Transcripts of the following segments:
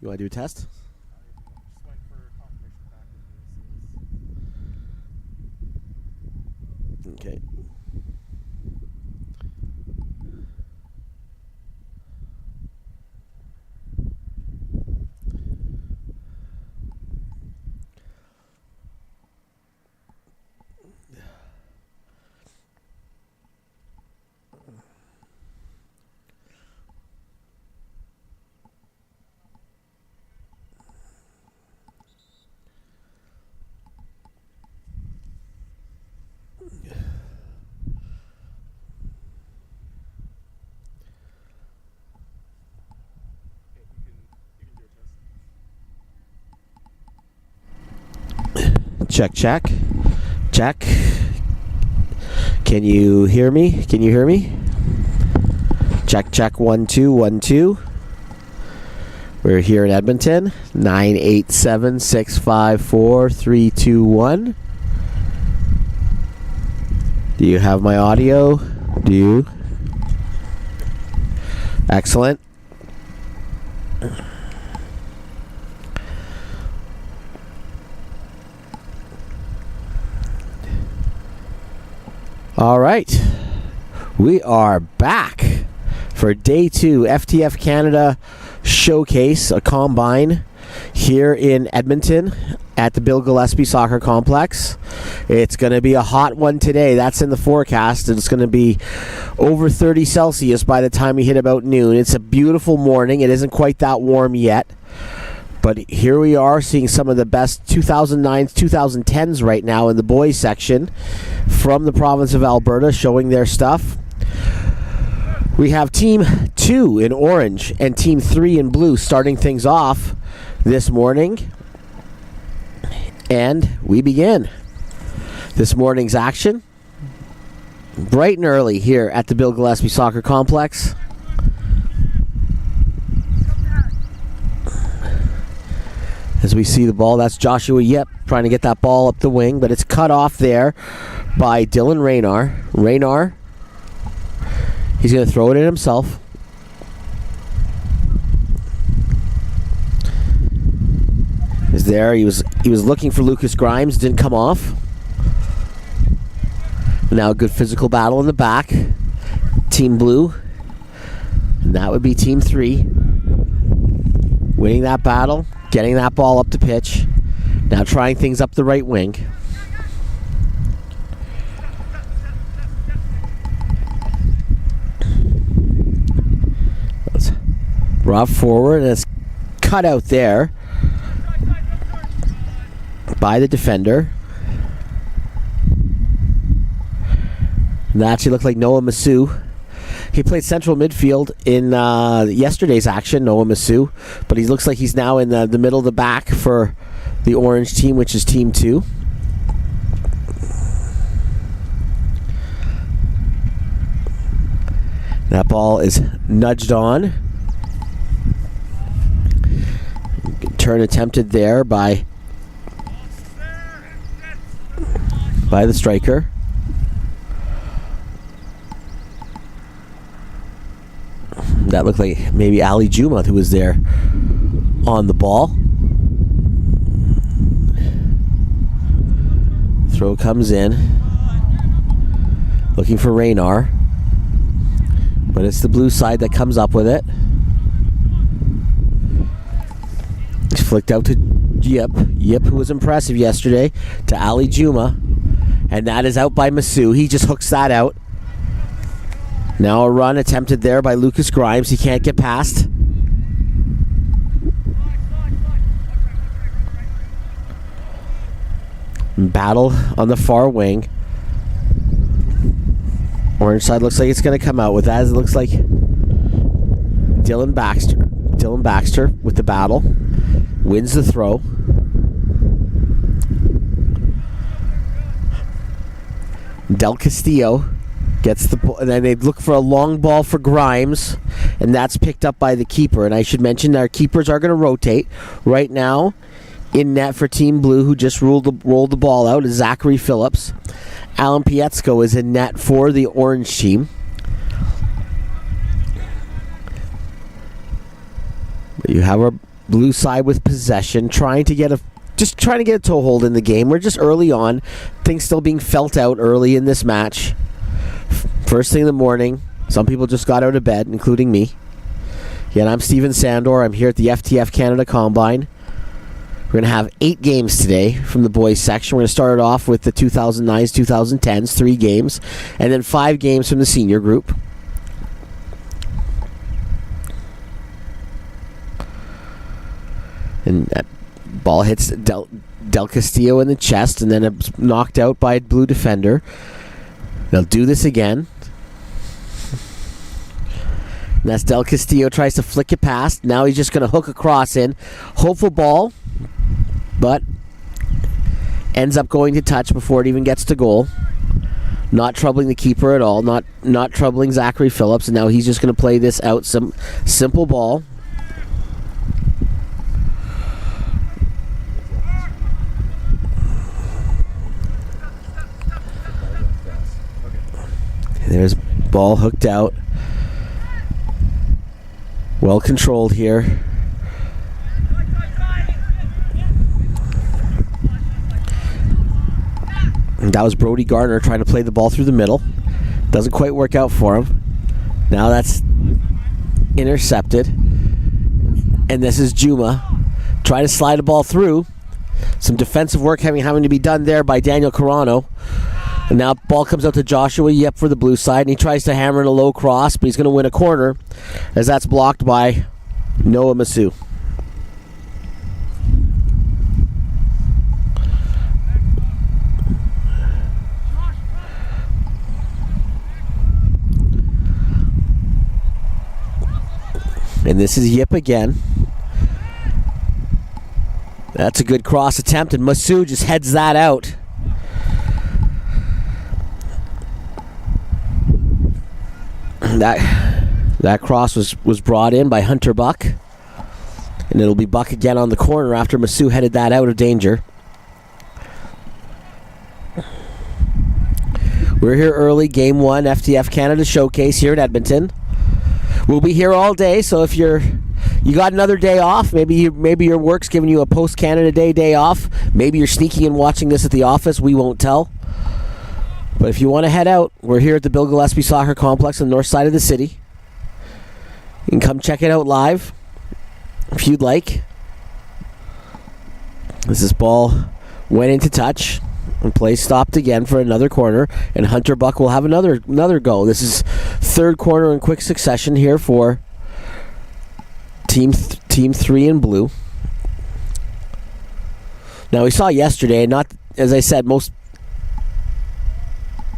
You want to do a test? Just went for confirmation back with Okay. Check, check. Check. Can you hear me? Can you hear me? Check, check. 1 2 1 2. We're here in Edmonton. 987-654-321. Do you have my audio? Do you? Excellent. All right, we are back for day 2 FTF Canada Showcase, a combine here in Edmonton at the Bill Gillespie Soccer Complex. It's going to be a hot one today. That's in the forecast. It's going to be over 30 Celsius by the time we hit about noon. It's a beautiful morning. It isn't quite that warm yet. But here we are seeing some of the best 2009s, 2010s right now in the boys section from the province of Alberta showing their stuff. We have Team 2 in orange and Team 3 in blue starting things off this morning. And we begin this morning's action bright and early here at the Bill Gillespie Soccer Complex. As we see the ball, that's Joshua Yep trying to get that ball up the wing, but it's cut off there by Dylan Raynar. Raynar, he's going to throw it in himself. Is there? He was looking for Lucas Grimes, didn't come off. Now a good physical battle in the back. Team Blue, and that would be Team 3, winning that battle. Getting that ball up the pitch. Now trying things up the right wing. Let's rough forward, and it's cut out there by the defender. And that actually looked like Noah Massou. He played central midfield in yesterday's action, Noah Massou, but he looks like he's now in the middle of the back for the orange team, which is Team 2. That ball is nudged on. Turn attempted there by the striker. That looked like maybe Ali Juma who was there on the ball. Throw comes in. Looking for Raynar. But it's the blue side that comes up with it. It's flicked out to Yip. Yip, who was impressive yesterday, to Ali Juma. And that is out by Massou. He just hooks that out. Now a run attempted there by Lucas Grimes. He can't get past. Battle on the far wing. Orange side looks like it's going to come out with that. It looks like Dylan Baxter. Dylan Baxter with the battle. Wins the throw. Del Castillo gets the ball, and then they look for a long ball for Grimes, and that's picked up by the keeper. And I should mention our keepers are going to rotate right now. In net for Team Blue, who just rolled the ball out, is Zachary Phillips. Alan Pietzko is in net for the orange team. But you have Blue side with possession, trying to get a toehold in the game. We're just early on. Things still being felt out early in this match. First thing in the morning. Some people just got out of bed, including me. Yeah, I'm Steven Sandor. I'm here at the FTF Canada Combine. We're going to have 8 games today from the boys section. We're going to start it off with the 2009s, 2010s, 3 games, and then 5 games from the senior group. And that ball hits Del Castillo in the chest, and then it's knocked out by a blue defender. They'll do this again. And that's Del Castillo, tries to flick it past. Now he's just going to hook a cross in. Hopeful ball, but ends up going to touch before it even gets to goal. Not troubling the keeper at all. Not troubling Zachary Phillips. And now he's just going to play this out. Some simple ball. There's ball hooked out. Well controlled here. And that was Brody Gardner trying to play the ball through the middle. Doesn't quite work out for him. Now that's intercepted. And this is Juma trying to slide the ball through. Some defensive work having to be done there by Daniel Carano. And now ball comes out to Joshua Yep for the blue side, and he tries to hammer in a low cross, but he's going to win a corner as that's blocked by Noah Masu. And this is Yip again. That's a good cross attempt, and Masu just heads that out. That cross was brought in by Hunter Buck, and it'll be Buck again on the corner after Masu headed that out of danger. We're here early, Game 1, FTF Canada Showcase here in Edmonton. We'll be here all day, so if you got another day off, maybe your work's giving you a post-Canada day off, maybe you're sneaking and watching this at the office, we won't tell. But if you want to head out, we're here at the Bill Gillespie Soccer Complex on the north side of the city. You can come check it out live if you'd like. This ball went into touch, and play stopped again for another corner, and Hunter Buck will have another go. This is third corner in quick succession here for Team 3 in blue. Now we saw yesterday, not as I said, most.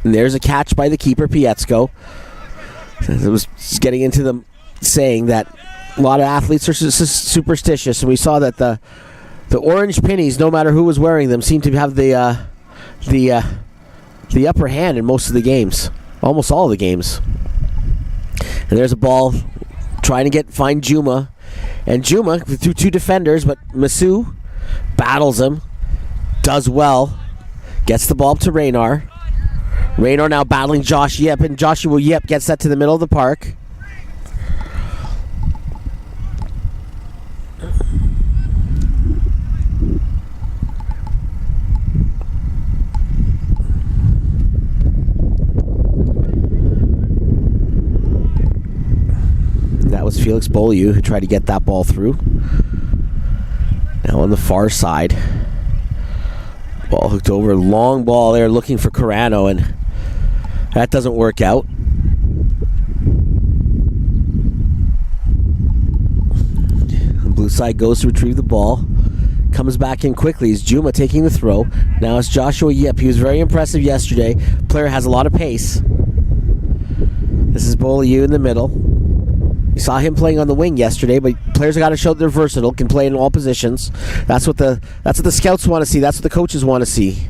And there's a catch by the keeper, Pietzko. It was getting into them saying that a lot of athletes are superstitious, and we saw that the orange pennies, no matter who was wearing them, seemed to have the upper hand in most of the games, almost all of the games. And there's a ball trying to find Juma, and Juma through 2 defenders, but Masu battles him, does well, gets the ball up to Raynar. Raynar now battling Josh Yip, and Joshua Yip gets that to the middle of the park. That was Felix Beaulieu who tried to get that ball through. Now on the far side. Ball hooked over, long ball there looking for Carano, and that doesn't work out. The blue side goes to retrieve the ball. Comes back in quickly. Is Juma taking the throw. Now it's Joshua Yip. He was very impressive yesterday. Player has a lot of pace. This is Beaulieu in the middle. You saw him playing on the wing yesterday, but players have got to show they're versatile, can play in all positions. That's what the scouts want to see. That's what the coaches want to see.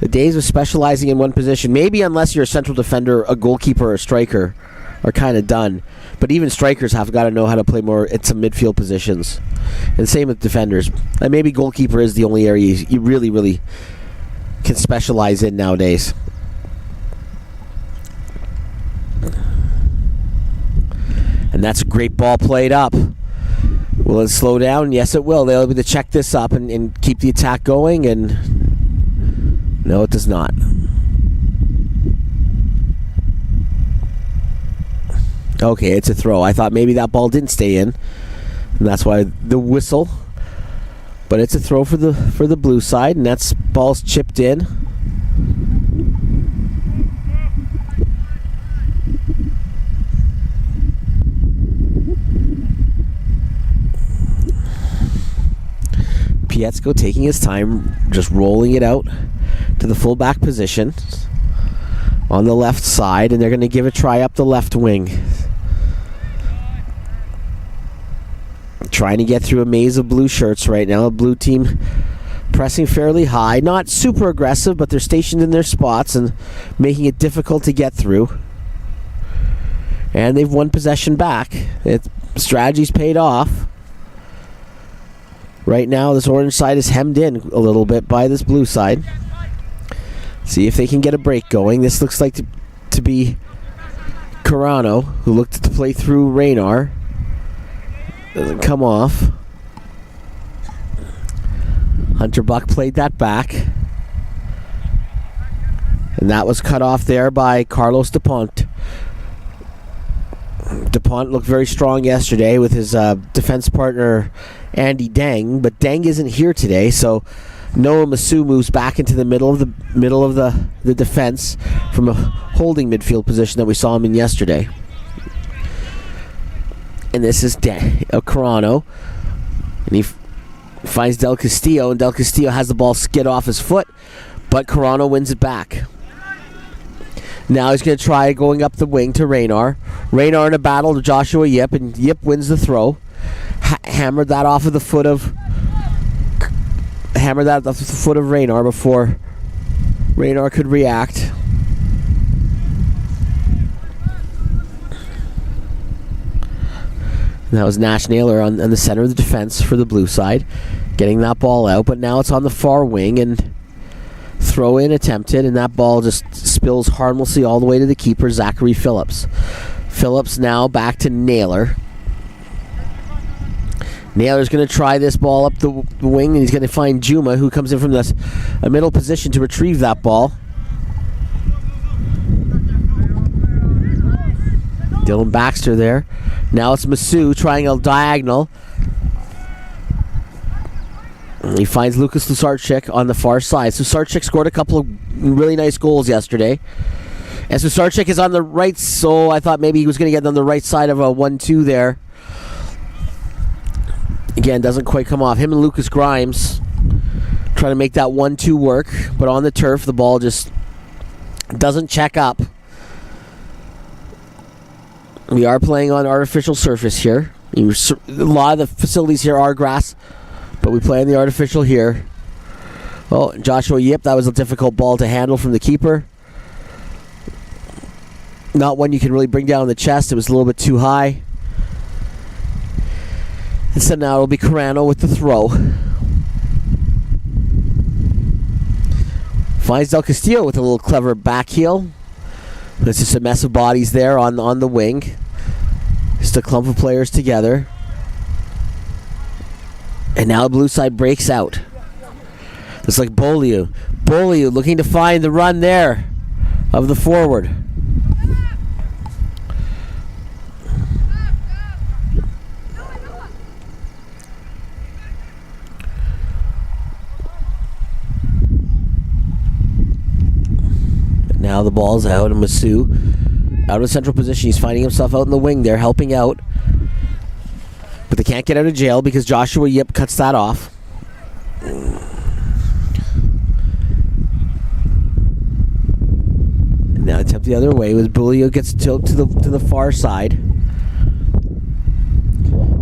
The days of specializing in one position, maybe unless you're a central defender, a goalkeeper, or a striker, are kind of done. But even strikers have got to know how to play more at some midfield positions. And same with defenders. And maybe goalkeeper is the only area you really, really can specialize in nowadays. And that's a great ball played up. Will it slow down? Yes, it will. They'll be able to check this up and keep the attack going, and no, it does not. Okay, it's a throw. I thought maybe that ball didn't stay in, and that's why the whistle. But it's a throw for the blue side, and that's ball's chipped in. Pietzko taking his time, just rolling it out to the fullback position on the left side, and they're going to give a try up the left wing. Trying to get through a maze of blue shirts right now. A blue team pressing fairly high. Not super aggressive, but they're stationed in their spots and making it difficult to get through. And they've won possession back. Strategy's paid off. Right now, this orange side is hemmed in a little bit by this blue side. See if they can get a break going. This looks like to be Carano, who looked to play through Raynar. Doesn't come off. Hunter Buck played that back. And that was cut off there by Carlos DuPont. DuPont looked very strong yesterday with his defense partner Andy Deng, but Deng isn't here today, so Noah Masu moves back into the middle of the defense from a holding midfield position that we saw him in yesterday. And this is Carano, and he finds Del Castillo, and Del Castillo has the ball skid off his foot, but Carano wins it back. Now he's going to try going up the wing to Raynar. Raynar in a battle to Joshua Yip, and Yip wins the throw. Hammered that off of the foot of Raynar before Raynar could react. That was Nash Naylor on the center of the defense for the blue side, getting that ball out, but now it's on the far wing, and throw in attempted, and that ball just spills harmlessly all the way to the keeper, Zachary Phillips. Phillips now back to Naylor. Naylor's going to try this ball up the wing, and he's going to find Juma, who comes in from a middle position to retrieve that ball. Dylan Baxter there. Now it's Masu trying a diagonal. He finds Lucas Lusarchik on the far side. Lusarchik scored a couple of really nice goals yesterday. And Lusarchik is on the right, so I thought maybe he was going to get on the right side of a 1-2 there. Again, doesn't quite come off. Him and Lucas Grimes trying to make that 1-2 work, but on the turf, the ball just doesn't check up. We are playing on artificial surface here. A lot of the facilities here are grass, but we play on the artificial here. Well, Joshua Yip, that was a difficult ball to handle from the keeper. Not one you can really bring down the chest. It was a little bit too high. And so now it'll be Carano with the throw. Finds Del Castillo with a little clever back heel. There's just a mess of bodies there on the wing. Just a clump of players together. And now the blue side breaks out. It's like Beaulieu. Beaulieu looking to find the run there of the forward. Now the ball's out, and Masu out of central position. He's finding himself out in the wing there, helping out. But they can't get out of jail because Joshua Yip cuts that off. And now attempt the other way with Beaulieu gets tilted to the far side.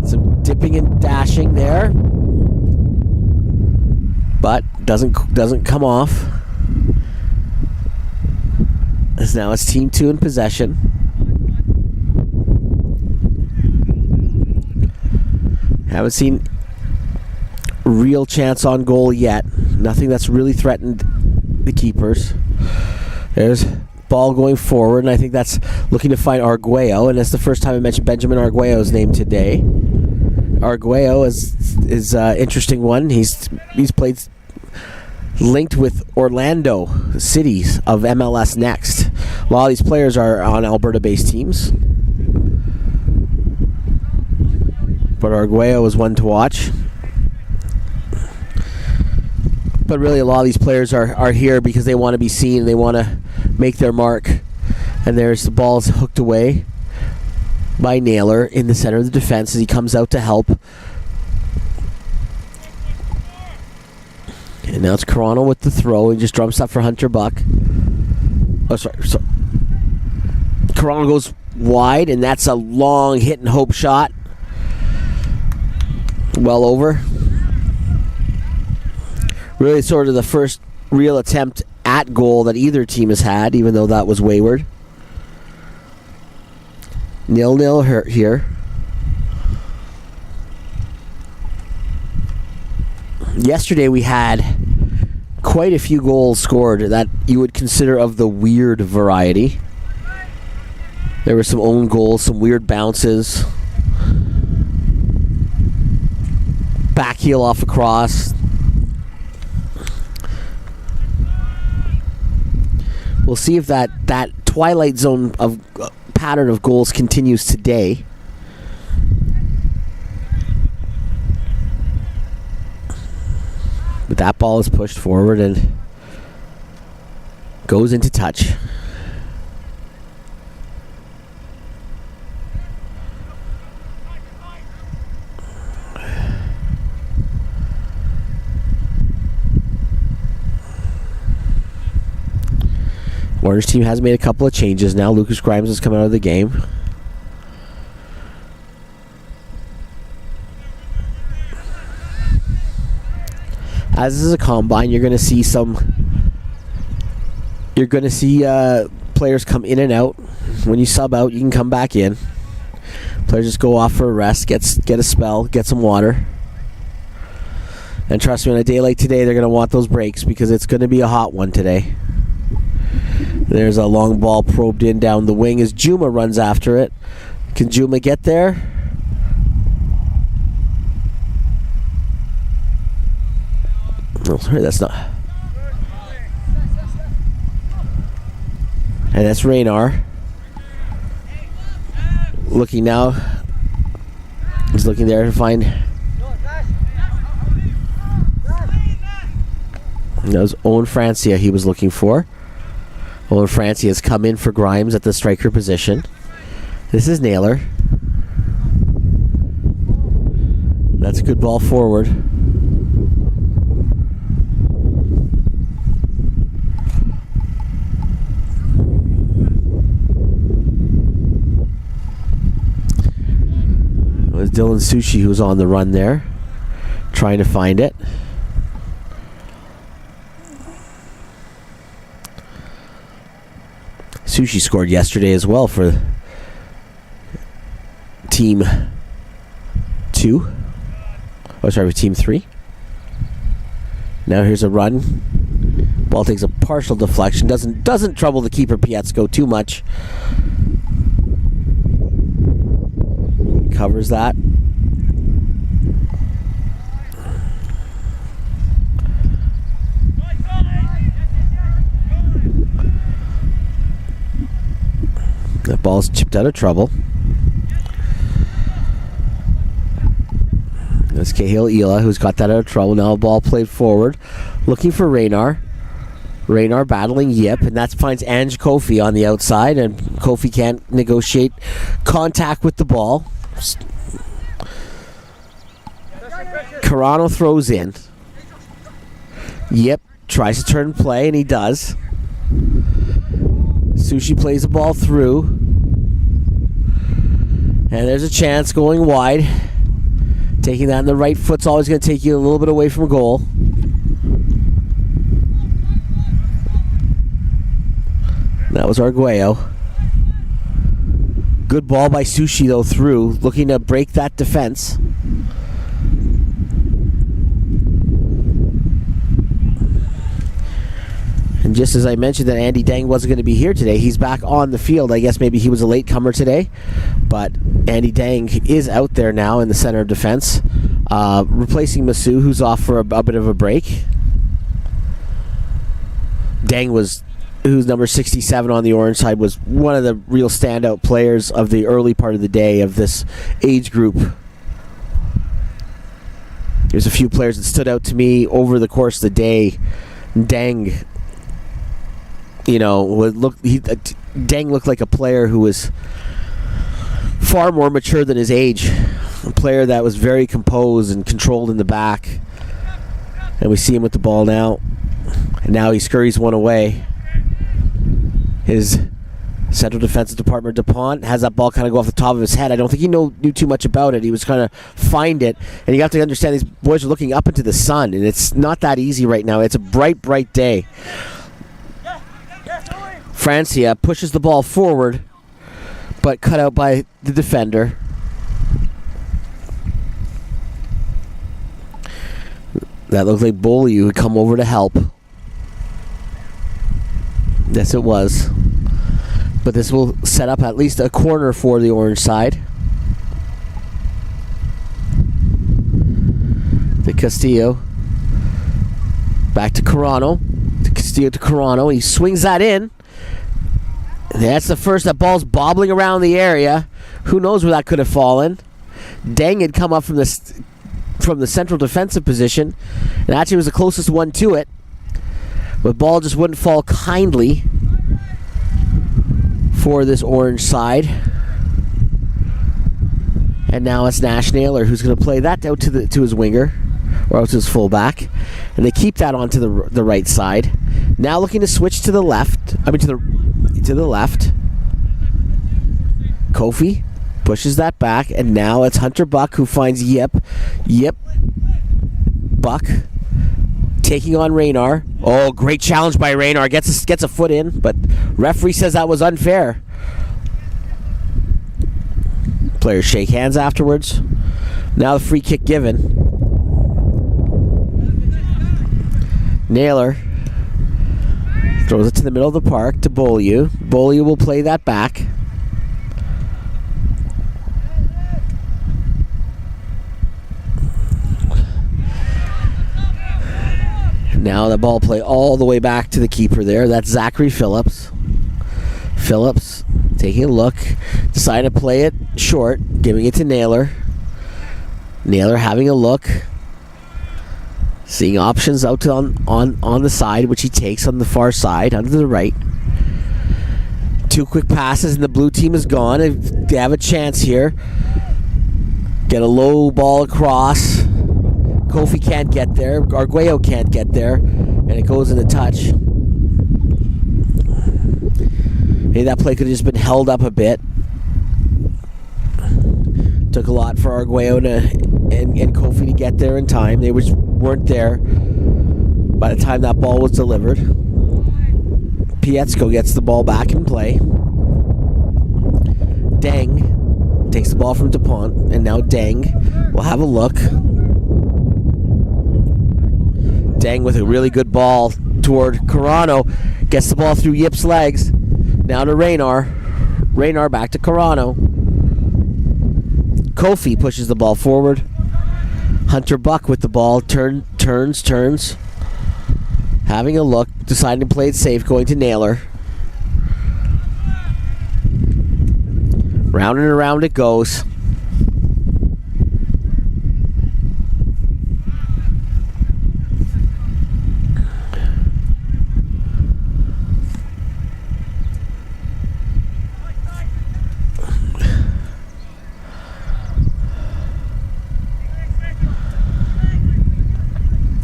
Some dipping and dashing there, but doesn't come off. As now it's Team 2 in possession. Haven't seen real chance on goal yet. Nothing that's really threatened the keepers. There's ball going forward, and I think that's looking to find Arguello, and that's the first time I mentioned Benjamin Arguello's name today. Arguello is interesting one. He's played linked with Orlando Cities of MLS Next. A lot of these players are on Alberta-based teams, but Arguello is one to watch. But really, a lot of these players are here because they want to be seen. They want to make their mark. And there's the ball's hooked away by Naylor in the center of the defense as he comes out to help. And now it's Carano with the throw. He just drums up for Hunter Buck. Oh, sorry. Carano goes wide, and that's a long hit and hope shot. Well over. Really sort of the first real attempt at goal that either team has had, even though that was wayward. 0-0 here. Yesterday we had quite a few goals scored that you would consider of the weird variety. There were some own goals, some weird bounces. Back heel off a cross. We'll see if that twilight zone of pattern of goals continues today. But that ball is pushed forward and goes into touch. Orange team has made a couple of changes now. Lucas Grimes has come out of the game. As this is a combine, you're going to see players come in and out. When you sub out, you can come back in. Players just go off for a rest, get a spell, get some water. And trust me, on a day like today, they're going to want those breaks because it's going to be a hot one today. There's a long ball probed in down the wing as Juma runs after it. Can Juma get there? Oh, sorry, that's not. And that's Raynar. Looking now. He's looking there to find. That was Owen Francia he was looking for. Owen Francia has come in for Grimes at the striker position. This is Naylor. That's a good ball forward. It was Dylan Sushi who was on the run there, trying to find it. Sushi scored yesterday as well for Team 2. Oh, sorry, for Team 3. Now here's a run. Ball takes a partial deflection. Doesn't trouble the keeper Pietsko too much. Covers that. That ball's chipped out of trouble. That's Cahill Ela who's got that out of trouble. Now a ball played forward. Looking for Raynar. Raynar battling Yip, and that finds Ange Kofi on the outside, and Kofi can't negotiate contact with the ball. Carano throws in. Yip tries to turn play, and he does. Sushi plays the ball through. And there's a chance going wide. Taking that in the right foot's always going to take you a little bit away from goal. That was Arguello. Good ball by Sushi, though, through. Looking to break that defense. And just as I mentioned that Andy Dang wasn't going to be here today, he's back on the field. I guess maybe he was a latecomer today. But Andy Dang is out there now in the center of defense, replacing Masu, who's off for a bit of a break. Dang who's number 67 on the orange side, was one of the real standout players of the early part of the day of this age group. There's a few players that stood out to me over the course of the day. Dang, Dang looked like a player who was far more mature than his age. A player that was very composed and controlled in the back. And we see him with the ball now. And now he scurries one away. His Central Defensive Department DuPont has that ball kind of go off the top of his head. I don't think he knew too much about it. He was kind of find it. And you have to understand these boys are looking up into the sun. And it's not that easy right now. It's a bright, bright day. Francia pushes the ball forward, but cut out by the defender. That looked like Beaulieu would come over to help. Yes, it was. But this will set up at least a corner for the orange side. The Castillo. Back to Carano. Castillo to Carano. He swings that in. That's the first. That ball's bobbling around the area. Who knows where that could have fallen. Dang had come up from the central defensive position, and actually was the closest one to it. But ball just wouldn't fall kindly for this orange side. And now it's Nash Naylor who's going to play that out to his winger, or out to his fullback, and they keep that onto the right side. Now looking to switch to the left. To the left. Kofi pushes that back, and now it's Hunter Buck who finds Yip. Buck taking on Raynar. Oh, great challenge by Raynar. Gets a foot in, but referee says that was unfair. Players shake hands afterwards. Now the free kick given. Naylor throws it to the middle of the park to Beaulieu. Beaulieu will play that back. Now the ball play all the way back to the keeper there. That's Zachary Phillips. Phillips taking a look, deciding to play it short, giving it to Naylor. Naylor having a look, seeing options out on the side, which he takes on the far side, under the right. Two quick passes and the blue team is gone. They have a chance here. Get a low ball across. Kofi can't get there. Arguello can't get there. And it goes in the touch. Maybe that play could have just been held up a bit. Took a lot for Arguello and Kofi to get there in time. They weren't there by the time that ball was delivered. Pietzko gets the ball back in play. Deng takes the ball from DuPont, and now Deng will have a look. Deng with a really good ball toward Carano. Gets the ball through Yip's legs. Now to Raynar. Raynar back to Carano. Kofi pushes the ball forward. Hunter Buck with the ball. Turns. Having a look. Deciding to play it safe. Going to Naylor. Round and around it goes.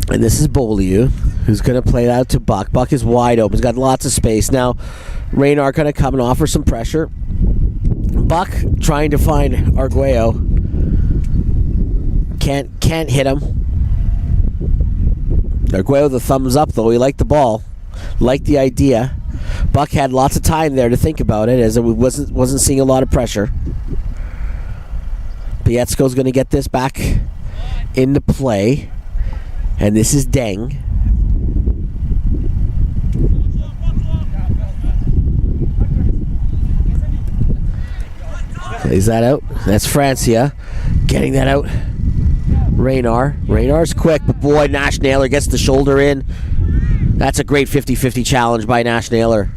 And this is Beaulieu, who's going to play it out to Buck. Buck is wide open. He's got lots of space. Now, Raynar kind of coming off for some pressure. Buck trying to find Arguello. Can't hit him. Arguello the thumbs up, though. He liked the ball. Liked the idea. Buck had lots of time there to think about it, as it wasn't seeing a lot of pressure. Pietzko's going to get this back into play. And this is Deng. Is that out? That's Francia getting that out. Raynar's quick, but boy, Nash Naylor gets the shoulder in. That's a great 50-50 challenge by Nash Naylor.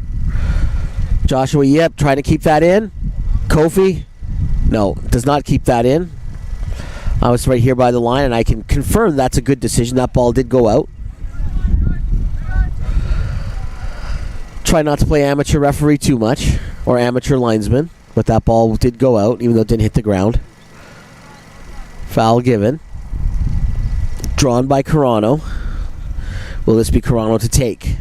Joshua Yip trying to keep that in. Kofi, no, does not keep that in. I was right here by the line, and I can confirm that's a good decision. That ball did go out. Try not to play amateur referee too much, or amateur linesman, but that ball did go out, even though it didn't hit the ground. Foul given. Drawn by Carano. Will this be Carano to take?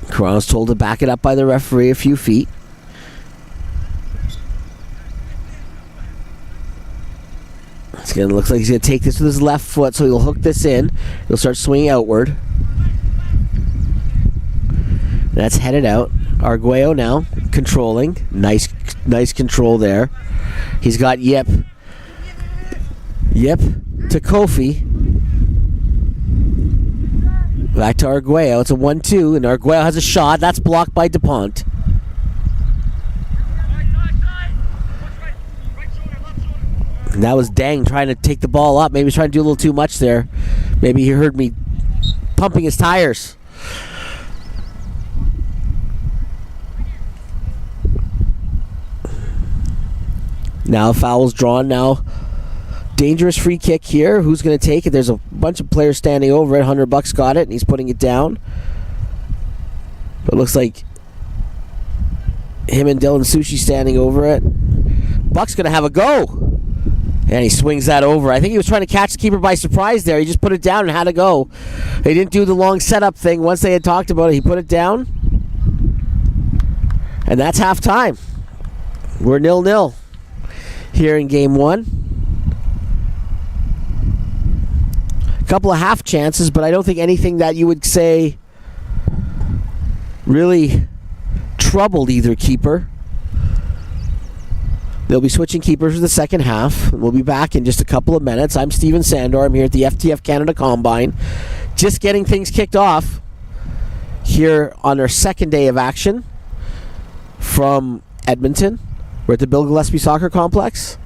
Carano's told to back it up by the referee a few feet. Looks like he's going to take this with his left foot, so he'll hook this in. He'll start swinging outward. That's headed out. Arguello now controlling. Nice control there. He's got Yip. Yip to Kofi. Back to Arguello. It's a 1-2, and Arguello has a shot. That's blocked by DuPont. And that was Dang trying to take the ball up. Maybe he's trying to do a little too much there. Maybe he heard me pumping his tires. Now foul's drawn. Now dangerous free kick here. Who's going to take it? There's a bunch of players standing over it. $100 got it, and he's putting it down. But it looks like him and Dylan Sushi standing over it. Buck's going to have a go. And he swings that over. I think he was trying to catch the keeper by surprise there. He just put it down and had to go. He didn't do the long setup thing. Once they had talked about it, he put it down. And that's halftime. We're 0-0 here in game one. A couple of half chances, but I don't think anything that you would say really troubled either keeper. They'll be switching keepers for the second half. We'll be back in just a couple of minutes. I'm Steven Sandor. I'm here at the FTF Canada Combine. Just getting things kicked off here on our second day of action from Edmonton. We're at the Bill Gillespie Soccer Complex.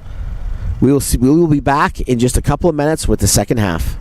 We will be back in just a couple of minutes with the second half.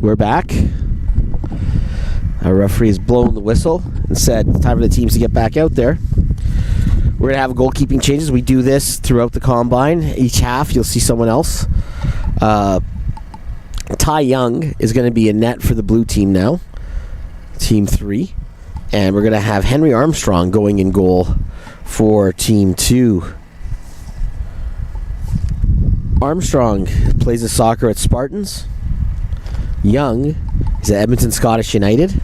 We're back. Our referee has blown the whistle and said it's time for the teams to get back out there. We're going to have goalkeeping changes. We do this throughout the combine. Each half, you'll see someone else. Ty Young is going to be in net for the blue team now. Team 3. And we're going to have Henry Armstrong going in goal for Team 2. Armstrong plays his soccer at Spartans. Young is at Edmonton Scottish United.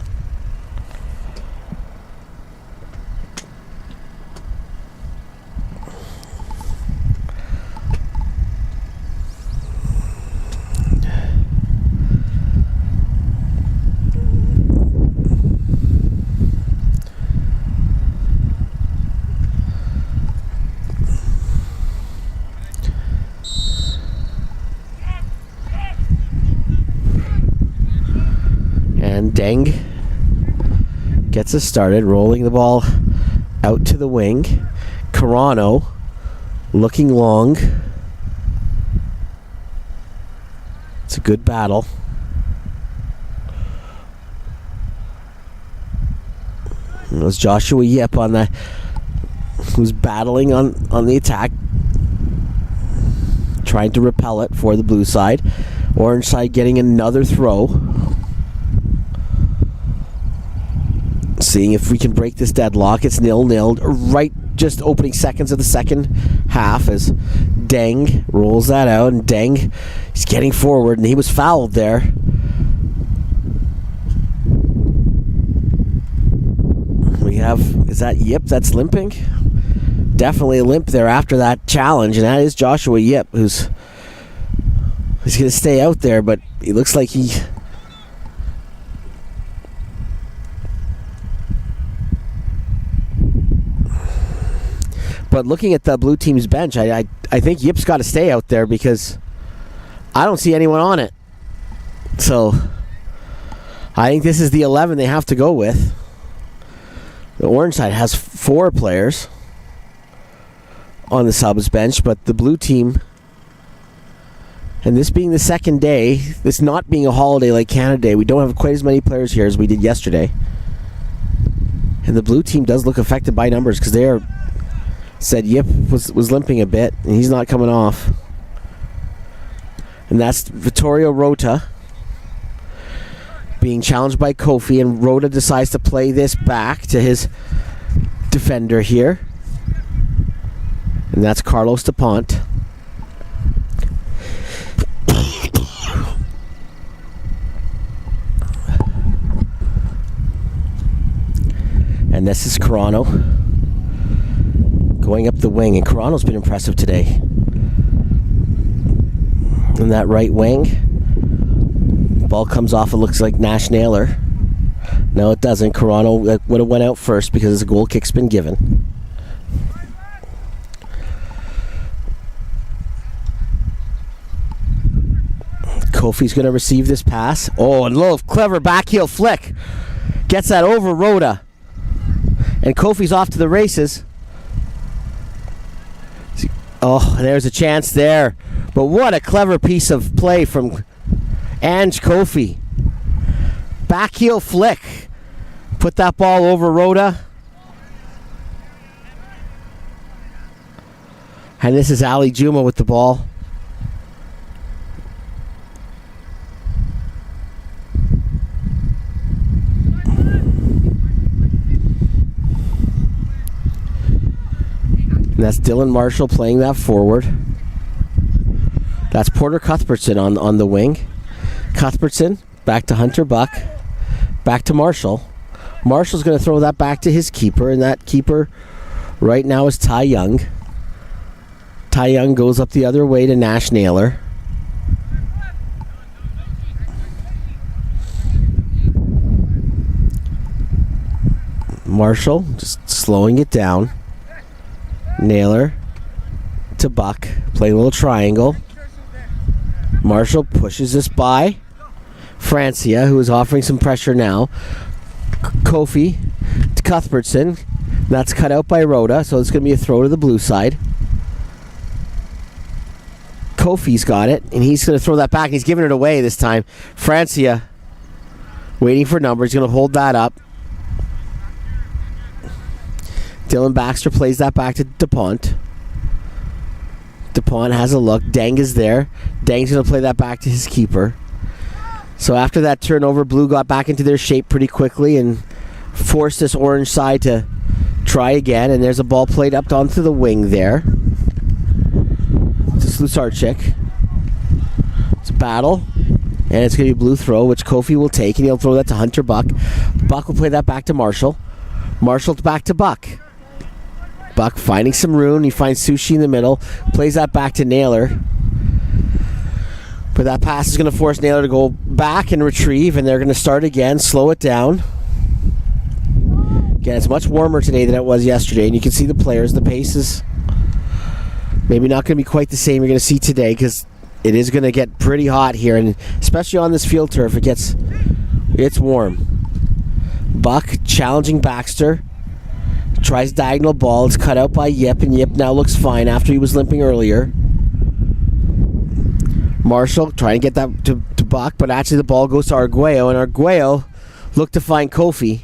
And Deng gets us started, rolling the ball out to the wing. Carano looking long. It's a good battle. It was Joshua Yip on the who's battling on the attack, trying to repel it for the blue side. Orange side getting another throw. Seeing if we can break this deadlock. It's 0-0 right just opening seconds of the second half as Deng rolls that out, and Deng is getting forward, and he was fouled there. We have, is that Yip that's limping? Definitely a limp there after that challenge, and that is Joshua Yip, he's going to stay out there, but he looks like he... But looking at the blue team's bench, I think Yip's got to stay out there because I don't see anyone on it. So I think this is the 11 they have to go with. The orange side has 4 players on the subs bench, but the blue team, and this being the second day, this not being a holiday like Canada Day, we don't have quite as many players here as we did yesterday. And the blue team does look affected by numbers because they are... Said Yip was limping a bit, and he's not coming off. And that's Vittorio Rota being challenged by Kofi, and Rota decides to play this back to his defender here. And that's Carlos DuPont. And this is Carano going up the wing, and Carano's been impressive today. In that right wing, ball comes off, it looks like Nash Naylor. No, it doesn't. Carano would have went out first because the goal kick's been given. Kofi's going to receive this pass. Oh, and little clever backheel flick. Gets that over Rhoda. And Kofi's off to the races. Oh, there's a chance there. But what a clever piece of play from Ange Kofi. Backheel flick. Put that ball over Rhoda. And this is Ali Juma with the ball. And that's Dylan Marshall playing that forward. That's Porter Cuthbertson on the wing. Cuthbertson back to Hunter Buck. Back to Marshall. Marshall's going to throw that back to his keeper, and that keeper right now is Ty Young. Ty Young goes up the other way to Nash Naylor. Marshall just slowing it down. Naylor to Buck, playing a little triangle. Marshall pushes this by Francia, who is offering some pressure now. Kofi to Cuthbertson. That's cut out by Rhoda, so it's going to be a throw to the blue side. Kofi's got it, and he's going to throw that back. He's giving it away this time. Francia waiting for number. He's going to hold that up. Dylan Baxter plays that back to DuPont. DuPont has a look. Deng is there. Deng's going to play that back to his keeper. So after that turnover, Blue got back into their shape pretty quickly and forced this orange side to try again. And there's a ball played up onto the wing there. It's Slusarczyk. It's a battle. And it's going to be a blue throw, which Kofi will take, and he'll throw that to Hunter Buck. Buck will play that back to Marshall. Marshall back to Buck. Buck finding some room. He finds Sushi in the middle. Plays that back to Naylor. But that pass is going to force Naylor to go back and retrieve, and they're going to start again, slow it down. Again, it's much warmer today than it was yesterday, and you can see the players. The pace is maybe not going to be quite the same you're going to see today, because it is going to get pretty hot here, and especially on this field turf, it's warm. Buck challenging Baxter. Tries diagonal ball. It's cut out by Yip, and Yip now looks fine after he was limping earlier. Marshall trying to get that to Buck, but actually the ball goes to Arguello, and Arguello looked to find Kofi.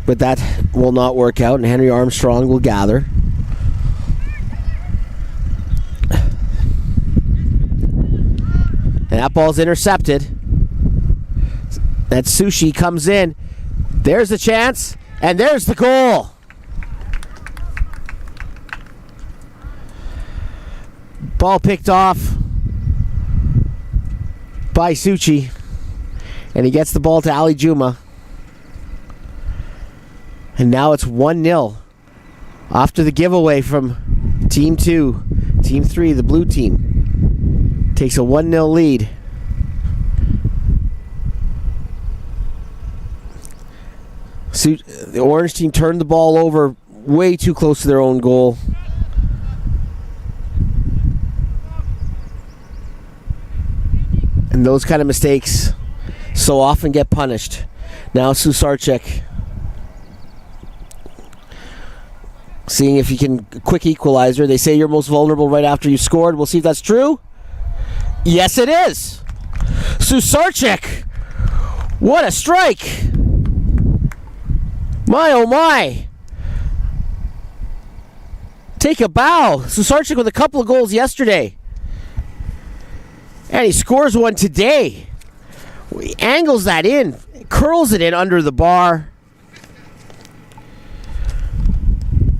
But that will not work out, and Henry Armstrong will gather. And that ball's intercepted. That Sushi comes in. There's the chance, and there's the goal. Ball picked off by Suchi, and he gets the ball to Ali Juma. And now it's 1-0 after the giveaway from Team 2. Team 3, the blue team, takes a 1-0 lead. The orange team turned the ball over way too close to their own goal. And those kind of mistakes so often get punished. Now Slusarczyk seeing if he can quick equalizer. They say you're most vulnerable right after you scored. We'll see if that's true. Yes, it is. Slusarczyk. What a strike. My oh my. Take a bow. Slusarczyk with a couple of goals yesterday. And he scores one today. He angles that in, curls it in under the bar.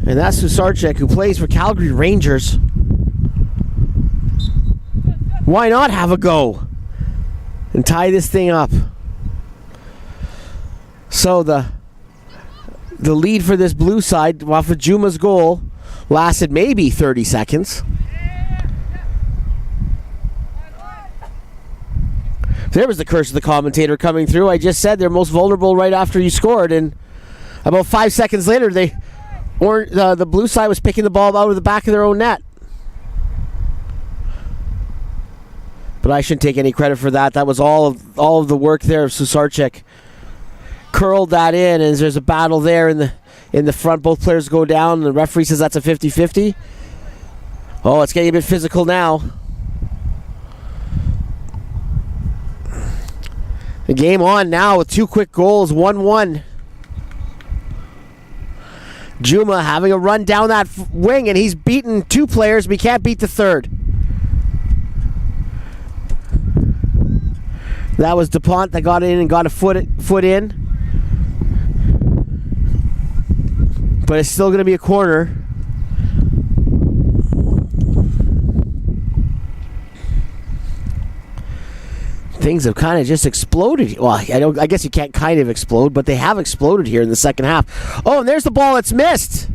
And that's Slusarczyk, who plays for Calgary Rangers. Why not have a go and tie this thing up? So the lead for this blue side off of Juma's goal lasted maybe 30 seconds. There was the curse of the commentator coming through. I just said they're most vulnerable right after you scored, and about 5 seconds later, the blue side was picking the ball out of the back of their own net. But I shouldn't take any credit for that. That was all of the work there of Slusarczyk. Curled that in, and there's a battle there in the front. Both players go down, and the referee says that's a 50-50. Oh, it's getting a bit physical now. The game on now with 2 quick goals, 1-1. Juma having a run down that wing, and he's beaten 2 players, but he can't beat the third. That was DuPont that got in and got a foot in. But it's still going to be a corner. Things have kind of just exploded. Well, I guess you can't kind of explode, but they have exploded here in the second half. Oh, and there's the ball that's missed.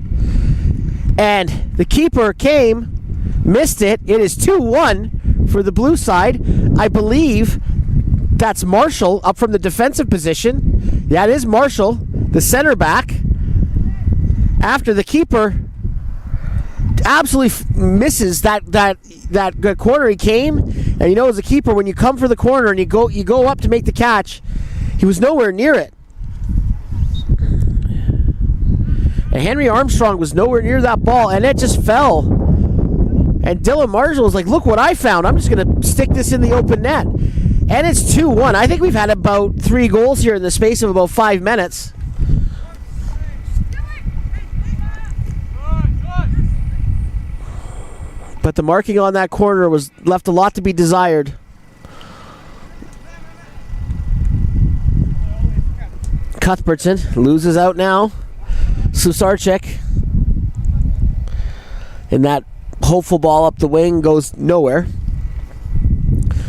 And the keeper missed it. It is 2-1 for the blue side. I believe that's Marshall up from the defensive position. Yeah, it is Marshall, the center back. After the keeper absolutely misses that corner he came, and you know as a keeper when you come for the corner and you go up to make the catch, he was nowhere near it. And Henry Armstrong was nowhere near that ball, and it just fell. And Dylan Marshall was like, look what I found. I'm just going to stick this in the open net. And it's 2-1. I think we've had about 3 goals here in the space of about 5 minutes. But the marking on that corner was left a lot to be desired. Cuthbertson loses out now. Susarchik. And that hopeful ball up the wing goes nowhere.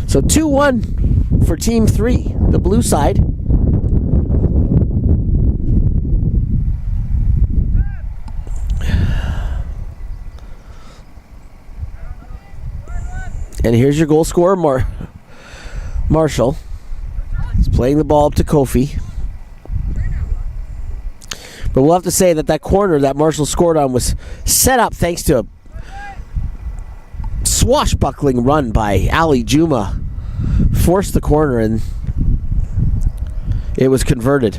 So 2-1 for Team 3, the blue side. And here's your goal scorer, Marshall. He's playing the ball up to Kofi. But we'll have to say that corner that Marshall scored on was set up thanks to a swashbuckling run by Ali Juma. Forced the corner and it was converted.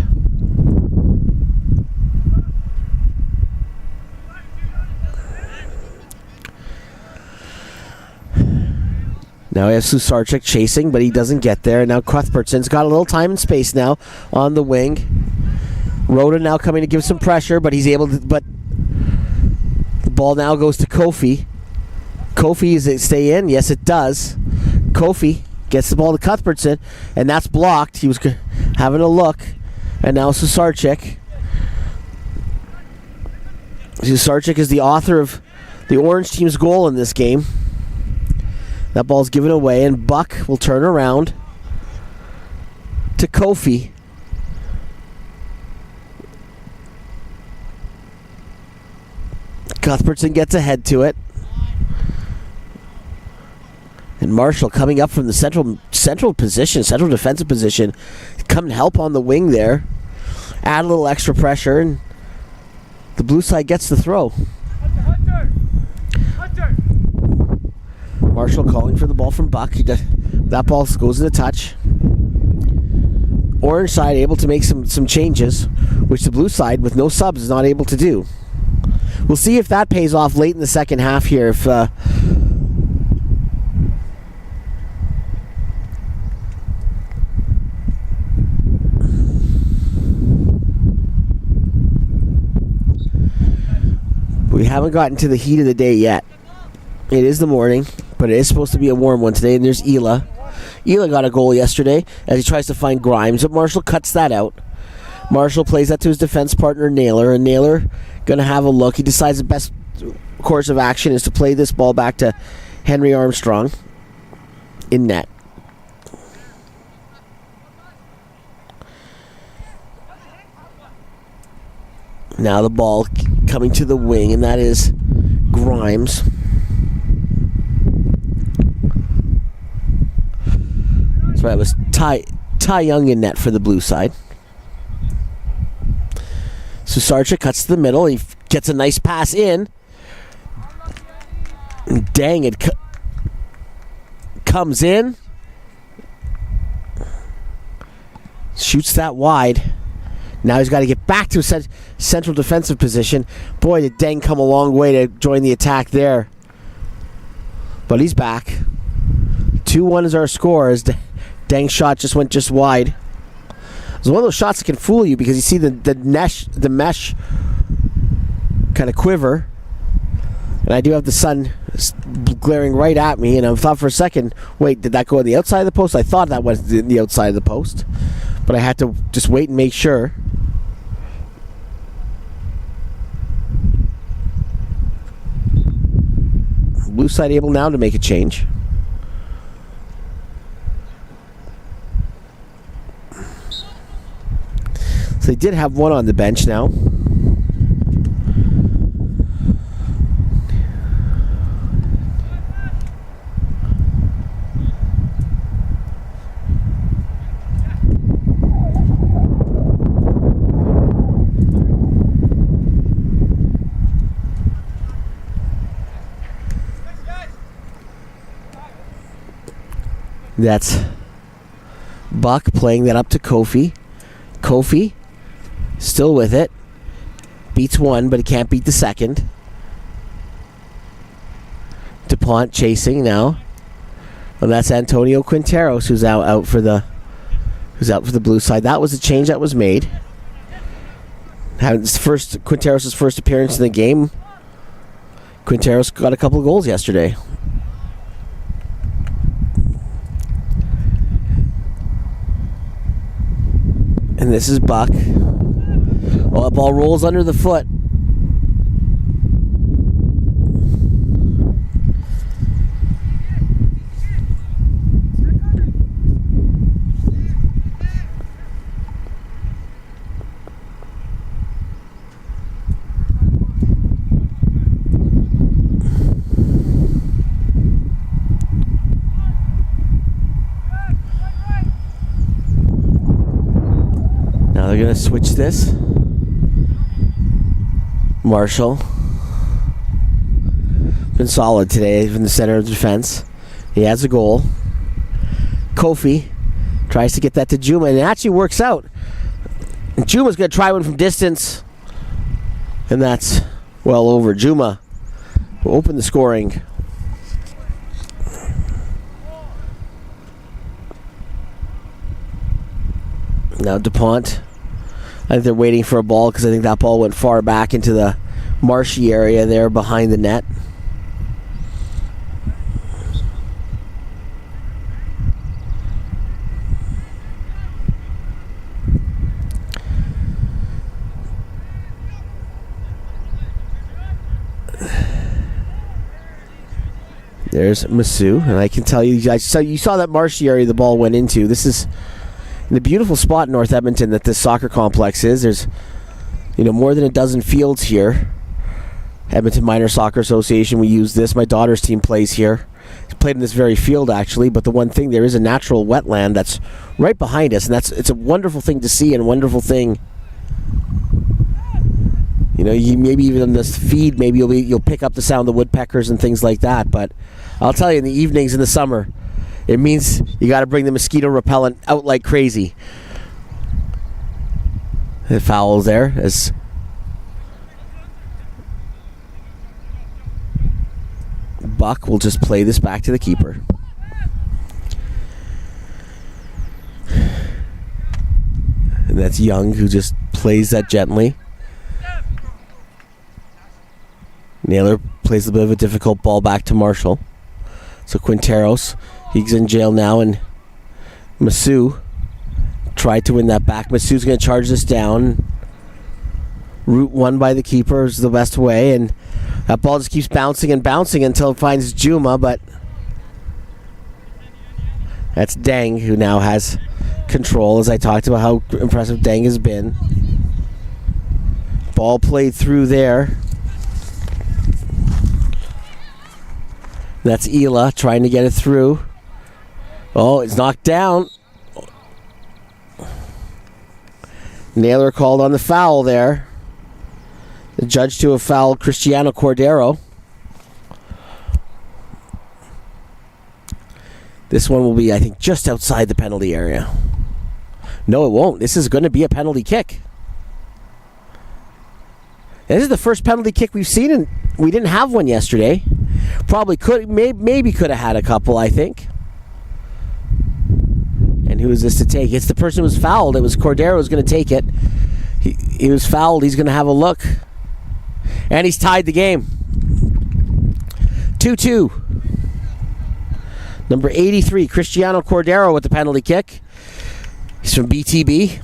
Now we have Susarchik chasing, but he doesn't get there. And now Cuthbertson's got a little time and space now on the wing. Rhoda now coming to give some pressure, but he's able to. But the ball now goes to Kofi. Kofi, is it stay in? Yes, it does. Kofi gets the ball to Cuthbertson, and that's blocked. He was having a look, and now Susarchik. Susarchik is the author of the Orange team's goal in this game. That ball's given away, and Buck will turn around to Kofi. Cuthbertson gets ahead to it. And Marshall coming up from the central position, central defensive position, come and help on the wing there. Add a little extra pressure, and the blue side gets the throw. Hunter. Marshall calling for the ball from Buck. That ball goes in the touch. Orange side able to make some changes, which the blue side with no subs is not able to do. We'll see if that pays off late in the second half here. If we haven't gotten to the heat of the day yet. It is the morning, but it is supposed to be a warm one today. And there's Ela. Ela got a goal yesterday as he tries to find Grimes, but Marshall cuts that out. Marshall plays that to his defense partner, Naylor, and Naylor going to have a look. He decides the best course of action is to play this ball back to Henry Armstrong in net. Now the ball coming to the wing, and that is Grimes. That's right, it was Ty Young in net for the blue side. Susarchik cuts to the middle. He gets a nice pass in. Dang, it comes in. Shoots that wide. Now he's got to get back to a central defensive position. Boy, did Deng come a long way to join the attack there. But he's back. 2-1 is our score as Deng's shot just went just wide. It's one of those shots that can fool you because you see the mesh kind of quiver. And I do have the sun glaring right at me, and I thought for a second, wait, did that go on the outside of the post? I thought that was the outside of the post. But I had to just wait and make sure. Blue side able now to make a change. So they did have one on the bench now. That's Buck playing that up to Kofi. Kofi still with it. Beats one, but he can't beat the second. DuPont chasing now. And that's Antonio Quinteros who's out for the blue side. That was a change that was made. Quinteros' first appearance in the game. Quinteros got a couple of goals yesterday. And this is Buck. Well, that ball rolls under the foot. Now they're going to switch this. Marshall. Been solid today in the center of defense. He has a goal. Kofi tries to get that to Juma, and it actually works out. Juma's going to try one from distance, and that's well over. Juma will open the scoring. Now DuPont, I think they're waiting for a ball because I think that ball went far back into the marshy area there behind the net. There's Masu, and I can tell you, you saw that marshy area the ball went into. This is the beautiful spot in North Edmonton that this soccer complex is. There's, more than a dozen fields here. Edmonton Minor Soccer Association, we use this. My daughter's team plays here. It's played in this very field, actually, but the one thing, there is a natural wetland that's right behind us, and it's a wonderful thing to see and a wonderful thing. You maybe even in this feed, maybe you'll pick up the sound of the woodpeckers and things like that, but I'll tell you, in the evenings in the summer, it means you got to bring the mosquito repellent out like crazy. The foul there as Buck will just play this back to the keeper. And that's Young, who just plays that gently. Naylor plays a bit of a difficult ball back to Marshall. So Quinteros, he's in jail now, and Masu tried to win that back. Masu's going to charge this down. Route one by the keeper is the best way, and that ball just keeps bouncing and bouncing until it finds Juma, but that's Deng, who now has control, as I talked about how impressive Deng has been. Ball played through there. That's Ela trying to get it through. Oh, it's knocked down. Naylor called on the foul there. The judge to have fouled Cristiano Cordero. This one will be, I think, just outside the penalty area. No, it won't. This is going to be a penalty kick. This is the first penalty kick we've seen, and we didn't have one yesterday. Probably maybe could have had a couple, I think. And who is this to take? It's the person who was fouled. It was Cordero who's going to take it. He was fouled. He's going to have a look. And he's tied the game. 2-2. Number 83, Cristiano Cordero with the penalty kick. He's from BTB.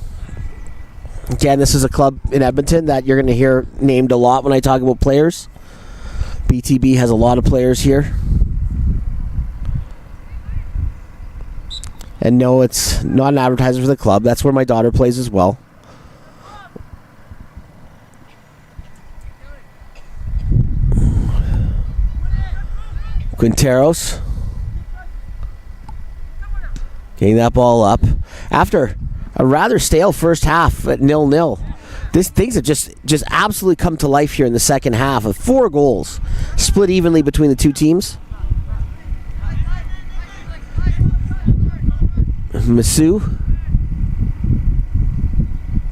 Again, this is a club in Edmonton that you're going to hear named a lot when I talk about players. BTB has a lot of players here. And no, it's not an advertiser for the club. That's where my daughter plays as well. Quinteros getting that ball up after a rather stale first half at 0-0. Things have just absolutely come to life here in the second half of 4 goals, split evenly between the two teams. Masu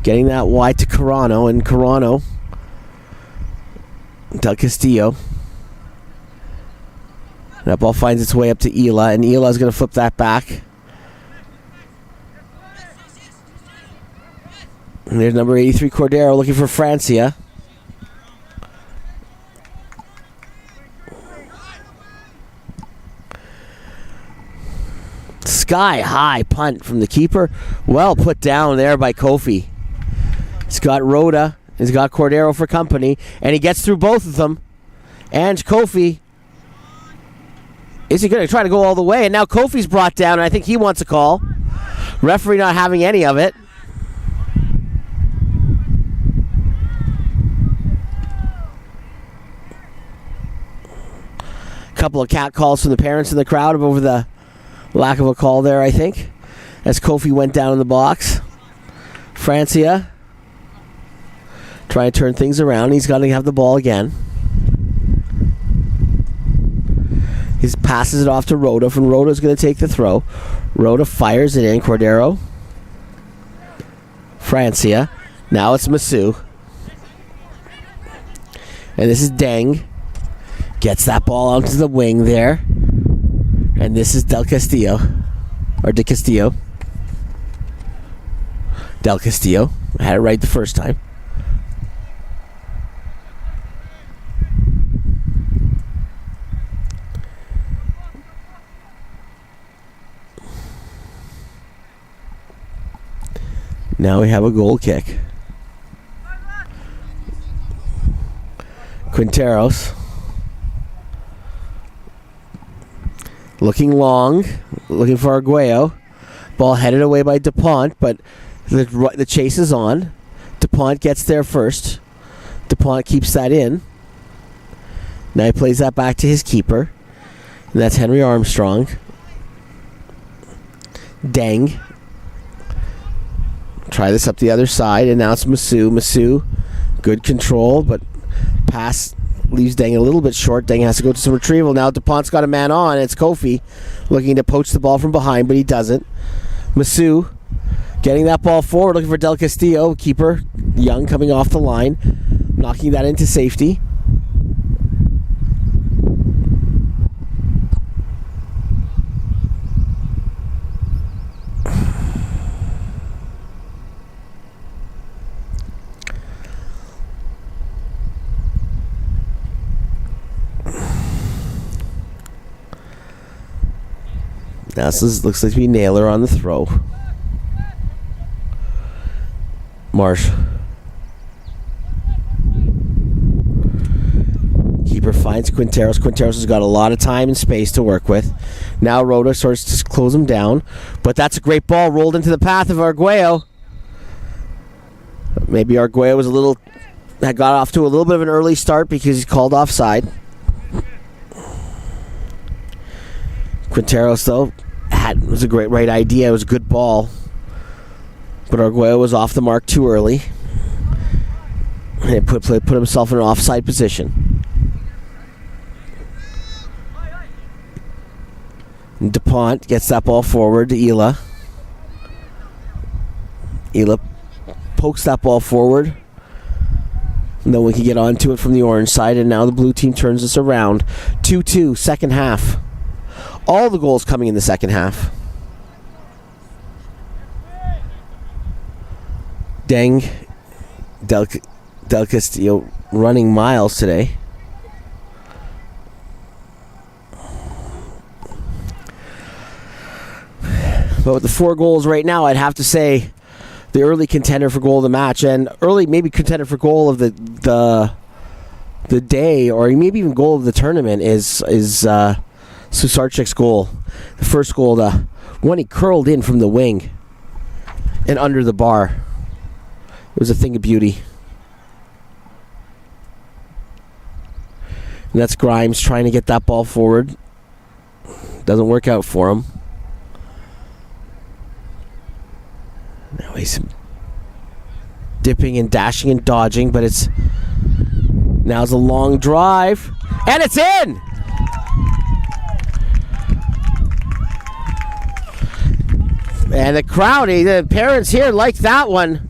getting that wide to Carano, and Carano, Del Castillo. That ball finds its way up to Ela, and Ela's going to flip that back. And there's number 83, Cordero, looking for Francia. Sky-high punt from the keeper. Well put down there by Kofi. Scott Rhoda He's got Cordero for company, and he gets through both of them. And Kofi, is he going to try to go all the way? And now Kofi's brought down, and I think he wants a call. Referee not having any of it. Couple of cat calls from the parents in the crowd over the lack of a call there, I think, as Kofi went down in the box. Francia trying to turn things around. He's got to have the ball again. He passes it off to Rhoda, and Rhoda's going to take the throw. Rhoda fires it in. Cordero. Francia. Now it's Masu. And this is Deng. Gets that ball out to the wing there. And this is Del Castillo. Or De Castillo. Del Castillo. I had it right the first time. Now we have a goal kick. Quinteros. Looking long. Looking for Arguello. Ball headed away by DuPont, but the chase is on. DuPont gets there first. DuPont keeps that in. Now he plays that back to his keeper. And that's Henry Armstrong. Deng. Try this up the other side, and now it's Masu. Masu, good control, but pass leaves Deng a little bit short. Deng has to go to some retrieval. Now DuPont's got a man on. It's Kofi looking to poach the ball from behind, but he doesn't. Masu getting that ball forward, looking for Del Castillo. Keeper, Young, coming off the line, knocking that into safety. Now this looks like to be Naylor on the throw. Marsh. Keeper finds Quinteros. Quinteros has got a lot of time and space to work with. Now Rhoda starts to close him down. But that's a great ball rolled into the path of Arguello. Maybe Arguello was had got off to a little bit of an early start because he's called offside. Quinteros, though, was a great right idea. It was a good ball. But Arguello was off the mark too early. And put himself in an offside position. And DuPont gets that ball forward to Ela. Ela pokes that ball forward. No one can get onto it from the orange side. And now the blue team turns this around. 2-2, second half. All the goals coming in the second half. Deng, Del Castillo running miles today. But with the 4 goals right now, I'd have to say the early contender for goal of the match, and early maybe contender for goal of the day, or maybe even goal of the tournament is Susarchik's goal. The first goal, the one he curled in from the wing and under the bar. It was a thing of beauty. And that's Grimes trying to get that ball forward. Doesn't work out for him. Now he's dipping and dashing and dodging, but now's a long drive. And it's in! And the crowd, the parents here like that one.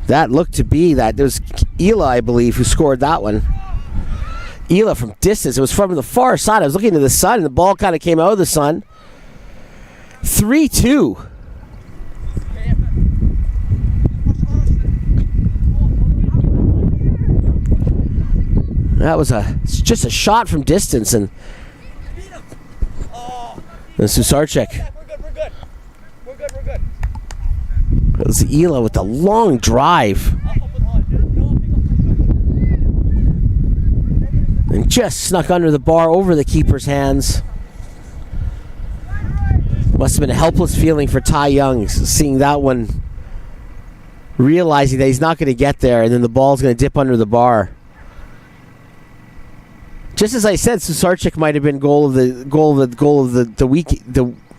That looked to be that. There was Ela, I believe, who scored that one. Ela from distance. It was from the far side. I was looking to the sun, and the ball kind of came out of the sun. 3-2. That was just a shot from distance, and Susarchik. We're good. It was Ela with the long drive. And just snuck under the bar over the keeper's hands. Must have been a helpless feeling for Ty Young seeing that one, realizing that he's not going to get there, and then the ball's going to dip under the bar. Just as I said, Susarchik might have been goal of the week,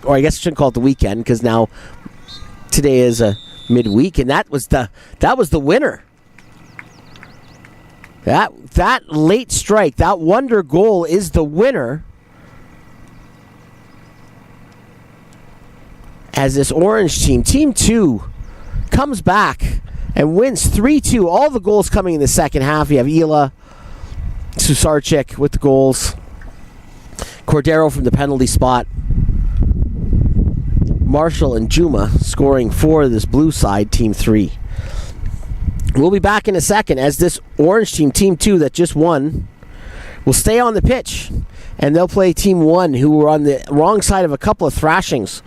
or I guess I shouldn't call it the weekend, because now today is a midweek, and that was the winner. That late strike, that wonder goal is the winner. As this Orange team, Team 2, comes back and wins 3-2. All the goals coming in the second half. You have Ela, Susarchik with the goals, Cordero from the penalty spot, Marshall and Juma scoring for this blue side, Team 3. We'll be back in a second as this Orange team, Team 2, that just won, will stay on the pitch, and they'll play Team 1, who were on the wrong side of a couple of thrashings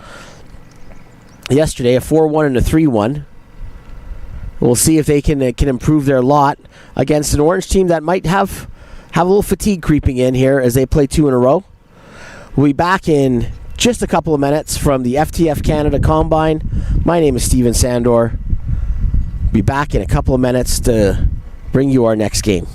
yesterday, a 4-1 and a 3-1. We'll see if they can improve their lot against an Orange team that might have a little fatigue creeping in here as they play 2 in a row. We'll be back in just a couple of minutes from the FTF Canada Combine. My name is Steven Sandor. Be back in a couple of minutes to bring you our next game.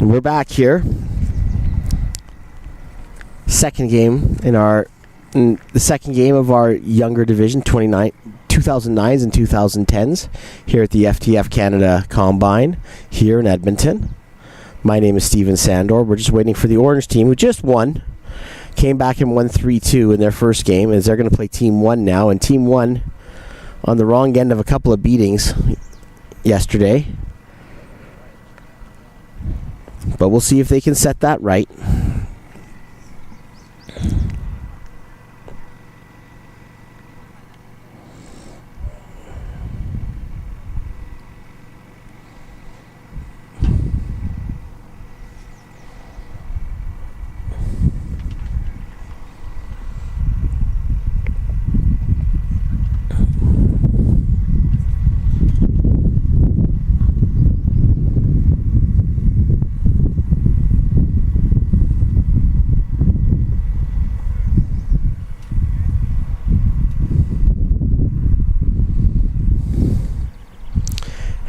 We're back here. Second game the second game of our younger division, 2009s and 2010s, here at the FTF Canada Combine here in Edmonton. My name is Steven Sandor. We're just waiting for the Orange team, who just won. Came back and won 3-2 in their first game, as they're going to play Team 1 now. And Team 1 on the wrong end of a couple of beatings yesterday. But we'll see if they can set that right.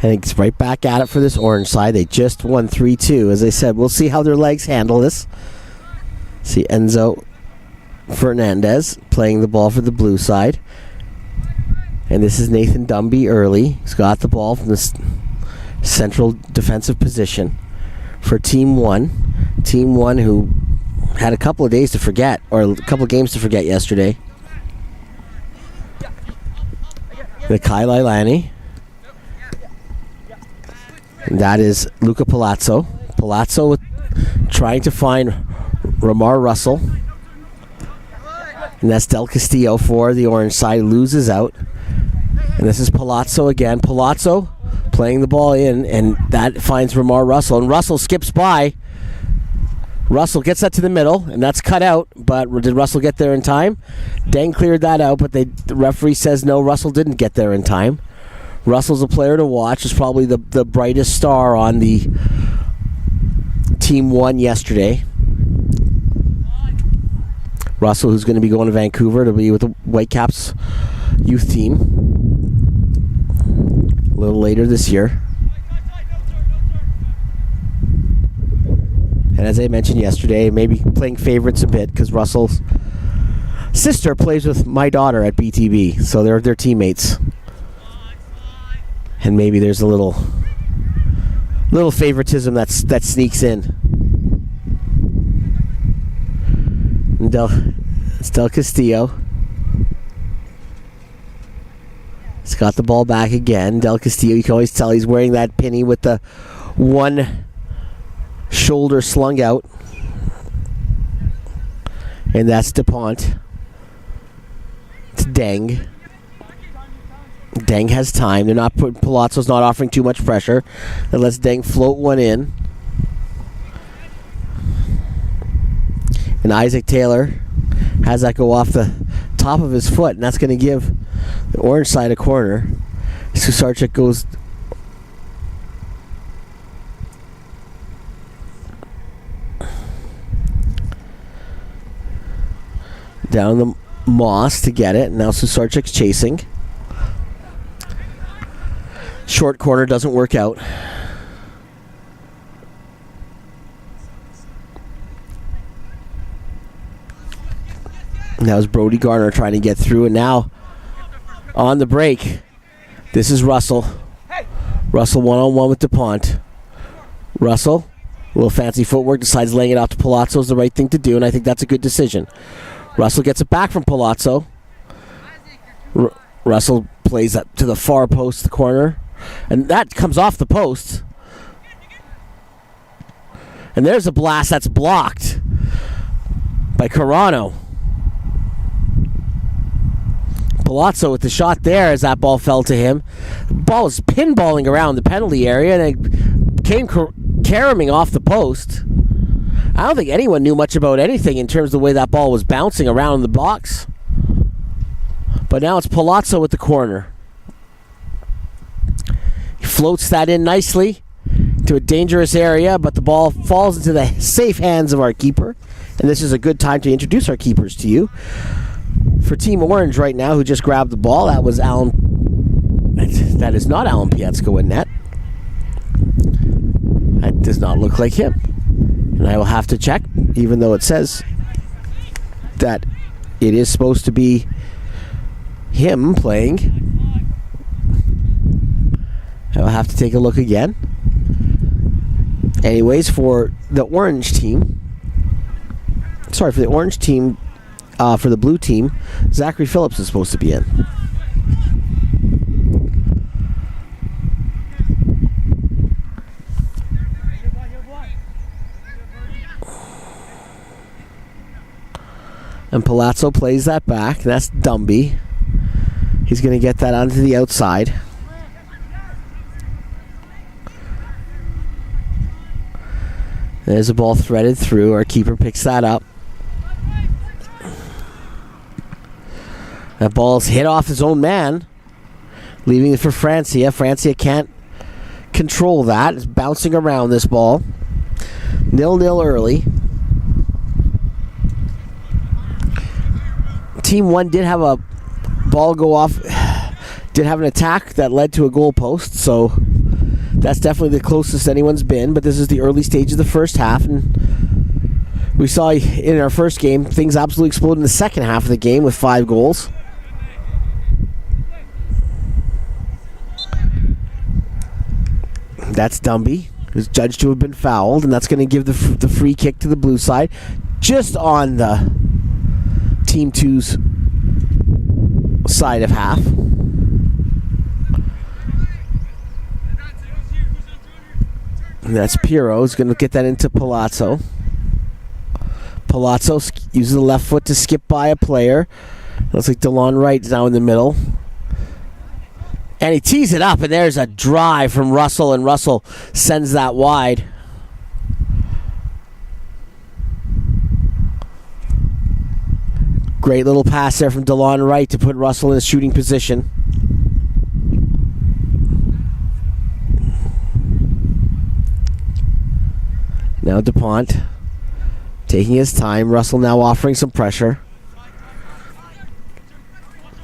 And it's right back at it for this Orange side. They just won 3-2. As I said, we'll see how their legs handle this. See Enzo Fernandez playing the ball for the blue side. And this is Nathan Dumby early. He's got the ball from the central defensive position for Team 1. Team 1 who had a couple of days to forget, or a couple of games to forget yesterday. The Kai Lailani. And that is Luca Palazzo. Palazzo trying to find Ramar Russell. And that's Del Castillo for the Orange side. Loses out. And this is Palazzo again. Palazzo playing the ball in, and that finds Ramar Russell. And Russell skips by. Russell gets that to the middle, and that's cut out. But did Russell get there in time? Deng cleared that out, but the referee says no, Russell didn't get there in time. Russell's a player to watch. Is probably the brightest star on the Team 1 yesterday. Russell, who's going to be going to Vancouver to be with the Whitecaps youth team a little later this year. And as I mentioned yesterday, maybe playing favorites a bit because Russell's sister plays with my daughter at BTB, so they're teammates. And maybe there's a little favoritism that sneaks in. It's Del Castillo. He's got the ball back again. Del Castillo, you can always tell he's wearing that penny with the one shoulder slung out. And that's DuPont. It's Deng. Deng has time. They're not putting Palazzo's not offering too much pressure. That lets Deng float one in. And Isaac Taylor has that go off the top of his foot, and that's going to give the Orange side a corner. Susarchik goes down the moss to get it. Now Susarchik's chasing. Short corner doesn't work out. Now is Brody Garner trying to get through, and now on the break, this is Russell. Russell one-on-one with DuPont. Russell, a little fancy footwork, decides laying it out to Palazzo is the right thing to do, and I think that's a good decision. Russell gets it back from Palazzo. Russell plays that to the far post, the corner. And that comes off the post. And there's a blast that's blocked by Carano. Palazzo with the shot there as that ball fell to him. The ball was pinballing around the penalty area, and it came caroming off the post. I don't think anyone knew much about anything in terms of the way that ball was bouncing around the box. But now it's Palazzo with the corner. He floats that in nicely to a dangerous area, but the ball falls into the safe hands of our keeper. And this is a good time to introduce our keepers to you. For Team Orange right now, who just grabbed the ball, that was Alan. That is not Alan Pietsko in net. That does not look like him. And I will have to check, even though it says that it is supposed to be him playing. I will have to take a look again. Anyways, for the orange team, for the blue team, Zachary Phillips is supposed to be in. And Palazzo plays that back. That's Dumby. He's going to get that onto the outside. There's a ball threaded through. Our keeper picks that up. That ball's hit off his own man, leaving it for Francia. Francia can't control that. It's bouncing around this ball. 0-0 early. Team 1 did have a ball go off, did have an attack that led to a goal post, so that's definitely the closest anyone's been, but this is the early stage of the first half, and we saw in our first game, things absolutely exploded in the second half of the game with 5 goals. That's Dumby, who's judged to have been fouled, and that's going to give the free kick to the blue side, just on the Team 2's side of half. And that's Piero. He's going to get that into Palazzo. Palazzo uses the left foot to skip by a player. Looks like DeLon Wright is now in the middle. And he tees it up, and there's a drive from Russell, and Russell sends that wide. Great little pass there from DeLon Wright to put Russell in a shooting position. Now DuPont taking his time. Russell now offering some pressure.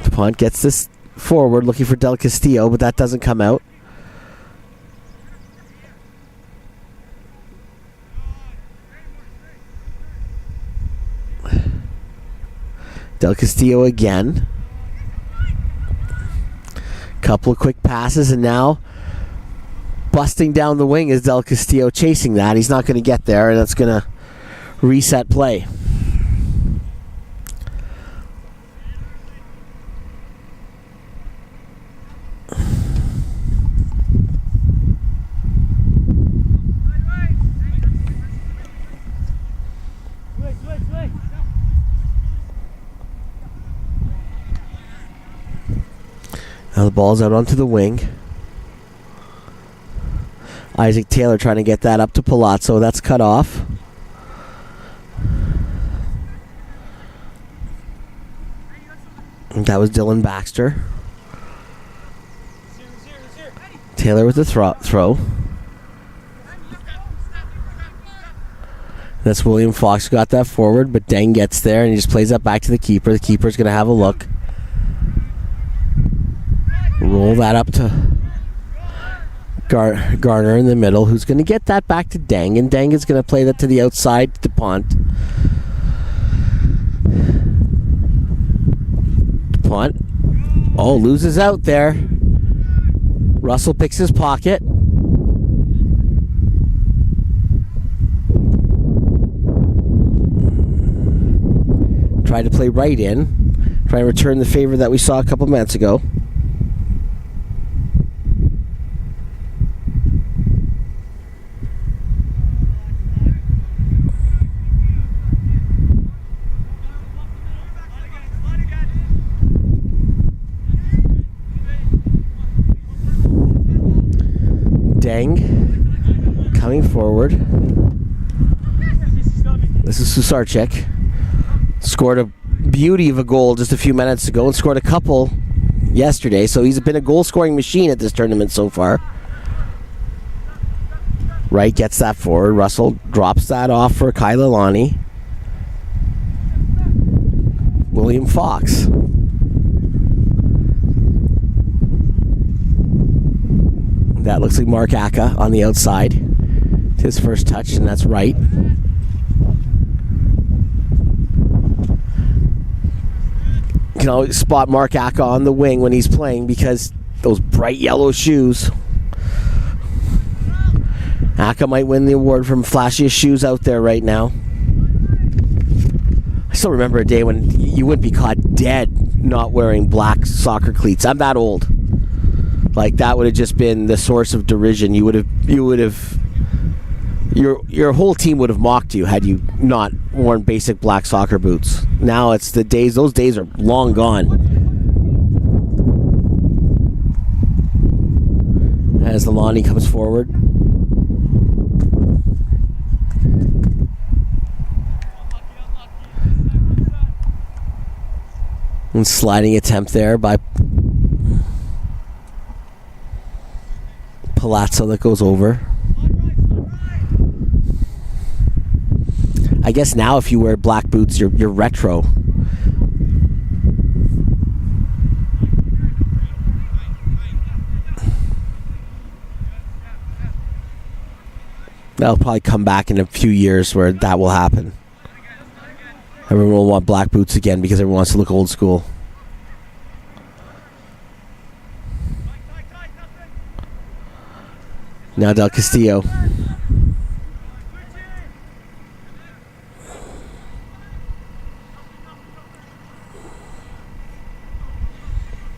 DuPont gets this forward, looking for Del Castillo, but that doesn't come out. Del Castillo again. Couple of quick passes, and now busting down the wing is Del Castillo chasing that. He's not going to get there, and that's going to reset play. Now the ball's out onto the wing. Isaac Taylor trying to get that up to Palazzo. That's cut off. That was Dylan Baxter. Taylor with the throw. That's William Fox who got that forward, but Deng gets there and he just plays that back to the keeper. The keeper's going to have a look. Roll that up to Garner in the middle, who's going to get that back to Deng, and Deng is going to play that to the outside to DuPont. DuPont, loses out there. Russell picks his pocket. Tried to play right in. Try to return the favor that we saw a couple minutes ago. Deng coming forward. This is Susarchek. Scored a beauty of a goal just a few minutes ago and scored a couple yesterday, so he's been a goal-scoring machine at this tournament so far. Wright gets that forward. Russell drops that off for Kaililani. William Fox. That looks like Mark Aka on the outside. his first touch, and that's right. You can always spot Mark Aka on the wing when he's playing because those bright yellow shoes. Aka might win the award from flashiest shoes out there right now. I still remember a day when you wouldn't be caught dead not wearing black soccer cleats. I'm that old. Like, that would have just been the source of derision. You would have your whole team would have mocked you had you not worn basic black soccer boots. Now it's the days, those days are long gone. As the Lonnie comes forward. And sliding attempt there by Palazzo that goes over. I guess now if you wear black boots, you're retro. That'll probably come back in a few years where that will happen. Everyone will want black boots again because everyone wants to look old school. Now Del Castillo.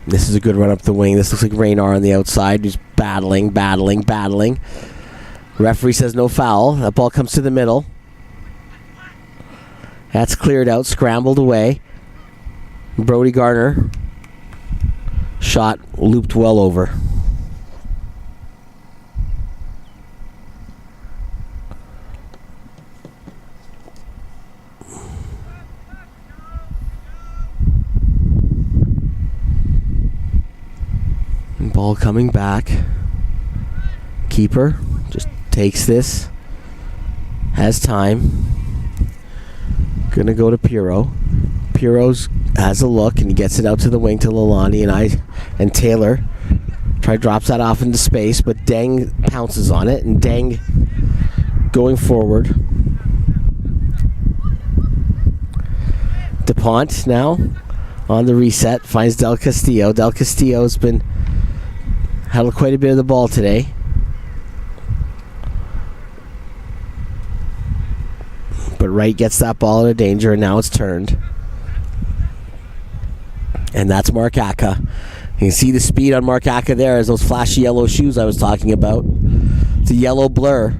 This is a good run up the wing. This looks like Raynar on the outside. He's battling. Referee says no foul. That ball comes to the middle. That's cleared out, scrambled away. Brody Garner. Shot looped well over. Ball coming back. Keeper just takes this. Has time. Gonna go to Pirro. Pirro's has a look and he gets it out to the wing to Lalonde and Taylor. Drops that off into space, but Deng pounces on it, and Deng going forward. DuPont now on the reset finds Del Castillo. Del Castillo's been had quite a bit of the ball today. But Wright gets that ball into danger, and now it's turned. And that's Mark Aka. You can see the speed on Mark Aka there as those flashy yellow shoes I was talking about. It's a yellow blur.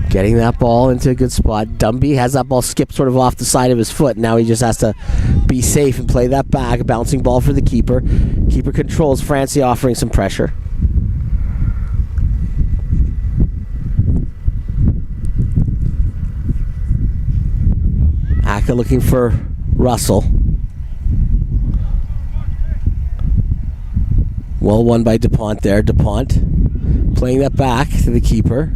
Getting that ball into a good spot. Dumby has that ball skip sort of off the side of his foot. Now he just has to be safe and play that back. A bouncing ball for the keeper. Keeper controls. Francie offering some pressure. Aka looking for Russell. Well won by DuPont there. DuPont playing that back to the keeper.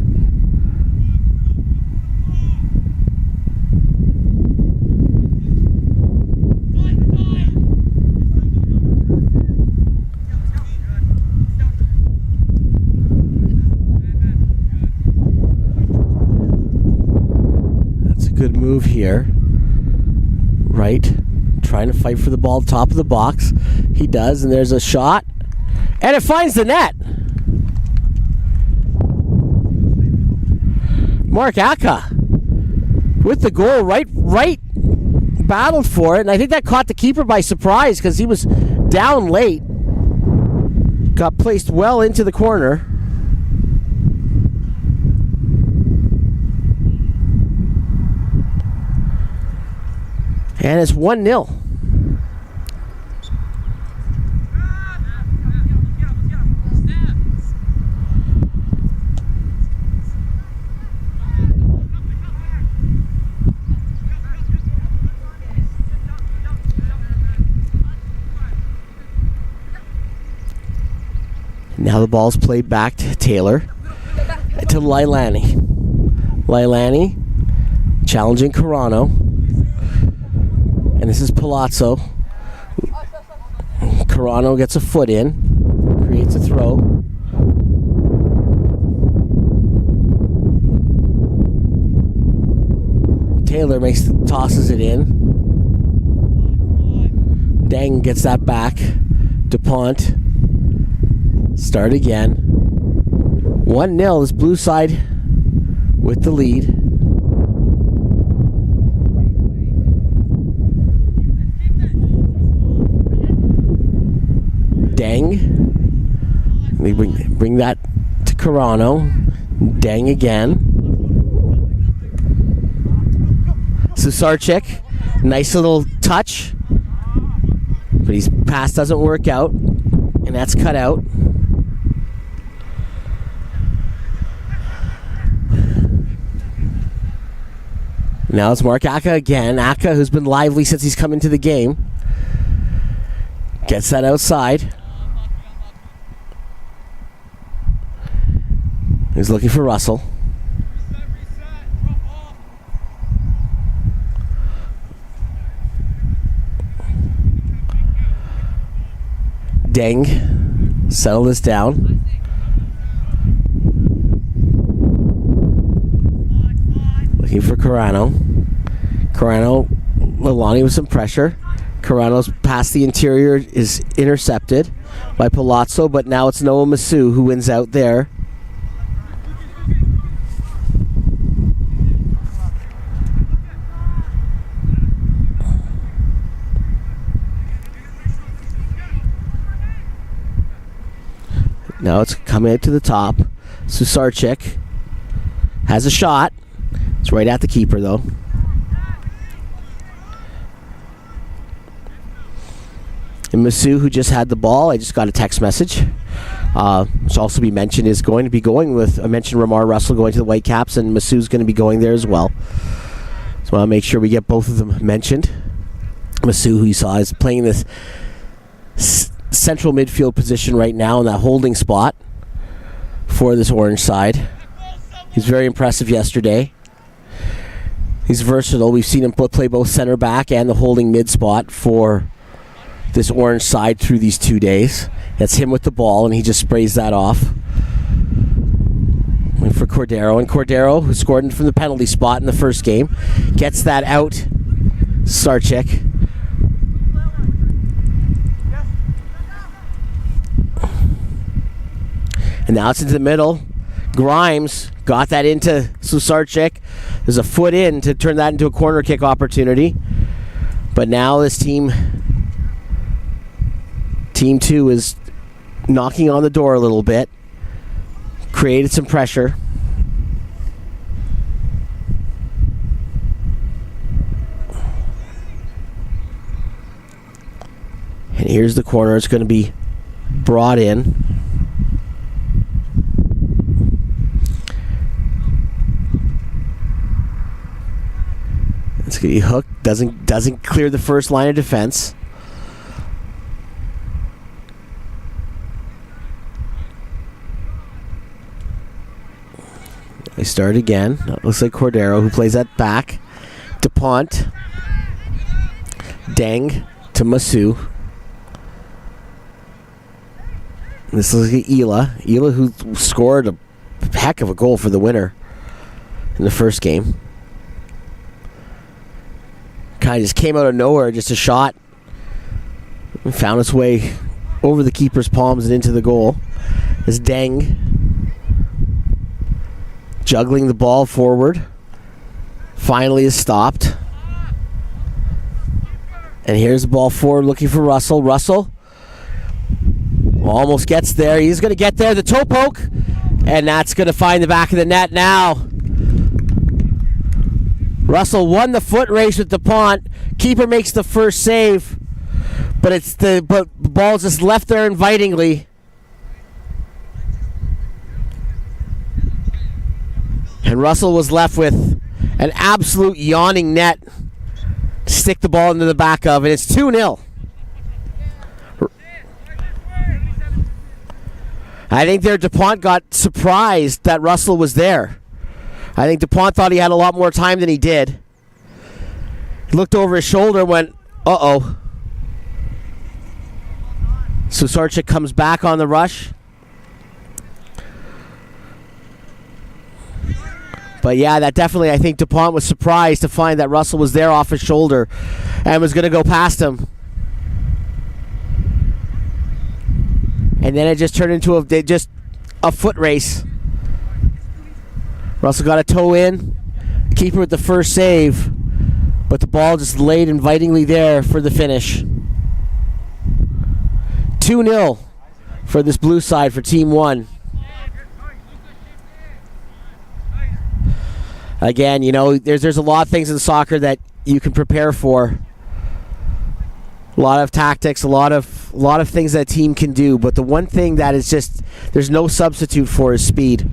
Good move here. Right. Trying to fight for the ball top of the box. He does, and there's a shot. And it finds the net. Mark Aka with the goal. Right battled for it, and I think that caught the keeper by surprise because he was down late. Got placed well into the corner. And it's 1-0. Now the ball's played back to Taylor. To Lailani. Lailani challenging Carano. And this is Palazzo. Carano gets a foot in. Creates a throw. Taylor tosses it in. Dang gets that back. DuPont. Start again. 1-0. This blue side with the lead. Dang. They bring that to Carano. Dang again. Susarchik. Nice little touch. But his pass doesn't work out. And that's cut out. Now it's Mark Aka again. Aka, who's been lively since he's come into the game. Gets that outside. He's looking for Russell. Deng. Settle this down. Looking for Carano. Carano, Lalani with some pressure. Carano's past the interior is intercepted by Palazzo, but now it's Noah Masu who wins out there. Now it's coming out to the top. Susarchik has a shot. It's right at the keeper, though. And Masu, who just had the ball, I just got a text message. Which also be mentioned is going to be going with, I mentioned Ramar Russell going to the Whitecaps, and Masu's going to be going there as well. So I want to make sure we get both of them mentioned. Masu, who you saw, is playing this central midfield position right now in that holding spot for this orange side. He's very impressive yesterday. He's versatile. We've seen him play both center back and the holding mid spot for this orange side through these 2 days. That's him with the ball, and he just sprays that off. Waiting for Cordero. And Cordero, who scored from the penalty spot in the first game, gets that out. Sarchik. And now it's into the middle. Grimes got that into Susarchik. There's a foot in to turn that into a corner kick opportunity. But now this team 2 is knocking on the door a little bit. Created some pressure. And here's the corner. It's going to be brought in. It's going to be hooked. Doesn't clear the first line of defense. They start again. Looks like Cordero, who plays that back. DuPont. Deng to Masu. This looks like Ela. Ela, who scored a heck of a goal for the winner in the first game. Kind of just came out of nowhere, just a shot. And found its way over the keeper's palms and into the goal. As Deng juggling the ball forward. Finally is stopped. And here's the ball forward looking for Russell. Russell almost gets there. He's going to get there. The toe poke. And that's going to find the back of the net now. Russell won the foot race with DuPont. Keeper makes the first save. But the ball's just left there invitingly. And Russell was left with an absolute yawning net to stick the ball into the back of. And it's 2-0. I think there DuPont got surprised that Russell was there. I think DuPont thought he had a lot more time than he did. He looked over his shoulder and went, uh-oh. So Sarchik comes back on the rush. But yeah, that definitely, I think DuPont was surprised to find that Russell was there off his shoulder and was going to go past him. And then it just turned into a foot race. Russell got a toe in, keeper with the first save, but the ball just laid invitingly there for the finish. 2-0 for this blue side for Team 1. Again, you know, there's a lot of things in soccer that you can prepare for. A lot of tactics, a lot of things that a team can do, but the one thing that is just there's no substitute for is speed.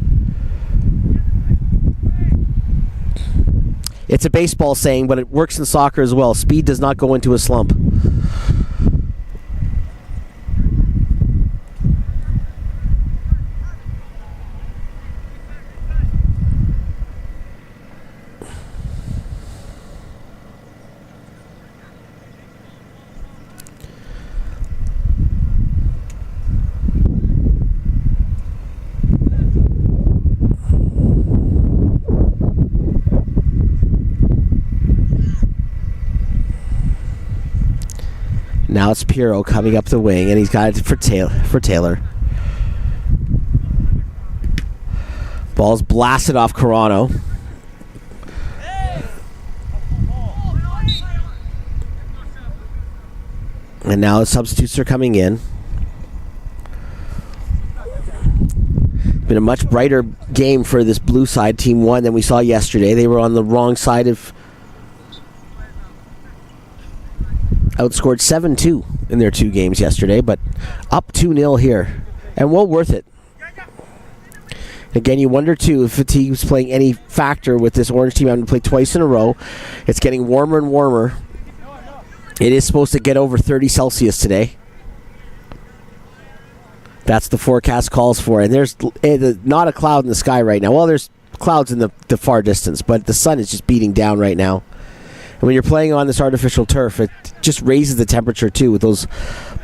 It's a baseball saying, but it works in soccer as well. Speed does not go into a slump. Now it's Pirro coming up the wing, and he's got it for Taylor. Ball's blasted off Carano. And now the substitutes are coming in. Been a much brighter game for this blue side, Team 1, than we saw yesterday. They were on the wrong side of... outscored 7-2 in their 2 games yesterday, but up 2-0 here, and well worth it. Again, you wonder too if fatigue's playing any factor with this Orange team having to play twice in a row. It's getting warmer and warmer. It is supposed to get over 30 Celsius today. That's the forecast calls for, and there's not a cloud in the sky right now. Well, there's clouds in the far distance, but the sun is just beating down right now. And when you're playing on this artificial turf, it just raises the temperature too with those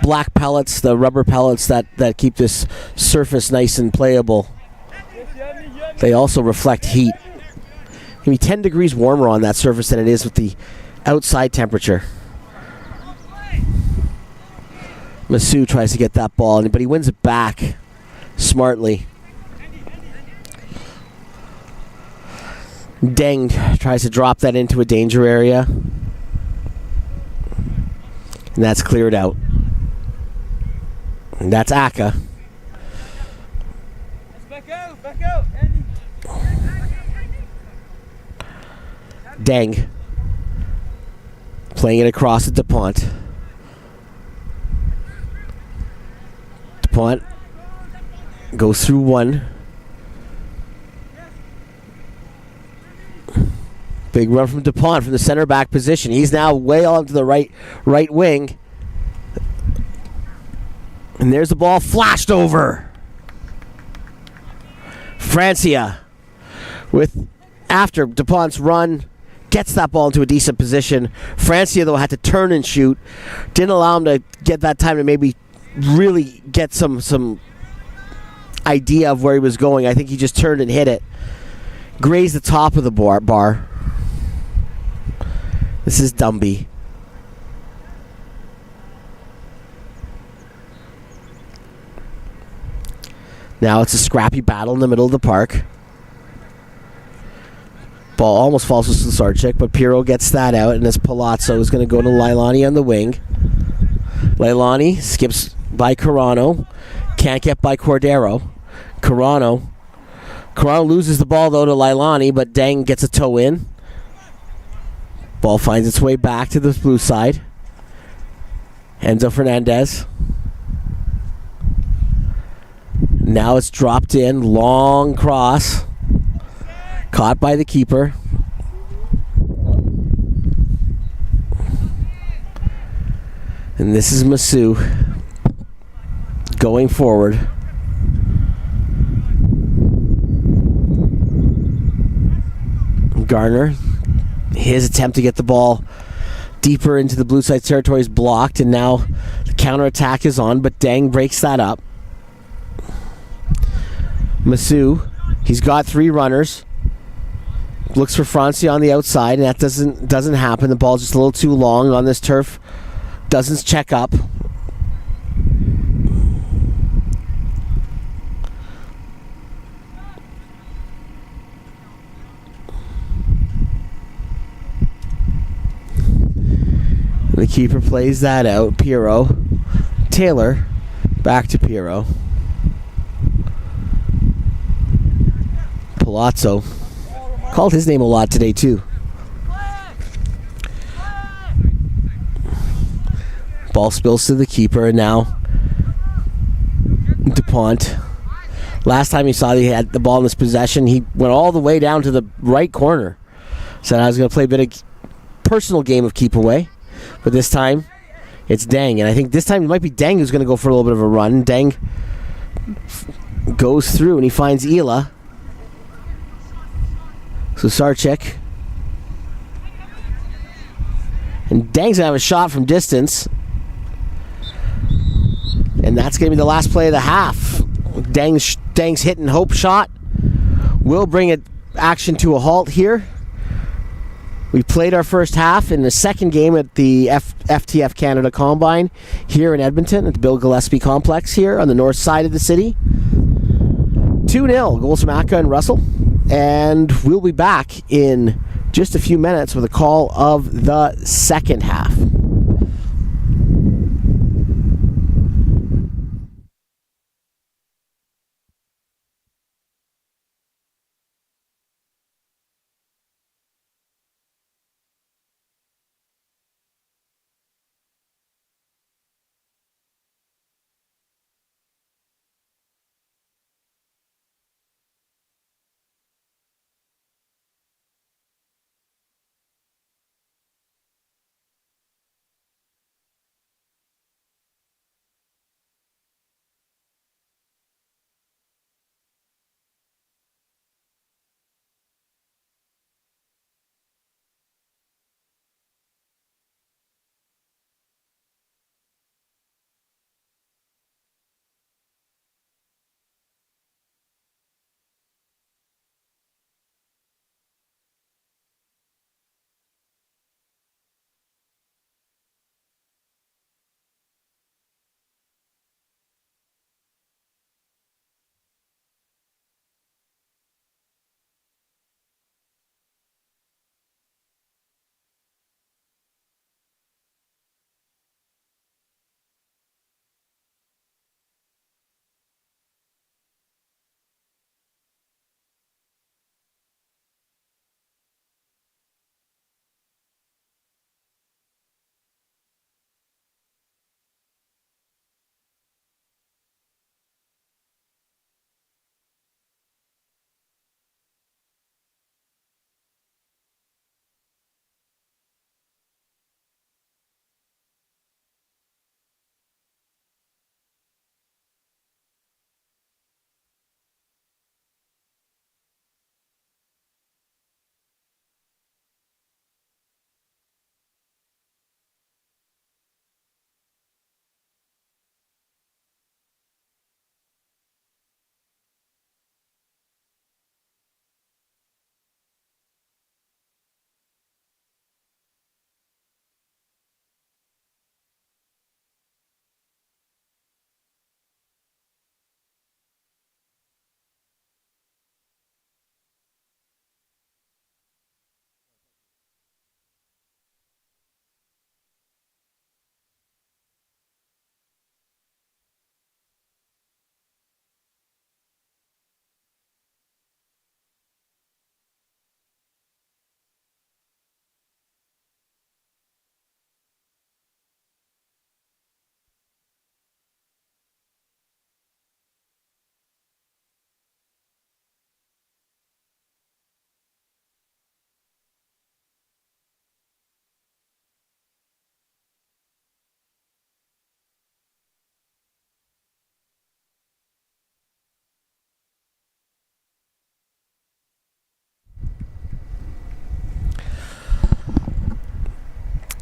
black pellets, the rubber pellets that keep this surface nice and playable. They also reflect heat. It can be 10 degrees warmer on that surface than it is with the outside temperature. Masu tries to get that ball, but he wins it back smartly. Deng tries to drop that into a danger area. And that's cleared out. And that's Aka. Back out, Andy. Deng. Playing it across at DuPont. DuPont goes through one. Big run from DuPont from the center back position. He's now way onto the right wing. And there's the ball flashed over. Francia after DuPont's run gets that ball into a decent position. Francia, though, had to turn and shoot. Didn't allow him to get that time to maybe really get some idea of where he was going. I think he just turned and hit it. Grazed the top of the bar. This is Dumby. Now it's a scrappy battle in the middle of the park. Ball almost falls to Sarchik, but Pirro gets that out, and this Palazzo is going to go to Leilani on the wing. Leilani skips by Carano. Can't get by Cordero. Carano loses the ball, though, to Leilani, but Deng gets a toe in. Ball finds its way back to the blue side. Enzo Fernandez. Now it's dropped in. Long cross. Caught by the keeper. And this is Masu going forward. Garner, his attempt to get the ball deeper into the blue side territory is blocked, and now the counterattack is on, but Deng breaks that up. Masu, he's got 3 runners. Looks for Francie on the outside, and that doesn't happen. The ball's just a little too long on this turf. Doesn't check up. The keeper plays that out. Piero. Taylor. Back to Piero. Palazzo. Called his name a lot today, too. Ball spills to the keeper, and now DuPont. Last time he saw he had the ball in his possession, he went all the way down to the right corner. Said I was going to play a bit of personal game of keep away. But this time, it's Deng. And I think this time it might be Deng who's going to go for a little bit of a run. Deng goes through, and he finds Ela. So Sarchik. And Deng's going to have a shot from distance. And that's going to be the last play of the half. Deng's hit and hope shot will bring it action to a halt here. We played our first half in the second game at the FTF Canada Combine here in Edmonton at the Bill Gillespie Complex here on the north side of the city. 2-0, goals from Aka and Russell. And we'll be back in just a few minutes with a call of the second half.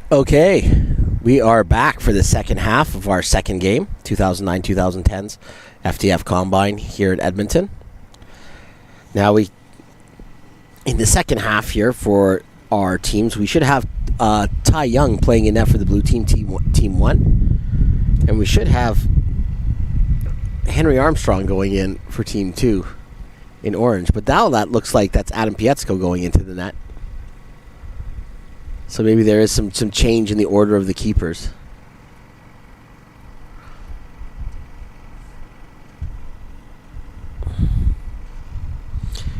Okay, we are back for the second half of our second game, 2009-2010's FTF Combine here at Edmonton. Now in the second half here for our teams, we should have Ty Young playing in net for the blue team, team 1. And we should have Henry Armstrong going in for team 2 in orange. But now that looks like that's Adam Pietzko going into the net. So maybe there is some change in the order of the keepers.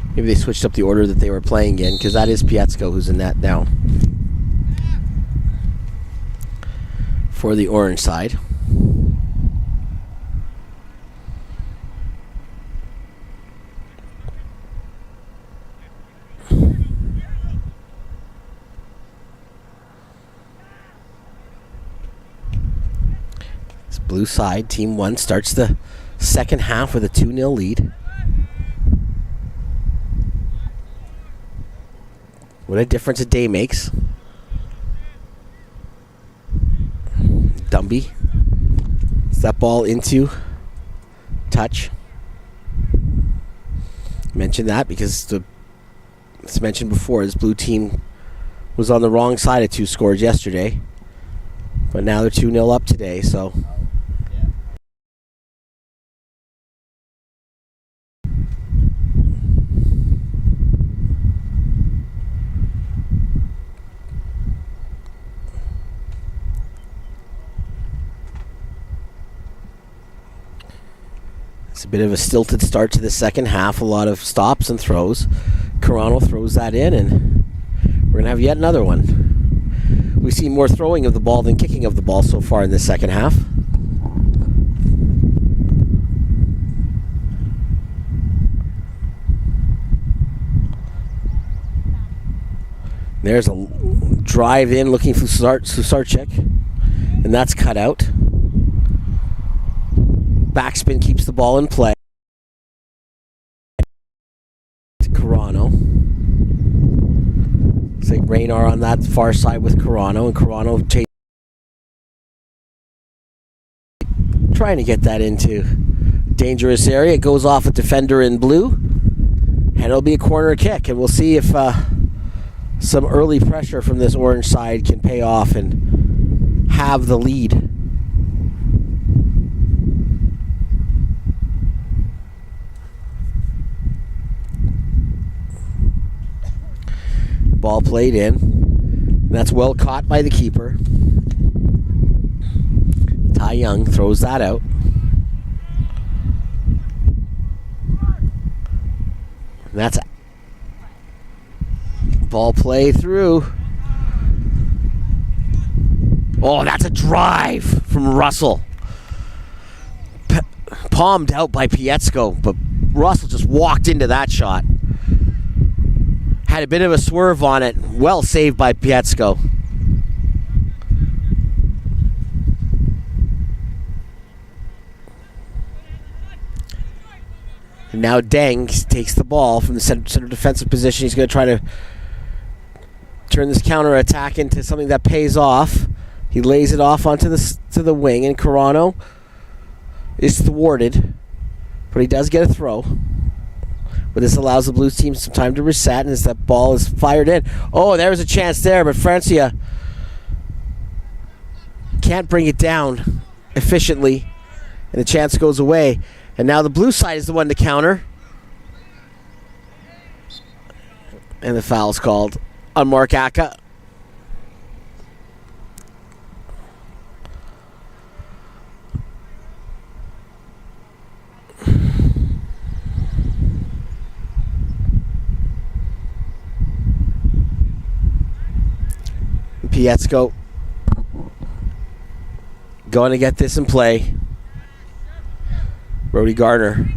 Maybe they switched up the order that they were playing in, because that is Pietzko who's in net now for the orange side. Blue side, team 1 starts the second half with a 2-0 lead. What a difference a day makes. Dumby. Is that ball into touch? Mention that because as mentioned before, this blue team was on the wrong side of 2 scores yesterday. But now they're 2-0 up today, so... It's a bit of a stilted start to the second half. A lot of stops and throws. Carano throws that in, and we're going to have yet another one. We've seen more throwing of the ball than kicking of the ball so far in the second half. There's a drive in looking for Susarchik, and that's cut out. Backspin keeps the ball in play. Carano. Looks like Raynar on that far side with Carano, and Carano trying to get that into dangerous area. It goes off a defender in blue, and it'll be a corner kick, and we'll see if some early pressure from this orange side can pay off and have the lead. Ball played in. That's well caught by the keeper. Ty Young throws that out. And that's ball play through. Oh, that's a drive from Russell. Palmed out by Pietzko, but Russell just walked into that shot. Had a bit of a swerve on it. Well saved by Pietzko. And now Deng takes the ball from the center defensive position. He's going to try to turn this counter attack into something that pays off. He lays it off onto the wing, and Carano is thwarted, but he does get a throw. But this allows the Blues team some time to reset, and as that ball is fired in. Oh, there was a chance there, but Francia can't bring it down efficiently, and the chance goes away. And now the blue side is the one to counter. And the foul's called on Mark Aka. Pietzko going to get this in play. Rody Gardner.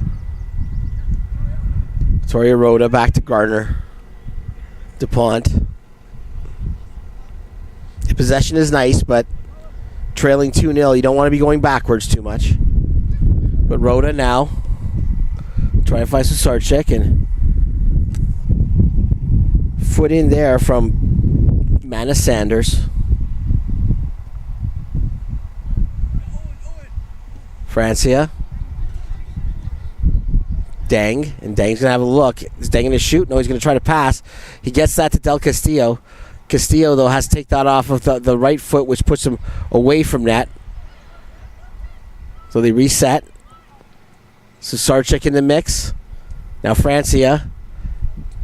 Victoria Rhoda back to Gardner. DuPont. The possession is nice, but trailing 2-0, you don't want to be going backwards too much. But Rhoda now trying to find Susarchik, and foot in there from Mana Sanders. Francia. Deng. And Deng's going to have a look. Is Deng going to shoot? No, he's going to try to pass. He gets that to Del Castillo. Castillo, though, has to take that off of the right foot, which puts him away from net. So they reset. Susarchik in the mix. Now Francia.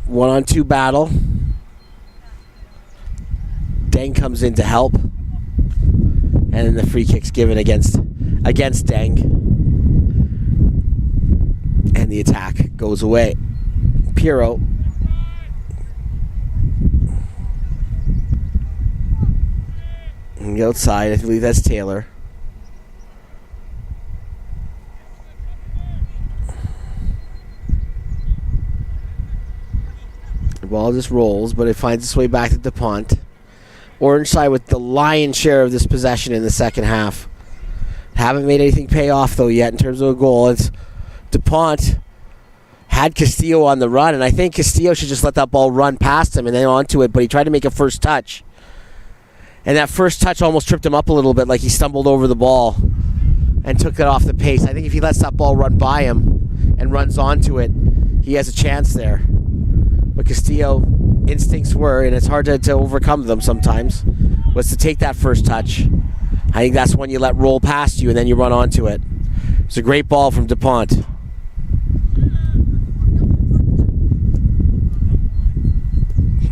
1-on-2 battle. Deng comes in to help. And then the free kick's given against Deng. And the attack goes away. Pirro. On the outside, I believe that's Taylor. The ball just rolls, but it finds its way back to DuPont. Orange side with the lion's share of this possession in the second half. Haven't made anything pay off, though, yet in terms of a goal. It's DuPont had Castillo on the run, and I think Castillo should just let that ball run past him and then onto it, but he tried to make a first touch. And that first touch almost tripped him up a little bit, like he stumbled over the ball and took it off the pace. I think if he lets that ball run by him and runs onto it, he has a chance there. But Castillo, instincts were, and it's hard to overcome them sometimes, was to take that first touch. I think that's when you let roll past you and then you run onto it. It's a great ball from DuPont.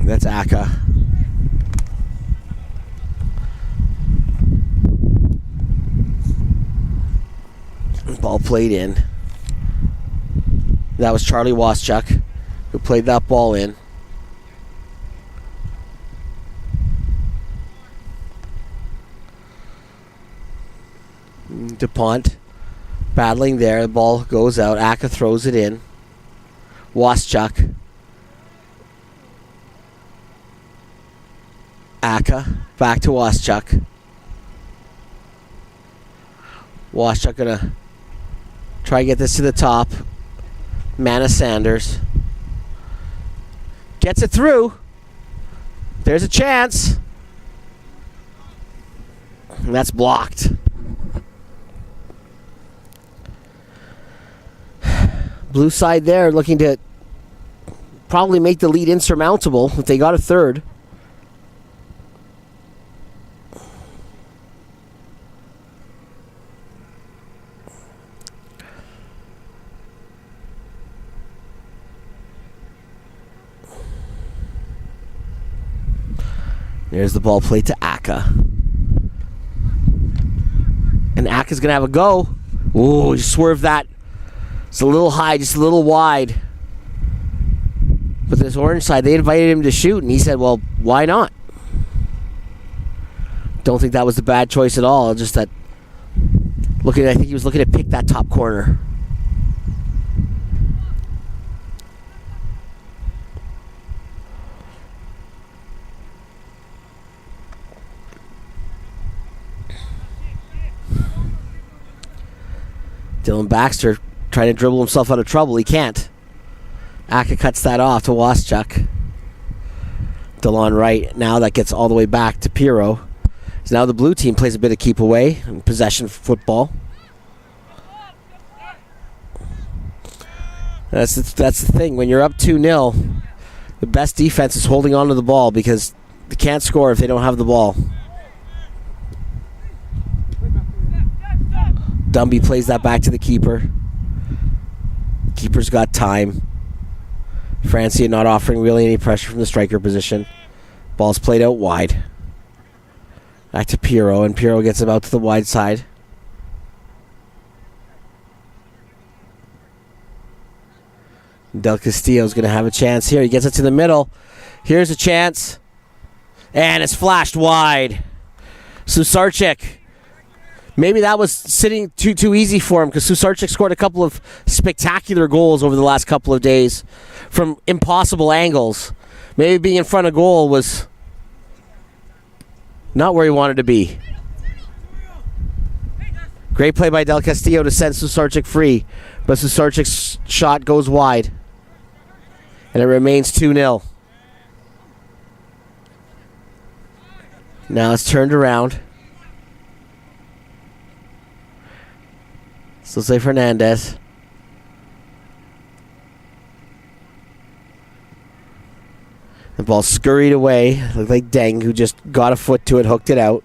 That's Aka. Ball played in. That was Charlie Waschuk who played that ball in. DuPont battling there. The ball goes out. Aka throws it in. Waschuk. Aka back to Waschuk. Waschuk gonna try to get this to the top. Mana Sanders gets it through. There's a chance. And that's blocked. Blue side there looking to probably make the lead insurmountable if they got a third. There's the ball played to Aka. And Aka's going to have a go. Ooh, just swerve that. It's a little high, just a little wide. But this orange side, they invited him to shoot, and he said, well, why not? Don't think that was the bad choice at all. Just that, I think he was looking to pick that top corner. Dylan Baxter trying to dribble himself out of trouble. He can't. Aka cuts that off to Waschuk. DeLon right. Now that gets all the way back to Pirro. So now the blue team plays a bit of keep away and possession football. That's the thing. When you're up 2-0, the best defense is holding on to the ball because they can't score if they don't have the ball. Dumby plays that back to the keeper. Keeper's got time. Francia not offering really any pressure from the striker position. Ball's played out wide. Back to Pirro, and Pirro gets him out to the wide side. Del Castillo's going to have a chance here. He gets it to the middle. Here's a chance. And it's flashed wide. Susarchik. Maybe that was sitting too easy for him because Susarchik scored a couple of spectacular goals over the last couple of days from impossible angles. Maybe being in front of goal was not where he wanted to be. Great play by Del Castillo to send Susarchik free, but Susarchik's shot goes wide. And it remains 2-0. Now it's turned around. Jose Fernandez. The ball scurried away. Looked like Deng, who just got a foot to it, hooked it out.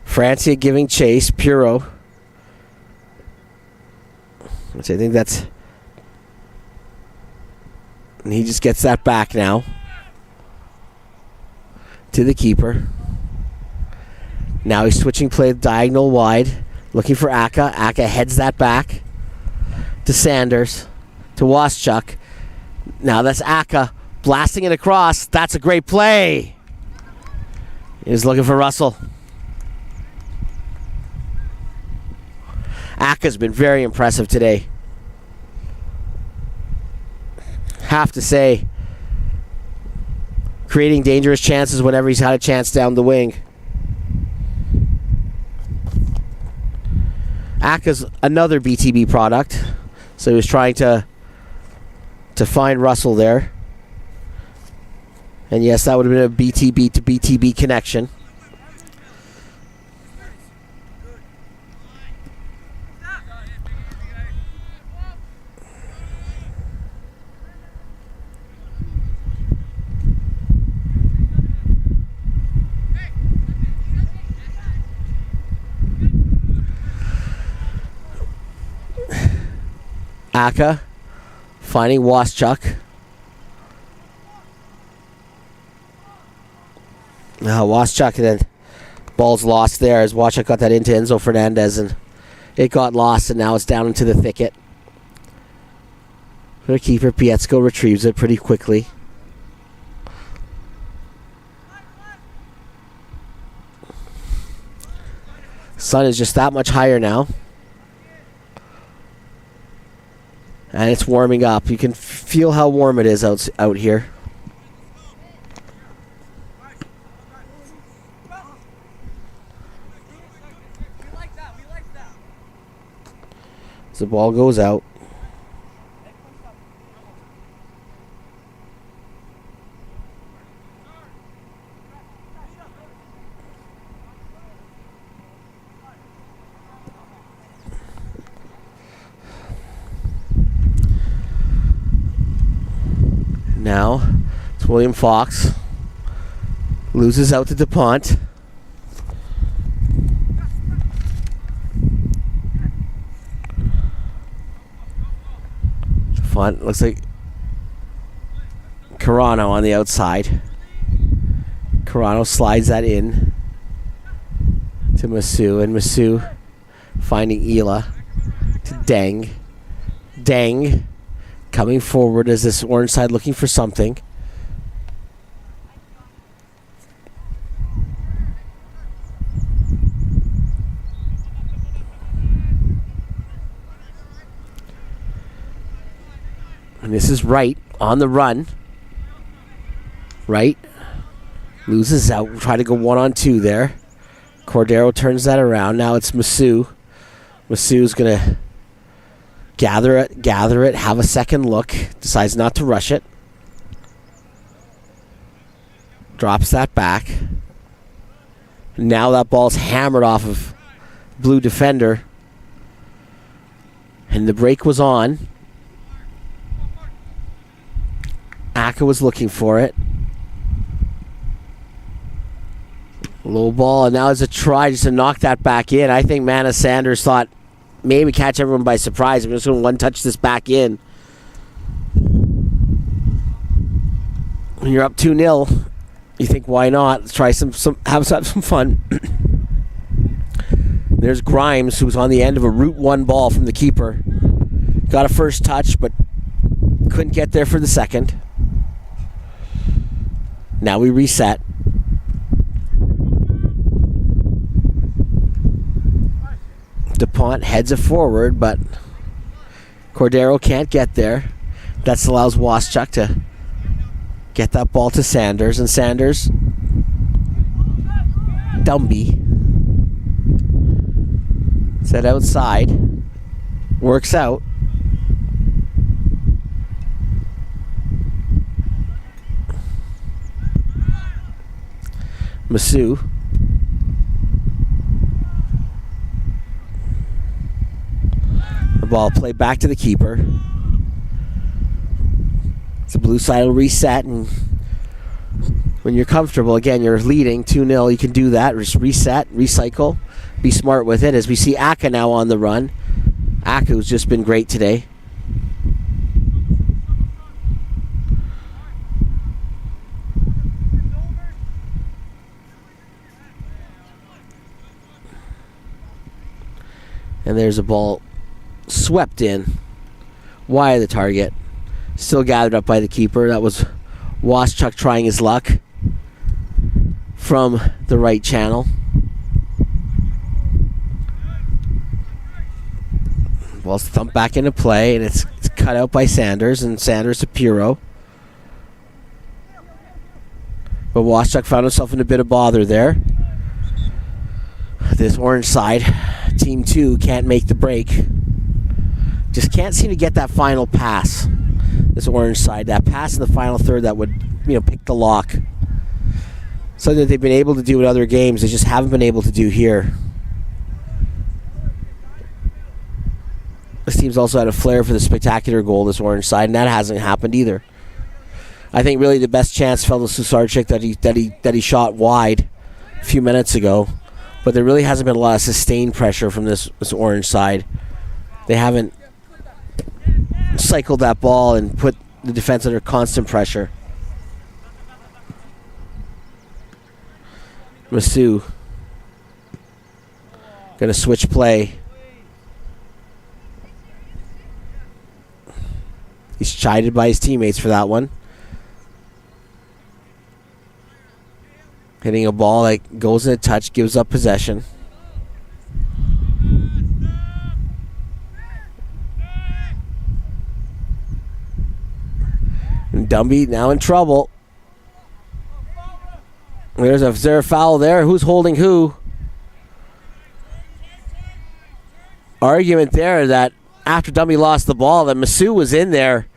Francia giving chase. Puro. Which I think that's... And he just gets that back now. To the keeper. Now he's switching play diagonal wide. Looking for Aka. Aka heads that back. To Sanders. To Waschuk. Now that's Aka. Blasting it across. That's a great play. He's looking for Russell. Aka's been very impressive today. Have to say, creating dangerous chances whenever he's had a chance down the wing. Aka's another BTB product, so he was trying to find Russell there. And yes, that would have been a BTB to BTB connection. Aka finding Waschuk. Waschuk, and then ball's lost there as Waschuk got that into Enzo Fernandez, and it got lost, and now it's down into the thicket. The keeper, Pietzko, retrieves it pretty quickly. Sun is just that much higher now. And it's warming up. You can feel how warm it is out here. As the ball goes out. Now, it's William Fox. Loses out to DuPont. DuPont looks like Carano on the outside. Carano slides that in to Masu, and Masu finding Ela to Deng. Deng coming forward as this orange side looking for something. And this is Wright on the run. Wright loses out. Try to go 1-on-2 there. Cordero turns that around. Now it's Masu. Masu's going to gather it, have a second look. Decides not to rush it. Drops that back. Now that ball's hammered off of blue defender. And the break was on. Aka was looking for it. Low ball, and now it's a try just to knock that back in. I think Mana Sanders thought maybe catch everyone by surprise. I'm just going to one-touch this back in. When you're up 2-0, you think, why not? Let's try have some fun. There's Grimes, who's on the end of a route one ball from the keeper. Got a first touch, but couldn't get there for the second. Now we reset. DuPont heads it forward, but Cordero can't get there. That allows Waschuk to get that ball to Sanders, and Sanders, Dumby, set outside, works out. Masu. Ball played back to the keeper. The blue side will reset, and when you're comfortable, again, you're leading 2-0, you can do that. Just reset, recycle, be smart with it. As we see Aka now on the run. Aka's just been great today. And there's a ball swept in wide of the target. Still gathered up by the keeper. That was Waschuk trying his luck from the right channel. Ball's thumped back into play, and it's cut out by Sanders, and Sanders to Puro. But Waschuk found himself in a bit of bother there. This orange side, Team 2 can't make the break. Just can't seem to get that final pass. This orange side, that pass in the final third that would, pick the lock. Something that they've been able to do in other games, they just haven't been able to do here. This team's also had a flair for the spectacular goal, this orange side, and that hasn't happened either. I think really the best chance fell to Susarchik that he shot wide a few minutes ago, but there really hasn't been a lot of sustained pressure from this orange side. They haven't cycled that ball and put the defense under constant pressure. Masu gonna switch play. He's chided by his teammates for that one. Hitting a ball that goes in a touch, gives up possession. And Dumby now in trouble. Is there a foul there? Who's holding who? Argument there that after Dumby lost the ball, that Masu was in there.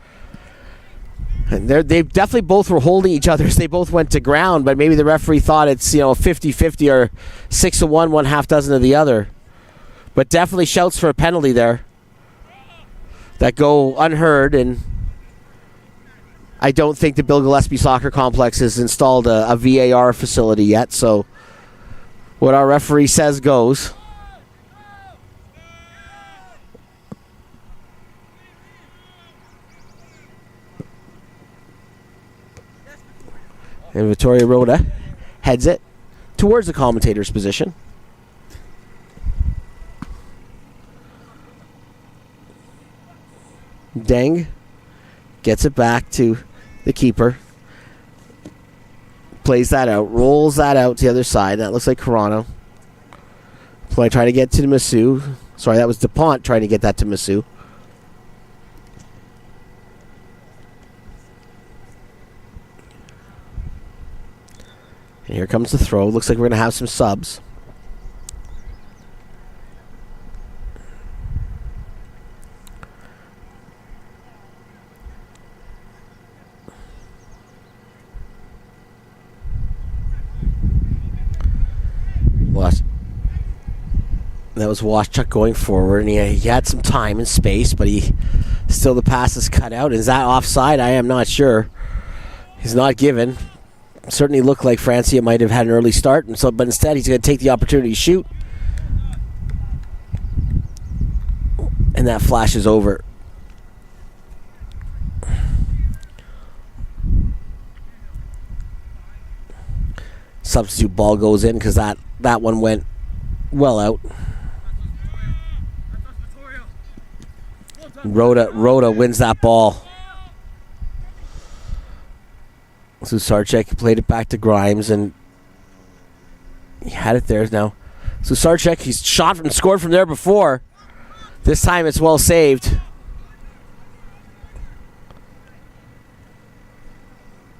And they definitely both were holding each other as they both went to ground, but maybe the referee thought it's 50-50 or 6-1, one half dozen of the other. But definitely shouts for a penalty there that go unheard, and I don't think the Bill Gillespie Soccer Complex has installed a VAR facility yet, so what our referee says goes. And Vittoria Rhoda heads it towards the commentator's position. Deng gets it back to the keeper. Plays that out. Rolls that out to the other side. That looks like Carano. Play trying to get to Masu. Sorry, that was DuPont trying to get that to Masu. And here comes the throw. Looks like we're going to have some subs. That was Waschuk going forward, and he had some time and space, but still the pass is cut out. Is that offside? I am not sure. He's not given. Certainly looked like Francia might have had an early start, but instead he's going to take the opportunity to shoot. And that flashes over. Substitute ball goes in because that one went well out. Rhoda wins that ball. Susarchik played it back to Grimes, and he had it there now. Susarchik, he's shot and scored from there before. This time it's well saved.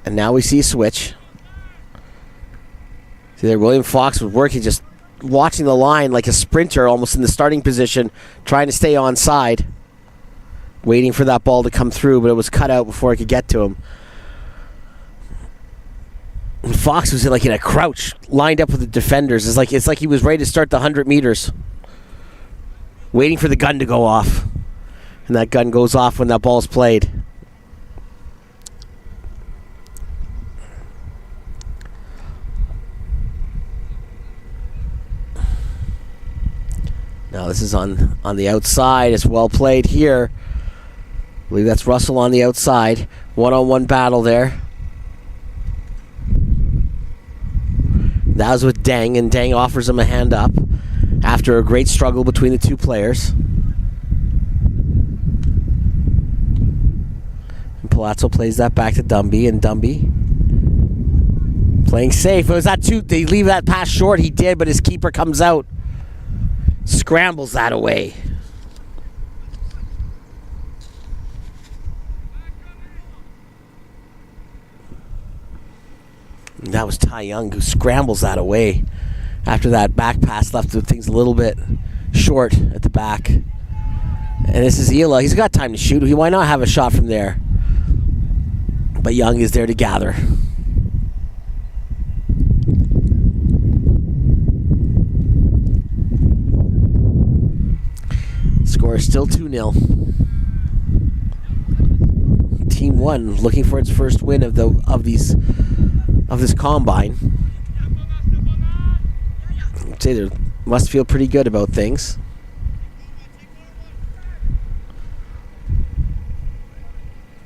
And now we see a switch. See there, William Fox was working, just watching the line like a sprinter, almost in the starting position, trying to stay onside. Waiting for that ball to come through, but it was cut out before it could get to him. And Fox was in a crouch, lined up with the defenders. It's like he was ready to start the 100 meters. Waiting for the gun to go off. And that gun goes off when that ball's played. Now this is on the outside. It's well played here. I believe that's Russell on the outside. One-on-one battle there. That was with Deng, and Deng offers him a hand up after a great struggle between the two players. And Palazzo plays that back to Dumby, and Dumby playing safe. Was that too? Did he leave that pass short? He did, but his keeper comes out. Scrambles that away. And that was Ty Young who scrambles that away after that back pass left things a little bit short at the back. And this is Ela. He's got time to shoot. Why not have a shot from there? But Young is there to gather. Score is still 2-0. Team 1 looking for its first win of this combine. I'd say they must feel pretty good about things.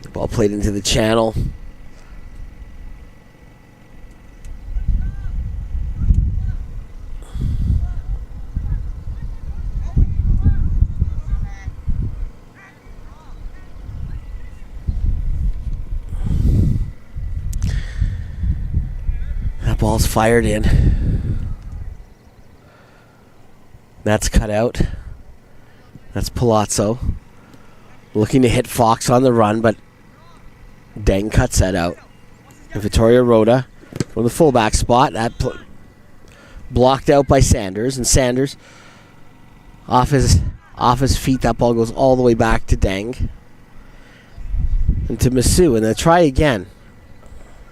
The ball played into the channel. Ball's fired in. That's cut out. That's Palazzo looking to hit Fox on the run, but Deng cuts that out. And Vittorio Rota from the fullback spot. That blocked out by Sanders, and Sanders off his feet. That ball goes all the way back to Deng and to Masu, and they try again.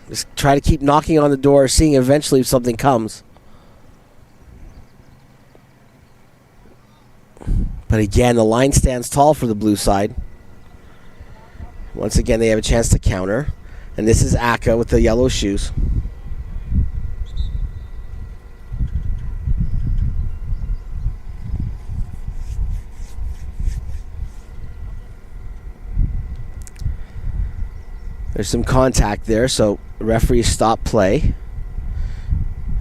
Just try to keep knocking on the door, seeing eventually if something comes. But again, the line stands tall for the blue side. Once again, they have a chance to counter. And this is Aka with the yellow shoes. There's some contact there, so the referee stopped play.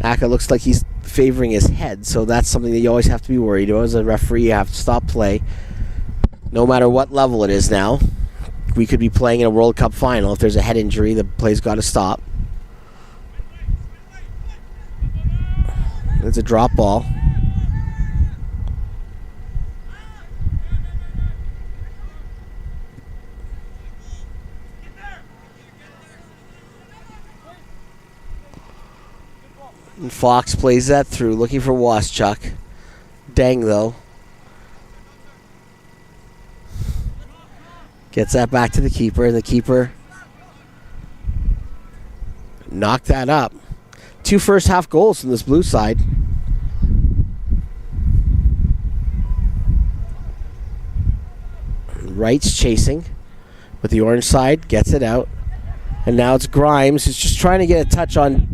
Aka looks like he's favoring his head, so that's something that you always have to be worried about. As a referee, you have to stop play. No matter what level it is now. We could be playing in a World Cup final. If there's a head injury, the play's got to stop. It's a drop ball. And Fox plays that through, looking for Waschuk. Deng, though, gets that back to the keeper, and the keeper knocked that up. 2 first half goals from this blue side. Wright's chasing, but the orange side gets it out. And now it's Grimes who's just trying to get a touch on,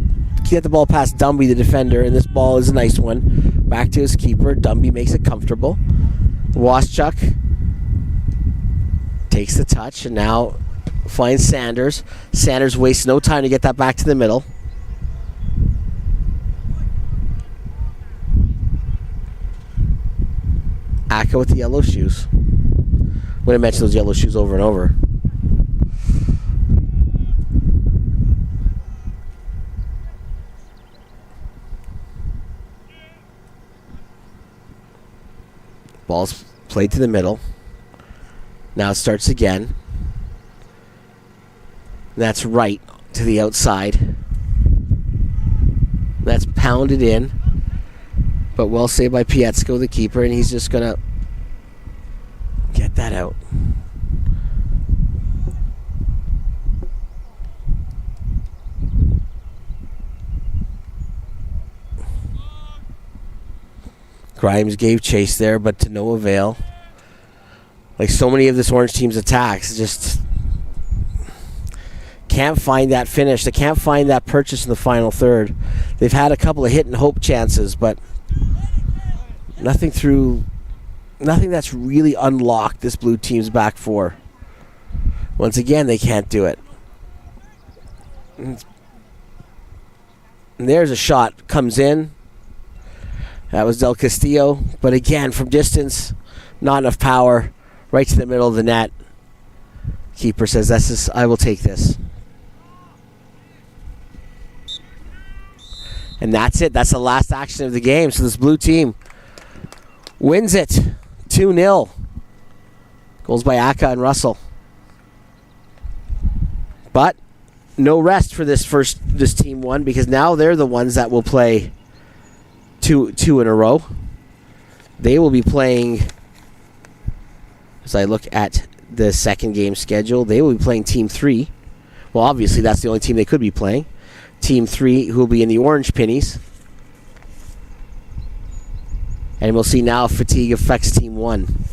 get the ball past Dumby, the defender, and this ball is a nice one. Back to his keeper. Dumby makes it comfortable. Waschuk takes the touch and now finds Sanders. Sanders wastes no time to get that back to the middle. Aka with the yellow shoes. I'm going to mention those yellow shoes over and over. Ball's played to the middle. Now it starts again. That's right to the outside. That's pounded in. But well saved by Pietsko, the keeper, and he's just going to get that out. Grimes gave chase there, but to no avail. Like so many of this Orange team's attacks, just can't find that finish. They can't find that purchase in the final third. They've had a couple of hit and hope chances, but nothing that's really unlocked this blue team's back four. Once again, they can't do it. And there's a shot, comes in. That was Del Castillo, but again, from distance, not enough power, right to the middle of the net. Keeper says, I will take this. And that's it. That's the last action of the game. So this blue team wins it 2-0. Goals by Aka and Russell. But no rest for this team one, because now they're the ones that will play two in a row. They will be playing, as I look at the second game schedule, they will be playing Team 3. Well, obviously that's the only team they could be playing. Team 3, who will be in the Orange Pennies. And we'll see now if fatigue affects Team 1.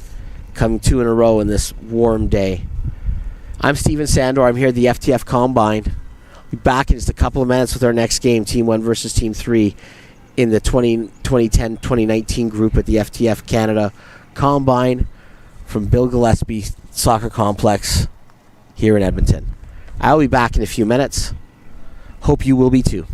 Coming 2 in a row in this warm day. I'm Steven Sandor. I'm here at the FTF Combine. We'll be back in just a couple of minutes with our next game, Team 1 versus Team 3, in the 2010-2019 group at the FTF Canada Combine from Bill Gillespie Soccer Complex here in Edmonton. I'll be back in a few minutes. Hope you will be too.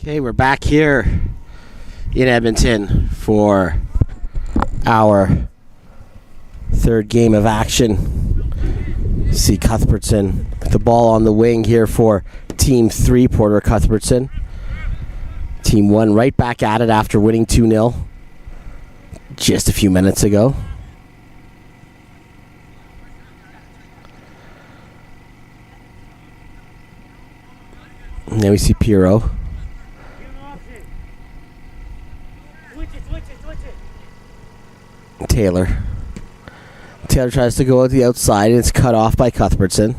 Okay, we're back here in Edmonton for our third game of action. See Cuthbertson with the ball on the wing here for Team 3, Porter Cuthbertson. Team 1 right back at it after winning 2-0 just a few minutes ago. And then we see Piero. Taylor. Taylor tries to go out the outside and it's cut off by Cuthbertson.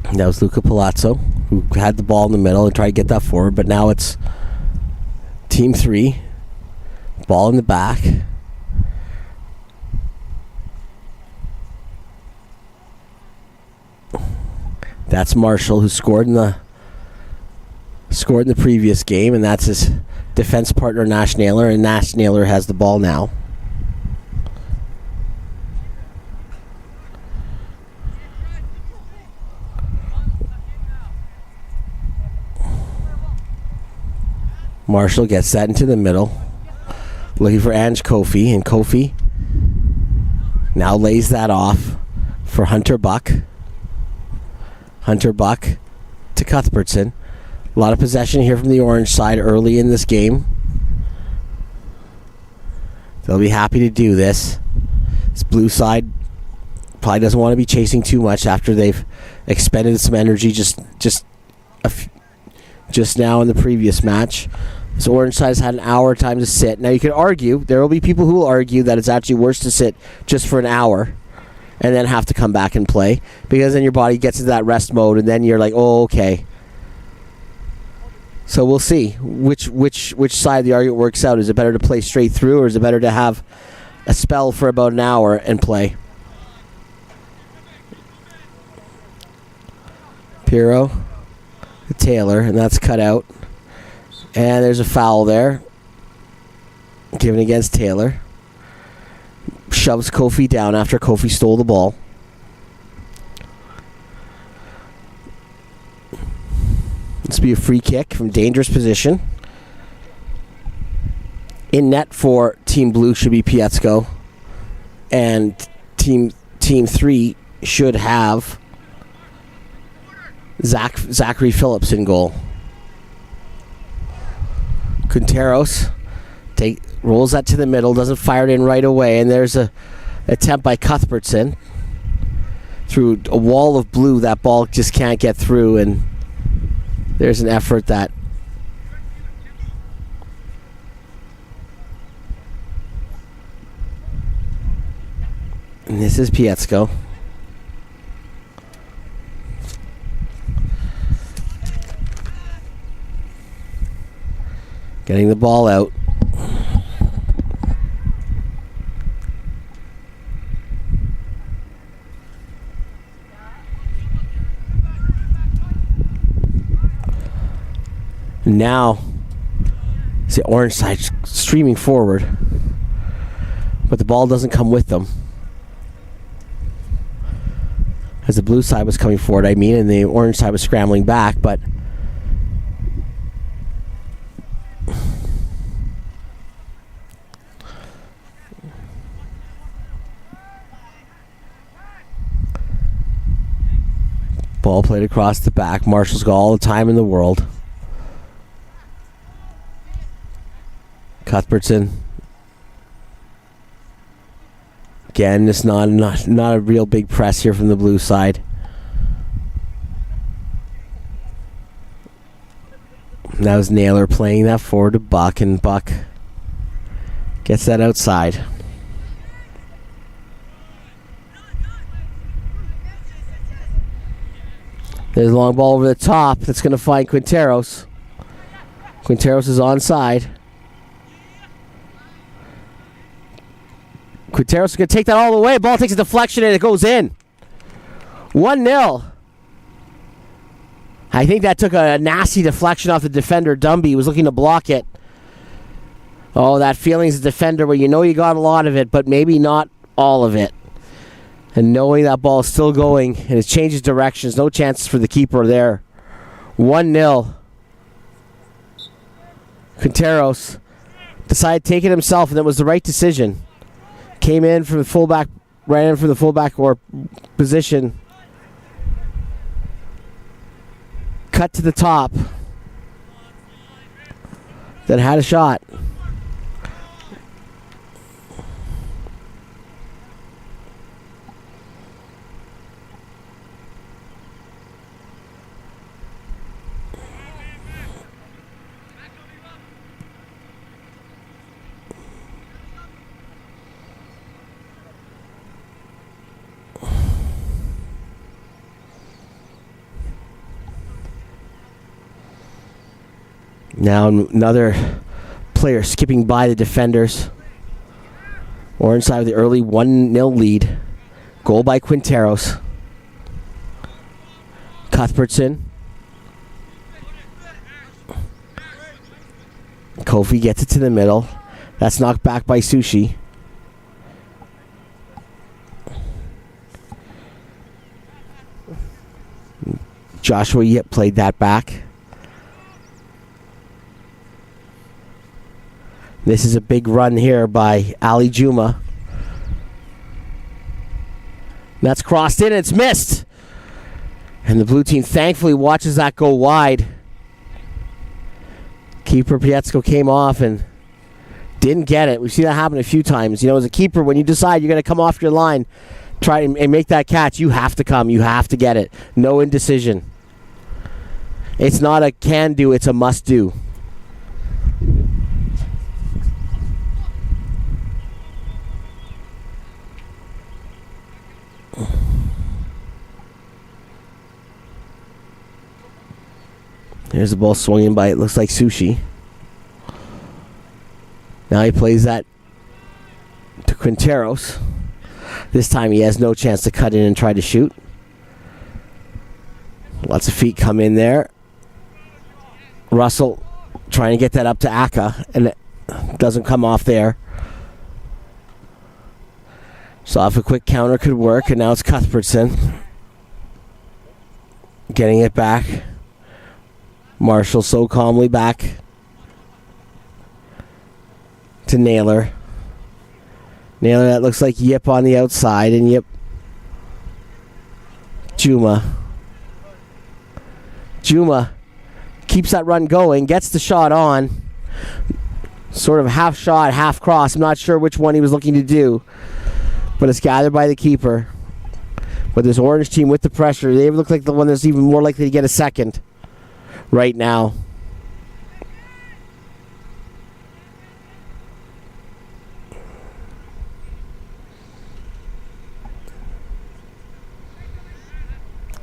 And that was Luca Palazzo, who had the ball in the middle and tried to get that forward, but now it's Team 3. Ball in the back. That's Marshall, who scored in the previous game, and that's his defense partner Nash Naylor, and Nash Naylor has the ball now. Marshall gets that into the middle, looking for Ange Kofi, and Kofi now lays that off for Hunter Buck. Hunter Buck to Cuthbertson. A lot of possession here from the orange side early in this game. They'll be happy to do this. This blue side probably doesn't want to be chasing too much after they've expended some energy just now in the previous match. This orange side has had an hour time to sit. Now you could argue, there will be people who will argue that it's actually worse to sit just for an hour and then have to come back and play, because then your body gets into that rest mode and then you're like, oh, okay. So we'll see which side of the argument works out. Is it better to play straight through, or is it better to have a spell for about an hour and play? Piero, Taylor, and that's cut out. And there's a foul there, given against Taylor. Shoves Kofi down after Kofi stole the ball. This will be a free kick from dangerous position. In net for Team Blue should be Pietzko. And Team 3 should have Zachary Phillips in goal. Quinteros rolls that to the middle, doesn't fire it in right away, and there's a attempt by Cuthbertson. Through a wall of blue, that ball just can't get through, and there's an effort that and this is Pietzko. Getting the ball out. Now, see orange side streaming forward, but the ball doesn't come with them. As the blue side was coming forward, and the orange side was scrambling back, but ball played across the back. Marshall's got all the time in the world. Cuthbertson. Again, it's not a real big press here from the blue side. That was Naylor playing that forward to Buck, and Buck gets that outside. There's a long ball over the top that's going to find Quinteros. Quinteros is onside. Quinteros is going to take that all the way. Ball takes a deflection and it goes in. 1-0. I think that took a nasty deflection off the defender. Dumby was looking to block it. Oh, that feeling as a defender where you know you got a lot of it, but maybe not all of it. And knowing that ball is still going and it changes directions, no chances for the keeper there. 1-0. Quinteros decided to take it himself, and it was the right decision. Came in from the fullback, ran in from the fullback or position. Cut to the top. Then had a shot. Now another player skipping by the defenders. Orange side with the early 1-0 lead. Goal by Quinteros. Cuthbertson. Kofi gets it to the middle. That's knocked back by Sushi. Joshua Yip played that back. This is a big run here by Ali Juma. That's crossed in and it's missed. And the blue team thankfully watches that go wide. Keeper Pietsko came off and didn't get it. We've seen that happen a few times. You know, as a keeper, when you decide you're going to come off your line, try and make that catch, you have to come. You have to get it. No indecision. It's not a can do, it's a must do. There's the ball swinging by, it looks like Sushi. Now he plays that to Quinteros. This time he has no chance to cut in and try to shoot. Lots of feet come in there. Russell trying to get that up to Aka, and it doesn't come off there. So if a quick counter could work, and now it's Cuthbertson getting it back. Marshall so calmly back to Naylor. Naylor, that looks like Yip on the outside, and Yip. Juma keeps that run going, gets the shot on. Sort of half shot, half cross. I'm not sure which one he was looking to do, but it's gathered by the keeper. But this orange team with the pressure, they look like the one that's even more likely to get a second right now.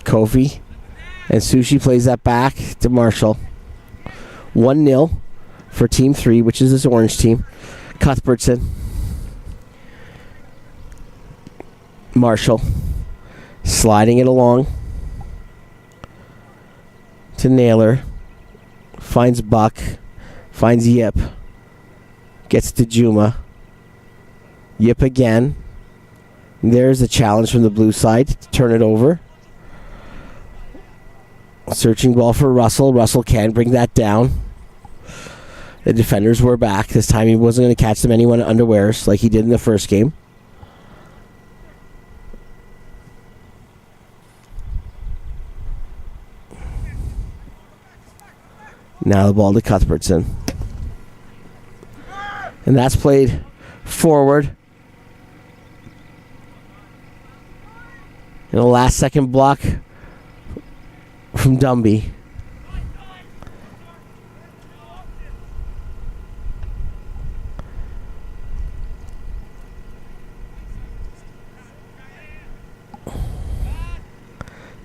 Kofi and Sushi plays that back to Marshall. 1-0 for Team 3, which is this orange team. Cuthbertson. Marshall sliding it along to Naylor. Finds Buck. Finds Yip. Gets to Juma. Yip again. There's a challenge from the blue side to turn it over. Searching ball for Russell. Russell can bring that down. The defenders were back. This time he wasn't going to catch them anyone in underwears like he did in the first game. Now the ball to Cuthbertson. And that's played forward. In the last second block from Dumby.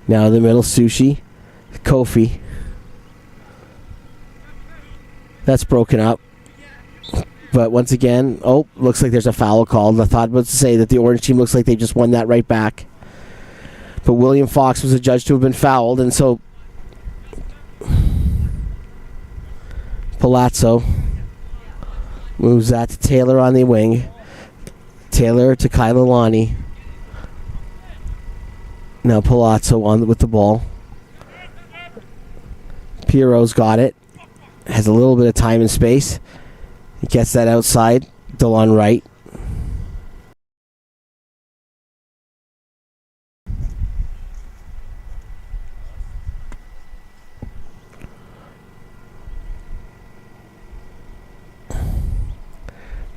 Now in the middle, Sushi. Kofi. That's broken up. But once again, looks like there's a foul called. I thought about to say that the orange team looks like they just won that right back. But William Fox was adjudged to have been fouled, and so Palazzo moves that to Taylor on the wing. Taylor to Kailulani. Now Palazzo on with the ball. Piero's got it. Has a little bit of time and space. He gets that outside. Delon right.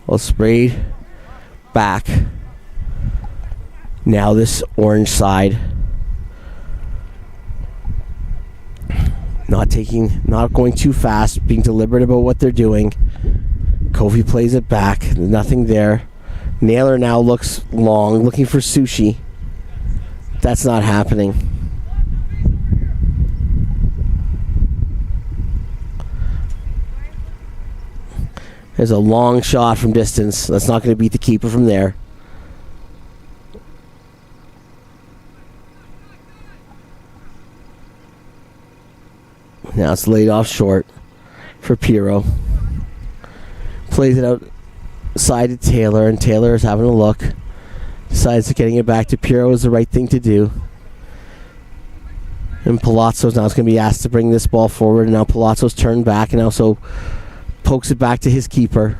Well, sprayed back. Now this orange side. Not going too fast, being deliberate about what they're doing. Kofi plays it back. Nothing there. Naylor now looks long, looking for sushi. That's not happening. There's a long shot from distance. That's not going to beat the keeper from there. Now it's laid off short for Piero. Plays it outside to Taylor, and Taylor is having a look. Decides that getting it back to Piero is the right thing to do. And Palazzo's now going to be asked to bring this ball forward, and now Palazzo's turned back and also pokes it back to his keeper.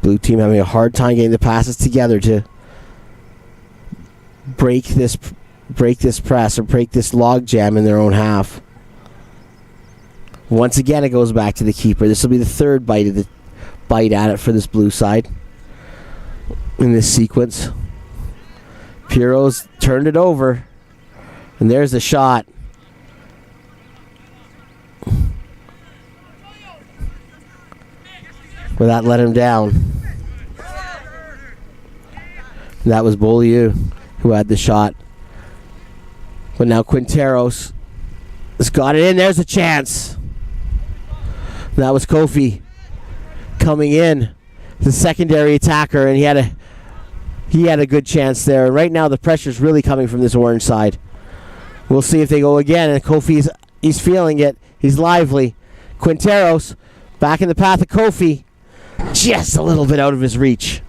Blue team having a hard time getting the passes together to break this press or break this log jam in their own half. Once again, it goes back to the keeper. This will be the third bite at it for this blue side in this sequence. Piero's turned it over, and there's the shot. Well, that let him down. That was Beaulieu who had the shot. But now Quinteros has got it in. There's a chance. That was Kofi coming in, the secondary attacker, and he had a good chance there. And right now the pressure's really coming from this orange side. We'll see if they go again. And Kofi's he's feeling it. He's lively. Quinteros back in the path of Kofi, just a little bit out of his reach.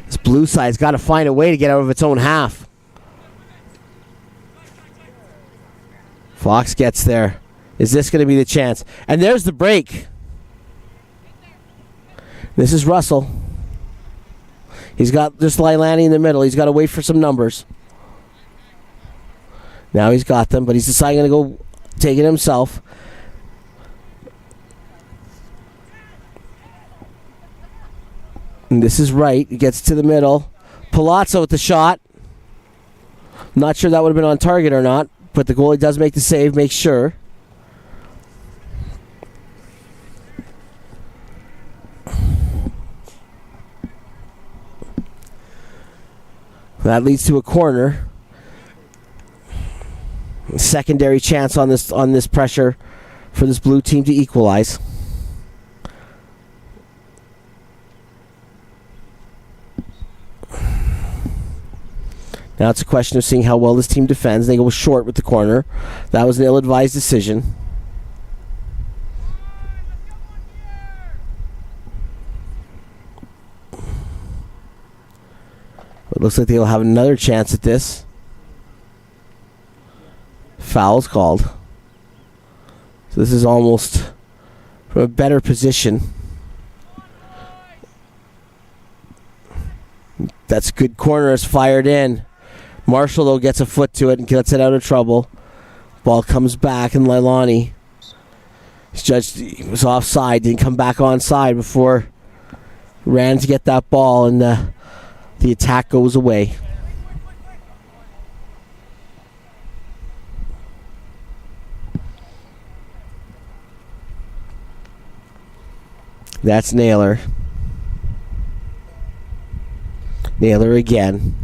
This blue side's got to find a way to get out of its own half. Fox gets there. Is this going to be the chance? And there's the break. This is Russell. He's got just Lailani in the middle. He's got to wait for some numbers. Now he's got them, but he's deciding to go take it himself. And this is right. He gets to the middle. Palazzo with the shot. Not sure that would have been on target or not, but the goalie does make the save, makes sure. That leads to a corner. Secondary chance on this pressure for this blue team to equalize. Now it's a question of seeing how well this team defends. They go short with the corner. That was an ill-advised decision. It looks like they'll have another chance at this. Foul's called. So this is almost from a better position. That's good corner. Is fired in. Marshall, though, gets a foot to it and gets it out of trouble. Ball comes back, and Lailani, he's judged, he was offside, didn't come back onside before ran to get that ball, and the attack goes away. That's Naylor. Naylor again.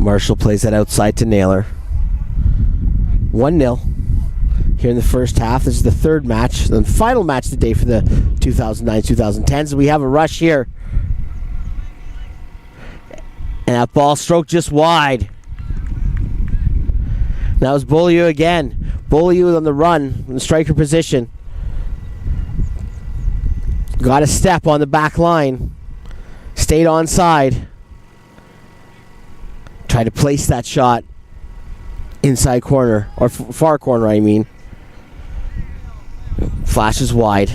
Marshall plays that outside to Naylor. 1-0 here in the first half. This is the third match, the final match of the day for the 2009-2010s. We have a rush here. And that ball stroked just wide. That was Beaulieu again. Beaulieu on the run in the striker position. Got a step on the back line. Stayed onside. Tried to place that shot inside corner, or far corner, I mean. Flashes wide.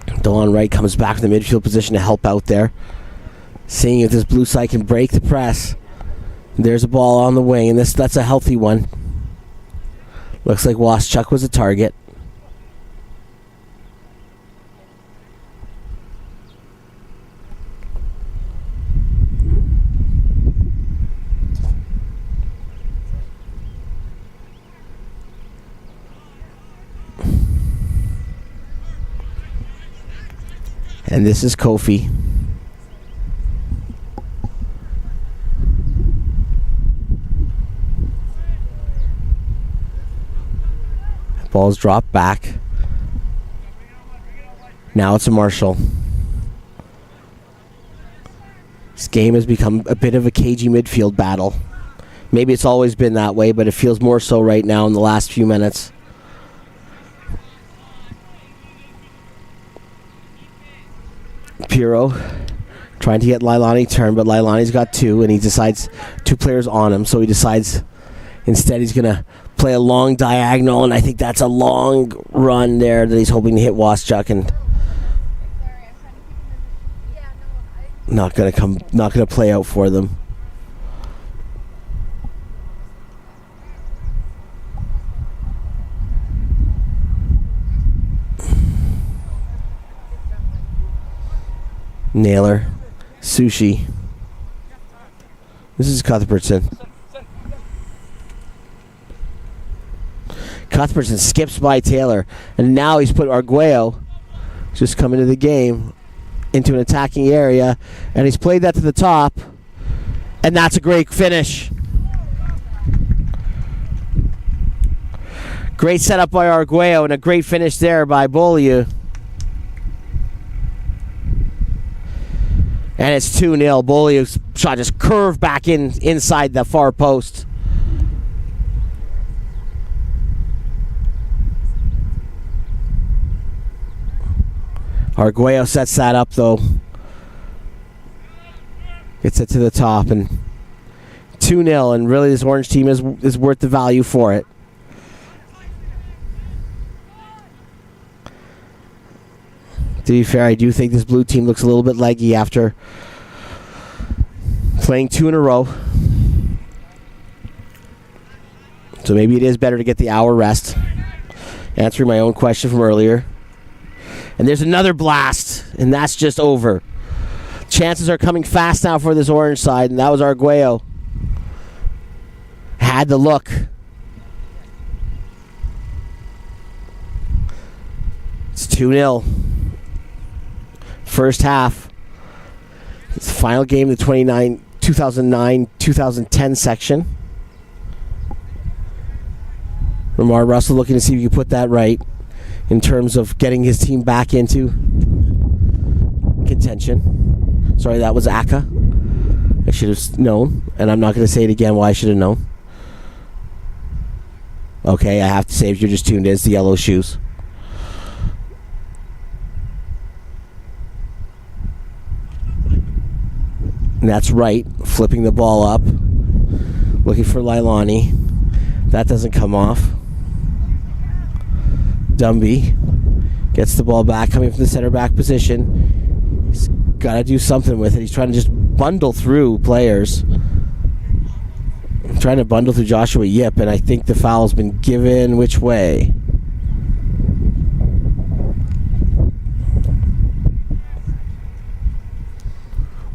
Delon Wright comes back from the midfield position to help out there. Seeing if this blue side can break the press. There's a ball on the wing, and that's a healthy one. Looks like Waschuk was a target. And this is Kofi. Ball's dropped back. Now it's a Marshall. This game has become a bit of a cagey midfield battle. Maybe it's always been that way, but it feels more so right now in the last few minutes. Piro trying to get Lailani turned, but Lailani's got two, and he decides two players on him, so he decides instead he's going to play a long diagonal, and I think that's a long run there that he's hoping to hit Waschuk, and not going to play out for them. Naylor, Sushi. This is Cuthbertson. Cuthbertson skips by Taylor, and now he's put Arguello, just come into the game, into an attacking area, and he's played that to the top, and that's a great finish. Great setup by Arguello, and a great finish there by Beaulieu. And it's 2-0. Beaulieu's shot just curved back inside the far post. Arguello sets that up, though. Gets it to the top, and 2-0, and really this Orange team is worth the value for it. To be fair, I do think this blue team looks a little bit leggy after playing two in a row. So maybe it is better to get the hour rest. Answering my own question from earlier. And there's another blast, and that's just over. Chances are coming fast now for this Orange side, and that was Arguello. Had the look. It's 2-0. First half. It's the final game of the 2009-2010 section. Lamar Russell looking to see if you can put that right in terms of getting his team back into contention. Sorry, that was Aka. I should have known, and I'm not going to say it again why I should have known. Okay, I have to say, if you're just tuned in, it's the yellow shoes. And that's right, flipping the ball up, looking for Lailani. That doesn't come off. Dumby gets the ball back, coming from the center back position. He's got to do something with it. He's trying to just bundle through players. Trying to bundle through Joshua Yip, and I think the foul's been given which way?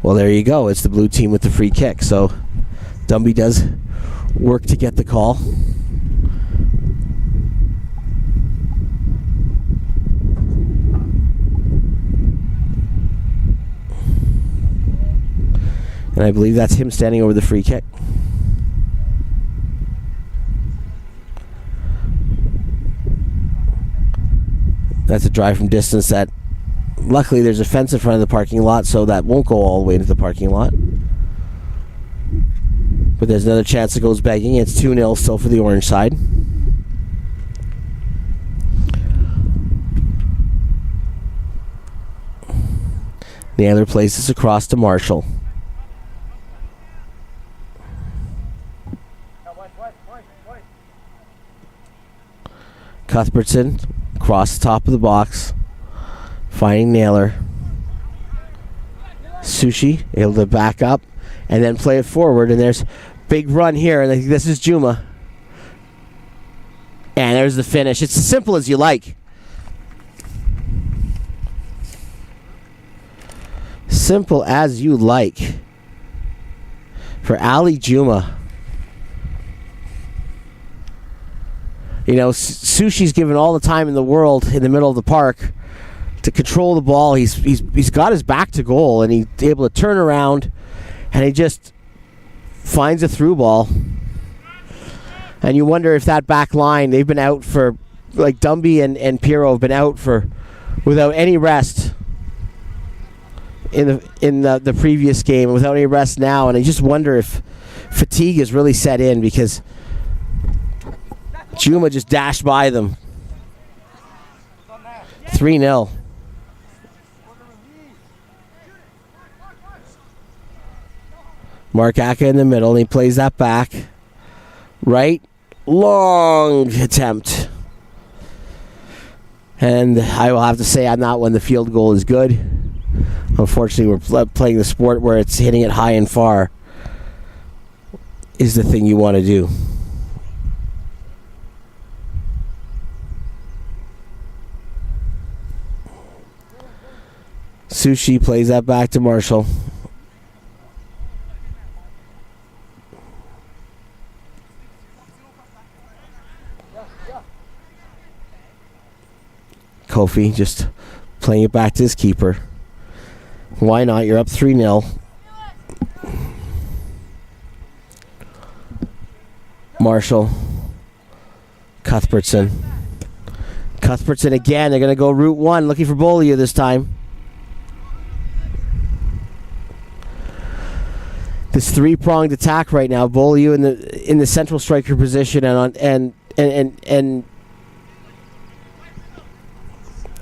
Well, there you go. It's the blue team with the free kick. So Dumby does work to get the call. And I believe that's him standing over the free kick. That's a drive from distance that, luckily, there's a fence in front of the parking lot, so that won't go all the way into the parking lot. But there's another chance it goes begging. It's 2-0 still for the orange side. Naylor plays this across to Marshall. Cuthbertson across the top of the box, finding Naylor. Sushi able to back up and then play it forward, and there's big run here, and I think this is Juma. And there's the finish. It's as simple as you like. Simple as you like for Ali Juma. You know, Sushi's given all the time in the world in the middle of the park to control the ball. He's got his back to goal, and he's able to turn around, and he just finds a through ball. And you wonder if that back line, they've been out for, like Dumby and Piero have been out for without any rest in the previous game, without any rest now, and I just wonder if fatigue has really set in, because Juma just dashed by them. 3-0. Mark Aka in the middle, and he plays that back. Right. Long attempt. And I will have to say on that one, the field goal is good. Unfortunately, we're playing the sport where it's hitting it high and far is the thing you want to do. Sushi plays that back to Marshall. Kofi just playing it back to his keeper. Why not? You're up 3-0. Marshall. Cuthbertson. Cuthbertson again. They're going to go route one, looking for Beaulieu this time. This three-pronged attack right now. Beaulieu in the central striker position, and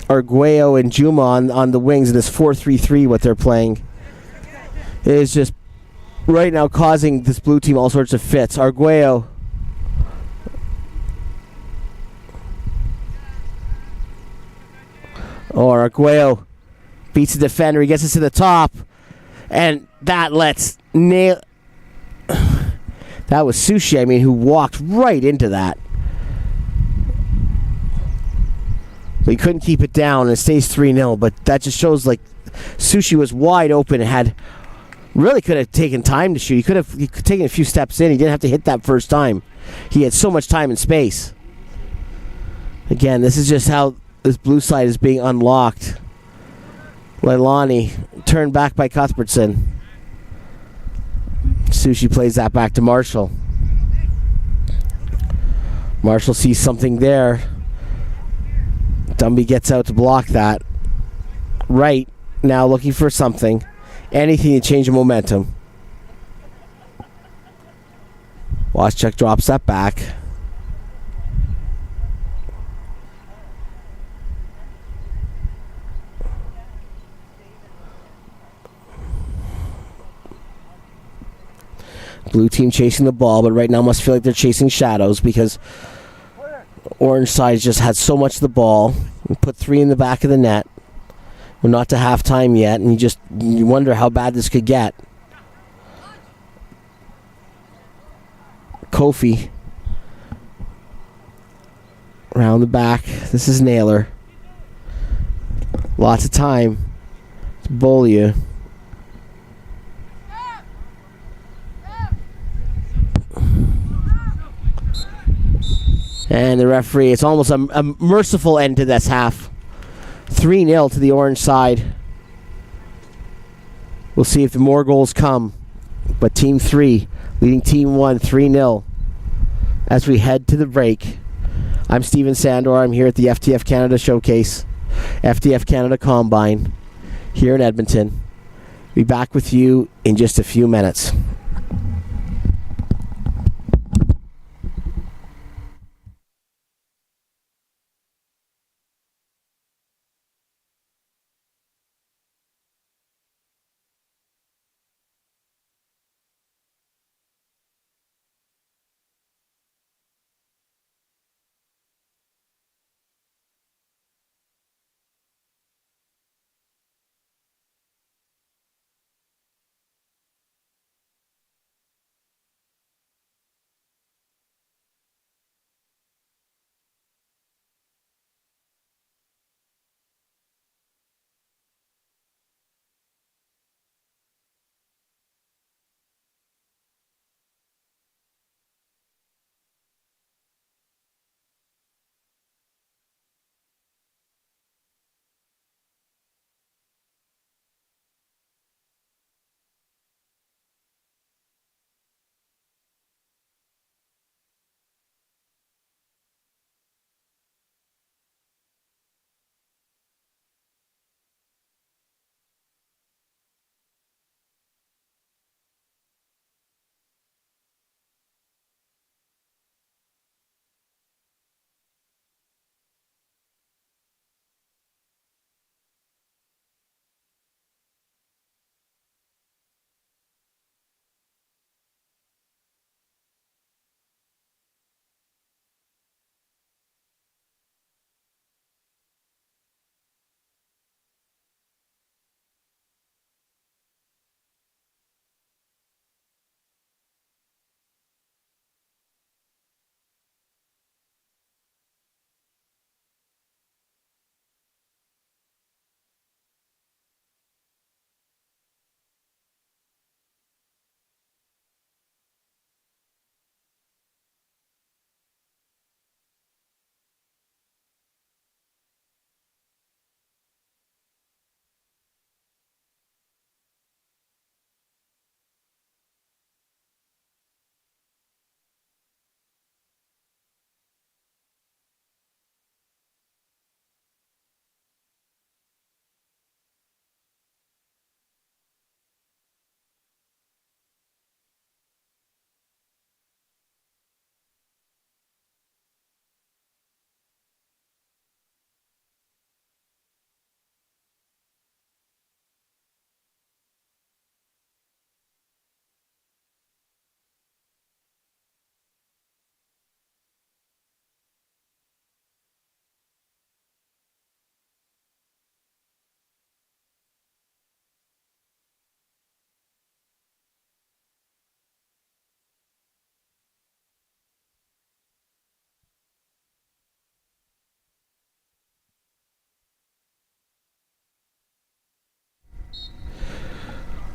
Arguello and Juma on the wings, and this 4-3-3 what they're playing is just right now causing this blue team all sorts of fits. Arguello beats the defender. He gets us to the top, and that lets Nail. That was Sushi, who walked right into that. But he couldn't keep it down, and it stays 3-0. But that just shows, like, Sushi was wide open and really could have taken time to shoot. He could have taken a few steps in. He didn't have to hit that first time. He had so much time and space. Again, this is just how this blue side is being unlocked. Leilani turned back by Cuthbertson. Sushi plays that back to Marshall. Marshall sees something there. Dumby gets out to block that. Right now looking for something. Anything to change the momentum. Waschuk drops that back. Blue team chasing the ball, but right now must feel like they're chasing shadows because orange side just had so much of the ball. We put 3 in the back of the net. We're not to halftime yet, and you wonder how bad this could get. Kofi around the back. This is Naylor. Lots of time. It's Beaulieu. And the referee, it's almost a merciful end to this half. 3-0 to the orange side. We'll see if more goals come But Team 3 leading Team 1 3-0 as we head to the break. I'm Steven Sandor. I'm here at the FTF Canada Showcase, FTF Canada Combine here in Edmonton. Be back with you in just a few minutes.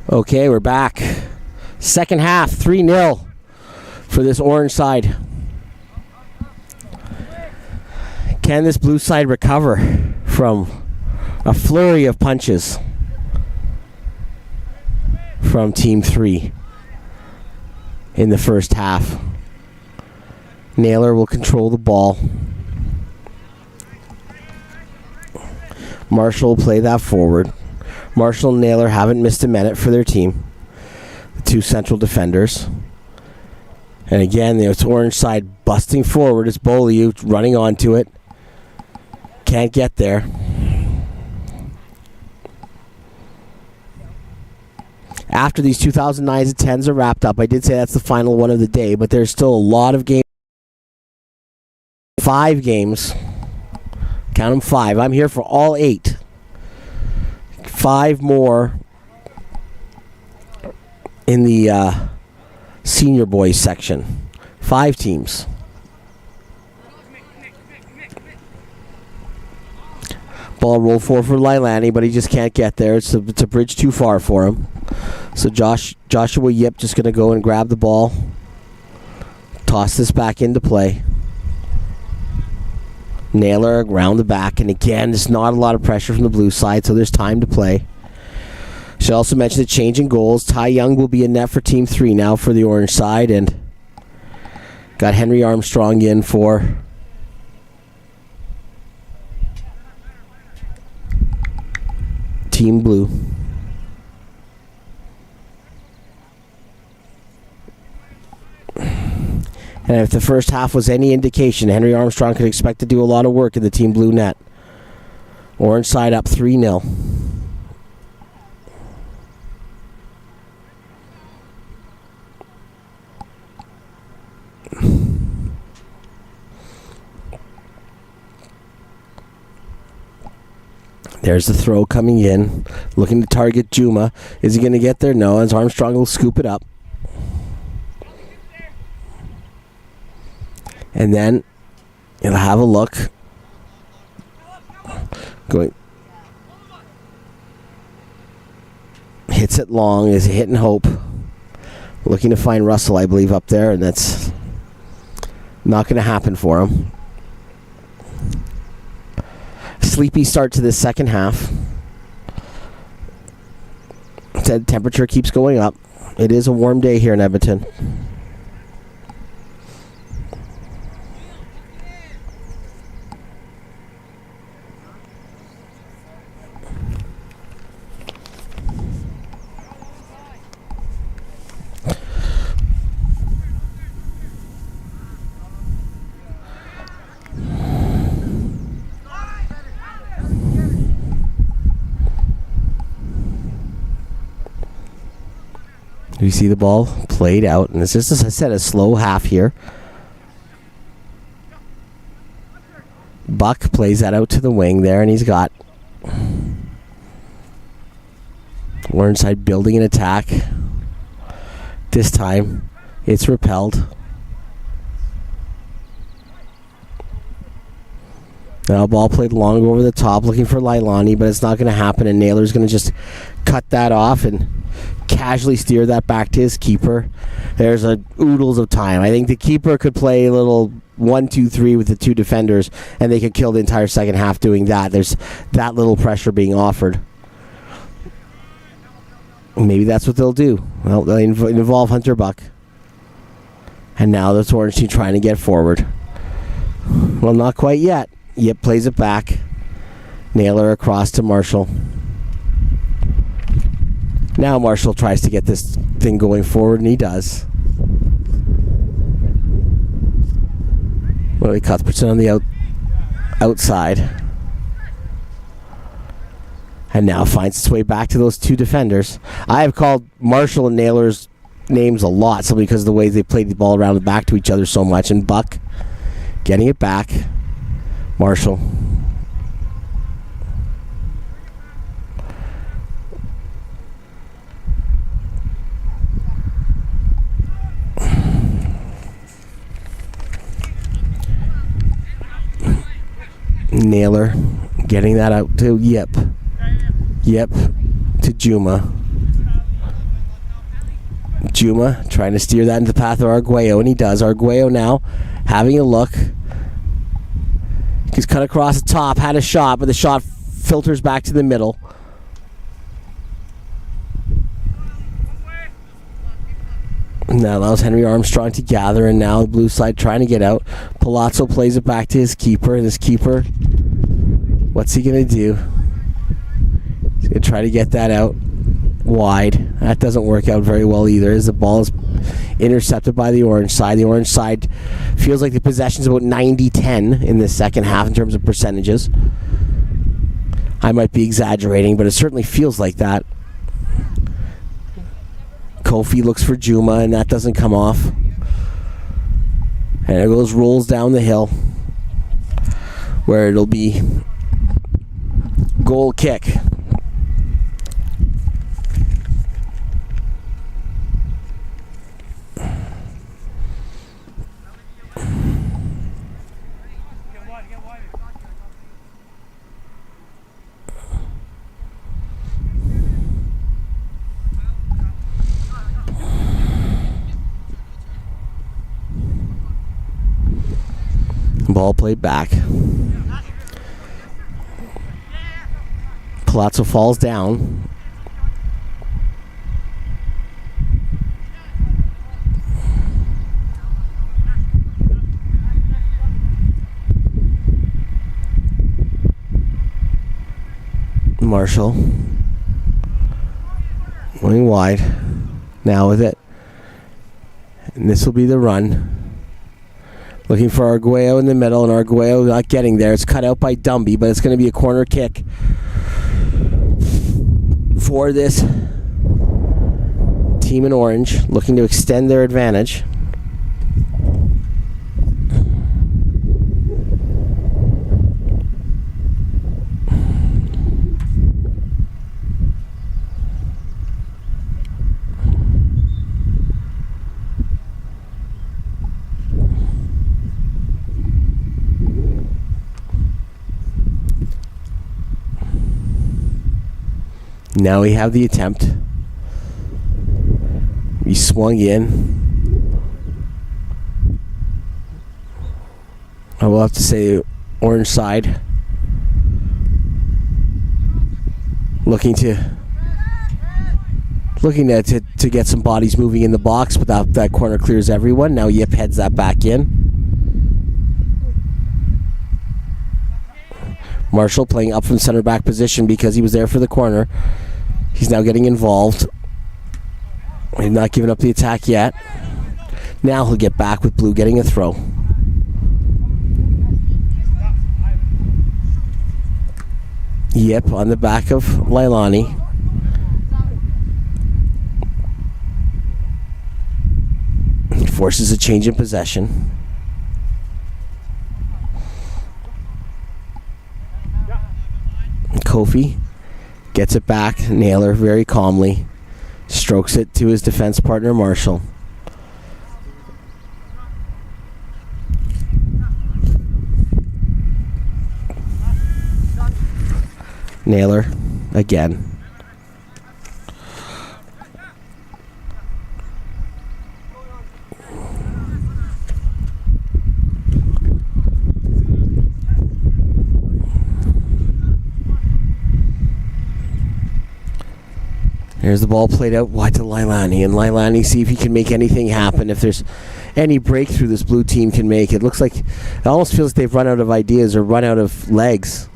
Okay, we're back. Second half, 3-0 for this orange side. Can this blue side recover from a flurry of punches from Team 3 in the first half? Naylor will control the ball. Marshall will play that forward. Marshall and Naylor haven't missed a minute for their team. The two central defenders. And again, the orange side busting forward. It's Beaulieu running onto it. Can't get there. After these 2009s and 10s are wrapped up, I did say that's the final one of the day, but there's still a lot of games. 5 games. Count them 5. I'm here for all 8. 5 more in the senior boys section. 5 teams. Ball roll forward for Lailani, but he just can't get there. It's a bridge too far for him. So Joshua Yip just going to go and grab the ball. Toss this back into play. Naylor around the back, and again, there's not a lot of pressure from the blue side, so there's time to play. Should also mention the change in goals. Ty Young will be in net for Team 3 now for the orange side, and got Henry Armstrong in for Team Blue. And if the first half was any indication, Henry Armstrong could expect to do a lot of work in the Team Blue net. Orange side up 3-0. There's the throw coming in. Looking to target Juma. Is he going to get there? No, as Armstrong will scoop it up. And then he'll have a look. Going. Hits it long. Is hitting Hope. Looking to find Russell, I believe, up there. And that's not going to happen for him. Sleepy start to the second half. The temperature keeps going up. It is a warm day here in Edmonton. You see the ball played out, and it's just, as I said, a slow half here. Buck plays that out to the wing there, and he's got orange side building an attack. This time, it's repelled. Now, ball played long over the top, looking for Lailani, but it's not going to happen, and Naylor's going to just cut that off and casually steer that back to his keeper. There's a oodles of time. I think the keeper could play a little 1-2-3 with the two defenders, and they could kill the entire second half doing that. There's that little pressure being offered. Maybe that's what they'll do. Well, they'll involve Hunter Buck. And now the Orange team trying to get forward. Well, not quite yet. Yip plays it back. Naylor across to Marshall. Now Marshall tries to get this thing going forward, and he does. Willie Cuthbertson on the outside. And now finds its way back to those two defenders. I have called Marshall and Naylor's names a lot, simply because of the way they played the ball around the back to each other so much. And Buck getting it back. Marshall. Naylor getting that out to Yip. Yip to Juma. Juma trying to steer that into the path of Arguello, and he does. Arguello now having a look. He's cut across the top, had a shot, but the shot filters back to the middle. And that allows Henry Armstrong to gather, and now the blue side trying to get out. Palazzo plays it back to his keeper, and his keeper, what's he going to do? He's going to try to get that out wide. That doesn't work out very well either, as the ball is intercepted by the orange side. The orange side feels like the possession is about 90-10 in the second half in terms of percentages. I might be exaggerating, but it certainly feels like that. Kofi looks for Juma, and that doesn't come off. And it goes, rolls down the hill, where it'll be goal kick. Ball played back. Palazzo falls down. Marshall going wide now with it, and this will be the run. Looking for Arguello in the middle, and Arguello not getting there. It's cut out by Dumby, but it's going to be a corner kick for this team in orange, looking to extend their advantage. Now we have the attempt. He swung in. I will have to say orange side. Looking to get some bodies moving in the box, but that corner clears everyone. Now Yip heads that back in. Marshall playing up from center back position because he was there for the corner. He's now getting involved. He's not giving up the attack yet. Now he'll get back with Blue getting a throw. Yep, on the back of Lailani. Forces a change in possession. Kofi gets it back. Naylor very calmly strokes it to his defense partner Marshall. Naylor again. There's the ball played out wide to Lailani, and Lailani see if he can make anything happen. If there's any breakthrough this blue team can make, it looks like, it almost feels like they've run out of ideas or run out of legs.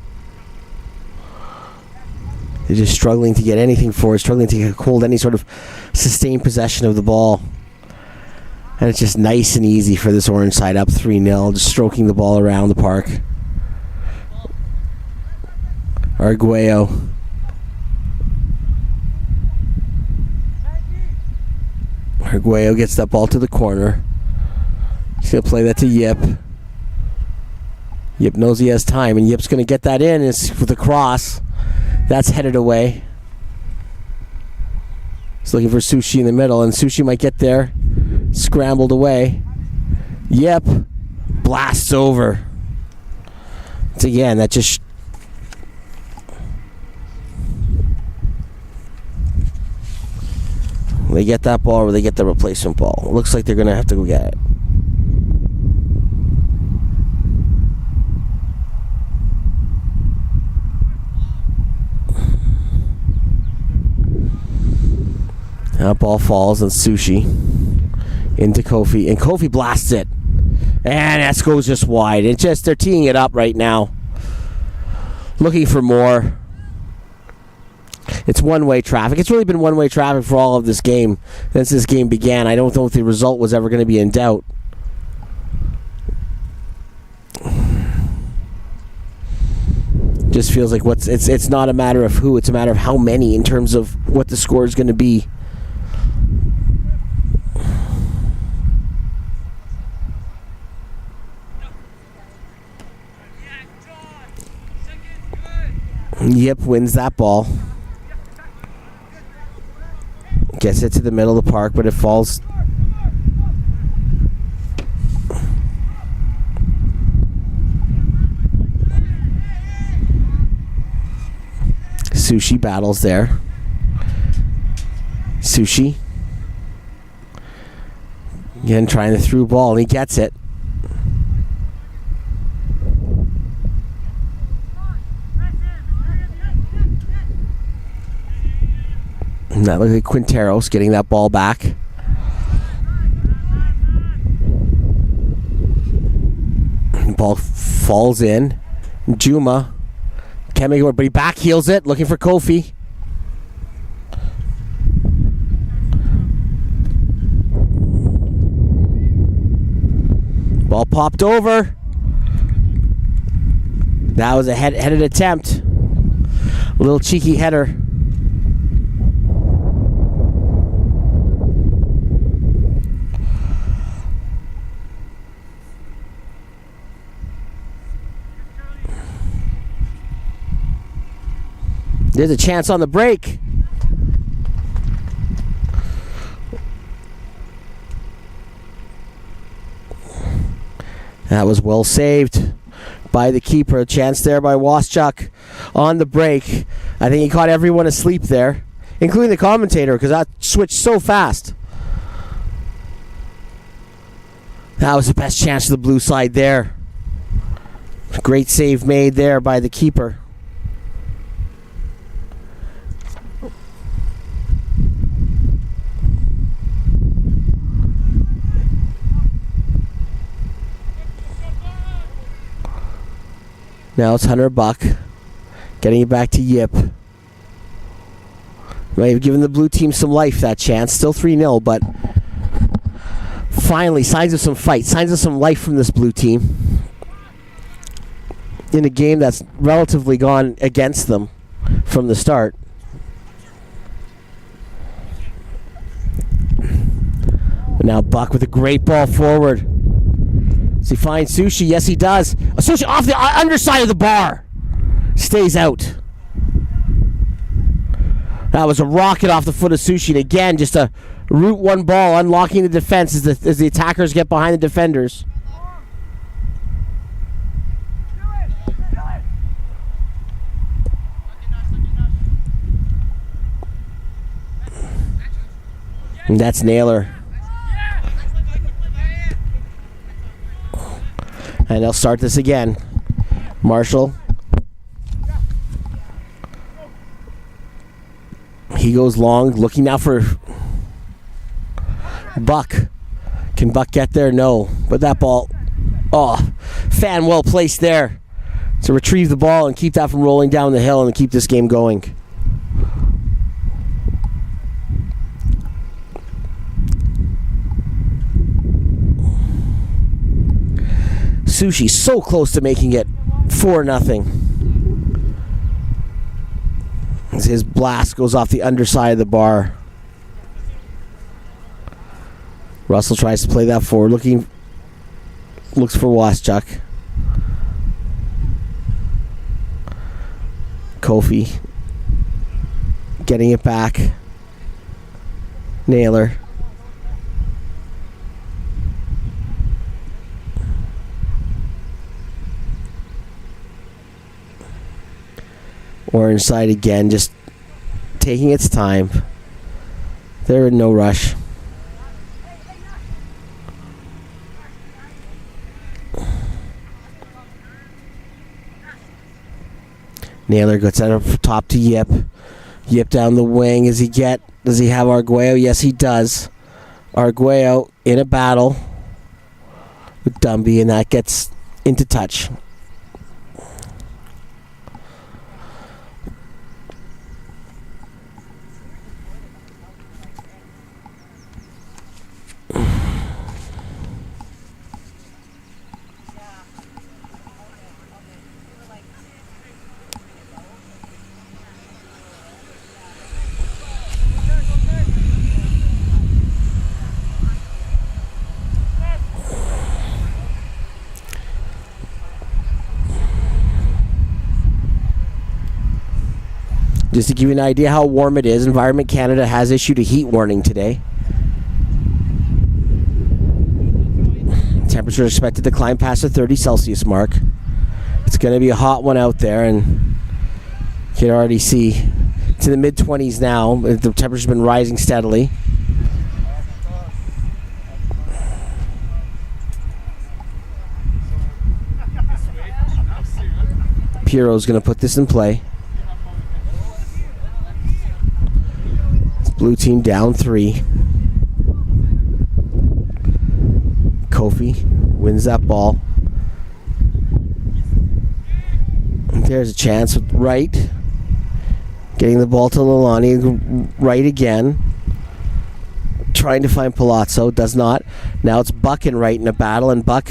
They're just struggling to get anything forward, struggling to hold any sort of sustained possession of the ball. And it's just nice and easy for this orange side up 3-0, just stroking the ball around the park. Arguello. Arguello gets that ball to the corner. He's going to play that to Yip. Yip knows he has time, and Yip's going to get that in. It's with a cross. That's headed away. He's looking for Sushi in the middle, and Sushi might get there. Scrambled away. Yip blasts over. It's again, that just... They get that ball or they get the replacement ball. It looks like they're going to have to go get it. That ball falls on Sushi into Kofi, and Kofi blasts it. And that goes just wide. They're teeing it up right now. Looking for more. It's one-way traffic. It's really been one-way traffic for all of this game since this game began. I don't know if the result was ever going to be in doubt. Just feels like it's not a matter of who, it's a matter of how many in terms of what the score is going to be. Yip wins that ball. Gets it to the middle of the park, but it falls. Sushi battles there. Sushi. Again, trying the through ball, and he gets it. And that looks like Quinteros getting that ball back. Ball falls in. Juma Can't make it work, but he back heels it, looking for Kofi. Ball popped over. That was a headed attempt. A little cheeky header. There's a chance on the break. That was well saved by the keeper. A chance there by Waschuk on the break. I think he caught everyone asleep there, including the commentator, because that switched so fast. That was the best chance for the blue side there. Great save made there by the keeper. Now it's Hunter Buck getting it back to Yip. Might have given the blue team some life that chance. Still 3-0, but finally signs of some fight, signs of some life from this blue team in a game that's relatively gone against them from the start. But now Buck with a great ball forward. Does he find Sushi? Yes, he does. Sushi off the underside of the bar. Stays out. That was a rocket off the foot of Sushi. And again, just a route one ball, unlocking the defense as the attackers get behind the defenders. And that's Naylor. And they'll start this again. Marshall. He goes long, looking now for Buck. Can Buck get there? No. But that ball, fan well placed there to retrieve the ball and keep that from rolling down the hill and keep this game going. Sushi so close to making it 4-0. As his blast goes off the underside of the bar. Russell tries to play that forward, looks for Waschuk. Kofi getting it back. Naylor. Orange side again, just taking its time. They're in no rush. Naylor gets out of top to Yip. Yip down the wing. Does he have Arguello? Yes, he does. Arguello in a battle with Dumby, and that gets into touch. Just to give you an idea how warm it is, Environment Canada has issued a heat warning today. Temperature is expected to climb past the 30 Celsius mark. It's going to be a hot one out there, and you can already see it's in the mid-20s now. The temperature's been rising steadily. Piro's going to put this in play. Blue team down 3. Kofi wins that ball. There's a chance with Wright. Getting the ball to Lalani. Wright again. Trying to find Palazzo. Does not. Now it's Buck and Wright in a battle. And Buck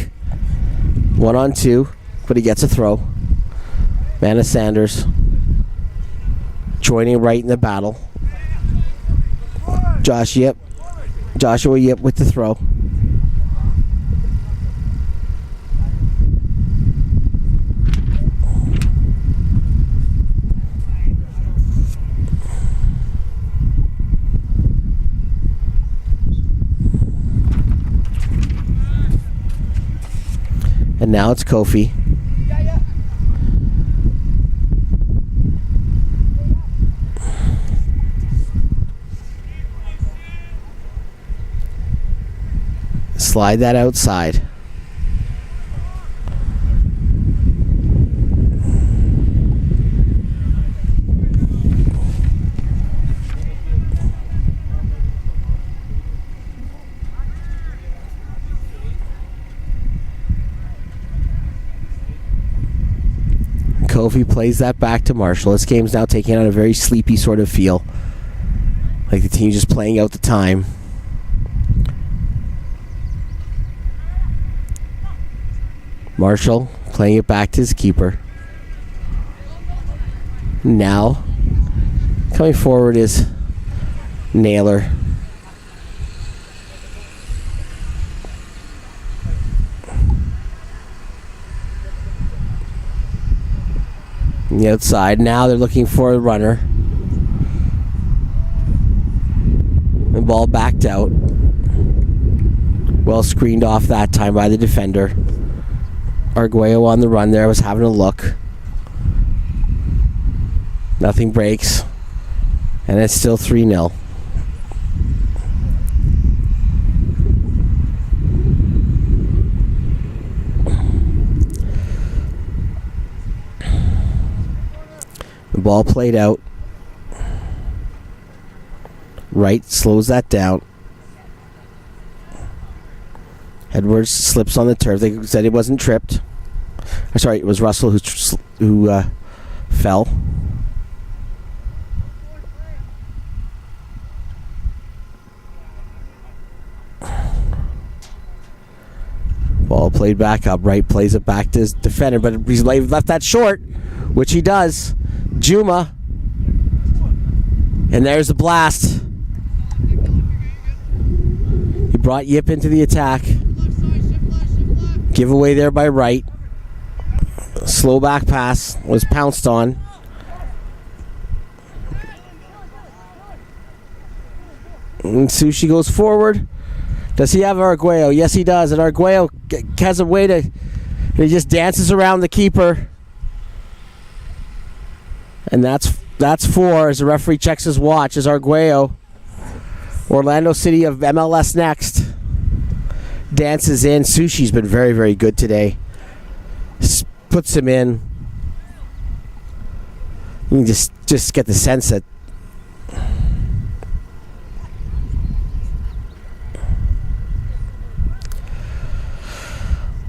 1-on-2. But he gets a throw. Manna Sanders joining Wright in the battle. Joshua Yip with the throw. And now it's Kofi. Slide that outside. Kofi plays that back to Marshall. This game's now taking on a very sleepy sort of feel. Like the team's just playing out the time. Marshall playing it back to his keeper. Now, coming forward is Naylor. On the outside. Now they're looking for a runner. The ball backed out. Well screened off that time by the defender. Arguello on the run there, was having a look. Nothing breaks. And it's still 3-0. The ball played out. Wright slows that down. Edwards slips on the turf. They said he wasn't tripped. Sorry, it was Russell who fell. Ball played back up. Wright plays it back to his defender, but he's left that short, which he does. Juma. And there's the blast. He brought Yip into the attack. Giveaway there by Wright. Slow back pass was pounced on. And Sushi goes forward. Does he have Arguello? Yes, he does. And Arguello has a way to... He just dances around the keeper. And that's 4 as the referee checks his watch as Arguello, Orlando City of MLS Next, dances in. Sushi's been very, very good today. Puts him in. You can just get the sense that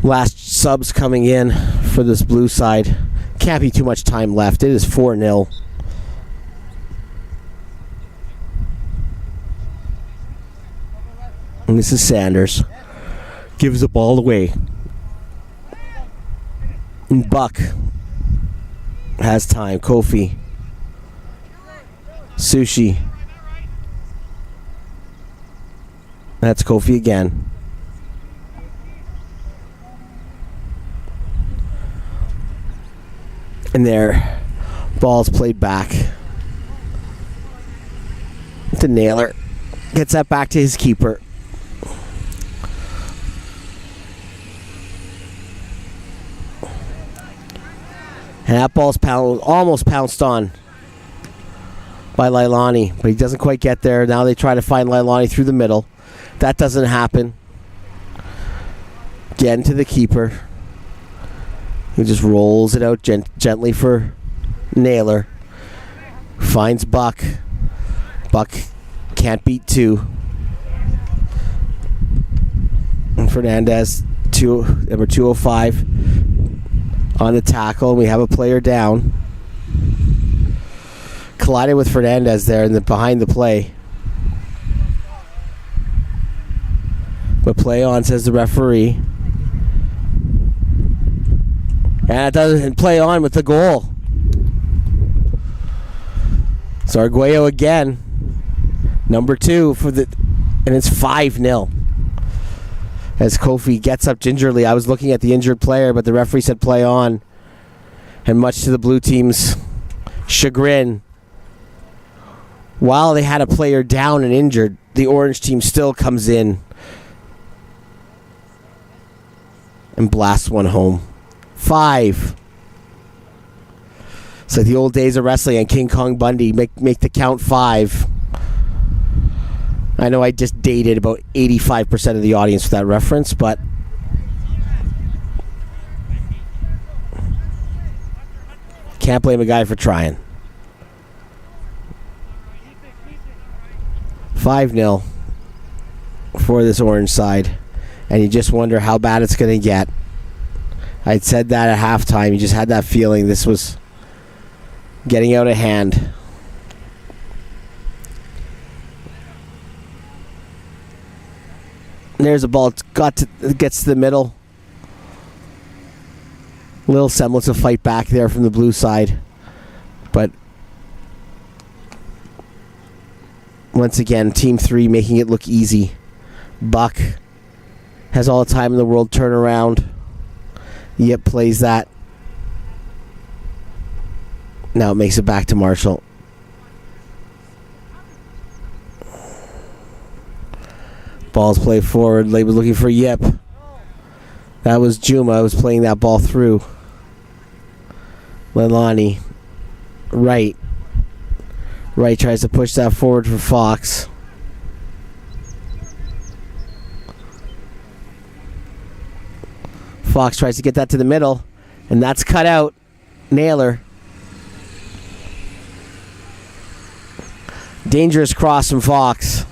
last subs coming in for this blue side. Can't be too much time left. It is 4-0. And this is Sanders. Gives the ball away. And Buck has time. Kofi. Sushi. That's Kofi again. And there, ball's played back to Naylor. Gets that back to his keeper. And that ball's almost pounced on by Lailani, but he doesn't quite get there. Now they try to find Lailani through the middle. That doesn't happen. Getting to the keeper. He just rolls it out gently for Naylor. Finds Buck. Buck can't beat 2. And Fernandez, number 205. on the tackle. We have a player down. Collided with Fernandez there behind the play. But play on, says the referee. And it doesn't play on with the goal. So Arguello again. Number 2 and it's 5-0. As Kofi gets up gingerly. I was looking at the injured player, but the referee said play on. And much to the blue team's chagrin, while they had a player down and injured, the orange team still comes in and blasts one home. 5. It's like the old days of wrestling and King Kong Bundy. Make the count 5. I know I just dated about 85% of the audience with that reference, but can't blame a guy for trying. 5-0 for this orange side. And you just wonder how bad it's going to get. I'd said that at halftime. You just had that feeling this was getting out of hand. There's a ball. Gets to the middle. Little semblance of fight back there from the blue side. But once again, Team 3 making it look easy. Buck has all the time in the world. Turn around. Yep, plays that. Now it makes it back to Marshall. Ball's played forward. Labor looking for Yip. That was Juma. I was playing that ball through. Leilani. Right. Right tries to push that forward for Fox. Fox tries to get that to the middle, and that's cut out. Naylor. Dangerous cross from Fox.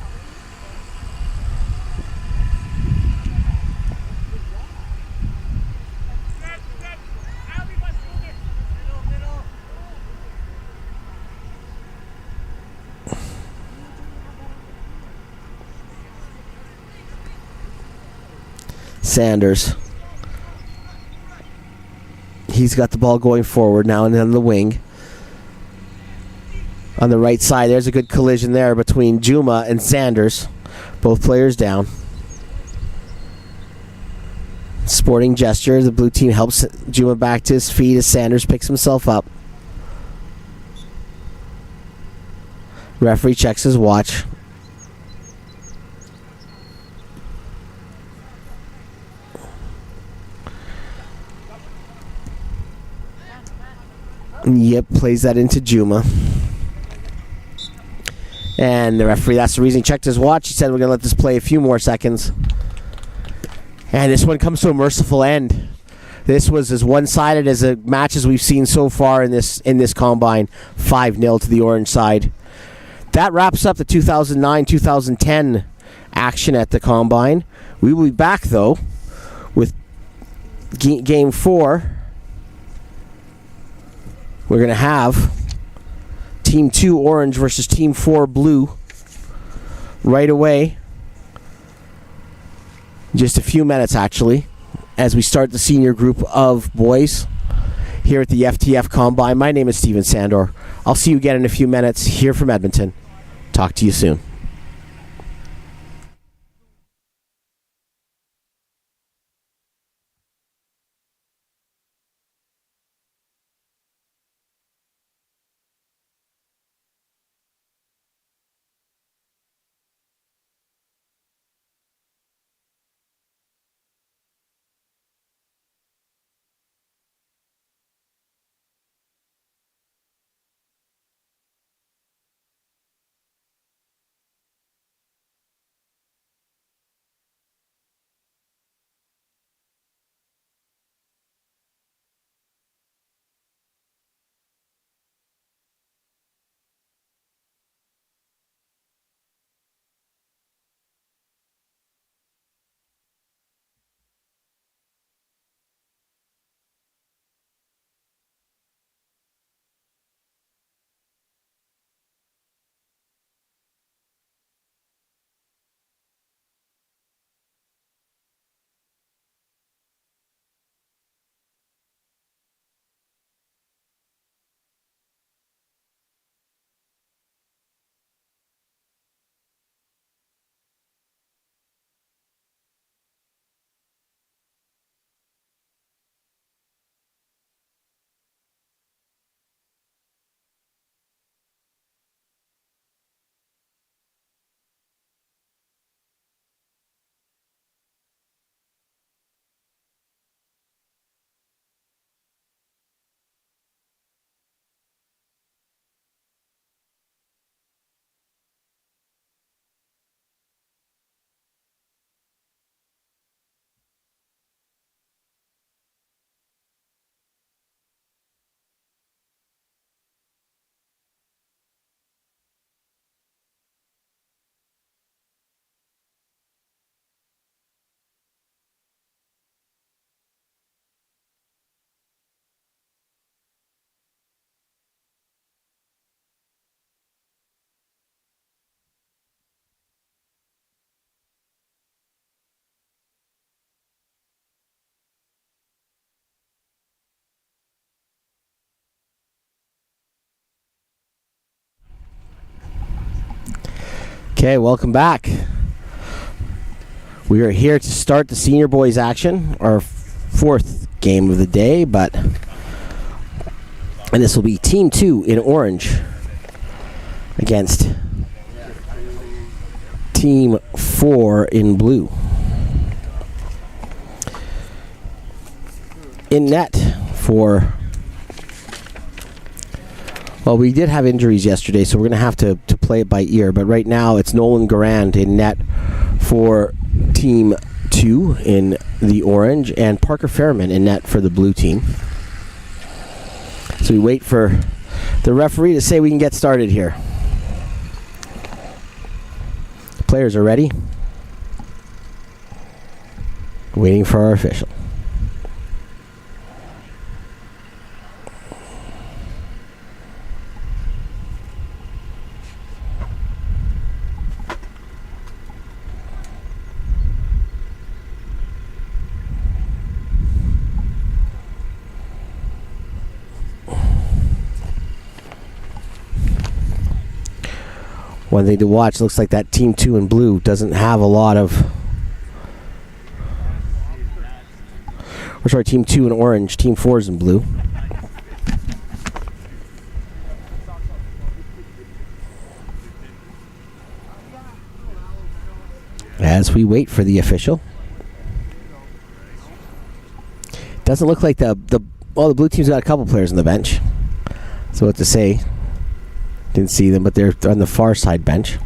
Sanders. He's got the ball going forward now and on the wing. On the right side, there's a good collision there between Juma and Sanders. Both players down. Sporting gesture. The blue team helps Juma back to his feet as Sanders picks himself up. Referee checks his watch. Yep, plays that into Juma. And the referee, that's the reason he checked his watch. He said we're going to let this play a few more seconds. And this one comes to a merciful end. This was as one-sided as the matches we've seen so far in this combine. 5-0 to the orange side. That wraps up the 2009-2010 action at the combine. We will be back, though, with Game 4. We're going to have Team 2 orange versus Team 4 blue right away. Just a few minutes, actually, as we start the senior group of boys here at the FTF Combine. My name is Steven Sandor. I'll see you again in a few minutes here from Edmonton. Talk to you soon. Okay, welcome back. We are here to start the senior boys action, our fourth game of the day, and this will be Team 2 in orange against Team 4 in blue. In net for... Well, we did have injuries yesterday, so we're going to have to play it by ear. But right now, it's Nolan Garand in net for Team 2 in the orange, and Parker Fairman in net for the blue team. So we wait for the referee to say we can get started here. The players are ready. Waiting for our official. One thing to watch, looks like that Team 2 in blue doesn't have a lot of... Or sorry, Team 2 in orange, Team 4 is in blue. As we wait for the official. Doesn't look like the blue team's got a couple players on the bench. So what to say... Didn't see them, but they're on the far side bench.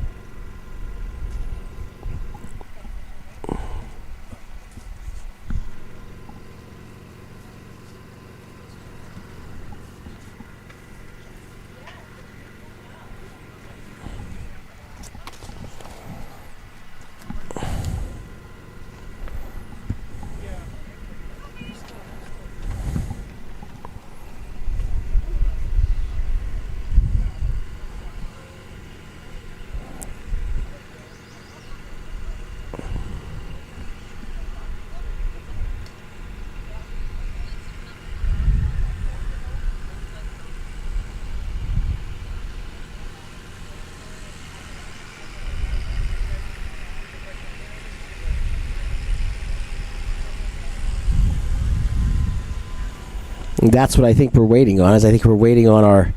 That's what I think we're waiting on. I think we're waiting on our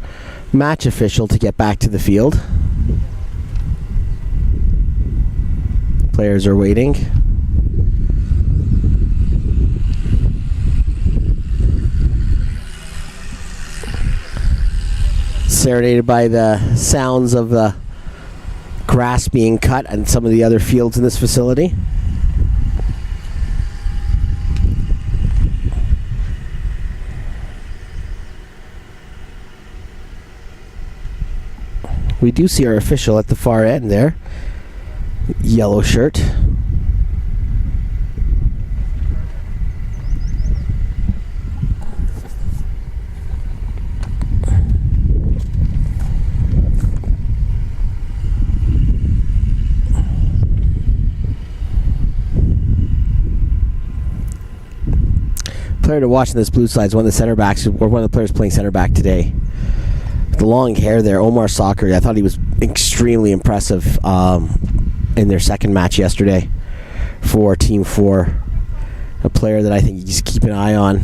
match official to get back to the field. Players are waiting. Serenaded by the sounds of the grass being cut and some of the other fields in this facility. We do see our official at the far end there. Yellow shirt. Player to watch on this blue side is one of the center backs, or one of the players playing center back today. The long hair there, Omar Soccer. I thought he was extremely impressive in their second match yesterday for Team 4. A player that I think you just keep an eye on.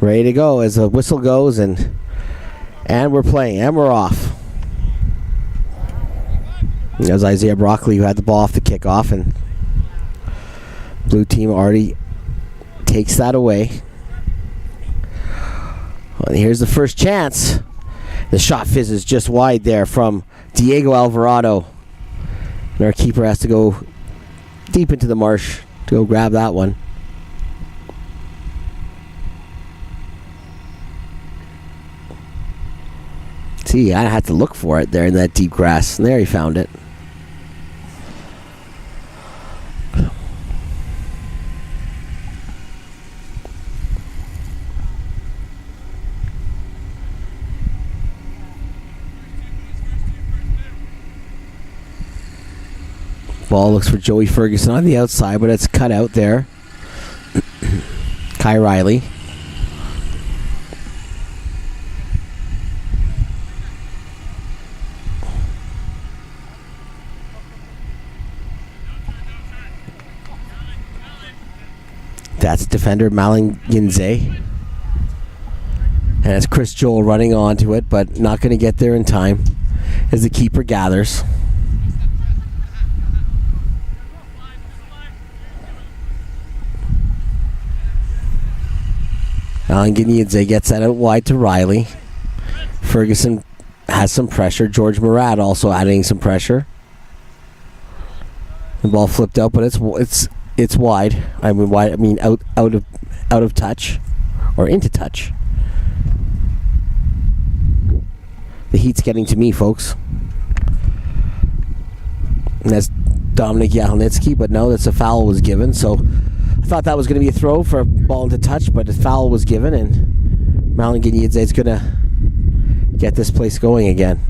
Ready to go as the whistle goes, and we're playing, and we're off. That was Isaiah Broccoli who had the ball off the kickoff, and blue team already takes that away. Well, here's the first chance. The shot fizzes just wide there from Diego Alvarado. And our keeper has to go deep into the marsh to go grab that one. See, I had to look for it there in that deep grass, and there he found it. Ball looks for Joey Ferguson on the outside, but it's cut out there. Kai Riley. That's defender Malinginze. And it's Chris Joel running onto it, but not going to get there in time as the keeper gathers. Malinginze gets that out wide to Riley. Ferguson has some pressure. George Murad also adding some pressure. The ball flipped out, but it's wide. I mean wide. I mean out of touch, or into touch. The heat's getting to me, folks. And that's Dominic Yahelnitsky, but no, that's a foul was given. So I thought that was going to be a throw for a ball into touch, but a foul was given, and Malinginze is going to get this place going again.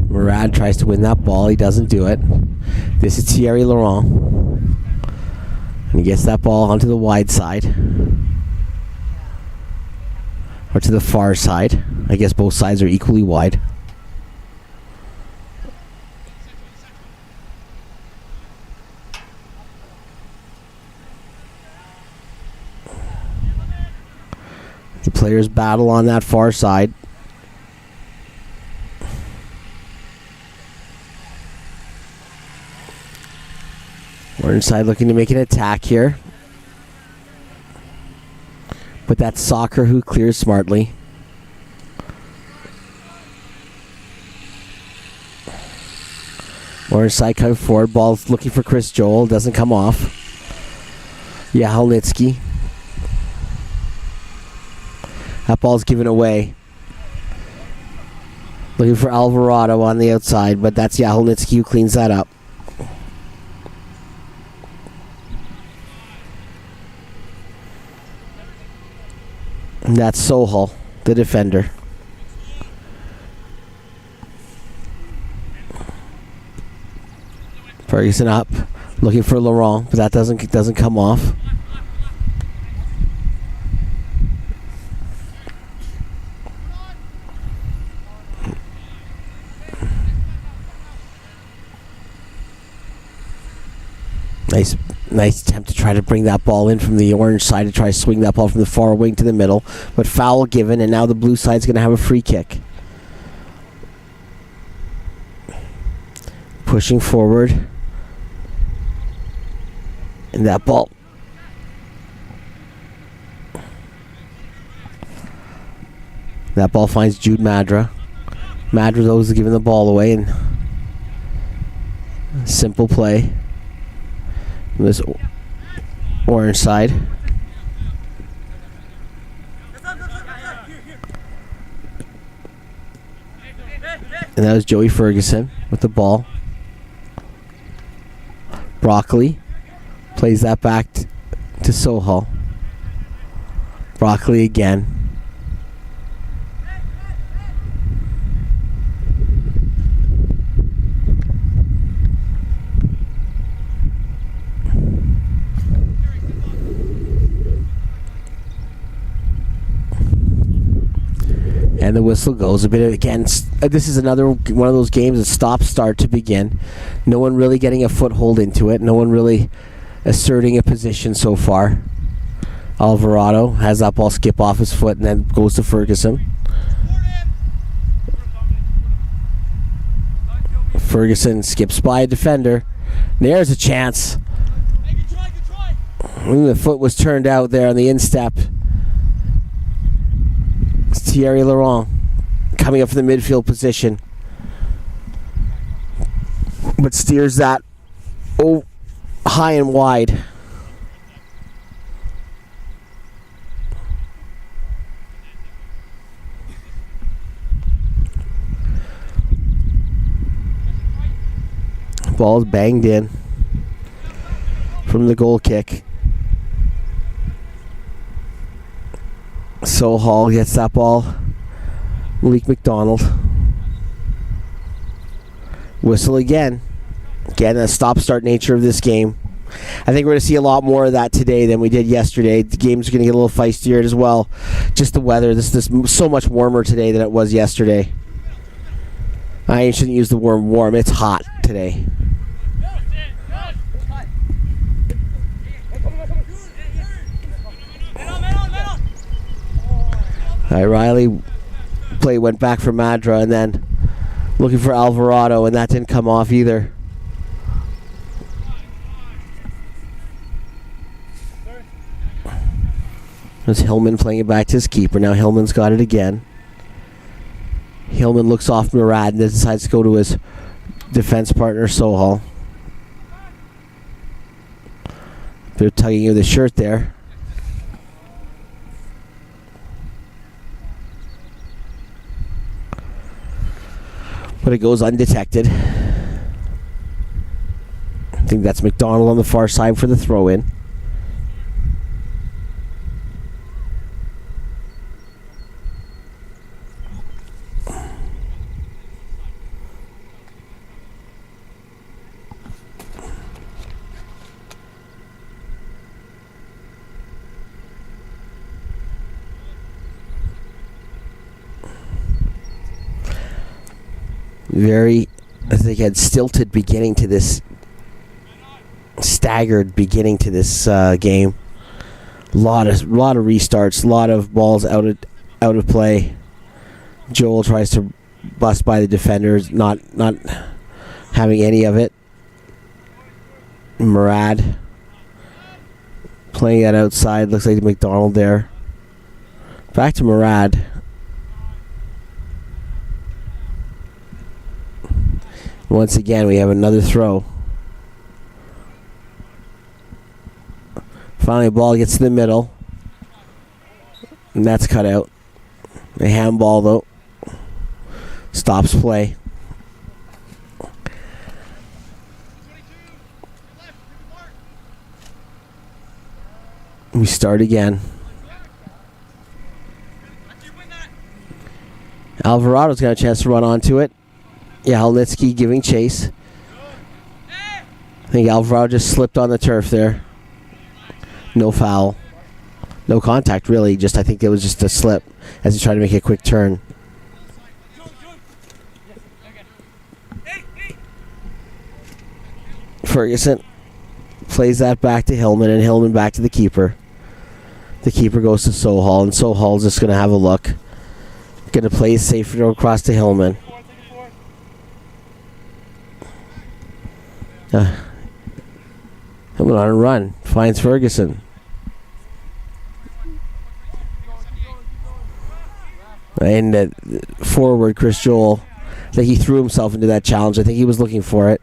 Murad tries to win that ball. He doesn't do it. This is Thierry Laurent. And he gets that ball onto the wide side. Or to the far side. I guess both sides are equally wide. The players battle on that far side. We're inside looking to make an attack here. But that's Soccer who clears smartly. We're inside coming forward. Ball's looking for Chris Joel. Doesn't come off. Yahelnitsky. That ball's given away. Looking for Alvarado on the outside, but that's Yahelnitsky who cleans that up. And that's Sohal, the defender. Ferguson up, looking for Laurent, but that doesn't come off. Nice attempt to try to bring that ball in from the orange side, to try to swing that ball from the far wing to the middle, but foul given, and now the blue side's going to have a free kick. Pushing forward, and that ball finds Jude Madra. Madra, though, is giving the ball away, and simple play. This orange side. And that was Joey Ferguson with the ball. Broccoli plays that back to Sohal. Broccoli again. And the whistle goes a bit again. This is another one of those games, a stop-start to begin. No one really getting a foothold into it. No one really asserting a position so far. Alvarado has that ball skip off his foot and then goes to Ferguson. Ferguson skips by a defender. There's a chance. The foot was turned out there on the instep. It's Thierry Laurent coming up from the midfield position, but steers that high and wide. Ball's banged in from the goal kick. So Hall gets that ball. Malik McDonald. Whistle again. Again, the stop-start nature of this game. I think we're going to see a lot more of that today than we did yesterday. The game's going to get a little feistier as well. Just the weather. This is so much warmer today than it was yesterday. I shouldn't use the word warm. It's hot today. All right, Riley play went back for Madra and then looking for Alvarado, and that didn't come off either. There's Hillman playing it back to his keeper. Now Hillman's got it again. Hillman looks off Murad and then decides to go to his defense partner, Sohal. They're tugging of the shirt there. But it goes undetected. I think that's McDonald on the far side for the throw-in. I think had stilted beginning to this, staggered beginning to this game. Lot of restarts, a lot of balls out of play. Joel tries to bust by the defenders, not having any of it. Murad playing that outside, looks like McDonald there. Back to Murad. Once again, we have another throw. Finally, the ball gets to the middle. And that's cut out. A handball, though. Stops play. We start again. Alvarado's got a chance to run onto it. Yeah, Halnitsky giving chase. I think Alvarado just slipped on the turf there. No foul. No contact, really. I think it was just a slip as he tried to make a quick turn. Ferguson plays that back to Hillman, and Hillman back to the keeper. The keeper goes to Sohal, and Sohal's just going to have a look. Going to play safe throw across to Hillman. Hillman on a run. Finds Ferguson. And forward, Chris Joel. I think he threw himself into that challenge. I think he was looking for it.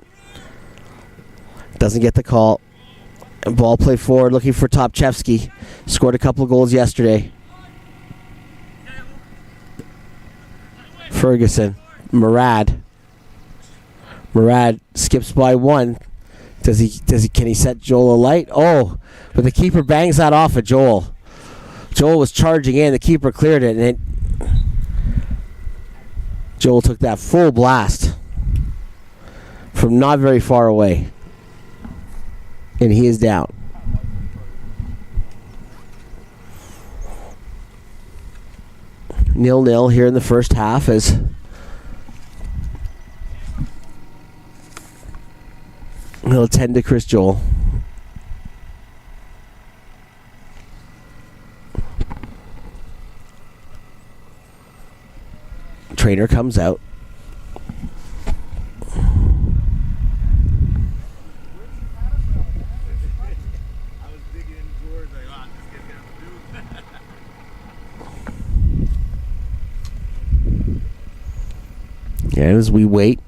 Doesn't get the call. And ball play forward, looking for Topchevsky. Scored a couple of goals yesterday. Ferguson. Murad skips by one. Can he set Joel alight? Oh, but the keeper bangs that off of Joel. Joel was charging in, the keeper cleared it, and Joel took that full blast from not very far away. And he is down. Nil-nil here in the first half as he'll attend to Chris Joel. Trainer comes out. And as we wait,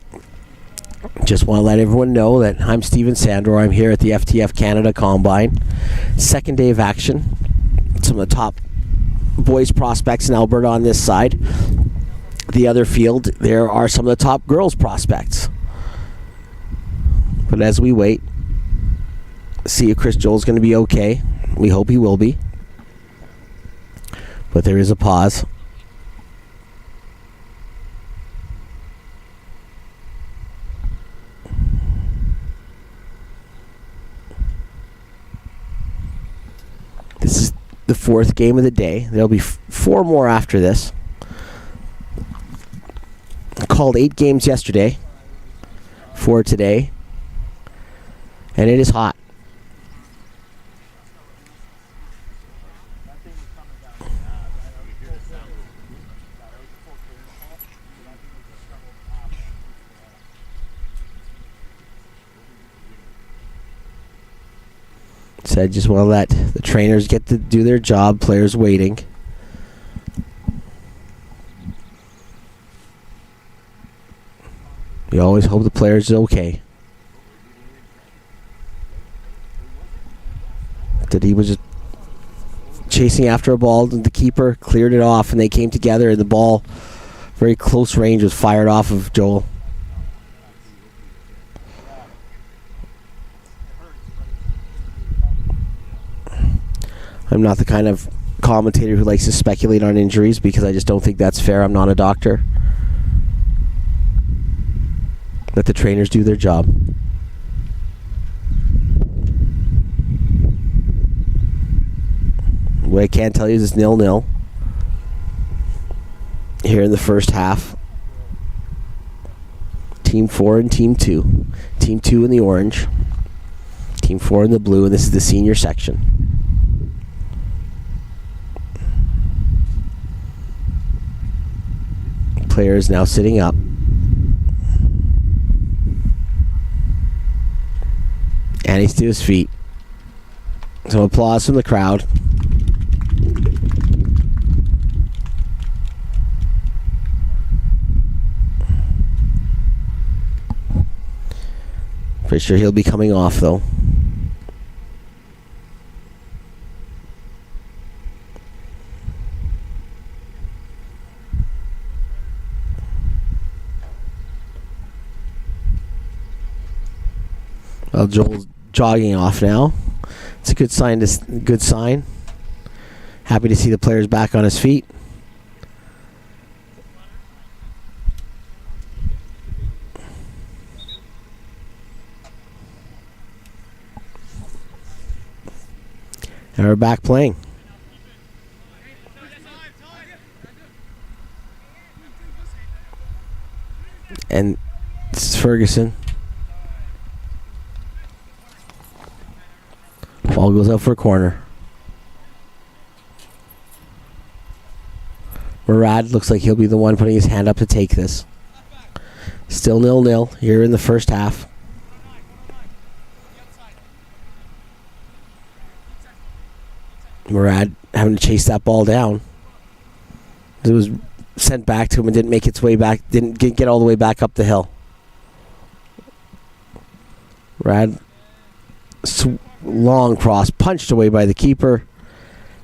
just want to let everyone know that I'm Steven Sandor. I'm here at the FTF Canada Combine. Second day of action. Some of the top boys prospects in Alberta on this side. The other field, there are some of the top girls prospects. But as we wait, see if Chris Joel's going to be okay. We hope he will be. But there is a pause. This is the fourth game of the day. There'll be 4 more after this. Called 8 games yesterday for today. And it is hot. Said just want to let the trainers get to do their job, players waiting. We always hope the players are okay. That he was just chasing after a ball, and the keeper cleared it off, and they came together, and the ball, very close range, was fired off of Joel. I'm not the kind of commentator who likes to speculate on injuries because I just don't think that's fair. I'm not a doctor. Let the trainers do their job. What I can tell you is it's 0-0 here in the first half. Team 4 and Team 2. Team 2 in the orange. Team 4 in the blue, and this is the senior section. Player is now sitting up. And he's to his feet. Some applause from the crowd. Pretty sure he'll be coming off, though. Well, Joel's jogging off now. It's a good sign. Good sign. Happy to see the players back on his feet. And we're back playing. And this is Ferguson. Ball goes out for a corner. Murad looks like he'll be the one putting his hand up to take this. Still 0-0 here in the first half. Murad having to chase that ball down. It was sent back to him and didn't make its way back. Didn't get all the way back up the hill. Murad long cross punched away by the keeper,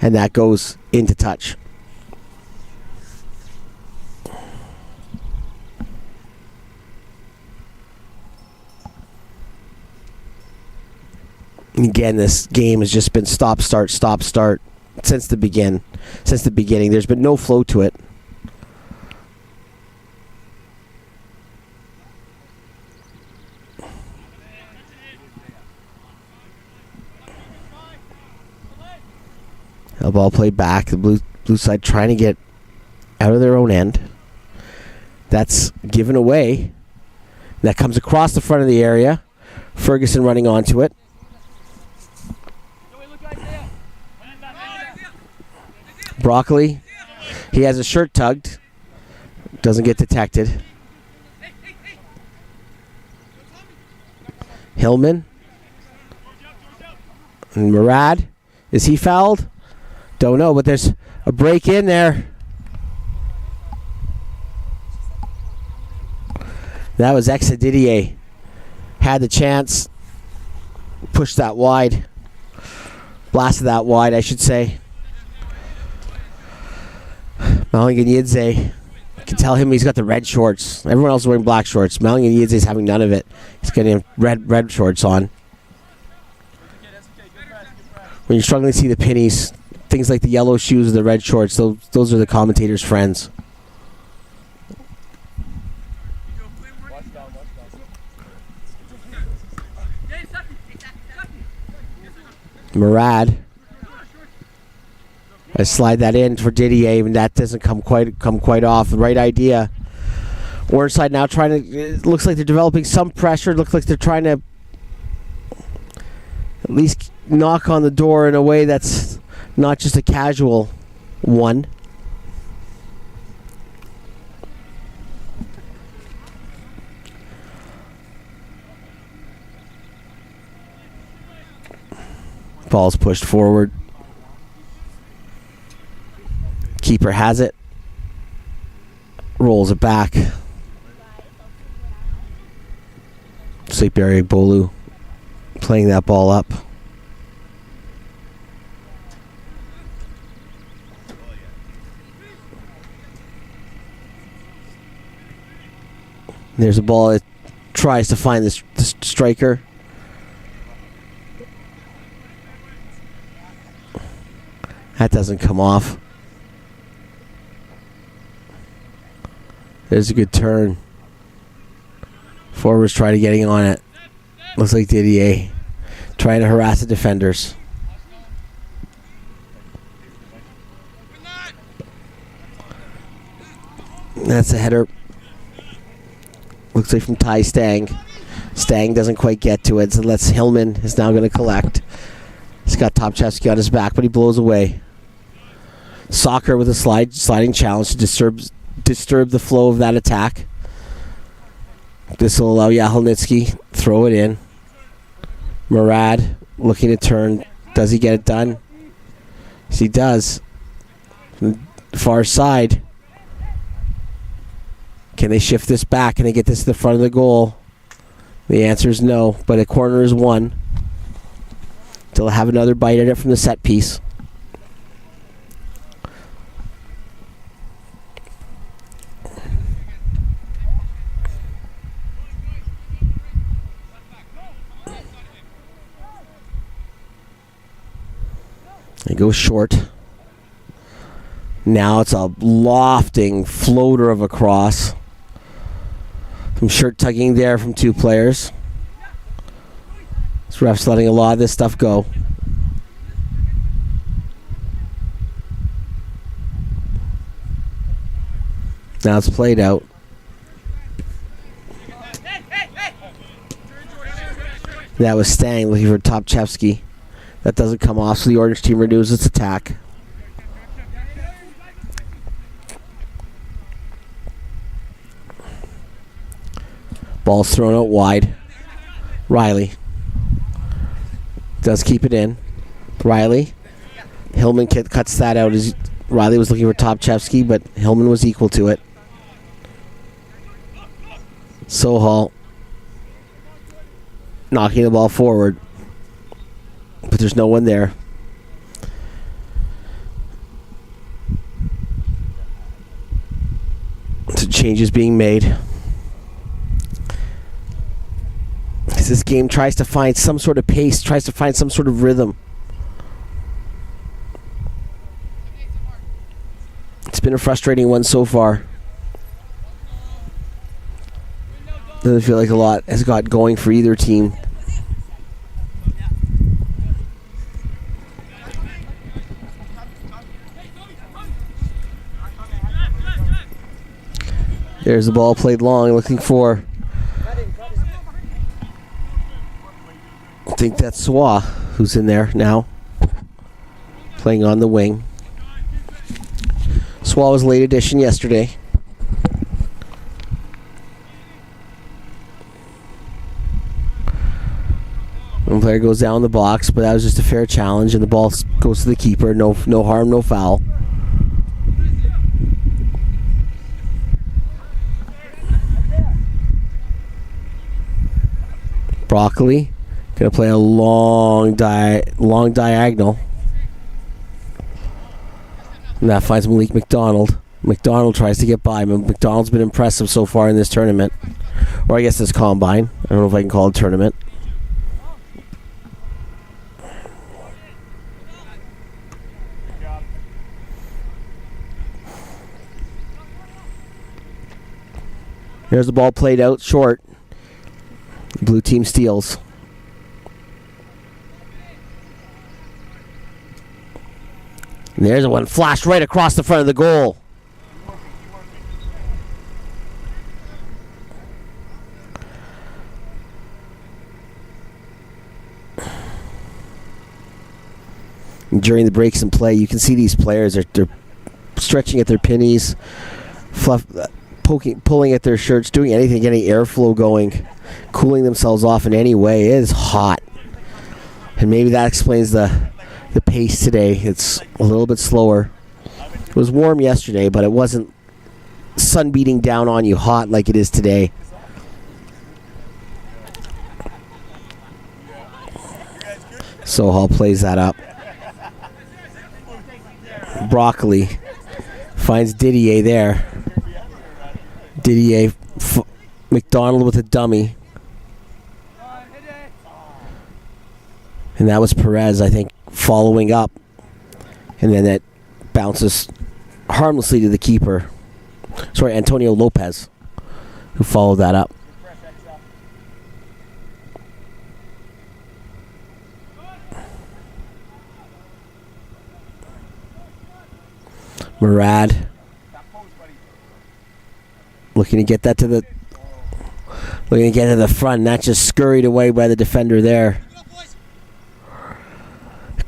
and that goes into touch. Again, this game has just been stop start since the beginning. There's been no flow to it. A ball played back. The blue side trying to get out of their own end. That's given away. That comes across the front of the area. Ferguson running onto it. Broccoli. He has a shirt tugged. Doesn't get detected. Hillman. And Murad. Is he fouled? Don't know, but there's a break in there. That was Didier. Had the chance. Pushed that wide. Blasted that wide, I should say. Malinganyidze can tell him he's got the red shorts. Everyone else is wearing black shorts. Malian is having none of it. He's getting red shorts on. When you're struggling to see the pennies, things like the yellow shoes or the red shorts, those are the commentators' friends. Murad. I slide that in for Didier, and that doesn't come quite off. The right idea. Orange side now trying to. It looks like they're developing some pressure. It looks like they're trying to at least knock on the door in a way that's not just a casual one. Ball's pushed forward. Keeper has it. Rolls it back. Sleepberry Bolu playing that ball up. There's a ball that tries to find the striker. That doesn't come off. There's a good turn. Forwards trying to getting on it. Looks like Didier trying to harass the defenders. That's a header. Looks like from Ty Stang. Stang doesn't quite get to it, so Hillman is now going to collect. He's got Topchevsky on his back, but he blows away. Soccer with a sliding challenge to disturb the flow of that attack. This will allow Yahelnitsky throw it in. Murad looking to turn. Does he get it done? Yes, he does. From the far side. Can they shift this back? Can they get this to the front of the goal? The answer is no, but a corner is one. They'll have another bite at it from the set piece. It goes short. Now it's a lofting floater of a cross. Some shirt tugging there from two players. This ref's letting a lot of this stuff go. Now it's played out. That was Stang looking for Topchevsky. That doesn't come off, so the orange team renews its attack. Ball's thrown out wide. Riley does keep it in. Riley. Hillman cuts that out. Riley was looking for Topchevsky, but Hillman was equal to it. Sohal knocking the ball forward. But there's no one there. So changes being made. As this game tries to find some sort of pace, tries to find some sort of rhythm. It's been a frustrating one so far. Doesn't feel like a lot has got going for either team. There's the ball played long, looking for. I think that's Swa who's in there now, playing on the wing. Swa was late edition yesterday. One player goes down the box, but that was just a fair challenge, and the ball goes to the keeper. No harm, no foul. Broccoli gonna play a long diagonal. And that finds Malik McDonald. McDonald tries to get by. McDonald's been impressive so far in this tournament. Or I guess this combine. I don't know if I can call it a tournament. There's the ball played out short. Blue team steals. And there's one flashed right across the front of the goal. And during the breaks in play, you can see these players they're stretching at their pinnies, pulling at their shirts, doing anything, getting airflow going, cooling themselves off in any way. It is hot. And maybe that explains the pace today. It's a little bit slower. It was warm yesterday, but it wasn't sun beating down on you hot like it is today. Sohal plays that up. Broccoli finds Didier there. Didier, McDonald with a dummy. And that was Perez, I think, following up. And then it bounces harmlessly to the keeper. Sorry, Antonio Lopez, who followed that up. Murad looking to get that to the front, and that just scurried away by the defender there.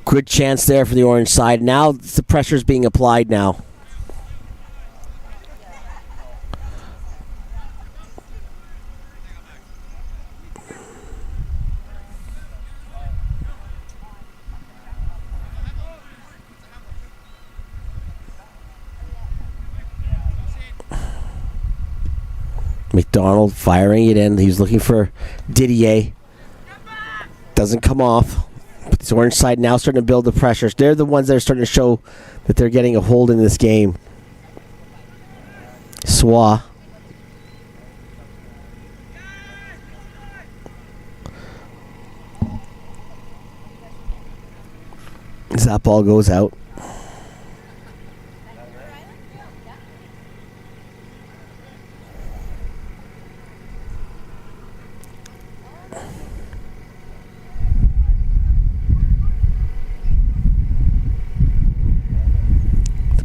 Good chance there for the orange side. Now the pressure's being applied now. McDonald firing it in. He's looking for Didier. Doesn't come off. But this orange side now starting to build the pressures. They're the ones that are starting to show that they're getting a hold in this game. Swa. As that ball goes out.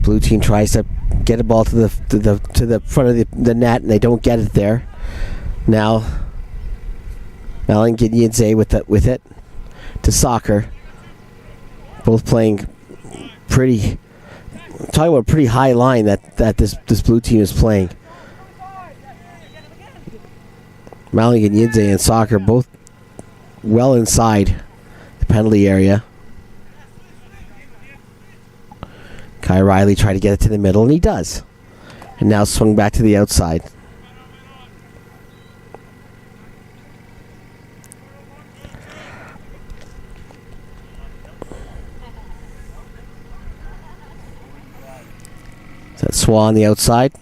Blue team tries to get a ball to the front of the net, and they don't get it there. Now, Malin Ginyidze with it to Soccer. Both playing pretty. Talking about a pretty high line that this blue team is playing. Malin Ginyidze and Soccer both well inside the penalty area. Kai Riley tried to get it to the middle, and he does. And now swung back to the outside. Is that Swa on the outside?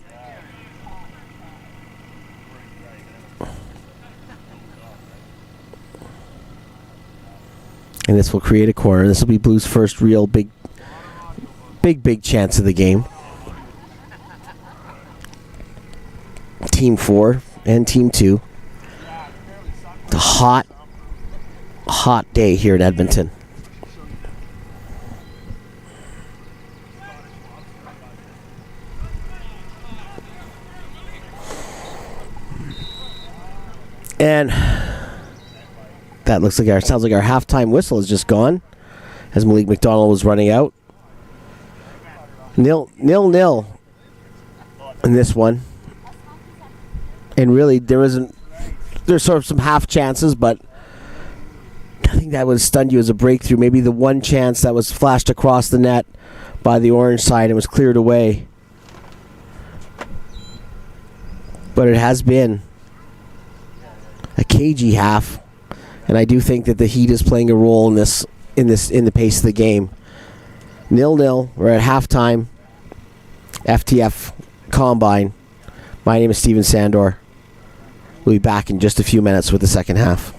And this will create a corner. This will be Blue's first real big chance of the game. Team 4 and Team 2. It's a hot day here in Edmonton. And that sounds like our halftime whistle is just gone as Malik McDonald was running out. 0-0 in this one. And really, there's sort of some half chances, but nothing that would stun you as a breakthrough. Maybe the one chance that was flashed across the net by the orange side and was cleared away. But it has been a cagey half, and I do think that the heat is playing a role in the pace of the game. 0-0. We're at halftime. FTF Combine. My name is Steven Sandor. We'll be back in just a few minutes with the second half.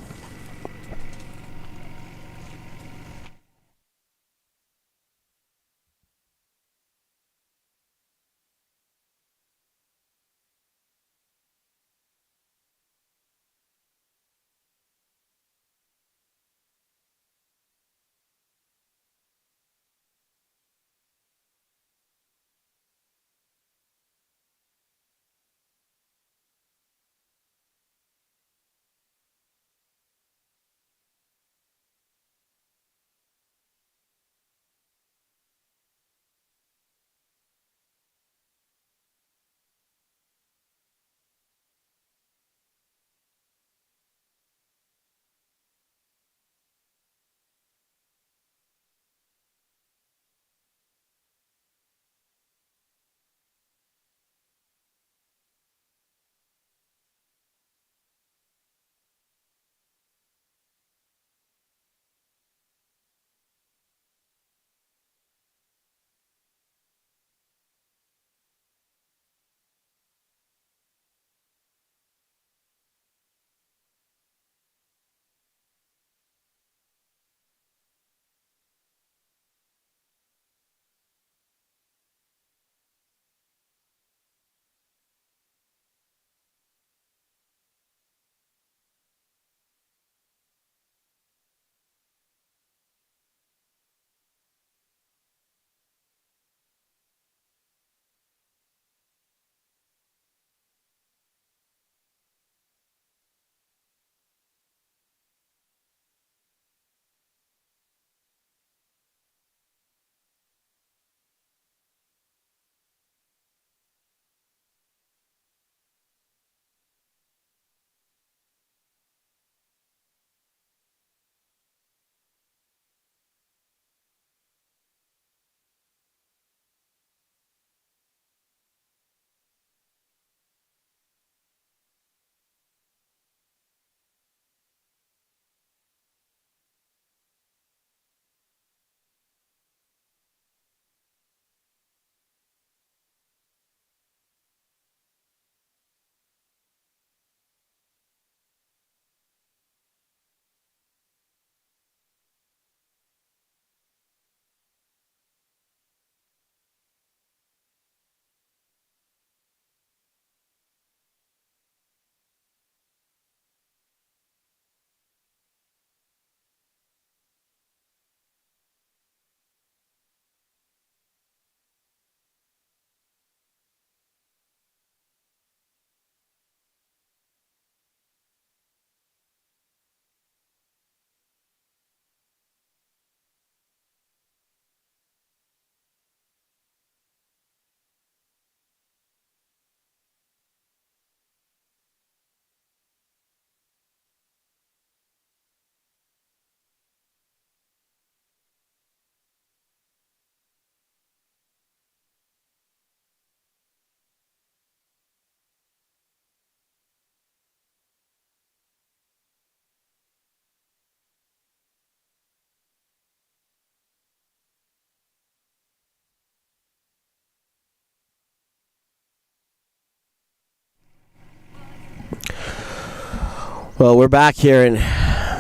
Well, we're back here in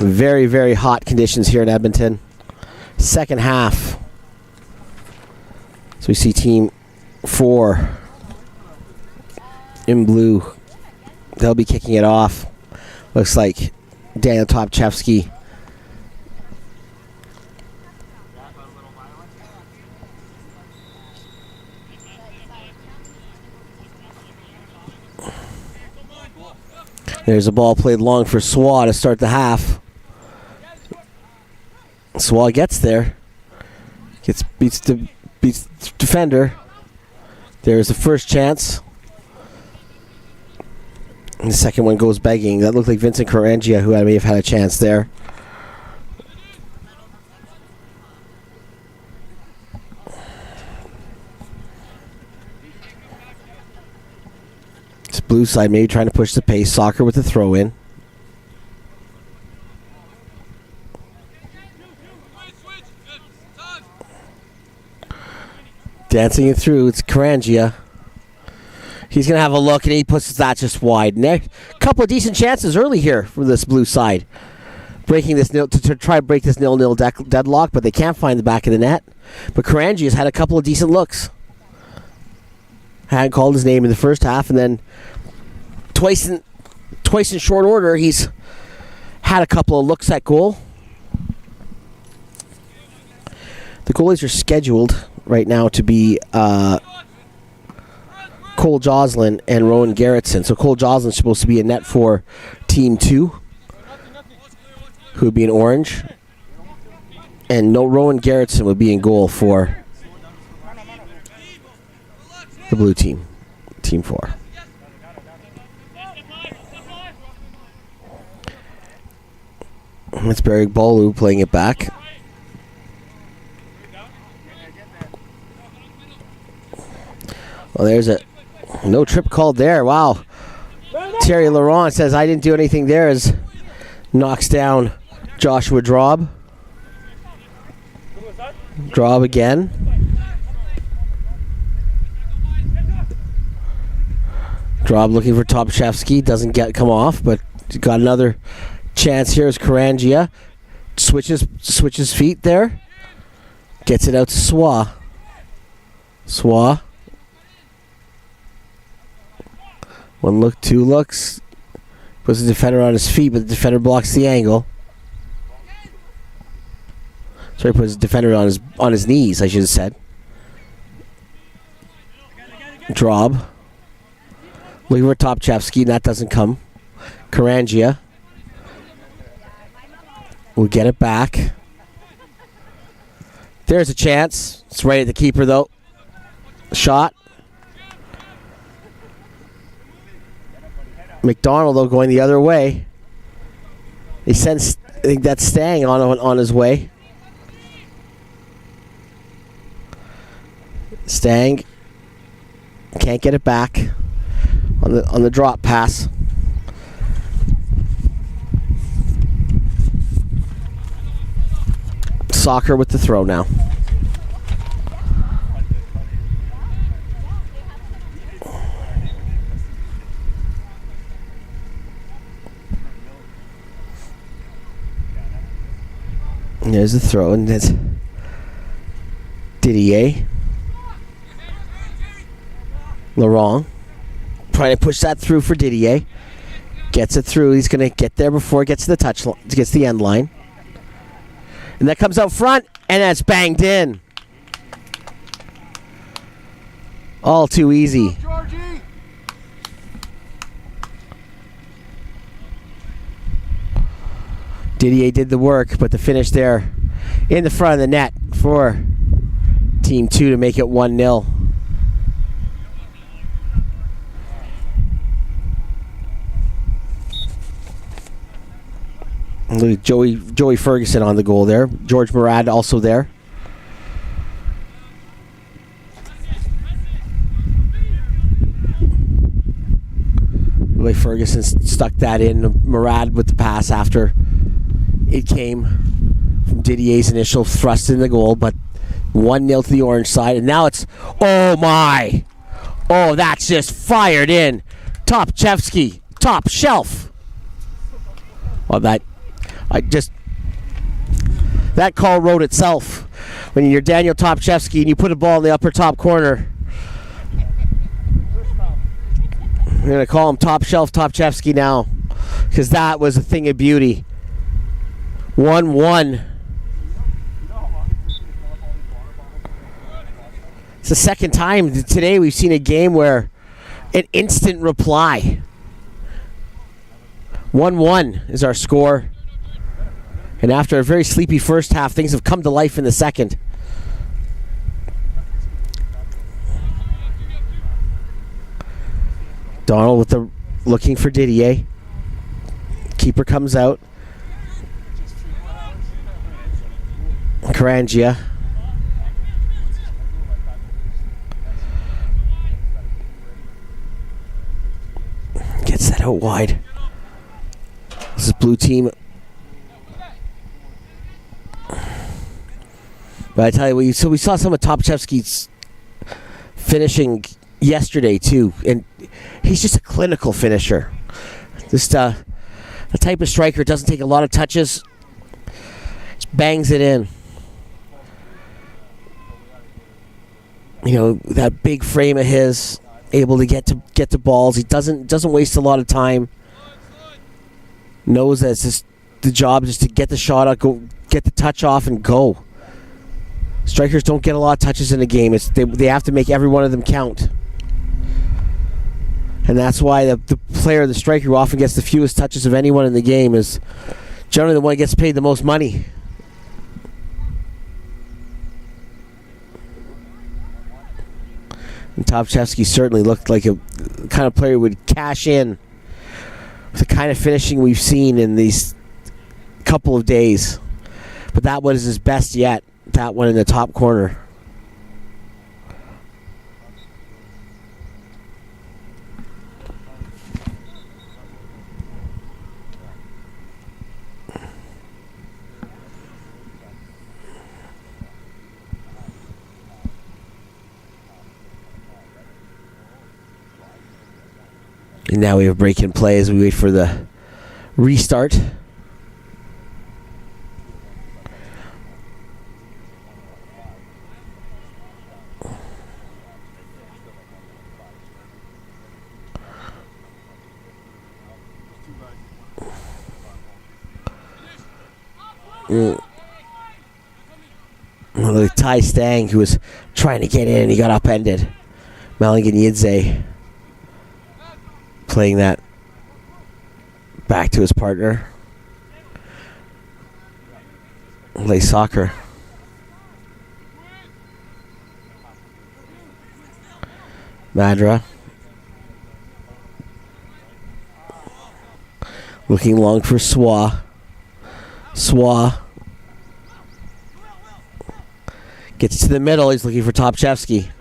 very, very hot conditions here in Edmonton. Second half. So we see Team 4 in blue. They'll be kicking it off. Looks like Daniel Topchevsky. There's a ball played long for Swa to start the half. Swa gets there. Beats defender. There's the first chance. And the second one goes begging. That looked like Vincent Carangia, who may have had a chance there. It's blue side maybe trying to push the pace. Soccer with the throw in. Dancing it through. It's Carangia. He's going to have a look, and he puts that just wide. And a couple of decent chances early here from this blue side. Breaking this nil to try to break this 0-0 deadlock, but they can't find the back of the net. But Karangi has had a couple of decent looks. Hadn't called his name in the first half, and then twice in short order, he's had a couple of looks at goal. The goalies are scheduled right now to be Cole Joslin and Rowan Garrettson. So Cole Joslin's supposed to be a net for Team 2, who would be in orange. And no, Rowan Garrettson would be in goal for the blue team, Team 4. It's Barry Bolu playing it back. Well, there's no trip called there. Wow. Terry Laurent says, I didn't do anything there, as knocks down Joshua Drob. Drob again. Drob looking for Topchevsky. Doesn't come off, but got another chance here as Karangia switches feet there. Gets it out to Swa. Swa. One look, two looks. Puts the defender on his feet, but the defender blocks the angle. Sorry, puts the defender on his knees, I should have said. Drob. Looking for Topchevsky, and that doesn't come. Karangia will get it back. There's a chance. It's right at the keeper, though. Shot. McDonald, though, going the other way. He sends, I think that's Stang on his way. Stang can't get it back on the drop pass. Soccer with the throw now. There's the throw, and that's Didier. Laurent trying to push that through for Didier. Gets it through. He's going to get there before it gets to the end line. And that comes out front, and that's banged in. All too easy. Didier did the work, but the finish there in the front of the net for Team 2 to make it 1-0. Look at Joey Ferguson on the goal there. George Murad also there. Look, Ferguson stuck that in. Murad with the pass after it came from Didier's initial thrust in the goal, but 1-0 to the orange side. And now it's, oh my! Oh, that's just fired in. Topchevsky, top shelf. Well, that call wrote itself. When you're Daniel Topchevsky and you put a ball in the upper top corner, I'm going to call him Top Shelf Topchevsky now, because that was a thing of beauty. 1-1. It's the second time today we've seen a game where an instant reply. 1-1 is our score. And after a very sleepy first half, things have come to life in the second. Donald with the looking for Didier. Keeper comes out. Karangia. Gets that out wide. This is blue team. But I tell you, so we saw some of Topchevsky's finishing yesterday too, and he's just a clinical finisher. Just the type of striker doesn't take a lot of touches, just bangs it in. You know, that big frame of his, able to get to balls. He doesn't waste a lot of time. Knows that it's just the job is to get the shot out, go get the touch off, and go. Strikers don't get a lot of touches in a game. They have to make every one of them count. And that's why the player, the striker who often gets the fewest touches of anyone in the game is generally the one who gets paid the most money. And Topchevsky certainly looked like a kind of player who would cash in with the kind of finishing we've seen in these couple of days. But that one is his best yet. That one in the top corner. And now we have break-in play as we wait for the restart. Look, Ty Stang, who was trying to get in, and he got upended. Maligan Yidze playing that back to his partner. Play soccer. Madra. Looking long for Swa. Swa gets to the middle. He's looking for Topchevsky.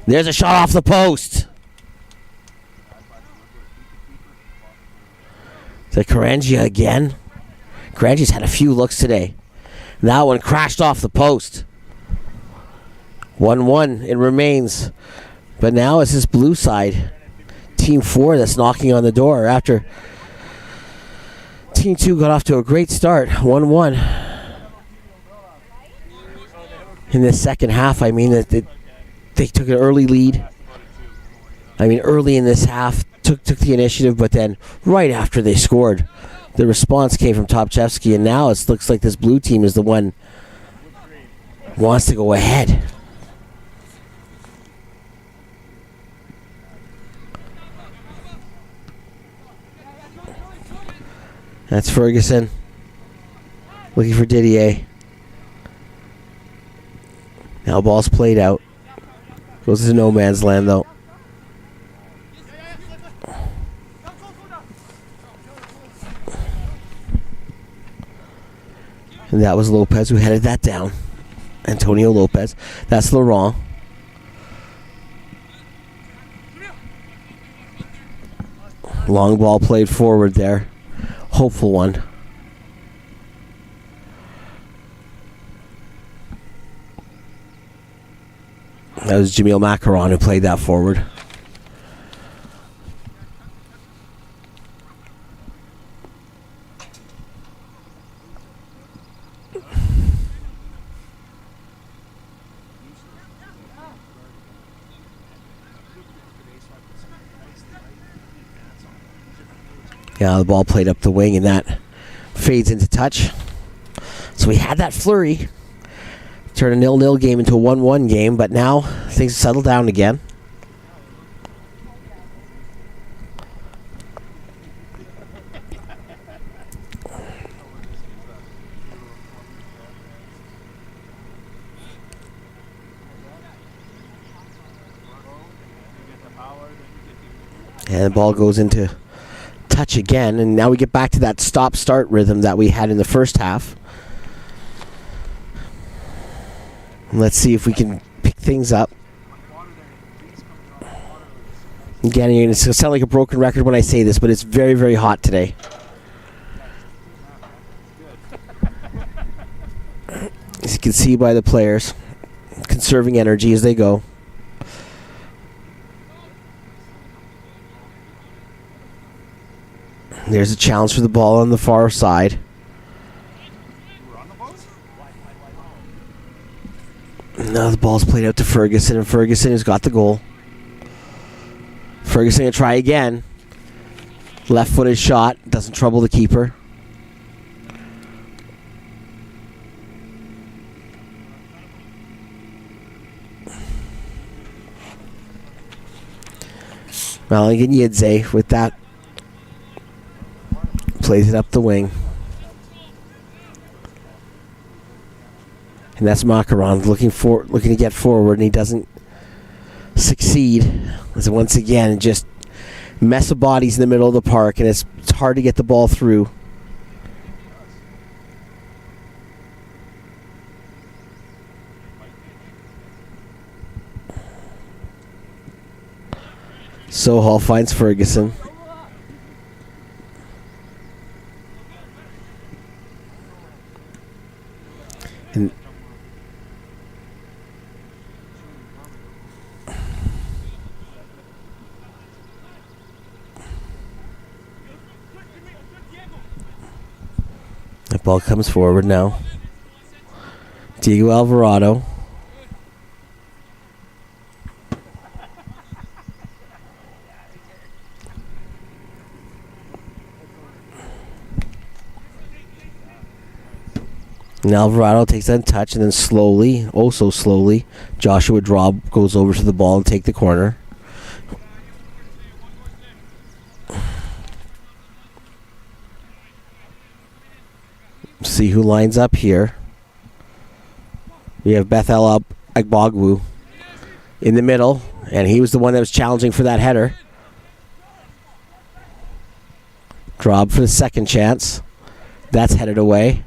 There's a shot off the post. Is that Karangia again? Karangia's had a few looks today. That one crashed off the post. 1-1 it remains. But now it's this blue side. Team 4 that's knocking on the door after Team 2 got off to a great start. 1-1. In the second half, I mean, they took an early lead. I mean, early in this half, took the initiative, but then right after they scored, the response came from Topchevsky, and now it looks like this blue team is the one who wants to go ahead. That's Ferguson looking for Didier. Now ball's played out. Goes to no man's land though. And that was Lopez who headed that down. Antonio Lopez. That's Laurent. Long ball played forward there. Hopeful one. That was Jamil Macaron who played that forward. Yeah, the ball played up the wing, and that fades into touch. So we had that flurry. Turn a 0-0 game into a 1-1 game, but now things settle down again. And the ball goes into touch again, and now we get back to that stop-start rhythm that we had in the first half. Let's see if we can pick things up. Again, it's going to sound like a broken record when I say this, but it's very, very hot today. As you can see by the players. conserving energy as they go. There's a challenge for the ball on the far side. Now the ball's played out to Ferguson, and Ferguson has got the goal. Ferguson going to try again. Left-footed shot. Doesn't trouble the keeper. Maligan Yidze with that. Plays it up the wing. And that's Macaron looking to get forward, and he doesn't succeed. As once again, just mess of bodies in the middle of the park, and it's hard to get the ball through. Sohal finds Ferguson. And the ball comes forward now. Diego Alvarado. And Alvarado takes that in touch, and then slowly, oh so slowly, Joshua Draub goes over to the ball and take the corner. See who lines up here. We have Bethel Agbogwu in the middle, and he was the one that was challenging for that header. Draub for the second chance. That's headed away.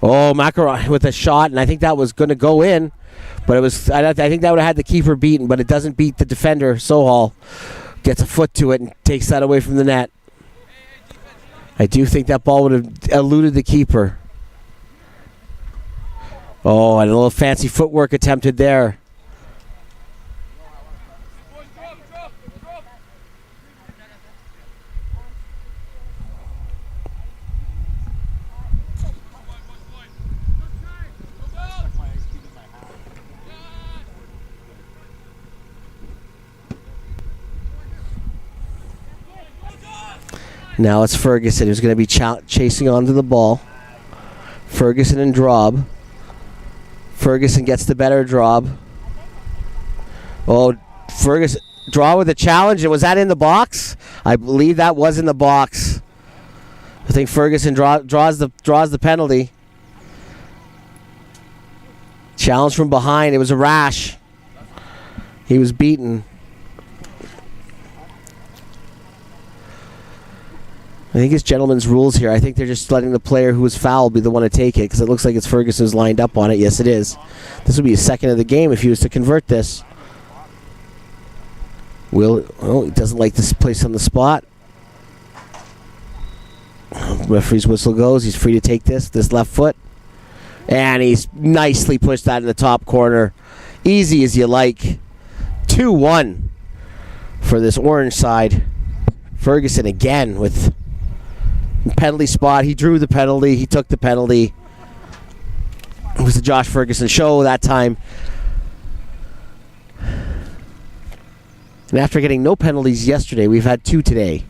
Oh, Macaron with a shot, and I think that was going to go in, but it was. I think that would have had the keeper beaten, but it doesn't beat the defender. Sohal gets a foot to it and takes that away from the net. I do think that ball would have eluded the keeper. Oh, and a little fancy footwork attempted there. Now it's Ferguson who's going to be chasing onto the ball. Ferguson and Draub. Ferguson gets the better Draub. Oh, Ferguson. Draub with a challenge. And was that in the box? I believe that was in the box. I think Ferguson draws the penalty. Challenge from behind. It was a rash. He was beaten. I think it's gentleman's rules here. I think they're just letting the player who was fouled be the one to take it, because it looks like it's Ferguson who's lined up on it. Yes, it is. This would be his second of the game if he was to convert this. He doesn't like this place on the spot. Referee's whistle goes. He's free to take this left foot. And he's nicely pushed that in the top corner. Easy as you like. 2-1 for this orange side. Ferguson again with penalty spot. He drew the penalty. He took the penalty. It was the Josh Ferguson show that time. And after getting no penalties yesterday, we've had 2 today.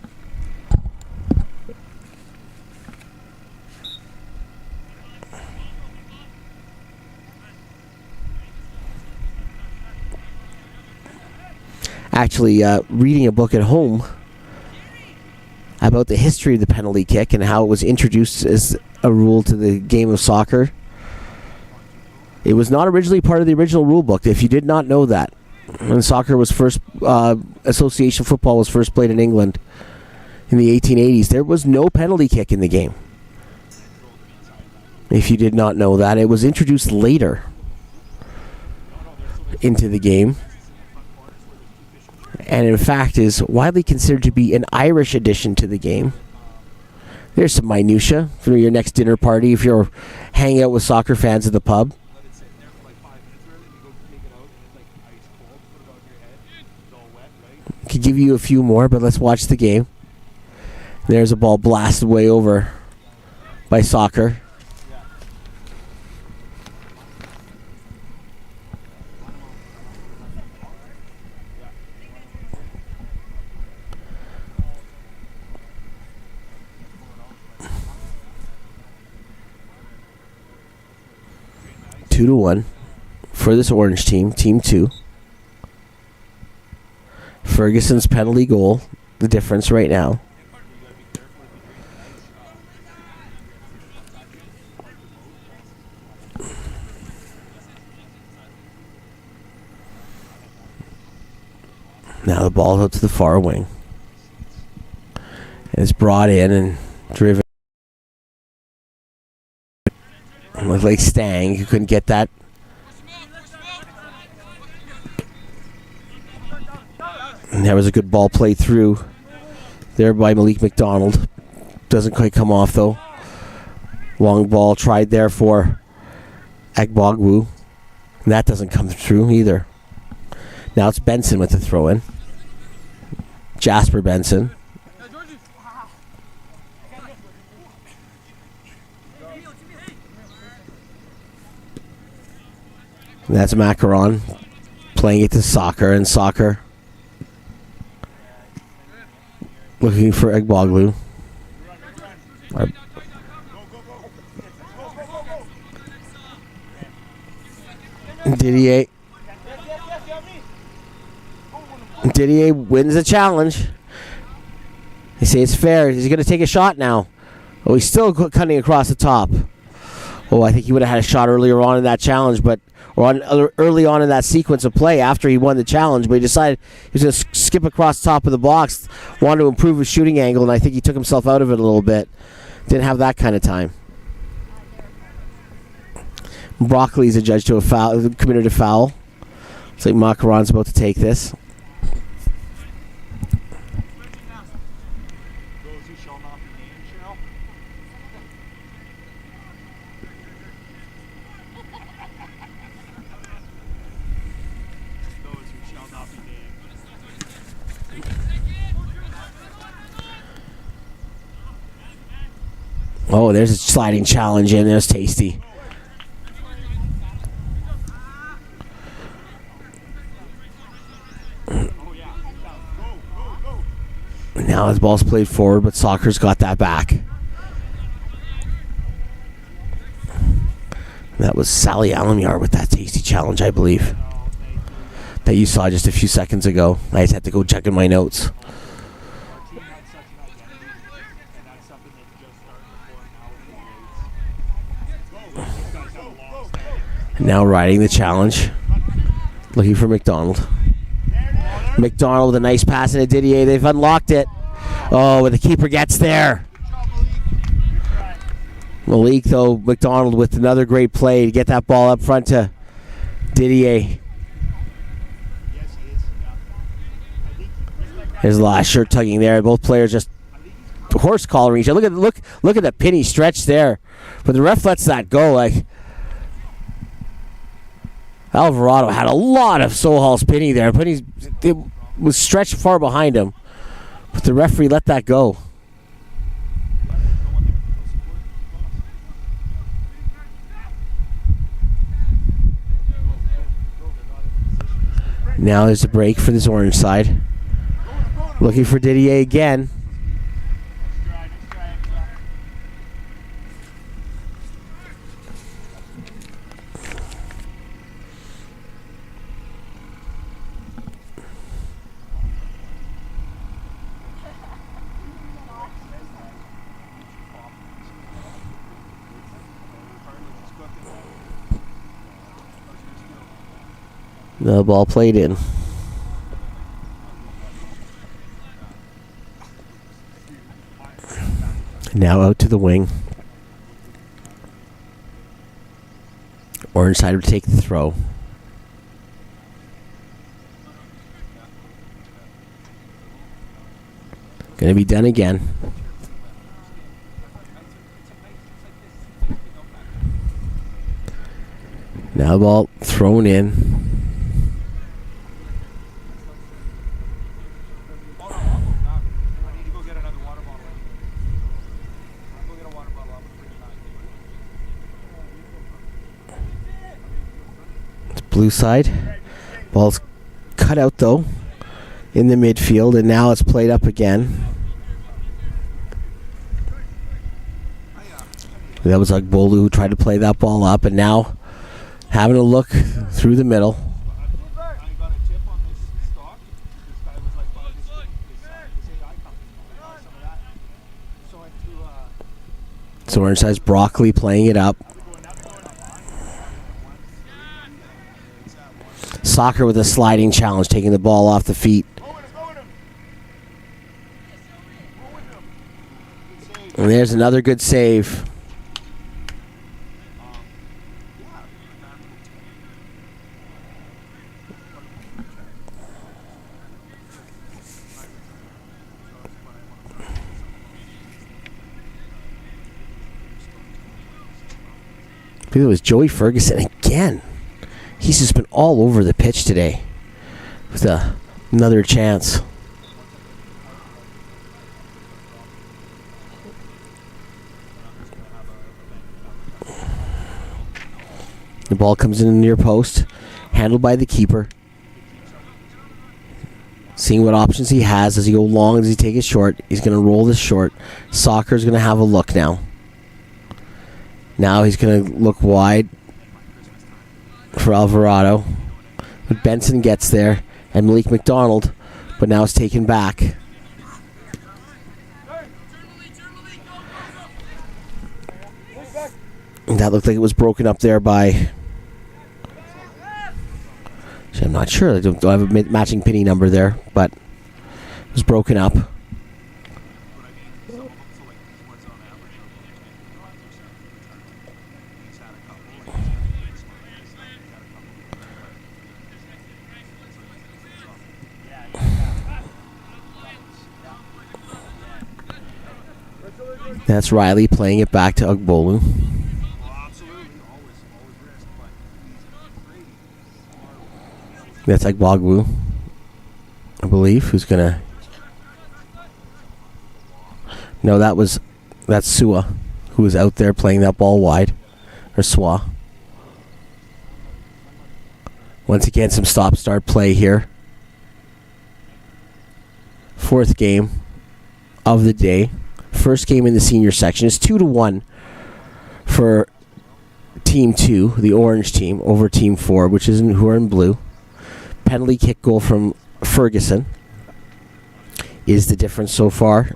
Actually, reading a book at home about the history of the penalty kick and how it was introduced as a rule to the game of soccer. It was not originally part of the original rule book, if you did not know that. When soccer was first, association football was first played in England in the 1880s, there was no penalty kick in the game. If you did not know that, it was introduced later into the game. And in fact is widely considered to be an Irish addition to the game. There's some minutia for your next dinner party if you're hanging out with soccer fans at the pub. Could give you a few more, but let's watch the game. There's a ball blasted way over by Soccer. Two to one for this orange team, Team 2. Ferguson's penalty goal, the difference right now. Now the ball out to the far wing. It's brought in and driven. Looked like Stang, who couldn't get that. And there was a good ball played through there by Malik McDonald. Doesn't quite come off though. Long ball tried there for Agbogwu. And that doesn't come through either. Now it's Benson with the throw in. Jasper Benson. And that's Macaron playing it to Soccer, and Soccer looking for Agbogwu. Didier wins the challenge. They say it's fair. He's going to take a shot now. Oh, he's still cutting across the top. Oh, I think he would have had a shot earlier on in that challenge, early on in that sequence of play after he won the challenge, but he decided he was going to skip across the top of the box, wanted to improve his shooting angle, and I think he took himself out of it a little bit. Didn't have that kind of time. Broccoli's adjudged to a foul, committed a foul. Looks like Macaron's about to take this. Oh, there's a sliding challenge in. There's Tasty. Now his ball's played forward, but Soccer's got that back. That was Sally Alomyar with that Tasty challenge, I believe. That you saw just a few seconds ago. I just had to go check in my notes. Now riding the challenge. Looking for McDonald. McDonald with a nice pass into Didier. They've unlocked it. Oh, but the keeper gets there. Malik, though, McDonald with another great play to get that ball up front to Didier. There's a lot of shirt tugging there. Both players just horse collaring each other. Look at the penny stretch there. But the ref lets that go. Like Alvarado had a lot of Sohal's penny there. Penny's it was stretched far behind him, but the referee let that go. Now there's a break for this orange side. Looking for Didier again. The ball played in. Now out to the wing. Orange side would take the throw. Gonna be done again. Now the ball thrown in. blue side. Ball's cut out though in the midfield, and now it's played up again. That was Agbolu who tried to play that ball up, and now having a look through the middle. So orange side's Broccoli playing it up. Soccer with a sliding challenge, taking the ball off the feet. And there's another good save. I think it was Joey Ferguson again. He's just been all over the pitch today with another chance. The ball comes in the near post, handled by the keeper. Seeing what options he has. Does he go long? Does he take it short? He's going to roll this short. Soccer's going to have a look now. Now he's going to look wide for Alvarado. But Benson gets there, and Malik McDonald, but now it's taken back. And that looked like it was broken up there by... I'm not sure. I don't have a matching penny number there, but it was broken up. That's Riley playing it back to Agbolu. That's Agbogwu, I believe, who's gonna... No, that's Sua, who was out there playing that ball wide. Or Swa. Once again, some stop-start play here. Fourth game of the day. First game in the senior section. It's 2-1 for Team 2, the orange team, over Team 4, who are in blue. Penalty kick goal from Ferguson is the difference so far.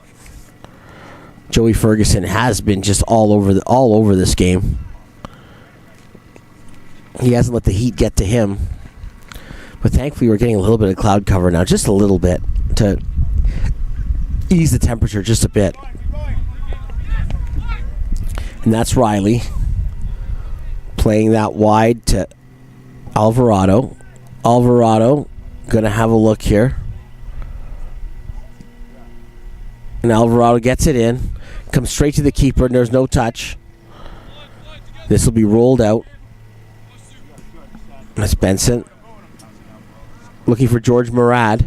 Joey Ferguson has been just all over this game. He hasn't let the heat get to him. But thankfully we're getting a little bit of cloud cover now, just a little bit, to ease the temperature just a bit. And that's Riley playing that wide to Alvarado. Alvarado gonna have a look here. And Alvarado gets it in. Comes straight to the keeper, and there's no touch. This will be rolled out. That's Benson. Looking for George Murad.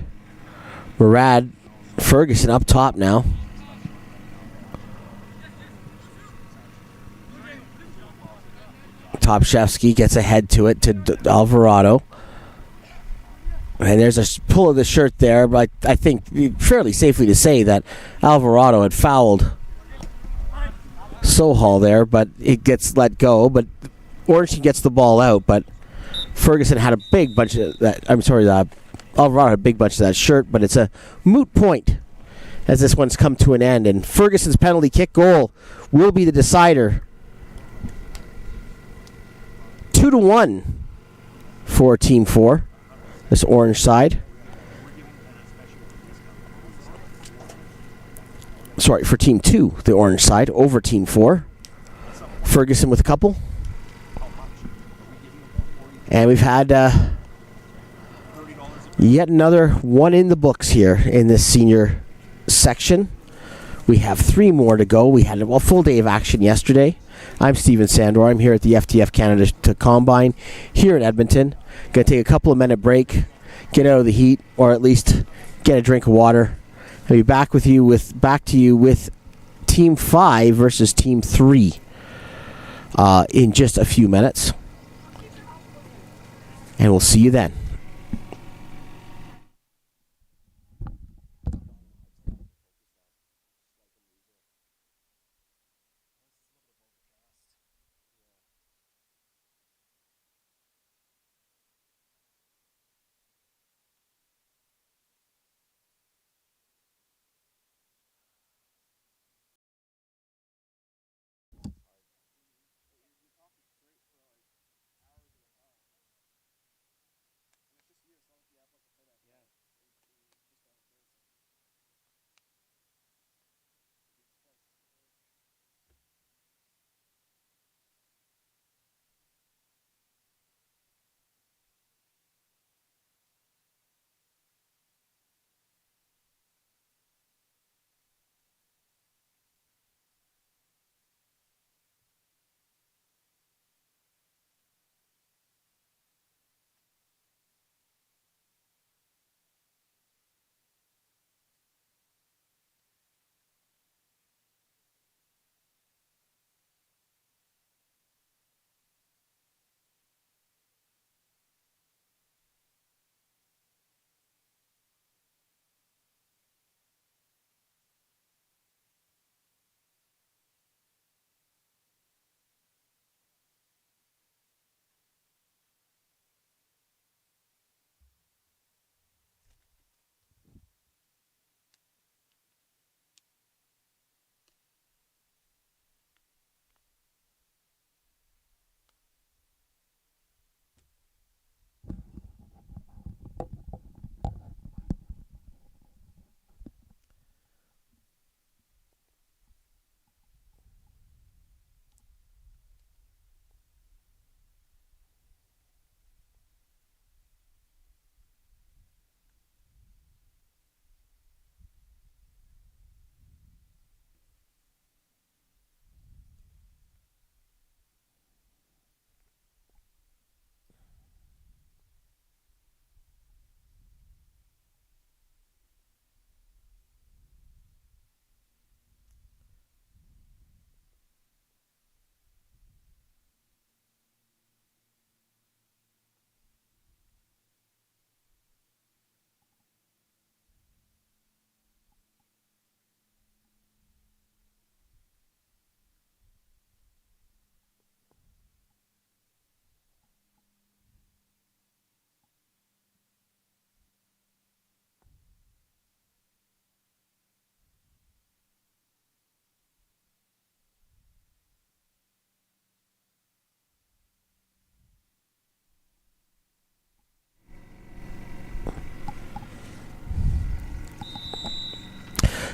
Murad, Ferguson up top now. Topshevsky gets ahead to it to Alvarado. And there's a pull of the shirt there, but I think fairly safely to say that Alvarado had fouled Sohal there, but it gets let go. But Orange gets the ball out, but Ferguson had a big bunch of that. Alvarado had a big bunch of that shirt, but it's a moot point as this one's come to an end. And Ferguson's penalty kick goal will be the decider. 2-1 for Team 4. This orange side. Sorry, for Team 2, the orange side, over Team 4. Ferguson with a couple. And we've had yet another one in the books here in this senior section. We have 3 more to go. We had a full day of action yesterday. I'm Steven Sandor. I'm here at the FTF Canada Combine here in Edmonton. Going to take a couple of minute break, get out of the heat, or at least get a drink of water. I'll be back to you with Team 5 versus Team 3 in just a few minutes. And we'll see you then.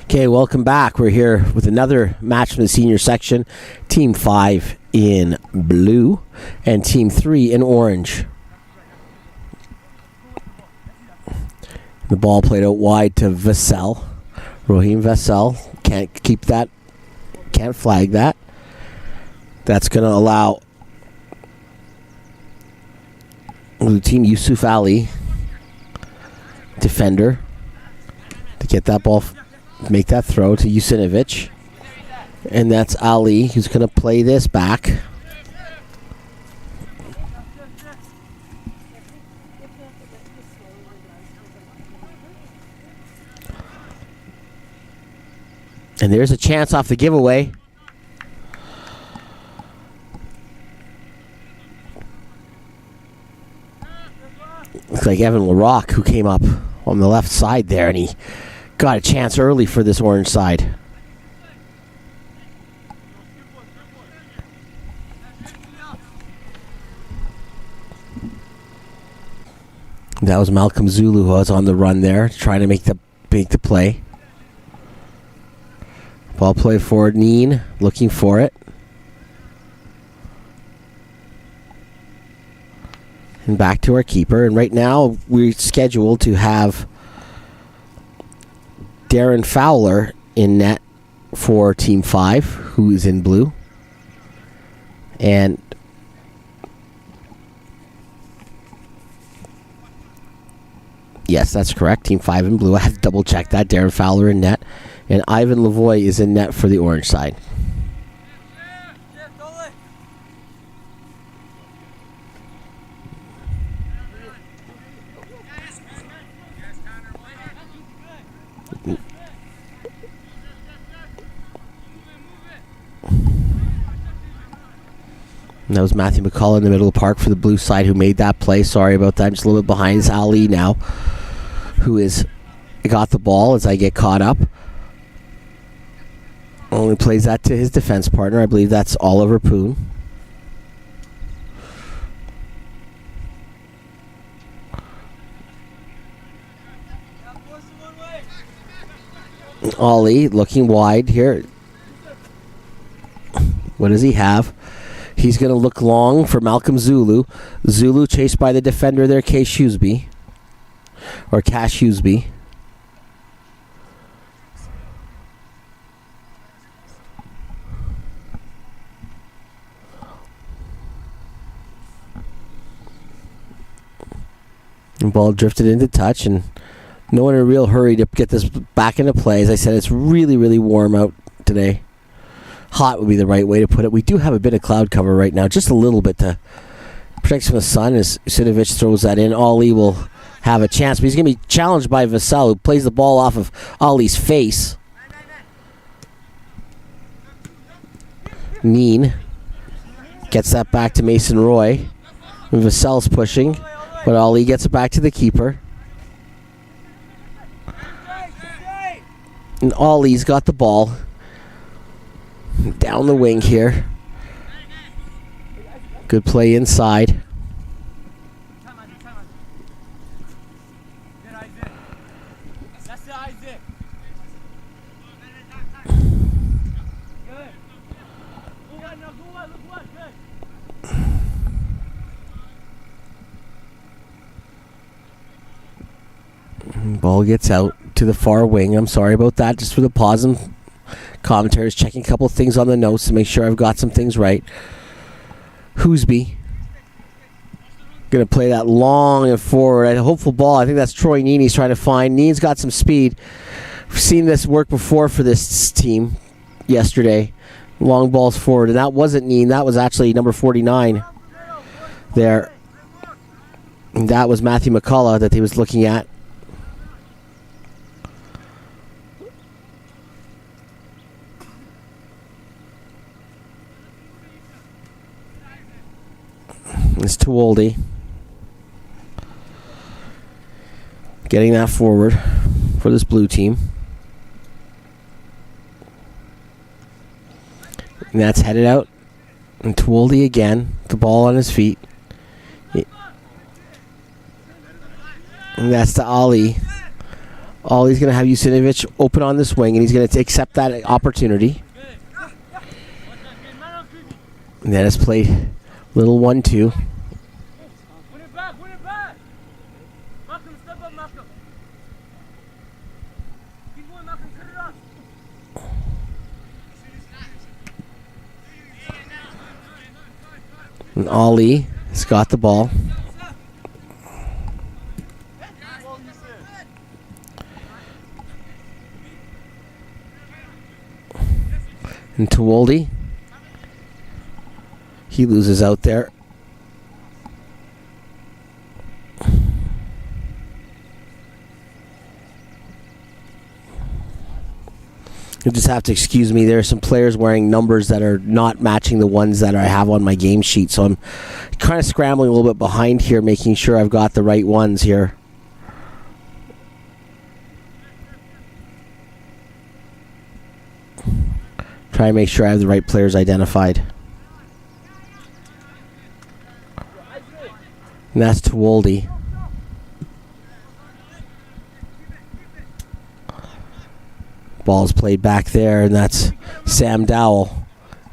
Okay, welcome back. We're here with another match from the senior section. Team 5 in blue and Team 3 in orange. The ball played out wide to Vassell. Raheem Vassell can't keep that, can't flag that. That's going to allow Team Yusuf Ali, defender, to get that ball, make that throw to Jusinovic. And that's Ali who's going to play this back. And there's a chance off the giveaway. Looks like Evan LaRock who came up on the left side there, and he got a chance early for this orange side. That was Malcolm Zulu who was on the run there, trying to make the play. Ball play forward, Neen looking for it. And back to our keeper. And right now we're scheduled to have Darren Fowler in net for Team 5, who is in blue. And yes, that's correct. Team 5 in blue. I have to double check that. Darren Fowler in net. And Ivan Lavoie is in net for the orange side. And that was Matthew McCullough in the middle of the park for the blue side who made that play. Sorry about that. I'm just a little bit behind. It's Ali now who is got the ball as I get caught up. Only plays that to his defense partner. I believe that's Oliver Poon. Ollie looking wide here. What does he have? He's going to look long for Malcolm Zulu. Zulu chased by the defender there, Cash Hughesby. Or Cash Hughesby. The ball drifted into touch, and no one in a real hurry to get this back into play. As I said, it's really, really warm out today. Hot would be the right way to put it. We do have a bit of cloud cover right now, just a little bit to protect from the sun as Usinovich throws that in. Ali will have a chance, but he's going to be challenged by Vassell, who plays the ball off of Ali's face. Neen gets that back to Mason Roy. And Vassell's pushing, but Ali gets it back to the keeper. And Ali's got the ball. Down the wing here. Good play inside. Ball gets out to the far wing. I'm sorry about that. Just for the pause and commentaries, checking a couple of things on the notes to make sure I've got some things right. Hughesby going to play that long and forward. A hopeful ball. I think that's Troy Neen he's trying to find. Neen's got some speed. We've seen this work before for this team yesterday. Long balls forward. And that wasn't Neen. That was actually number 49 there. And that was Matthew McCullough that he was looking at. It's Tuoldi getting that forward for this blue team. And that's headed out. And Tuoldi again, the ball on his feet. And that's to Ali. Ali's going to have Usinovich open on this wing, and he's going to accept that opportunity. And then it's played little 1-2. And Ali has got the ball. And Tuoldi, he loses out there. You just have to excuse me. There are some players wearing numbers that are not matching the ones that I have on my game sheet. So I'm kind of scrambling a little bit behind here, making sure I've got the right ones here. Try and make sure I have the right players identified. And that's Tuoldi. Ball's played back there, and that's Sam Dowell.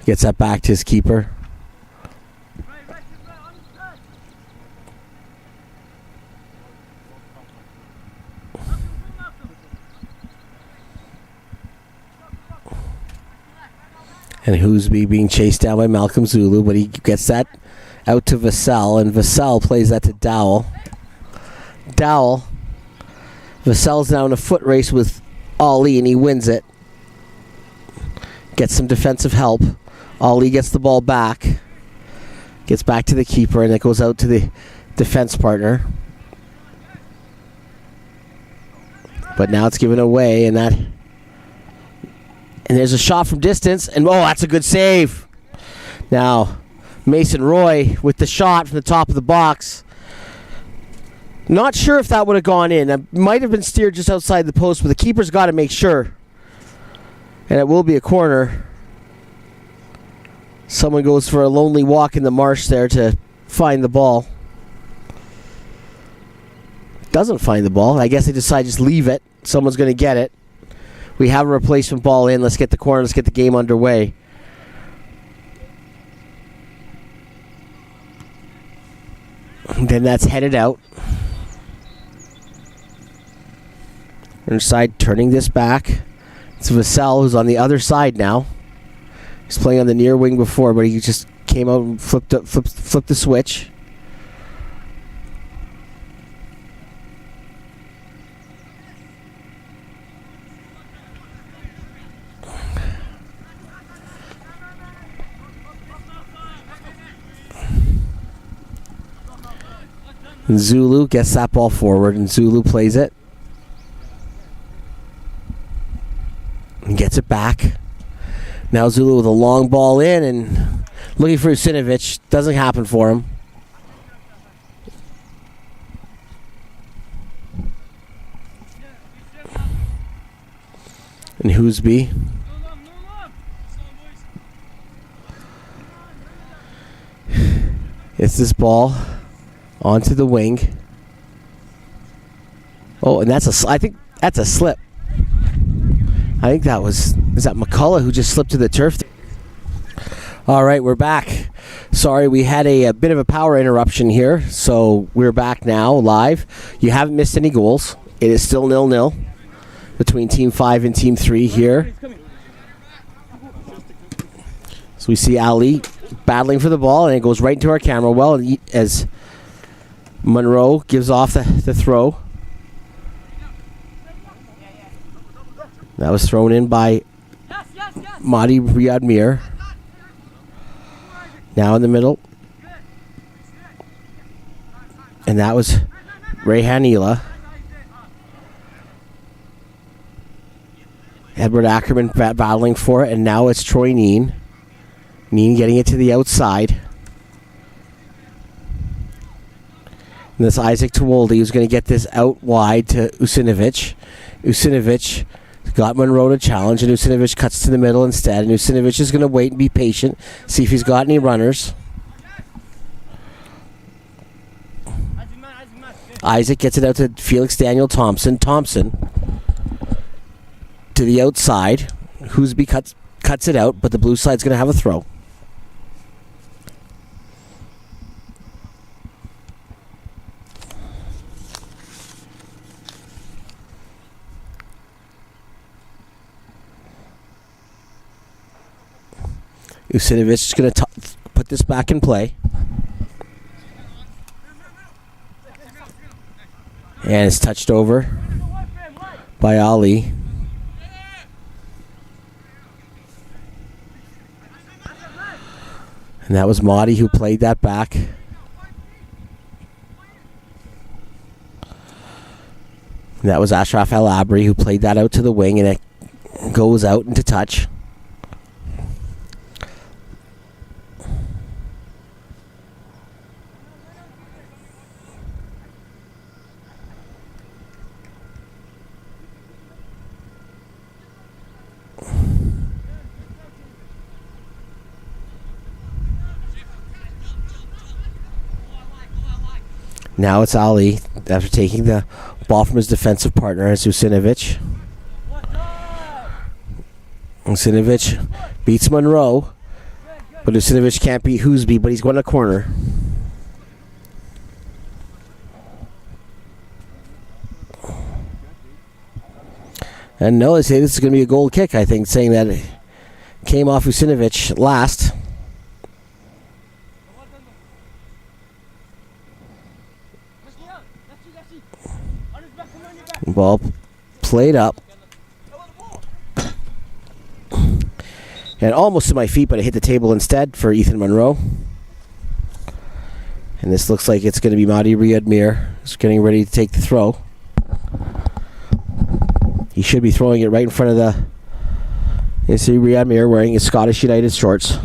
Gets that back to his keeper. And Hughesby being chased down by Malcolm Zulu, but he gets that out to Vassell, and Vassell plays that to Dowell. Vassell's now in a foot race with Ali, and he wins it. Gets some defensive help. Ali gets the ball back. Gets back to the keeper, and it goes out to the defense partner. But now it's given away, and there's a shot from distance, and oh, that's a good save. Now, Mason Roy with the shot from the top of the box. Not sure if that would have gone in. It might have been steered just outside the post, but the keeper's got to make sure. And it will be a corner. Someone goes for a lonely walk in the marsh there to find the ball. Doesn't find the ball. I guess they decide to just leave it. Someone's going to get it. We have a replacement ball in. Let's get the corner. Let's get the game underway. And then that's headed out. Inside, turning this back. It's Vassell, who's on the other side now. He's playing on the near wing before, but he just came out and flipped the switch. And Zulu gets that ball forward, and Zulu plays it. And gets it back. Now Zulu with a long ball in and looking for Usinovich. Doesn't happen for him. And Hoosby. It's this ball onto the wing. Oh, and I think that's a slip. I think is that McCullough who just slipped to the turf? All right, we're back. Sorry, we had a bit of a power interruption here, so we're back now live. You haven't missed any goals. It is still 0-0 between Team 5 and Team 3 here. So we see Ali battling for the ball, and it goes right into our camera well as Monroe gives off the throw. That was thrown in by Mahdi Riyad Mir. Now in the middle. And that was Rehan Ela. Edward Ackerman battling for it, and now it's Troy Neen. Neen getting it to the outside. And this Isaac Tewolde who's going to get this out wide to Usinovich. Usinovich got Monroe to challenge, and Usinovich cuts to the middle instead. And Usinovich is going to wait and be patient, see if he's got any runners. Isaac gets it out to Felix Daniel Thompson. Thompson to the outside. Hoosby cuts it out, but the blue side's going to have a throw. Usinovich is going to put this back in play. And it's touched over by Ali. And that was Mahdi who played that back. And that was Ashraf El Abri who played that out to the wing, and it goes out into touch. Now it's Ali after taking the ball from his defensive partner as Usinovich. Usinovich beats Monroe, but Usinovich can't beat Hoosby, but he's going to corner. And no, they say this is going to be a goal kick, I think, saying that it came off Usinovich last. Ball played up. And almost to my feet, but it hit the table instead for Ethan Monroe. And this looks like it's going to be Mahdi Riyad Mir. He's getting ready to take the throw. He should be throwing it right in front of the... You see Riyad Mir wearing his Scottish United shorts.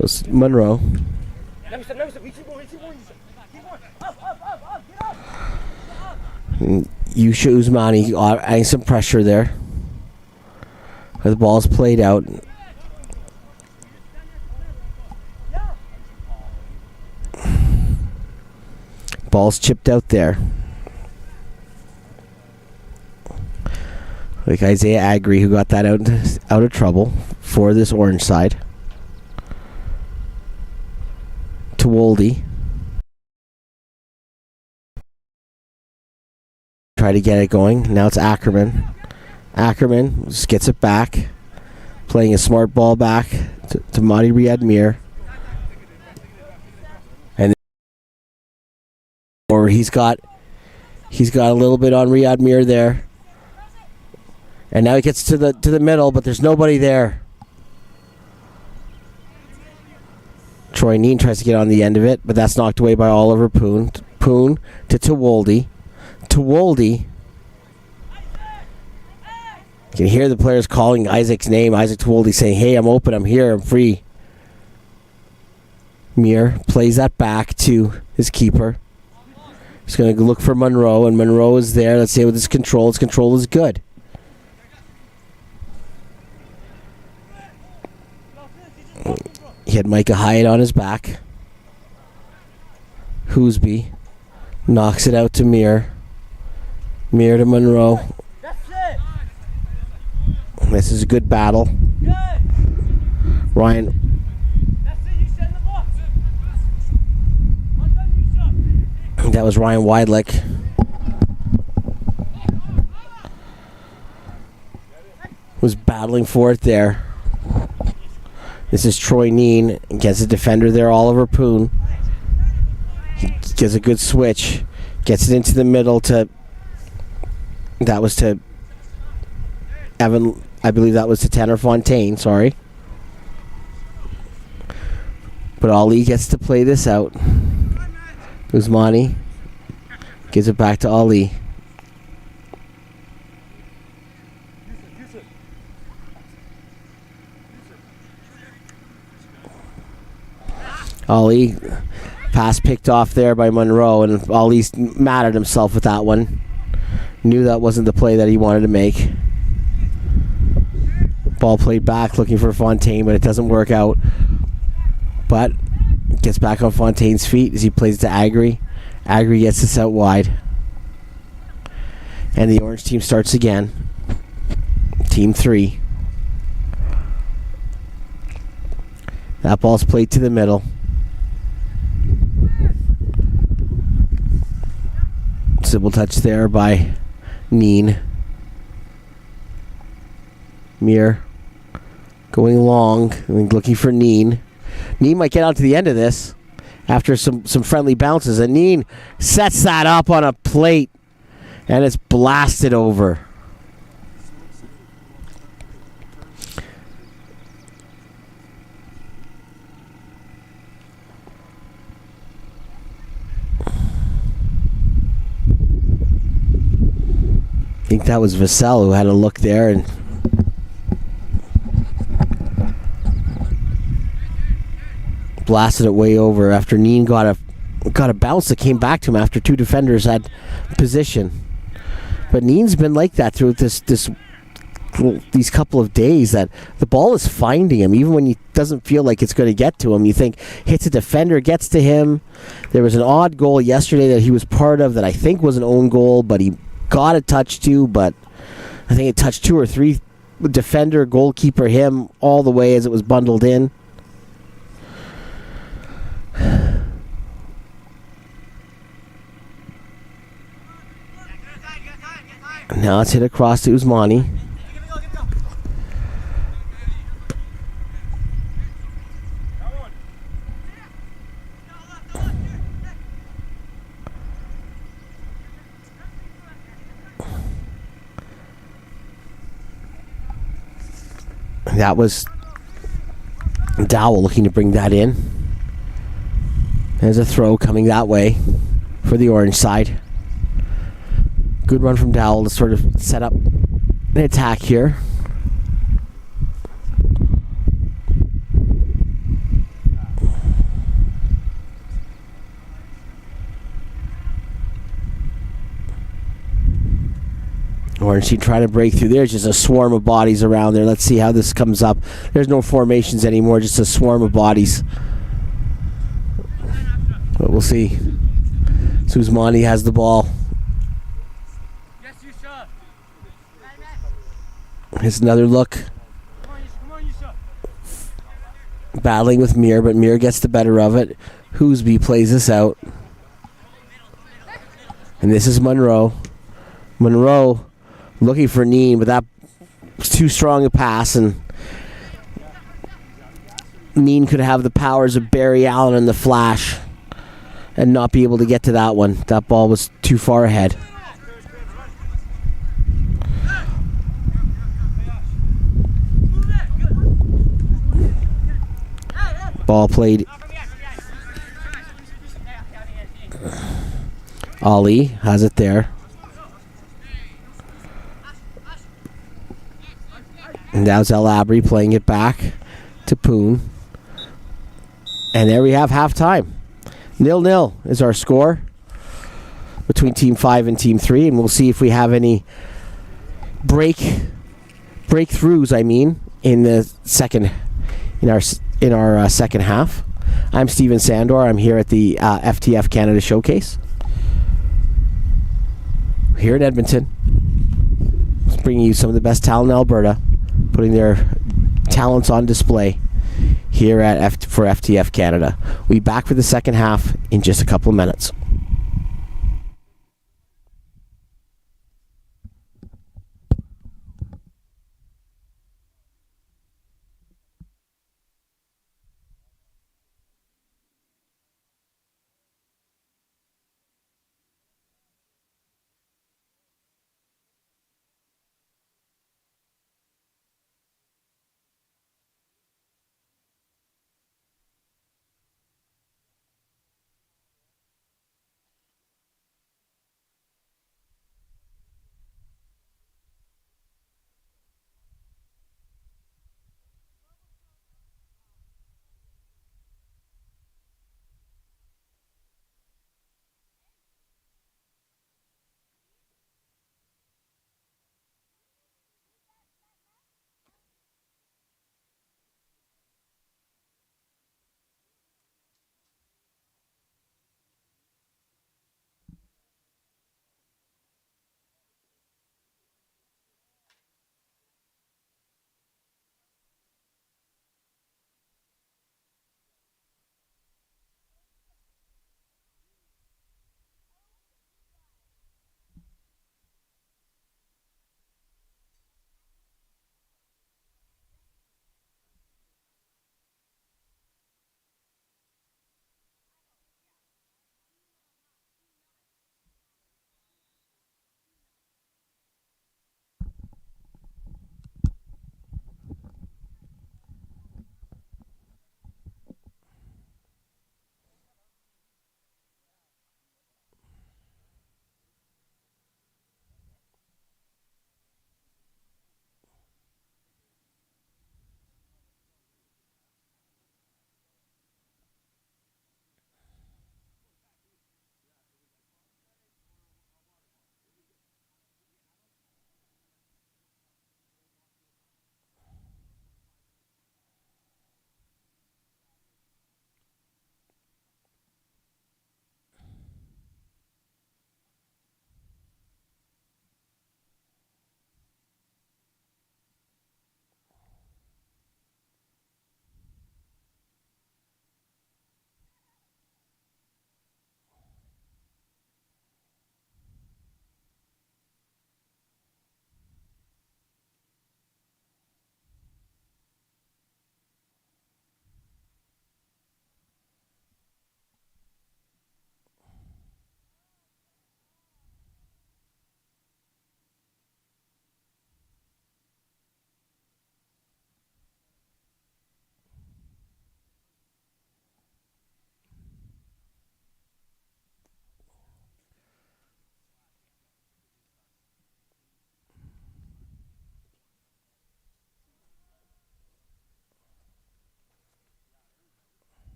So it's Monroe. Yusha Usmani adding some pressure there. The ball's played out. Ball's chipped out there. Like Isaiah Agri, who got that out of trouble for this orange side. To Wolde. Try to get it going. Now it's Ackerman. Ackerman just gets it back. Playing a smart ball back to Madi Riyad Mir. And or he's got a little bit on Riyad Mir there. And now he gets to the middle, but there's nobody there. Troy Neen tries to get on the end of it, but that's knocked away by Oliver Poon. Poon to Tewolde. Tewolde. You can hear the players calling Isaac's name. Isaac Tewolde saying, "Hey, I'm open, I'm here, I'm free." Mir plays that back to his keeper. He's going to look for Monroe, and Monroe is there. Let's see with his control. His control is good. He had Micah Hyatt on his back. Hoosby knocks it out to Mir. Mir to Monroe. This is a good battle. Ryan. That was Ryan Weidlich. Was battling for it there. This is Troy Neen against the defender there, Oliver Poon. He gets a good switch. Gets it into the middle to... That was to Evan... I believe that was to Tanner Fontaine, sorry. But Ali gets to play this out. Usmani gives it back to Ali. Ali, pass picked off there by Monroe, and Ali's mad at himself with that one. Knew that wasn't the play that he wanted to make. Ball played back, looking for Fontaine, but it doesn't work out. But gets back on Fontaine's feet as he plays to Agri. Agri gets this out wide. And the orange team starts again. Team 3. That ball's played to the middle. Simple touch there by Neen. Mir going long, looking for Neen. Neen might get out to the end of this after some friendly bounces. And Neen sets that up on a plate, and it's blasted over. I think that was Vassell who had a look there and blasted it way over after Neen got a bounce that came back to him after two defenders had position. But Neen's been like that through these couple of days, that the ball is finding him even when he doesn't feel like it's going to get to him. You think hits a defender, gets to him. There was an odd goal yesterday that he was part of that I think was an own goal, but he got a touch too, but I think it touched 2 or 3 defender, goalkeeper, him all the way as it was bundled in. Now it's hit across to Usmani. That was Dowell looking to bring that in. There's a throw coming that way for the orange side. Good run from Dowell to sort of set up an attack here. Or is she trying to break through? There's just a swarm of bodies around there. Let's see how this comes up. There's no formations anymore, just a swarm of bodies. But we'll see. Suzmani has the ball. Yes, you shot. Here's another look. Come on, you shot. Battling with Mir, but Mir gets the better of it. Hoosby plays this out. And this is Monroe. Monroe looking for Neen, but that was too strong a pass, and Neen could have the powers of Barry Allen in the flash and not be able to get to that one. That ball was too far ahead. Ball played. Ali has it there. And now it's El Abri playing it back to Poon. And there we have halftime. 0-0 is our score between Team 5 and Team 3. And we'll see if we have any breakthroughs, in the second, in our second half. I'm Steven Sandor. I'm here at the FTF Canada Showcase here in Edmonton. Just bringing you some of the best talent in Alberta, putting their talents on display here at for FTF Canada. We'll be back for the second half in just a couple of minutes.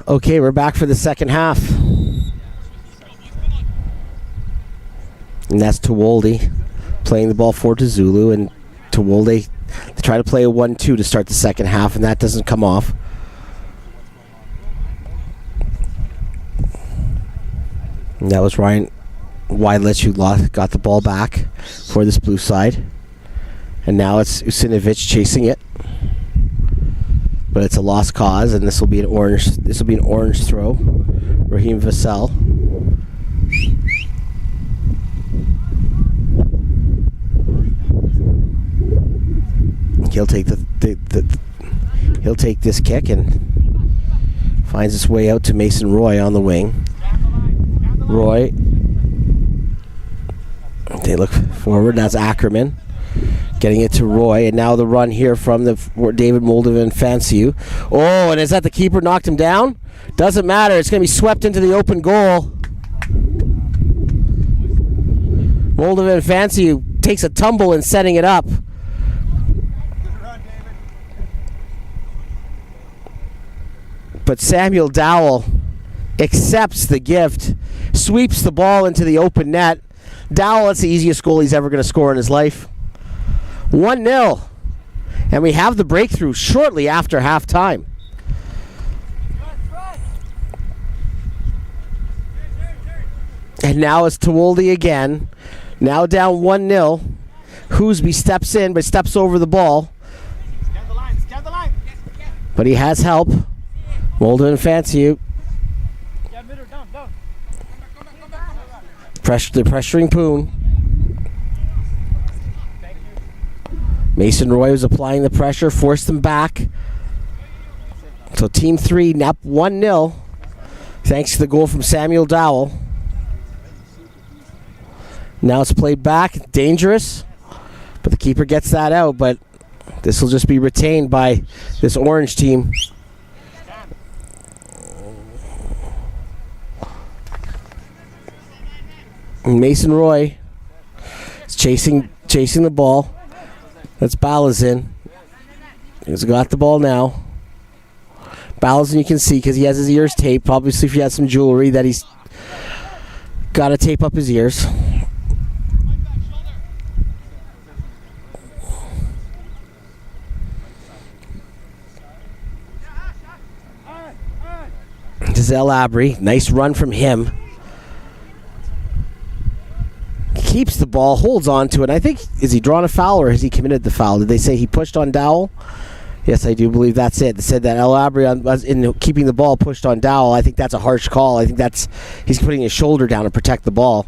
Okay, we're back for the second half. And that's Tewolde playing the ball forward to Zulu, and Tewolde, they try to play a 1-2 to start the second half, and that doesn't come off. And that was Ryan Widelich who got the ball back for this blue side. And now it's Usinovic chasing it. But it's a lost cause, and this will be an orange throw. Raheem Vassell. He'll take he'll take this kick and finds its way out to Mason Roy on the wing. Roy. They look forward. That's Ackerman getting it to Roy, and now the run here from the David Moldovan Fanciu. Oh, and is that the keeper knocked him down? Doesn't matter. It's going to be swept into the open goal. Moldovan Fanciu takes a tumble in setting it up. But Samuel Dowell accepts the gift, sweeps the ball into the open net. Dowell, that's the easiest goal he's ever going to score in his life. 1-0. And we have the breakthrough shortly after halftime. And now it's Tewolde again. Now down 1-0. Hoosby steps in, but steps over the ball. Scan the line. But he has help. Moldovan Fanciu. Yeah, middle, down. They're pressuring Poon. Mason Roy was applying the pressure, forced them back. So Team 3 up 1-0 thanks to the goal from Samuel Dowell. Now it's played back, dangerous, but the keeper gets that out, but this will just be retained by this orange team. And Mason Roy is chasing the ball. That's Balazin. He's got the ball now. Balazin, you can see because he has his ears taped. Obviously, if he has some jewelry, that he's got to tape up his ears. Giselle Abry, nice run from him. Keeps the ball, holds on to it. I think, is he drawn a foul or has he committed the foul? Did they say he pushed on Dowell? Yes, I do believe that's it. They said that El Abry, in keeping the ball, pushed on Dowell. I think that's a harsh call. I think he's putting his shoulder down to protect the ball.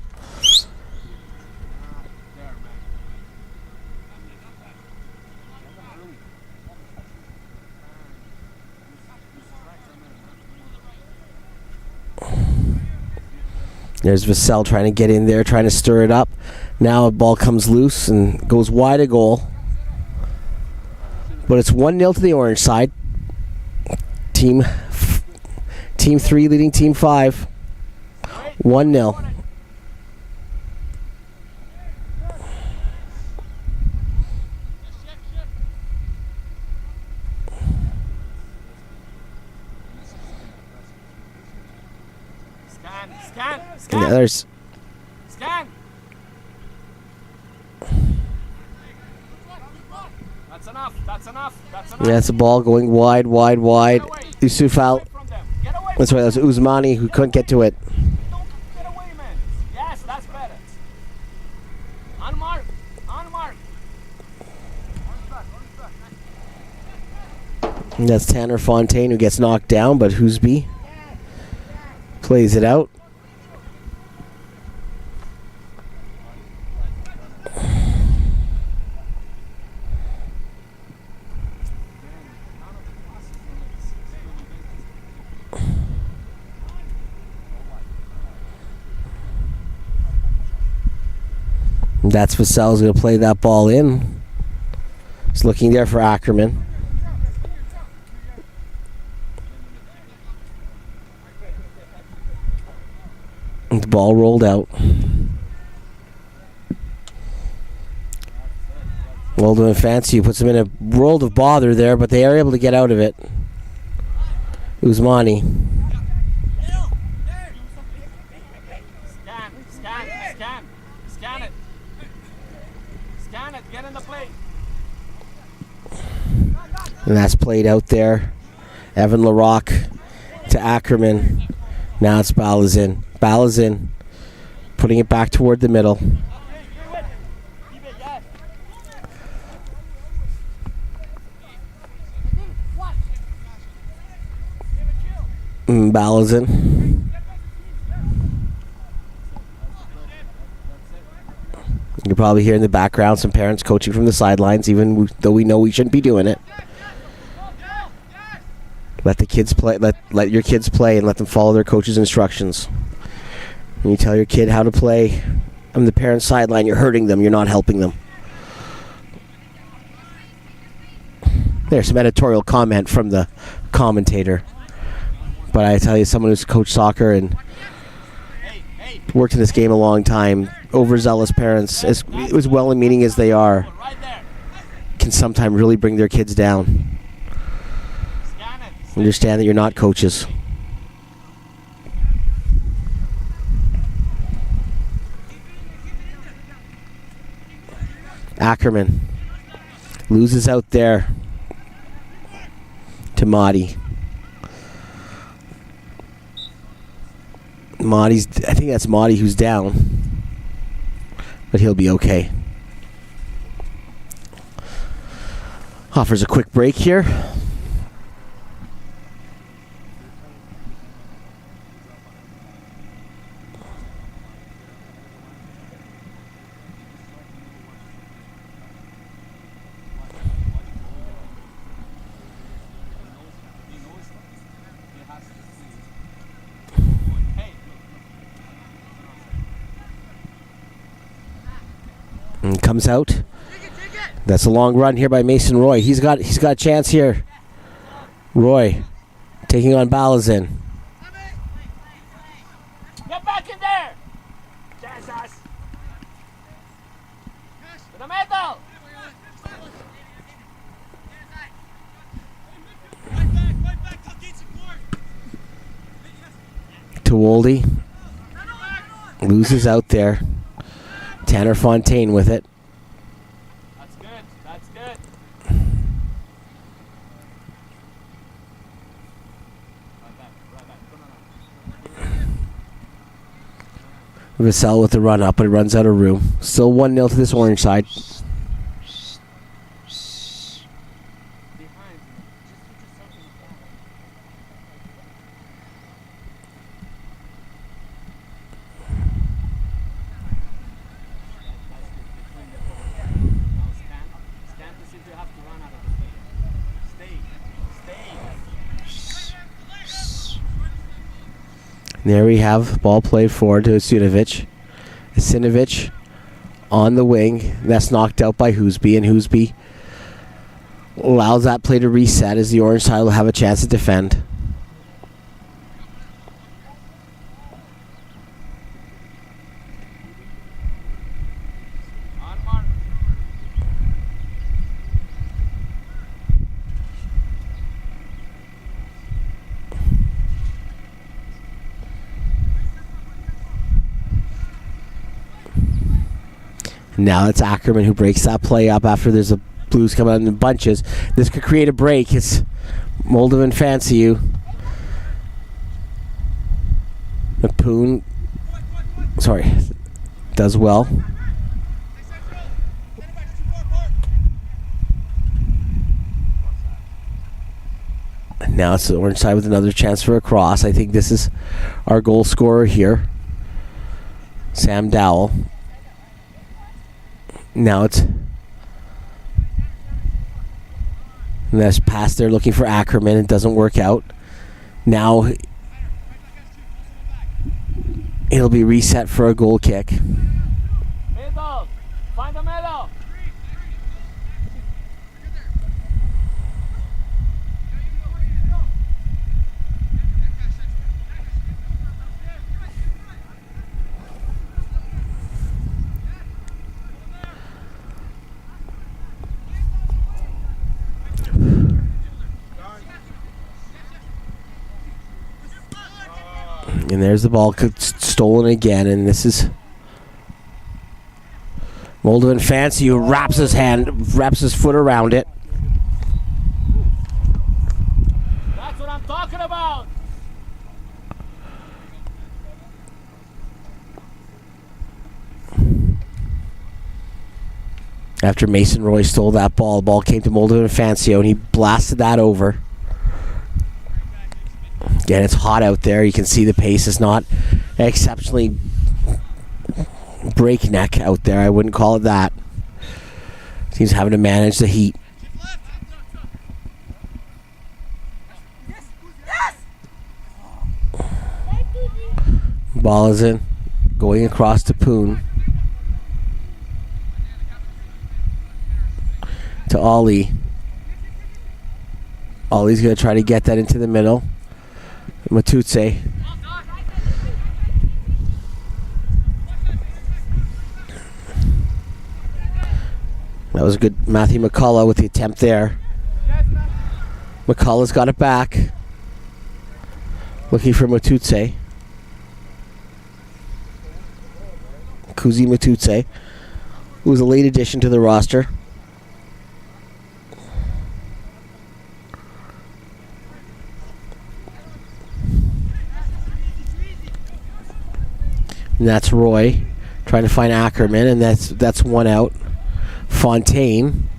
There's Vassell trying to get in there, trying to stir it up. Now a ball comes loose and goes wide of goal. But it's 1-0 to the orange side. Team 3 leading Team 5. 1-0. Scan. Yeah, there's Scan. That's enough. that's a ball going wide. Yusuf out. Get away. That's right, that was Usmani who couldn't get to it. Get away, man. Yes, that's better. Unmarked. And that's Tanner Fontaine who gets knocked down, but Hoosby plays it out. That's Vassell's going to play that ball in. He's looking there for Ackerman. The ball rolled out. Moldovan Fanciu puts him in a world of bother there, but they are able to get out of it. Usmani. Scan it. Get in the plate. And that's played out there. Evan LaRock to Ackerman. Now it's Balazin. Balazin putting it back toward the middle. Balazin. You're probably hearing in the background some parents coaching from the sidelines, even though we know we shouldn't be doing it. Let the kids play. Let your kids play and let them follow their coach's instructions. When you tell your kid how to play on the parent sideline, you're hurting them. You're not helping them. There's some editorial comment from the commentator. But I tell you, someone who's coached soccer and worked in this game a long time, overzealous parents, as well-meaning as they are, can sometimes really bring their kids down. Understand that you're not coaches. Ackerman loses out there to Mahdi. I think that's Mahdi who's down, but he'll be okay. Offers a quick break here. And comes out. That's a long run here by Mason Roy. He's got a chance here. Roy taking on Balazin. Get back in there! Jesus! To the middle! To Wolde. Loses out there. Tanner Fontaine with it. That's good. That's good. Vassell with the run up, but it runs out of room. Still 1-0 to this orange side. There we have ball played forward to Asinovic. Asinovic on the wing. That's knocked out by Hoosby, and Hoosby allows that play to reset as the orange side will have a chance to defend. Now it's Ackerman who breaks that play up after there's a Blues coming out in bunches. This could create a break. It's Moldovan fancy you. McPoon, sorry, does well. Now it's the orange side with another chance for a cross. I think this is our goal scorer here, Sam Dowell. Now it's nice pass there looking for Ackerman. It doesn't work out. Now it'll be reset for a goal kick. Middle. Find the middle. And there's the ball stolen again, and this is Moldovan Fancy who wraps his foot around it. That's what I'm talking about. After Mason Roy stole that ball, the ball came to Moldovan Fancio and he blasted that over. Again, it's hot out there. You can see the pace is not exceptionally breakneck out there. I wouldn't call it that. He's having to manage the heat. Ball is in. Going across to Poon. To Ollie. Ollie's going to try to get that into the middle. Matutse. That was a good Matthew McCullough with the attempt there. McCullough's got it back. Looking for Matutse. Kuzi Matutse, who was a late addition to the roster. And that's Roy trying to find Ackerman, and that's one out. Fontaine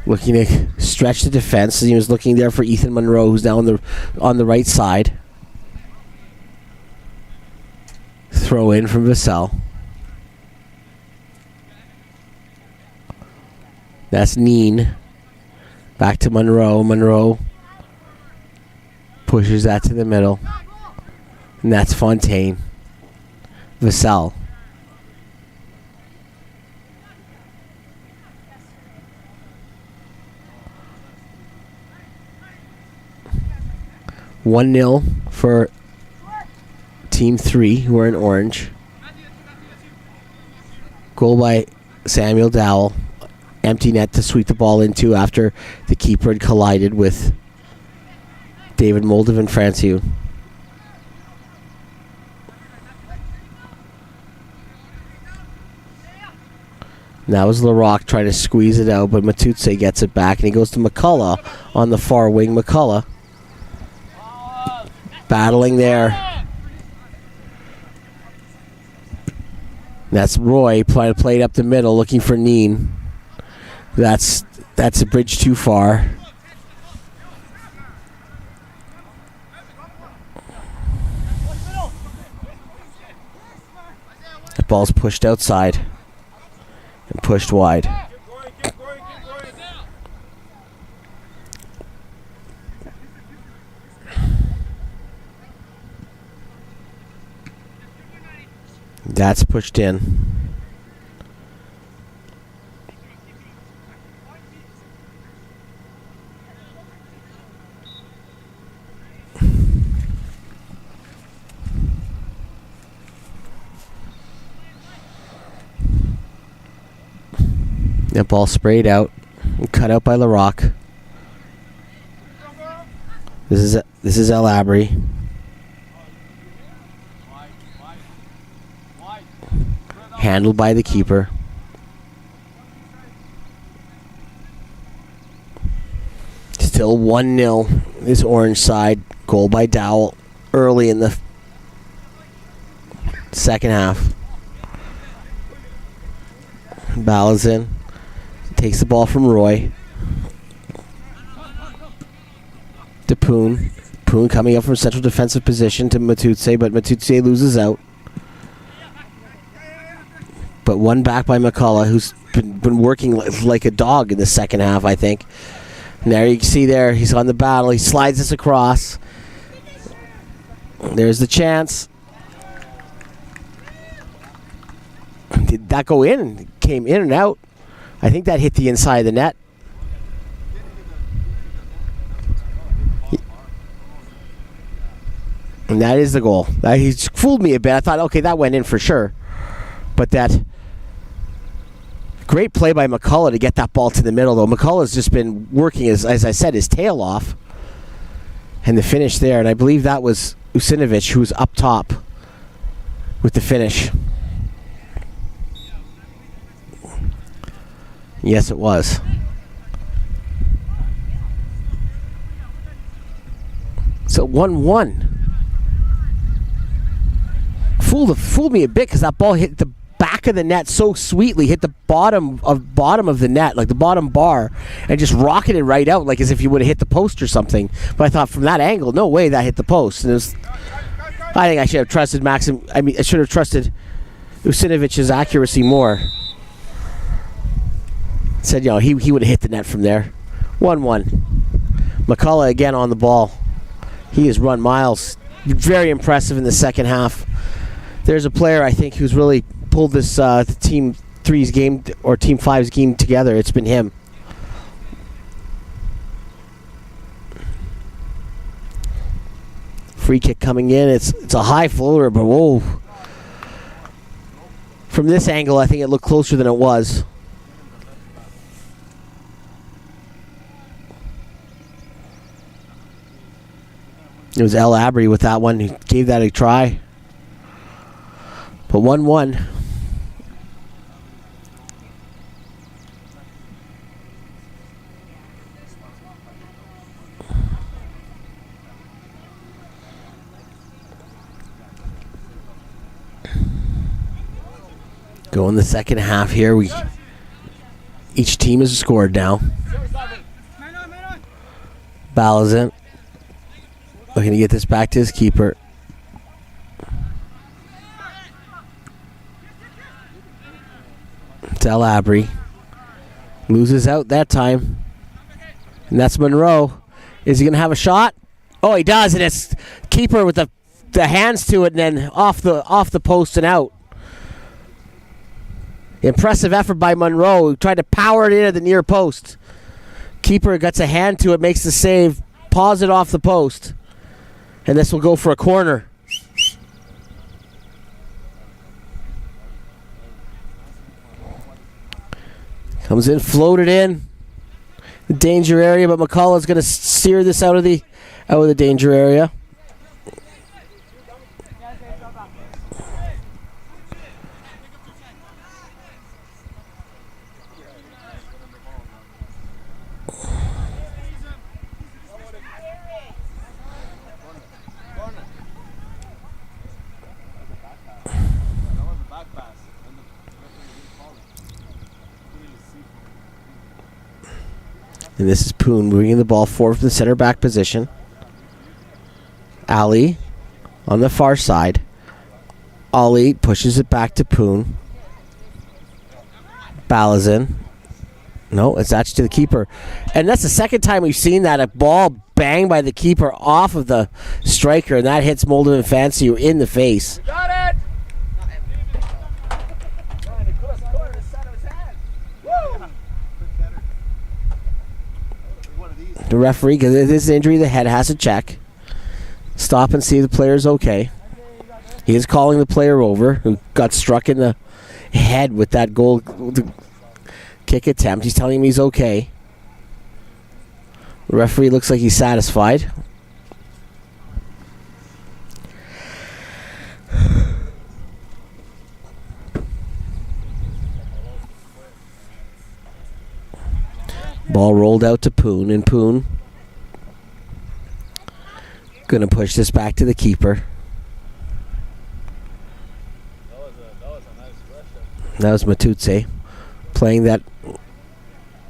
looking to stretch the defense. He was looking there for Ethan Monroe, who's now on the right side. Throw in from Vassell. That's Neen. Back to Monroe. Monroe pushes that to the middle. And that's Fontaine. Vassell. One 0 for Team 3, who are in orange. Goal by Samuel Dowell. Empty net to sweep the ball into after the keeper had collided with David Moldovan Franciu. That was Larocque trying to squeeze it out, but Matutse gets it back, and he goes to McCullough on the far wing. McCullough battling there. That's Roy trying to play it up the middle, looking for Neen. That's a bridge too far. The ball's pushed outside and pushed wide. That's pushed in. That ball sprayed out and cut out by Larocque. This is El Abri. Handled by the keeper. Still 1-0 this orange side. Goal by Dowell early in the second half. Balazin takes the ball from Roy. To Poon. Poon coming up from central defensive position to Matutse, but Matutse loses out. But one back by McCullough, who's been working like a dog in the second half, I think. And there you can see there, he's on the battle. He slides this across. There's the chance. Did that go in? Came in and out. I think that hit the inside of the net. And that is the goal. He fooled me a bit. I thought, okay, that went in for sure. But that great play by McCullough to get that ball to the middle, though. McCullough's just been working, as I said, his tail off. And the finish there. And I believe that was Usinovic, who was up top with the finish. Yes, it was. So 1-1. Fooled me a bit because that ball hit the back of the net so sweetly, hit the bottom of the net, like the bottom bar, and just rocketed right out, like as if you would have hit the post or something. But I thought from that angle, no way that hit the post. And I think I should have trusted I should have trusted Usinovic's accuracy more. Said, he would have hit the net from there. 1-1. McCullough again on the ball. He has run miles. Very impressive in the second half. There's a player, I think, who's really pulled this Team 3's game or Team 5's game together. It's been him. Free kick coming in. It's a high floater, but whoa. From this angle, I think it looked closer than it was. It was El Abri with that one. He gave that a try. But 1-1. Go in the second half here. Each team has scored now. Balazin looking to get this back to his keeper. It's El Abri. Loses out that time. And that's Monroe. Is he going to have a shot? Oh, he does, and it's keeper with the hands to it and then off the post and out. Impressive effort by Monroe, who tried to power it in at the near post. Keeper gets a hand to it, makes the save, paws it off the post. And this will go for a corner. Comes in, floated in. The danger area, but McCullough's going to steer this out of the danger area. And this is Poon moving the ball forward from the center back position. Ali on the far side. Ali pushes it back to Poon. Balazin. No, it's actually to the keeper. And that's the second time we've seen that. A ball banged by the keeper off of the striker, and that hits Moldovan Fanciu in the face. Got it! The referee, because it is an injury to the head, has to check. Stop and see the player's okay. He is calling the player over who got struck in the head with that goal kick attempt. He's telling him he's okay. The referee looks like he's satisfied. Ball rolled out to Poon, and Poon going to push this back to the keeper. That was Matutse playing that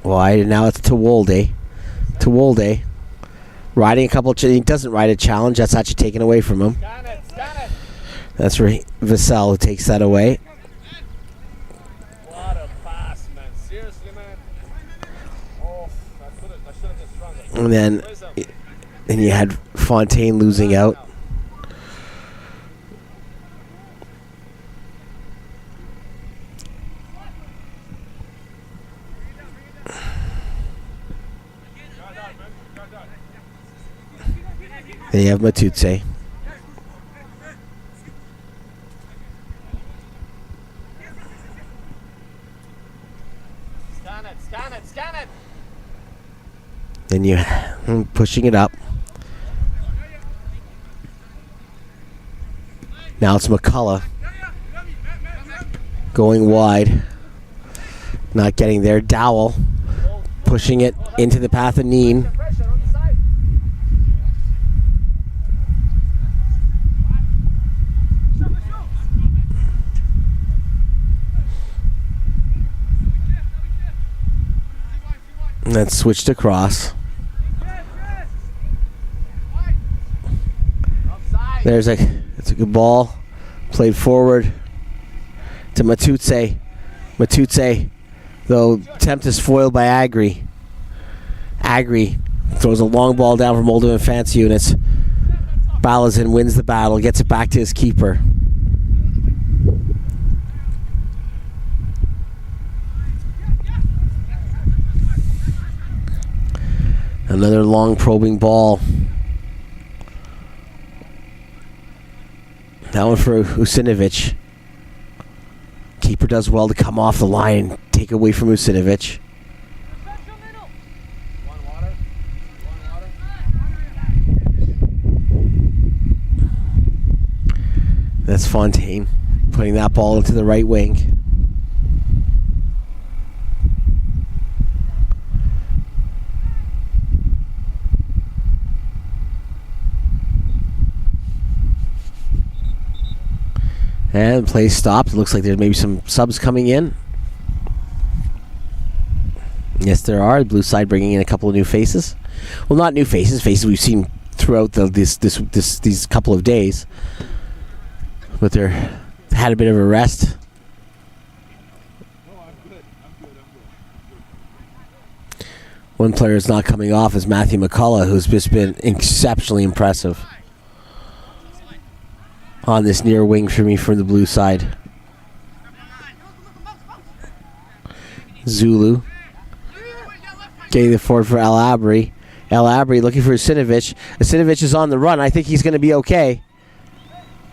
wide, and now it's Tewolde. Tewolde riding a couple. He doesn't ride a challenge. That's actually taken away from him. That's where Vassell who takes that away. And then you had Fontaine losing out. Then you have Matutse. Scan it. Then you pushing it up. Now it's McCullough going wide. Not getting there. Dowell pushing it into the path of Neen. And then switched across. It's a good ball. Played forward to Matutse. Matutse, though, attempt is foiled by Agri. Agri throws a long ball down from Moldovan Fancy Units. Balazin wins the battle, gets it back to his keeper. Another long probing ball. That one for Usinovic. Keeper does well to come off the line and take away from Usinovic. That's Fontaine putting that ball into the right wing. And play stopped. It looks like there's maybe some subs coming in. Yes, there are. The blue side bringing in a couple of new faces. Well, not new faces. Faces we've seen throughout these couple of days. But they had a bit of a rest. One player is not coming off is Matthew McCullough, who's just been exceptionally impressive on this near wing for me from the blue side. Zulu getting the forward for El Abri. El Abri looking for Usinovic. Usinovic is on the run. I think he's going to be okay.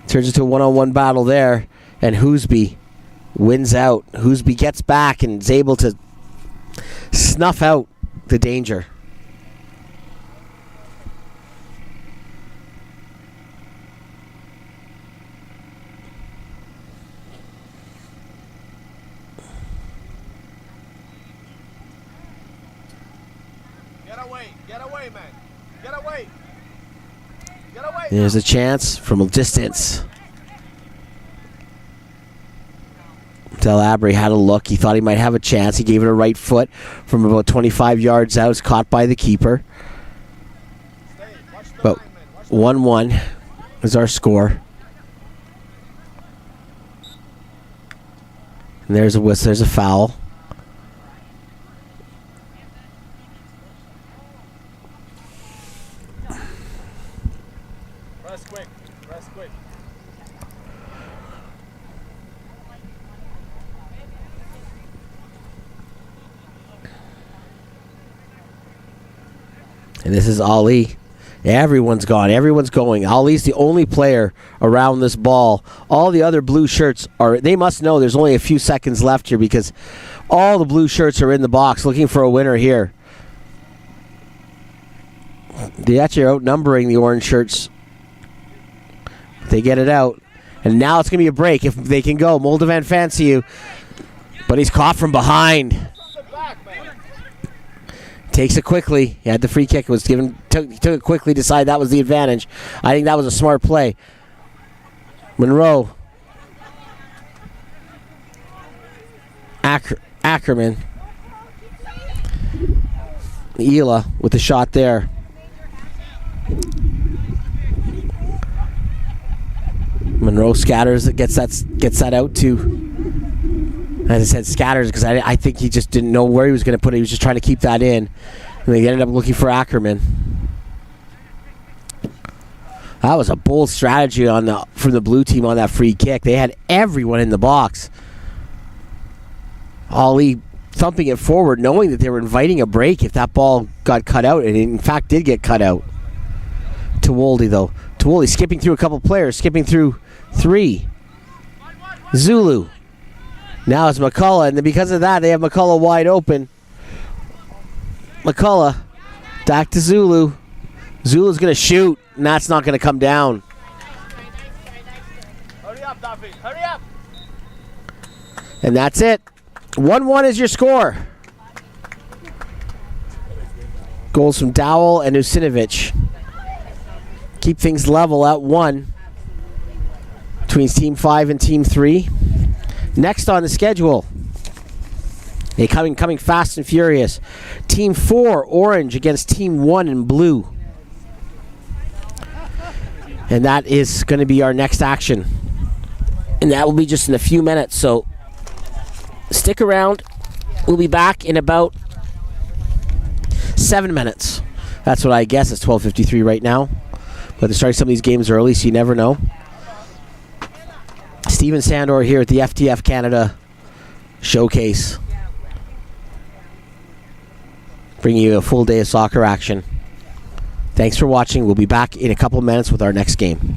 Turns into a one-on-one battle there. And Hoosby wins out. Hoosby gets back and is able to snuff out the danger. Get away, man. Get away. Get away. There's a chance from a distance. Del Abri had a look. He thought he might have a chance. He gave it a right foot from about 25 yards out. It's caught by the keeper. But 1-1 is our score. And there's a whistle. There's a foul. Press quick. And this is Ali. Everyone's gone. Everyone's going. Ali's the only player around this ball. All the other blue shirts they must know there's only a few seconds left here because all the blue shirts are in the box looking for a winner here. They actually are outnumbering the orange shirts. They get it out. And now it's going to be a break if they can go. Moldovan fancy you. But he's caught from behind. Takes it quickly. He had the free kick. He took it quickly, decided that was the advantage. I think that was a smart play. Monroe. Ackerman. Ela with the shot there. Monroe scatters. Gets that out to. As I said, scatters because I think he just didn't know where he was going to put it. He was just trying to keep that in. And they ended up looking for Ackerman. That was a bold strategy from the blue team on that free kick. They had everyone in the box. Ali thumping it forward, knowing that they were inviting a break if that ball got cut out. And it in fact did get cut out. Tewolde, though. Tewolde skipping through a couple players. Skipping through 3. Zulu. Now it's McCullough, and because of that, they have McCullough wide open. McCullough, back to Zulu. Zulu's going to shoot, and that's not going to come down. Hurry up, David. Hurry up. And that's it. 1-1 is your score. Goals from Dowell and Usinovic. Keep things level at 1 between Team 5 and Team 3. Next on the schedule, they coming fast and furious. Team 4, Orange, against Team 1 in blue. And that is going to be our next action. And that will be just in a few minutes, so stick around. We'll be back in about 7 minutes. That's what I guess. It's 12:53 right now. But they're starting some of these games early, so you never know. Steven Sandor here at the FTF Canada Showcase. Bringing you a full day of soccer action. Thanks for watching. We'll be back in a couple of minutes with our next game.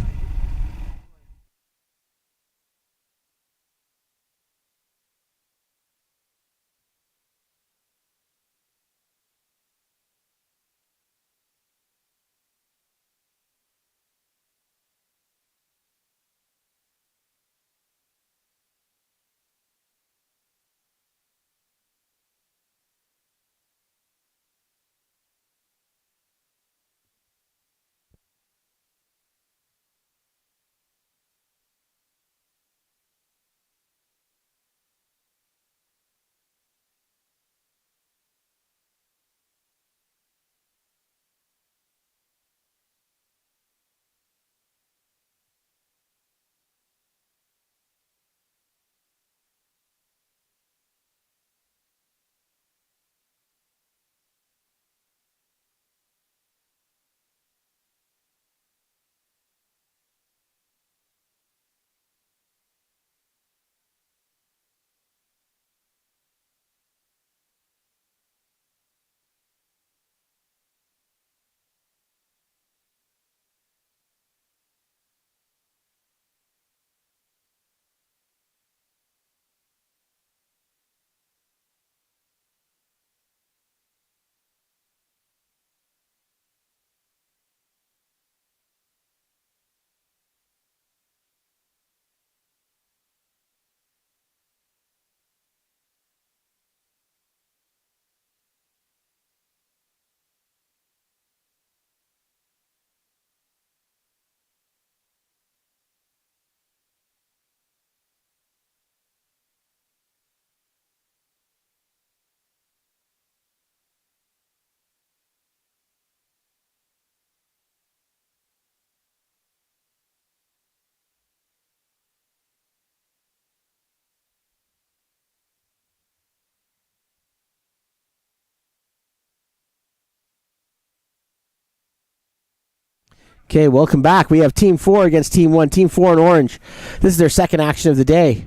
Okay, welcome back. We have Team 4 against Team 1. Team 4 in orange. This is their second action of the day.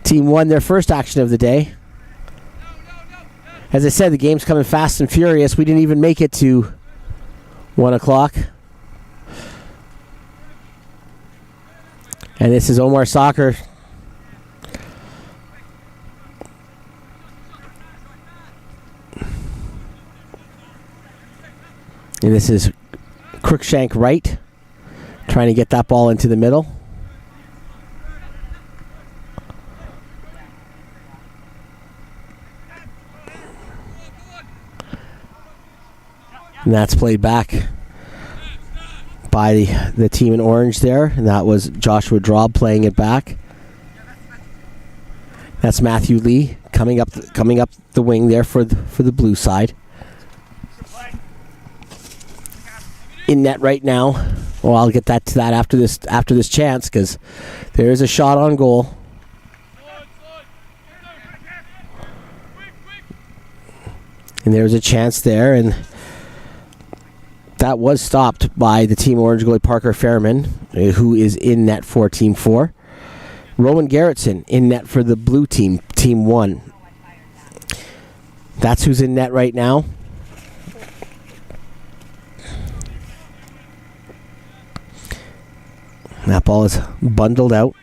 Team 1, their first action of the day. As I said, the game's coming fast and furious. We didn't even make it to 1 o'clock. And this is Omar Soccer. And this is Crookshank right, trying to get that ball into the middle. And that's played back by the team in orange there, and that was Joshua Draub playing it back. That's Matthew Lee coming up the wing there for the blue side. In net right now. Well, I'll get to that after this chance, because there is a shot on goal. And there's a chance there, and that was stopped by the Team Orange goalie Parker Fairman, who is in net for Team 4. Rowan Garrettson in net for the blue team, Team 1. That's who's in net right now. That ball is bundled out.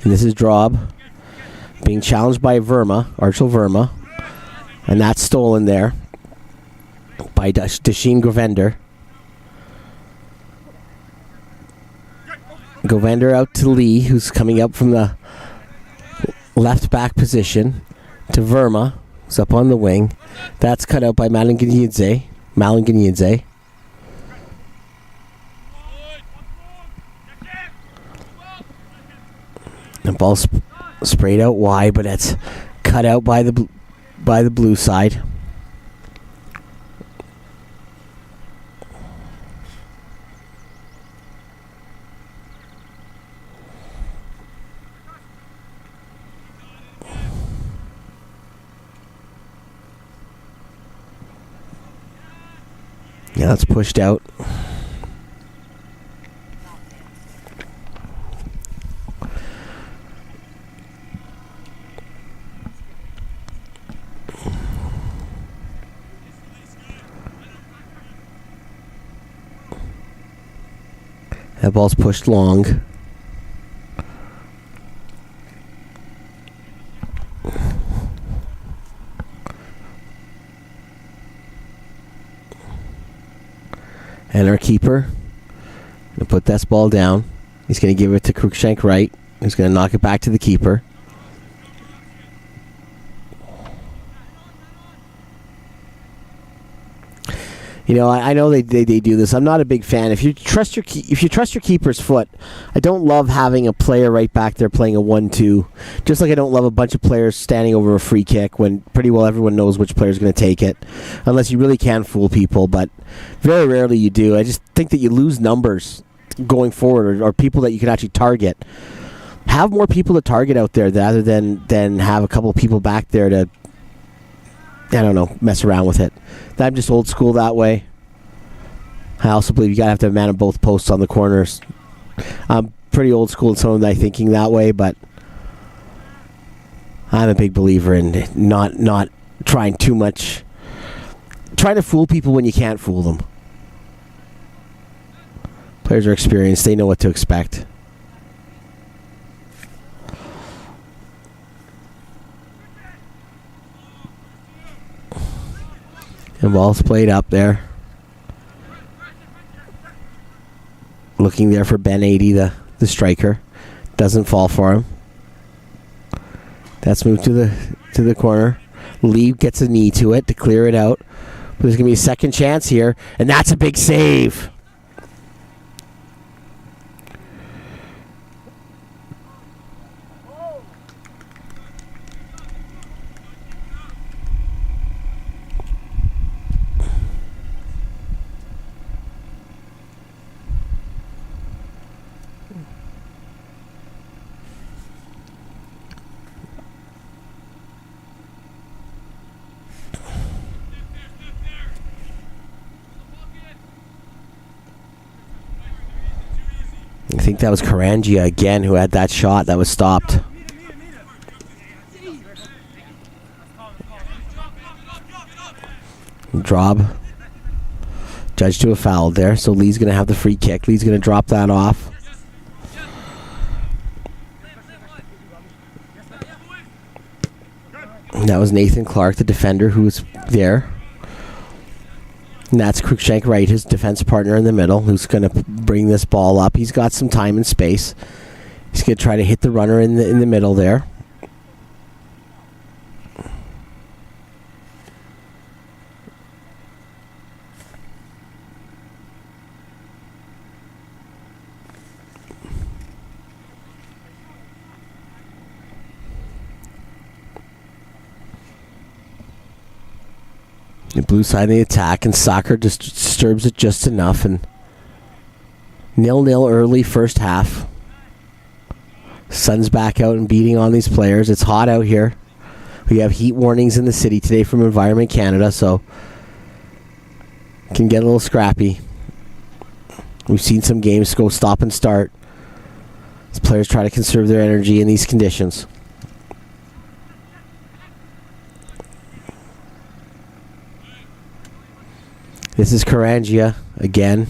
And this is Draub being challenged by Archel Verma. And that's stolen there by Dasheen Govender. Govander out to Lee, who's coming up from the left back position, to Verma, who's up on the wing. That's cut out by Malanginiadze. The ball's sprayed out wide, but it's cut out by the blue side. Yeah, it's pushed out. That ball's pushed long. And our keeper going to put that ball down. He's going to give it to Cruikshank right. He's going to knock it back to the keeper. You know, I know they do this. I'm not a big fan. If you trust your keeper's foot, I don't love having a player right back there playing a 1-2. Just like I don't love a bunch of players standing over a free kick when pretty well everyone knows which player's going to take it, unless you really can fool people. But very rarely you do. I just think that you lose numbers going forward, or people that you can actually target. Have more people to target out there rather than have a couple of people back there to, I don't know, mess around with it. I'm just old school that way. I also believe you gotta have to have a man on both posts on the corners. I'm pretty old school in some of my thinking that way, but I'm a big believer in not trying too much, trying to fool people when you can't fool them. Players are experienced; they know what to expect. And ball's played up there. Looking there for Ben 80, the striker. Doesn't fall for him. That's moved to the corner. Lee gets a knee to it to clear it out. But there's going to be a second chance here, and that's a big save. I think that was Karangia again who had that shot that was stopped. Drob. Judged to a foul there, so Lee's going to have the free kick. Lee's going to drop that off. And that was Nathan Clark, the defender, who was there. And that's Cruikshank right, his defense partner in the middle, who's going to bring this ball up. He's got some time and space. He's going to try to hit the runner in the middle there. The blue side of the attack, and soccer just disturbs it just enough, and 0-0 early first half. Sun's back out and beating on these players. It's hot out here. We have heat warnings in the city today from Environment Canada, so it can get a little scrappy. We've seen some games go stop and start as players try to conserve their energy in these conditions. This is Karangia again,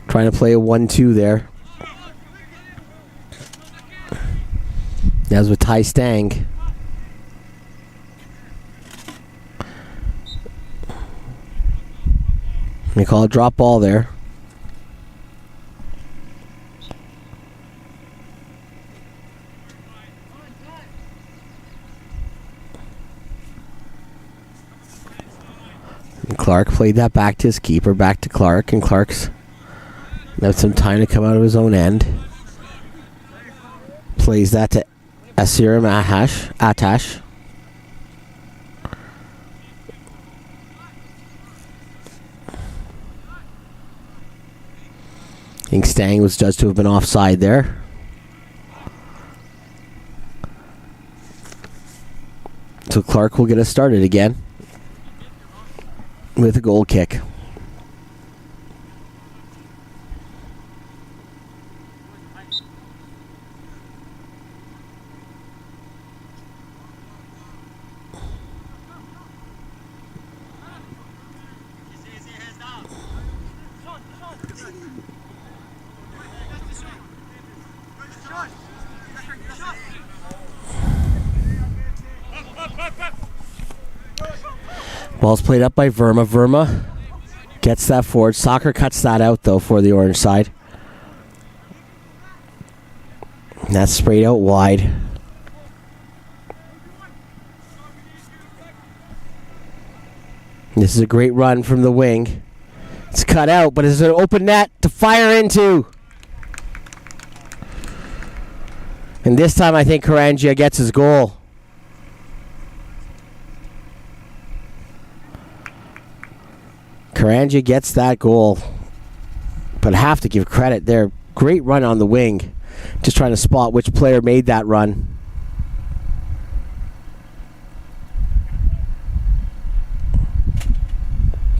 trying to play a 1-2 there. As with Ty Stang. They call a drop ball there. Clark played that back to his keeper, back to Clark, and Clark's had some time to come out of his own end. Plays that to Asiram Atash. I think Stang was judged to have been offside there. So Clark will get us started again with a goal kick. Ball's played up by Verma. Verma gets that forward. Soccer cuts that out, though, for the orange side. And that's sprayed out wide. This is a great run from the wing. It's cut out, but it's an open net to fire into. And this time I think Karangia gets his goal. Karangia gets that goal. But I have to give credit there. Great run on the wing. Just trying to spot which player made that run.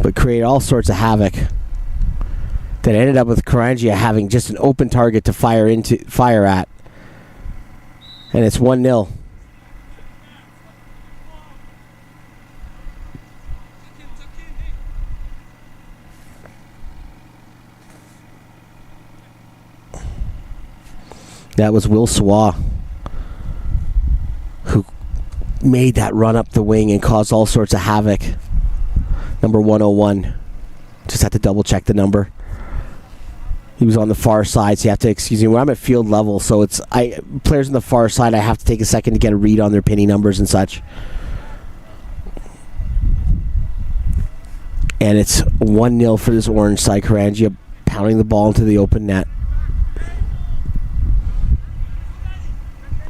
But created all sorts of havoc. That ended up with Karangia having just an open target to fire at. And it's 1-0. That was Will Swa who made that run up the wing and caused all sorts of havoc. Number 101. Just had to double check the number. He was on the far side, so you have to excuse me. When I'm at field level, so it's players on the far side, I have to take a second to get a read on their penny numbers and such. And it's 1-0 for this orange side. Karangia pounding the ball into the open net.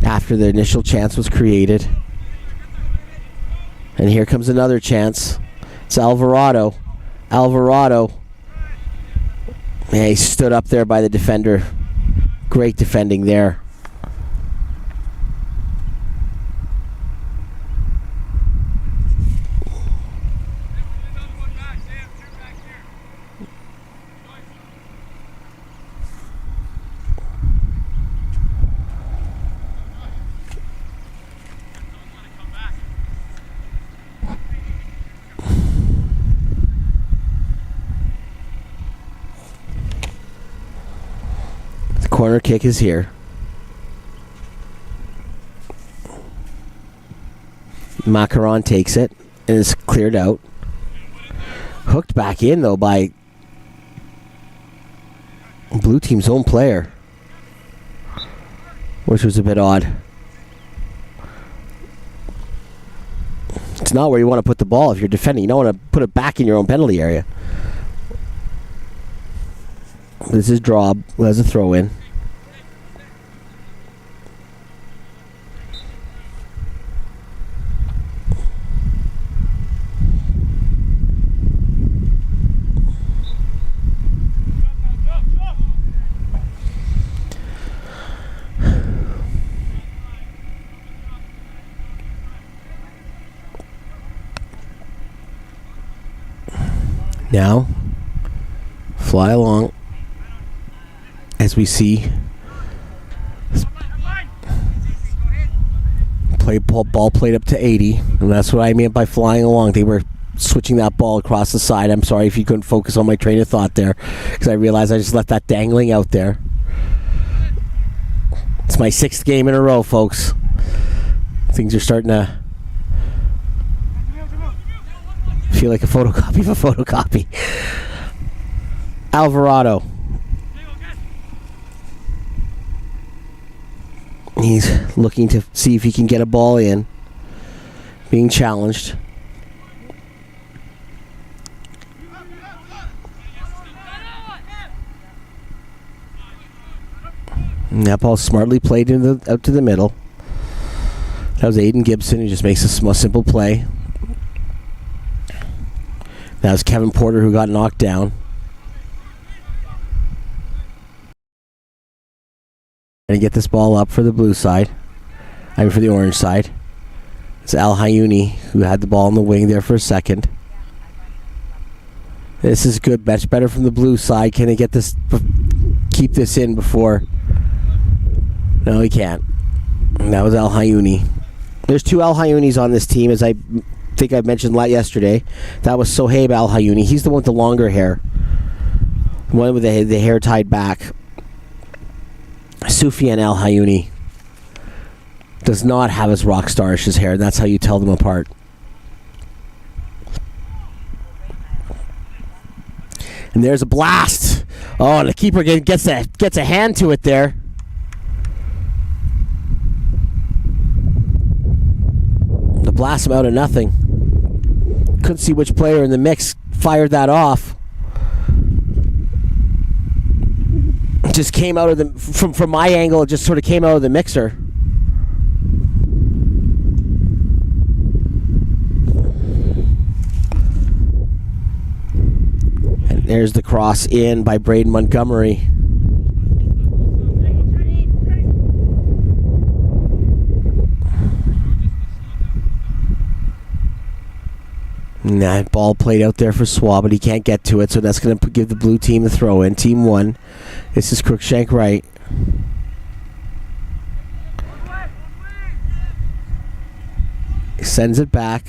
After the initial chance was created. And here comes another chance. It's Alvarado. Yeah, he stood up there by the defender. Great defending there. Corner kick is here. Macaron takes it and is cleared out. Hooked back in, though, by blue team's own player, which was a bit odd. It's not where you want to put the ball if you're defending. You don't want to put it back in your own penalty area. This is Drob, who has a throw-in. Now, fly along as we see ball played up to 80, and that's what I meant by flying along. They were switching that ball across the side. I'm sorry if you couldn't focus on my train of thought there, because I realized I just left that dangling out there. It's my 6th game in a row, folks. Things are starting to feel like a photocopy of a photocopy. Alvarado. He's looking to see if he can get a ball in. Being challenged. And that ball smartly played out to the middle. That was Aiden Gibson, who just makes a simple play. That was Kevin Porter, who got knocked down. And get this ball up for the blue side. For the orange side. It's Al Hayuni, who had the ball in the wing there for a second. This is good. Much better from the blue side. Can they get this? Keep this in before? No, he can't. And that was Al Hayuni. There's 2 Al Hayunis on this team, as I think I mentioned yesterday. That was Sohaib Al Hayuni. He's the one with the longer hair. The one with the hair tied back. Soufiane Al Hayuni does not have as rock starish as hair. That's how you tell them apart. And there's a blast. Oh, and the keeper gets a hand to it there. The blast him out of nothing. Couldn't see which player in the mix fired that off. It just came out of the from my angle. It just sort of came out of the mixer. And there's the cross in by Braden Montgomery. And that ball played out there for Swab, but he can't get to it, so that's going to give the blue team the throw in. Team 1. This is Crookshank right. He sends it back.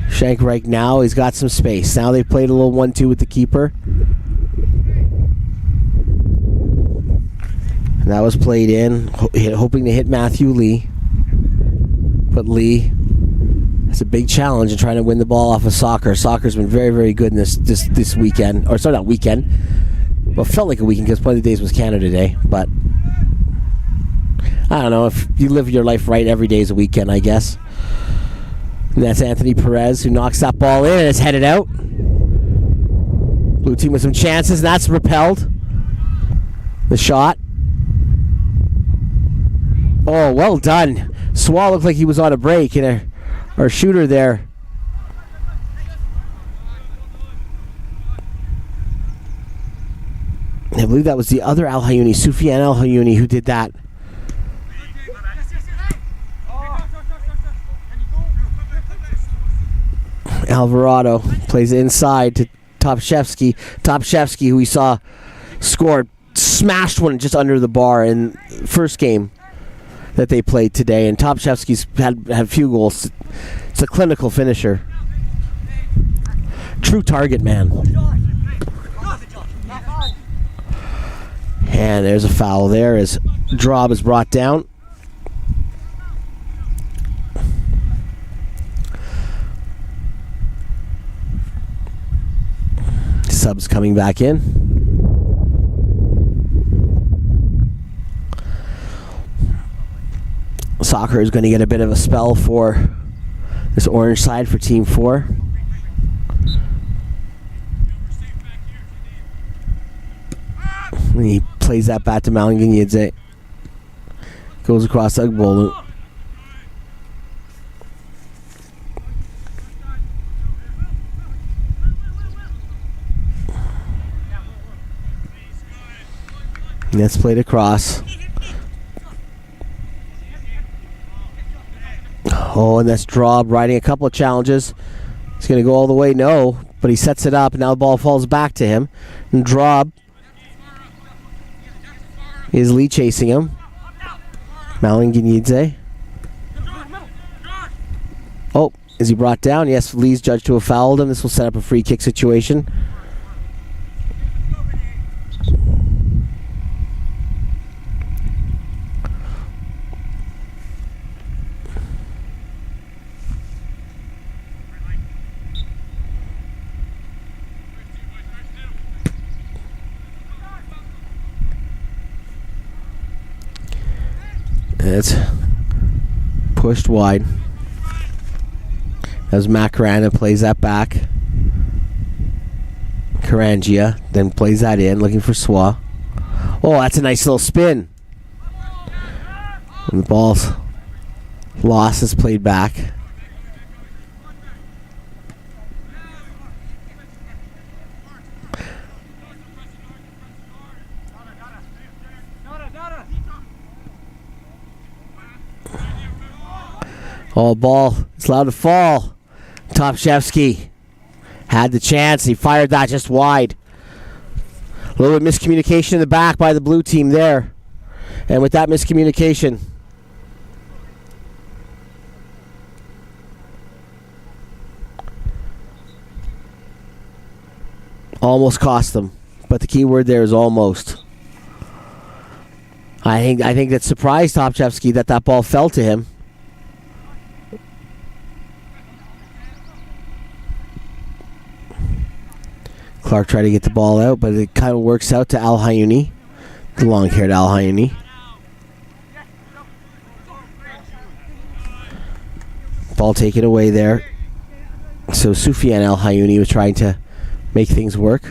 Shank right now, he's got some space. Now they played a little 1-2 with the keeper. And that was played in, hoping to hit Matthew Lee. But Lee, it's a big challenge in trying to win the ball off of Soccer. Soccer's been very, very good in this weekend. Or sorry, not weekend. Well, it felt like a weekend because one of the days was Canada Day. But I don't know. If you live your life right, every day is a weekend, I guess. And that's Anthony Perez, who knocks that ball in and it's headed out. Blue team with some chances, and that's repelled. The shot. Oh, well done. Swall looked like he was on a break, and our shooter there. I believe that was the other Al Hayuni, Soufiane Al Hayuni, who did that. Alvarado plays inside to Topshevsky. Topshevsky, who we saw scored, smashed one just under the bar in the first game that they played today. And Topshevsky's had a few goals. It's a clinical finisher. True target man. And there's a foul there as Drob is brought down. Subs coming back in. Soccer is going to get a bit of a spell for this orange side for Team 4. And he plays that back to Malanganyidze. Goes across Ugbolu. And that's played across. Oh, and that's Drob riding a couple of challenges. He's going to go all the way, no, but he sets it up, and now the ball falls back to him. And Drob is Lee chasing him. Malanganyidze. Oh, is he brought down? Yes, Lee's judged to have fouled him. This will set up a free kick situation. It's pushed wide. As Macarena plays that back. Karangia then plays that in, looking for Swa. Oh, that's a nice little spin. And the ball's lost, is played back. Oh, ball. It's allowed to fall. Topshevsky had the chance. He fired that just wide. A little bit of miscommunication in the back by the blue team there. And with that miscommunication, almost cost them. But the key word there is almost. I think that surprised Topshevsky that ball fell to him. Clark tried to get the ball out, but it kind of works out to Al Hayuni, the long-haired Al Hayuni. Ball taken away there. So Soufiane Al Hayuni was trying to make things work.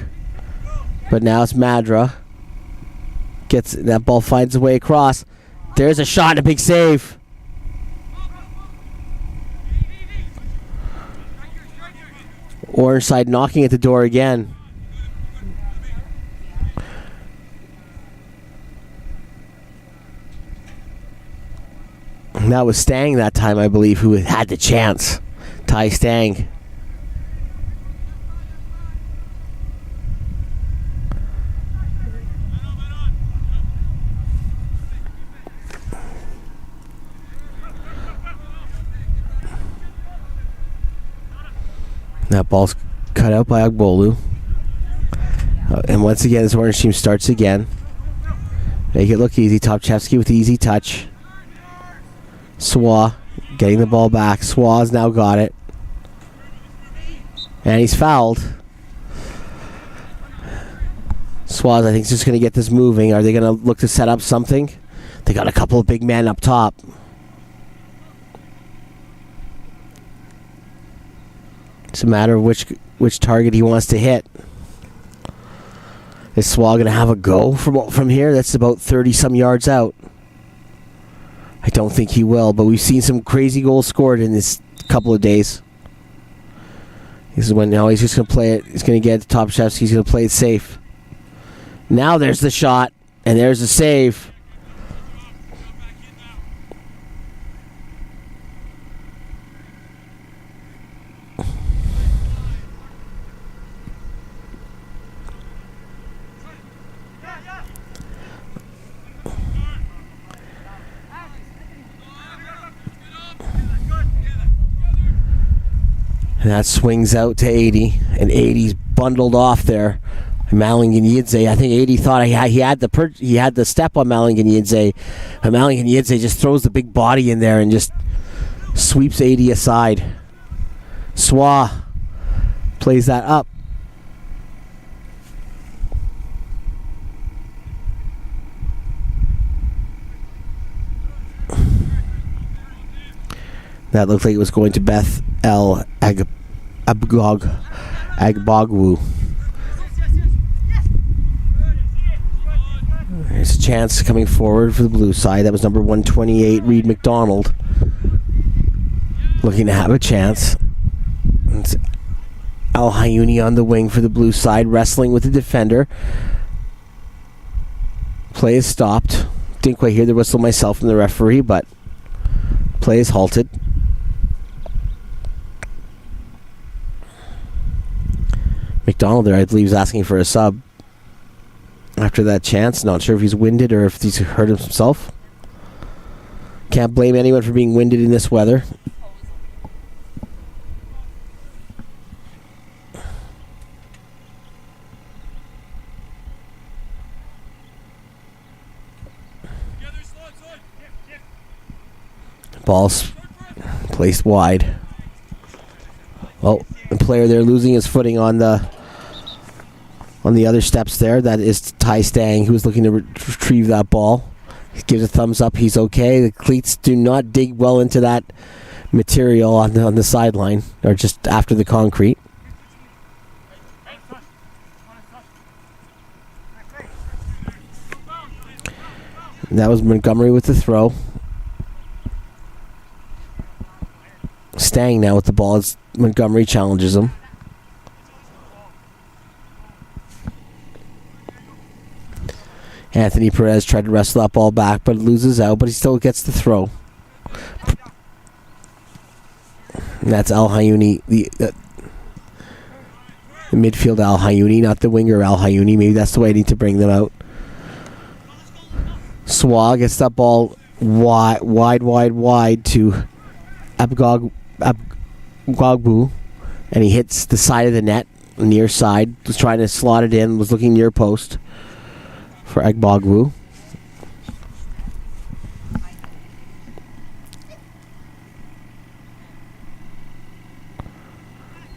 But now it's Madra. Gets that ball, finds a way across. There's a shot and a big save. Orange side knocking at the door again. And that was Stang that time, I believe, who had the chance. Ty Stang. That ball's cut out by Agbolu. And once again, this orange team starts again. Make it look easy. Topshevsky with the easy touch. Swa getting the ball back. Swa's now got it. And he's fouled. Swaz, I think, is just going to get this moving. Are they going to look to set up something? They got a couple of big men up top. It's a matter of which target he wants to hit. Is Swa going to have a go from here? That's about 30-some yards out. I don't think he will, but we've seen some crazy goals scored in this couple of days. This is when now he's just going to play it. He's going to get it to Topshevsky. He's going to play it safe. Now there's the shot, and there's the save. And that swings out to 80, and 80's bundled off there. Malinganyidze, I think 80 thought he had the step on Malinganyidze, but Malinganyidze just throws the big body in there and just sweeps 80 aside. Swa plays that up. That looked like it was going to Beth El Agbogwu. There's a chance coming forward for the blue side. That was number 128, Reed McDonald. Looking to have a chance. It's Al Hayuni on the wing for the blue side, wrestling with the defender. Play is stopped. Didn't quite hear the whistle myself from the referee, but play is halted. McDonald there, I believe, is asking for a sub after that chance. Not sure if he's winded or if he's hurt himself. Can't blame anyone for being winded in this weather. Ball's placed wide. Oh, the player there losing his footing on the other steps there. That is Ty Stang, who was looking to retrieve that ball. He gives a thumbs up. He's okay. The cleats do not dig well into that material on the sideline, or just after the concrete. That was Montgomery with the throw. Stang now with the ball as Montgomery challenges him. Anthony Perez tried to wrestle that ball back, but loses out, but he still gets the throw. And that's Al Hayuni, the midfield Al Hayuni, not the winger Al Hayuni. Maybe that's the way I need to bring them out. Swa gets that ball wide to Abgogbu, and he hits the side of the net, near side. Was trying to slot it in, was looking near post for Agbogbu.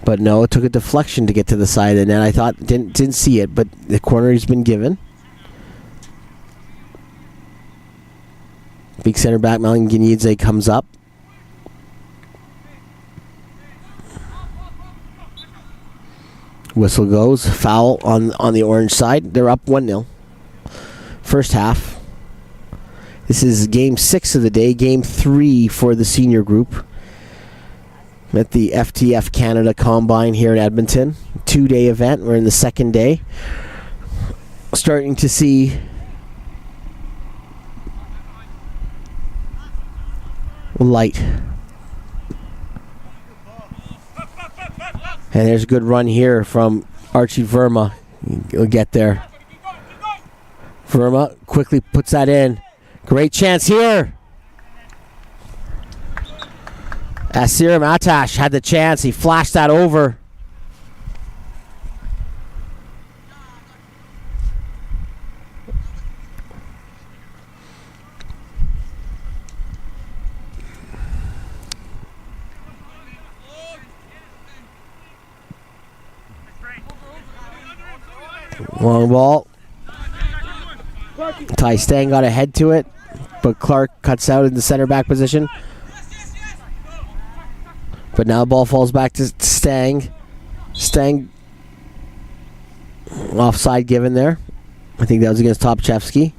But no, it took a deflection to get to the side of the net. I thought, didn't see it, but the corner has been given. Big center back Malinginidze comes up. Whistle goes. Foul on the orange side. They're up 1-0. First half. This is game 6 of the day. Game 3 for the senior group. At the FTF Canada Combine here in Edmonton. 2-day event. We're in the second day. Starting to see light. And there's a good run here from Archie Verma. He'll get there. Verma quickly puts that in. Great chance here. Asiram Atash had the chance. He flashed that over. Long ball. Ty Stang got ahead to it, but Clark cuts out in the center back position. But now the ball falls back to Stang. Stang offside given there. I think that was against Topchevsky.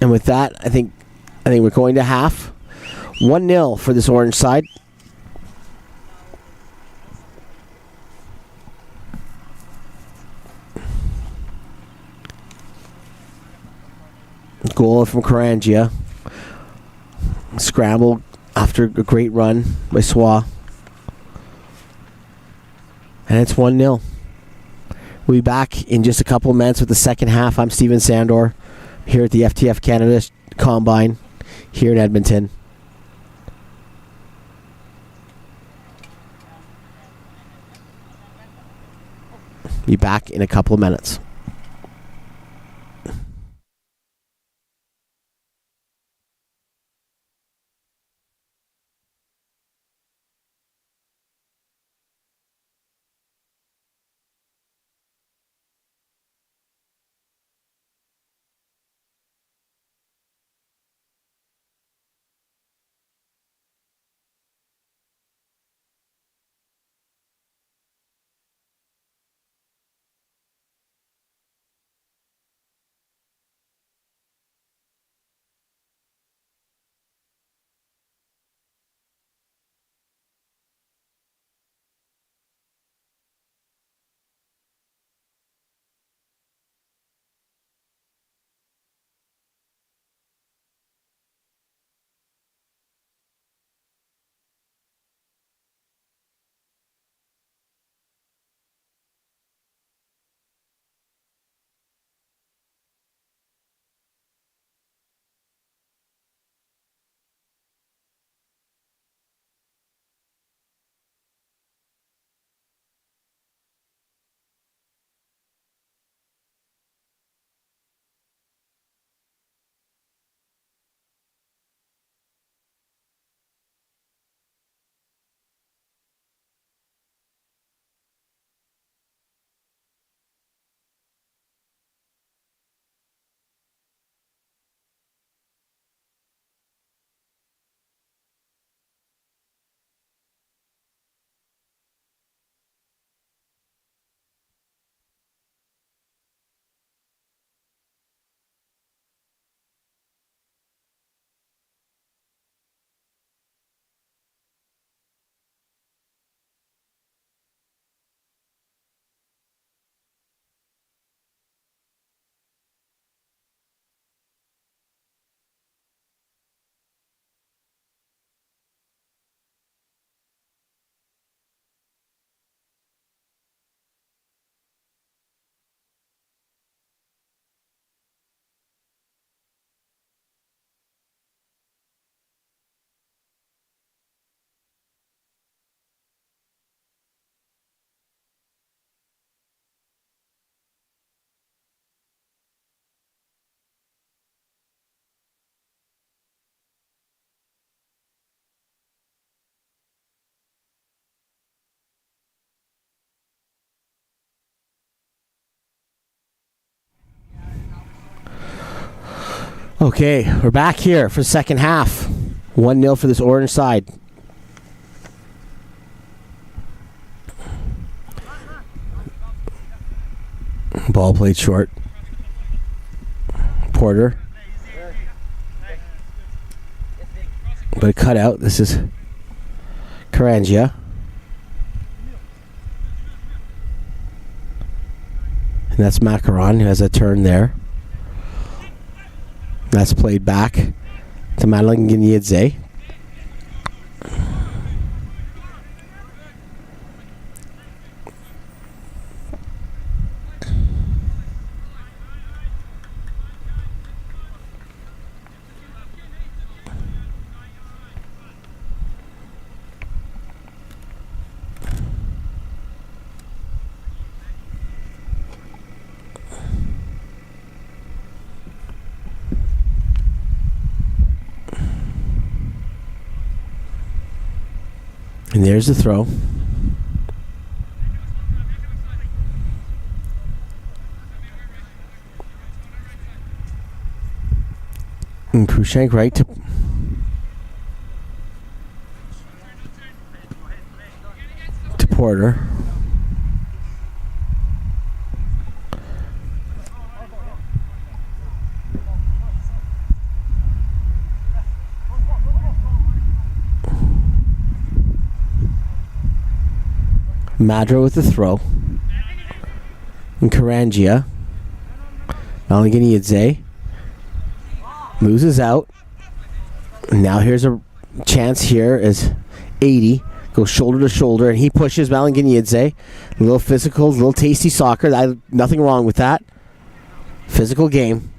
And with that, I think we're going to half. 1-0 for this orange side. Goal from Karangia. Scramble after a great run by Swa. And it's 1-0. We'll be back in just a couple of minutes with the second half. I'm Steven Sandor here at the FTF Canada Combine here in Edmonton. Be back in a couple of minutes. Okay, we're back here for the second half. 1-0 for this orange side. Ball played short. Porter. But a cutout. This is Karangia. And that's Macaron who has a turn there. That's played back to Malanginiadze. And there's the throw. And Krushank right to Porter. Madra with the throw. And Karangia. Malanginiadze loses out. And now here's a chance here as 80 goes shoulder to shoulder and he pushes Malanginiadze. A little physical, a little tasty soccer. Nothing wrong with that. Physical game.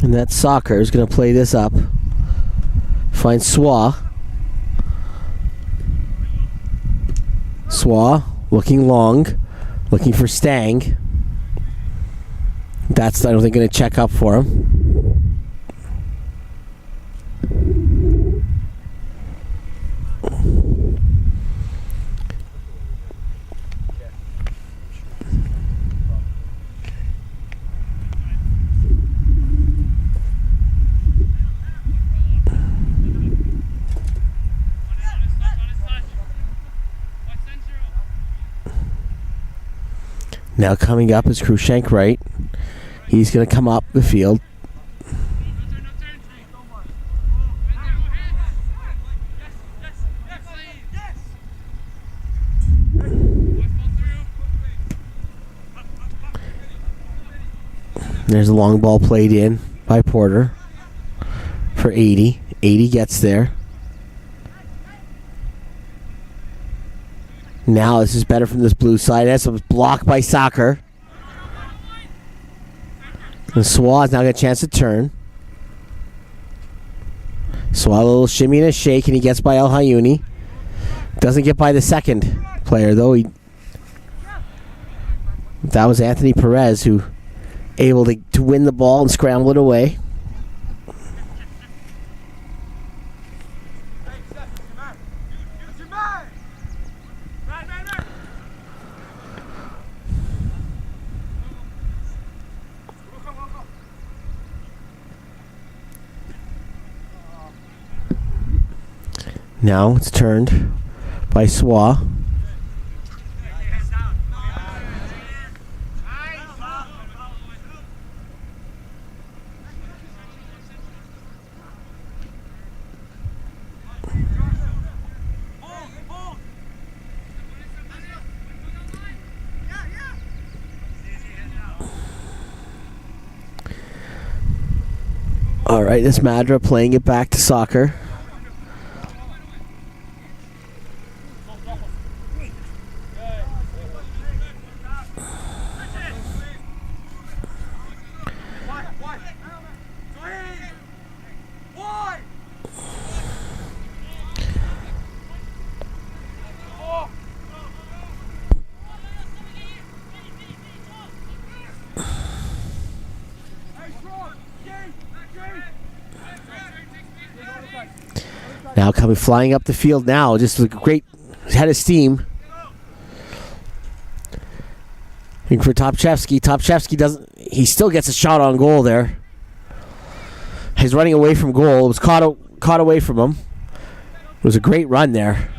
And that soccer is going to play this up. Find Swa. Swa looking long. Looking for Stang. That's, I don't think, going to check up for him. Now coming up is Krushank right. He's going to come up the field. There's a long ball played in by Porter for 80. 80 gets there. Now this is better from this blue side. That's a block by Soccer. And Swaz now got a chance to turn. Swaz a little shimmy and a shake, and he gets by El Hayuni. Doesn't get by the second player, though. That was Anthony Perez who able to win the ball and scramble it away. Now it's turned by Swa. All right, this Madra playing it back to Soccer. Now coming flying up the field now. Just a great head of steam. And for Topchevsky. Topchevsky doesn't... He still gets a shot on goal there. He's running away from goal. It was caught away from him. It was a great run there.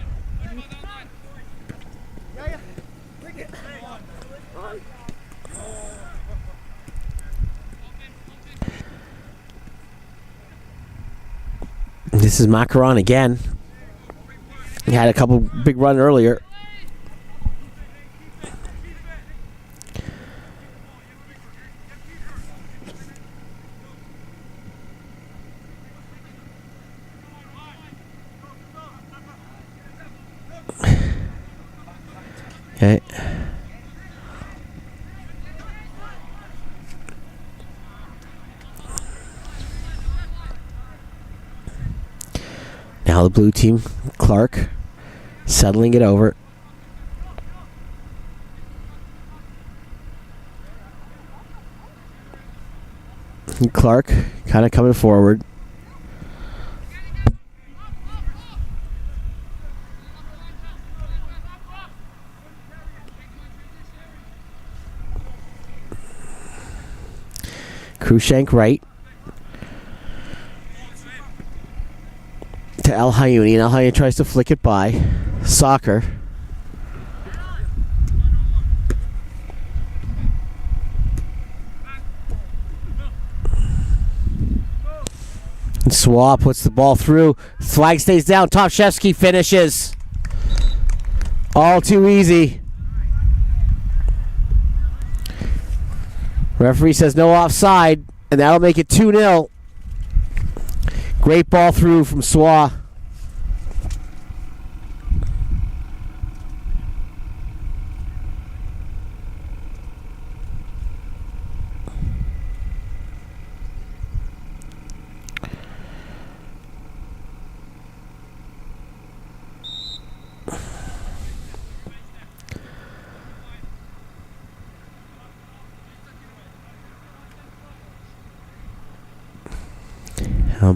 This is Macaron again. He had a couple big run earlier. Okay. Now the blue team, Clark, settling it over. And Clark kind of coming forward. Krushenk right to El Hayuni, and El Hayuni tries to flick it by. Soccer. And Swa puts the ball through. Flag stays down. Topchevsky finishes. All too easy. Referee says no offside, and that'll make it 2-0. Great ball through from Swa.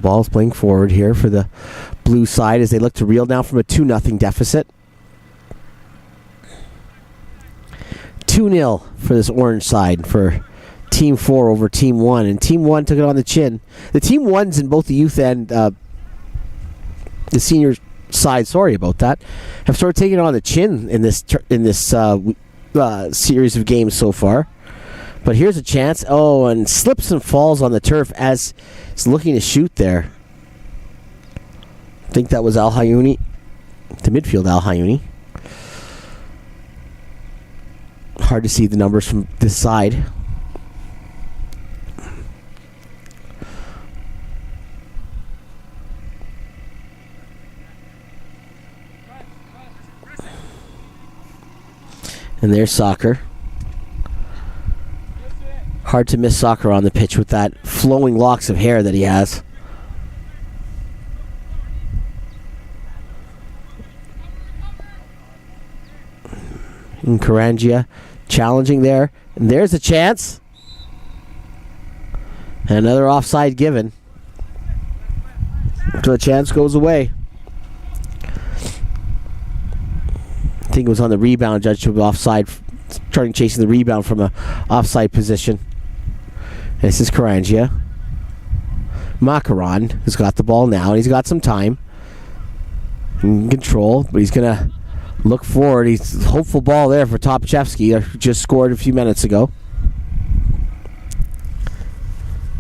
Ball's playing forward here for the blue side as they look to reel down from a 2-0 deficit. 2-0 for this orange side for Team 4 over Team 1. And Team 1 took it on the chin. The Team 1s in both the youth and the senior side, sorry about that, have sort of taken it on the chin in this series of games so far. But here's a chance. Oh, and slips and falls on the turf as he's looking to shoot there. I think that was Al Hayuni. To midfield, Al Hayuni. Hard to see the numbers from this side. And there's Soccer. Hard to miss Soccer on the pitch with that flowing locks of hair that he has. And Karangia challenging there. And there's a chance. And another offside given. So the chance goes away. I think it was on the rebound, judged to be offside, starting chasing the rebound from a offside position. This is Karangia. Macaron has got the ball now, and he's got some time in control, but he's going to look forward. He's hopeful ball there for Topchevsky, who just scored a few minutes ago.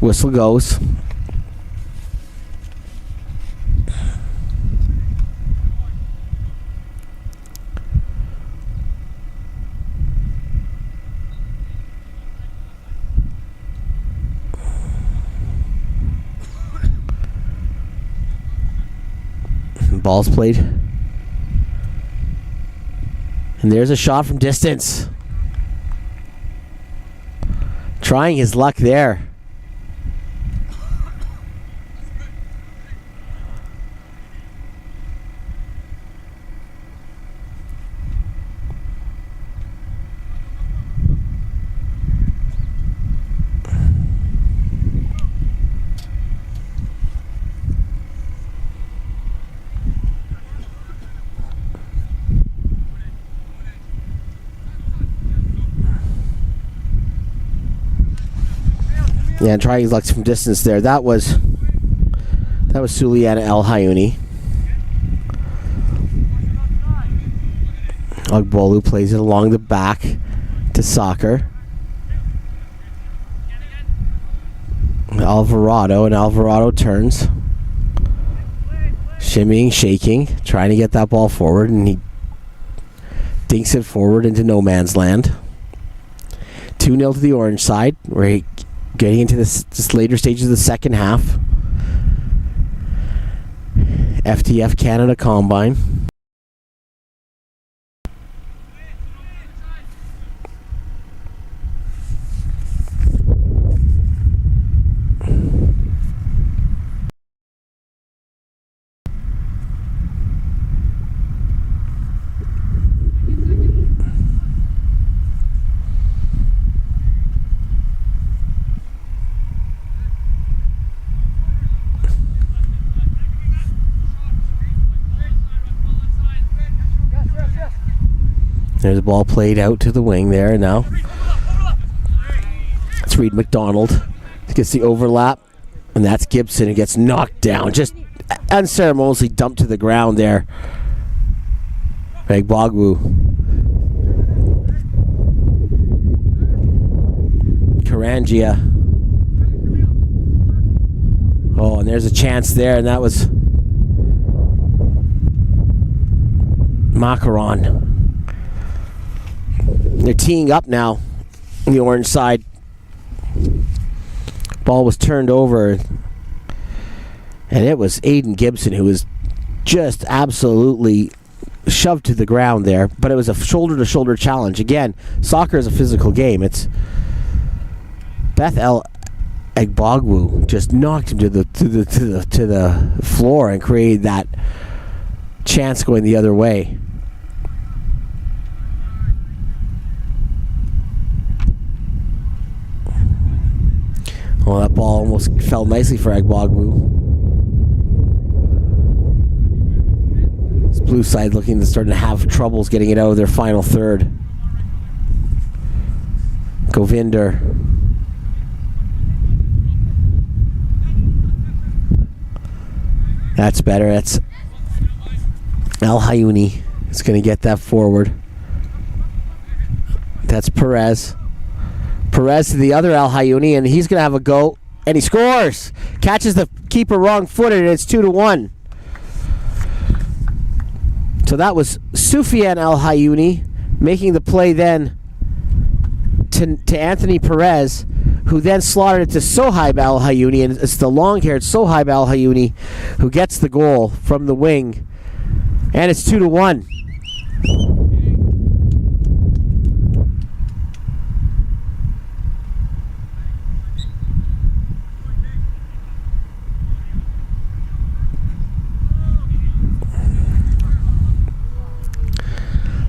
Whistle goes. Ball's played. And there's a shot from distance. Trying his luck there. Yeah, and trying his luck from distance there. That was Suliana El Hayuni. Ogbolu plays it along the back to Soccer. Alvarado turns. Shimmying, shaking, trying to get that ball forward, and he dinks it forward into no man's land. 2-0 to the orange side. We're getting into this later stages of the second half. FTF Canada Combine. There's a ball played out to the wing there now. It's Reed McDonald. Gets the overlap, and that's Gibson who gets knocked down. Just unceremoniously dumped to the ground there. Egbogwu. Karangia. Oh, and there's a chance there, and that was Macaron. They're teeing up now on the orange side. Ball was turned over, and it was Aiden Gibson who was just absolutely shoved to the ground there, but it was a shoulder-to-shoulder challenge. Again, soccer is a physical game. It's Beth El Egbogwu just knocked him to the floor and created that chance going the other way. Well, that ball almost fell nicely for Egbogwu. This blue side looking to starting to have troubles getting it out of their final third. Govinder. That's better. That's El Hayuni. It's going to get that forward. That's Perez. Perez to the other El Hayuni, and he's going to have a go, and he scores. Catches the keeper wrong-footed, and it's 2-1. So that was Soufiane El Hayuni making the play then to Anthony Perez, who then slaughtered it to Sohaib El Hayuni, and it's the long-haired Sohaib El Hayuni who gets the goal from the wing, and it's 2-1.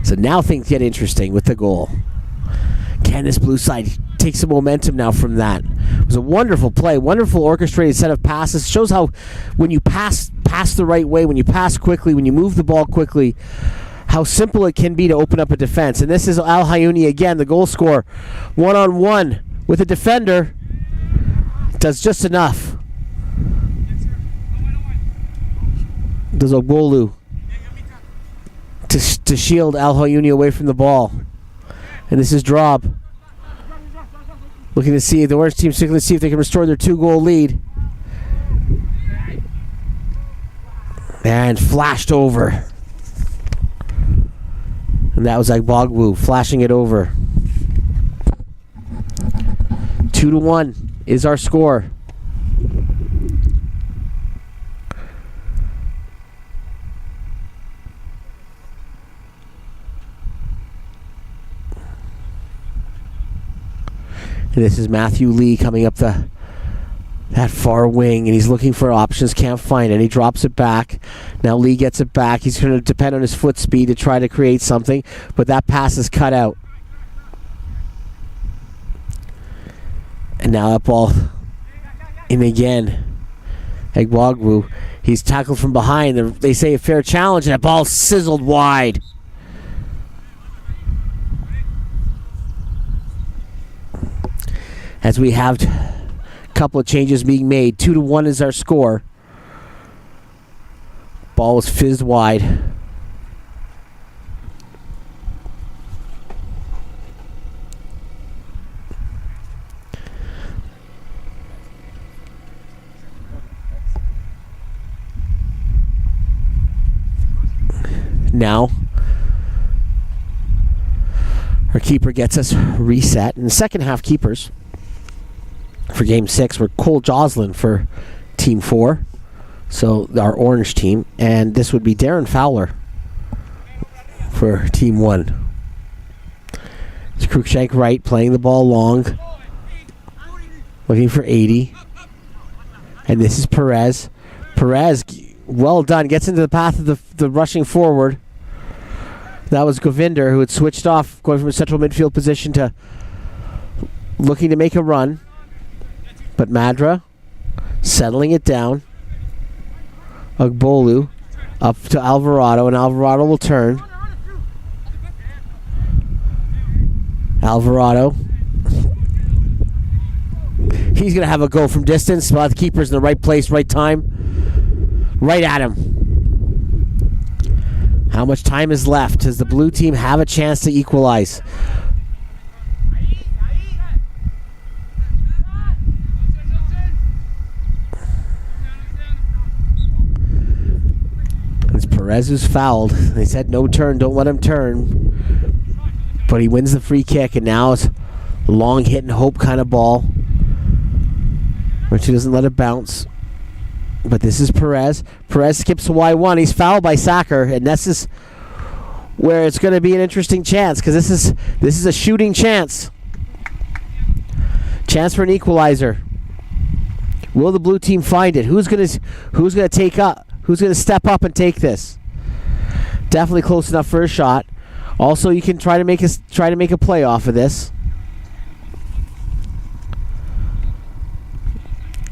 So now things get interesting with the goal. Can this blue side take some momentum now from that? It was a wonderful play, wonderful orchestrated set of passes. Shows how when you pass the right way, when you pass quickly, when you move the ball quickly, how simple it can be to open up a defense. And this is Al Hayuni again, the goal scorer, one-on-one with a defender. Does just enough. Does Ogbolu to shield Al Hayuni away from the ball. And this is Drob. Looking to see the orange team looking to see if they can restore their 2-goal lead. And flashed over. And that was Egbogwu flashing it over. 2-1 is our score. And this is Matthew Lee coming up that far wing, and he's looking for options, can't find it. He drops it back. Now Lee gets it back. He's going to depend on his foot speed to try to create something, but that pass is cut out. And now that ball in again. Egbogwu, he's tackled from behind. They say a fair challenge, and that ball sizzled wide. As we have Couple of changes being made. 2-1 is our score. Ball was fizzed wide. Now, our keeper gets us reset. In the second half, keepers for Game 6 were Cole Joslin for Team 4, so our orange team, and this would be Darren Fowler for Team 1. It's Cruikshank right, playing the ball long, looking for 80. And this is Perez. Perez, well done, gets into the path of the rushing forward. That was Govinder, who had switched off, going from a central midfield position to looking to make a run. But Madra settling it down. Ugbolu up to Alvarado, and Alvarado will turn. Alvarado. He's going to have a go from distance. But the keeper's in the right place, right time. Right at him. How much time is left? Does the blue team have a chance to equalize? It's Perez who's fouled. They said no turn, don't let him turn. But he wins the free kick, and now it's a long hit and hope kind of ball. Richie doesn't let it bounce. But this is Perez. Perez skips to Y1. He's fouled by Sacker, and this is where it's going to be an interesting chance, because this is a shooting chance. Chance for an equalizer. Will the blue team find it? Who's going to take up? Who's going to step up and take this? Definitely close enough for a shot. Also, you can try to make a play off of this.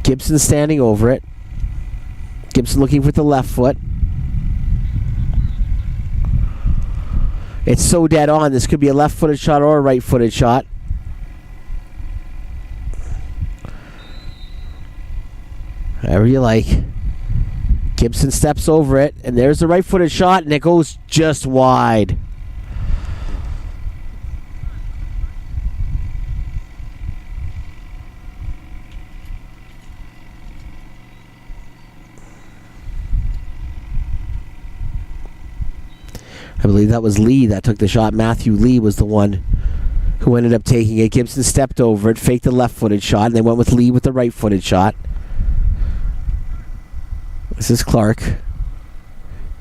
Gibson standing over it. Gibson looking with the left foot. It's so dead on. This could be a left-footed shot or a right-footed shot. However you like. Gibson steps over it, and there's the right-footed shot, and it goes just wide. I believe that was Lee that took the shot. Matthew Lee was the one who ended up taking it. Gibson stepped over it, faked the left-footed shot, and they went with Lee with the right-footed shot. This is Clark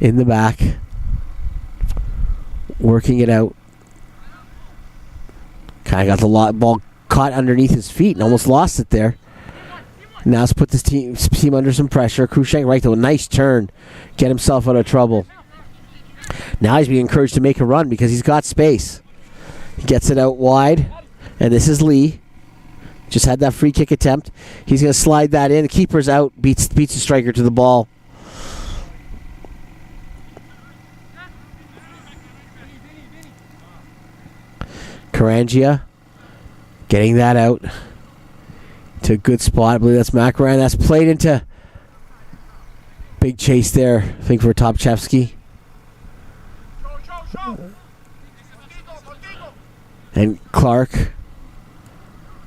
in the back, working it out. Kind of got the ball caught underneath his feet and almost lost it there. Now let's put this team under some pressure. Cruikshank right, though, a nice turn. Get himself out of trouble. Now he's being encouraged to make a run because he's got space. He gets it out wide, and this is Lee. Just had that free kick attempt. He's going to slide that in. The keeper's out, beats the striker to the ball. Karangia getting that out to a good spot. I believe that's Makaran. That's played into big chase there, I think, for Topchevsky. And Clark.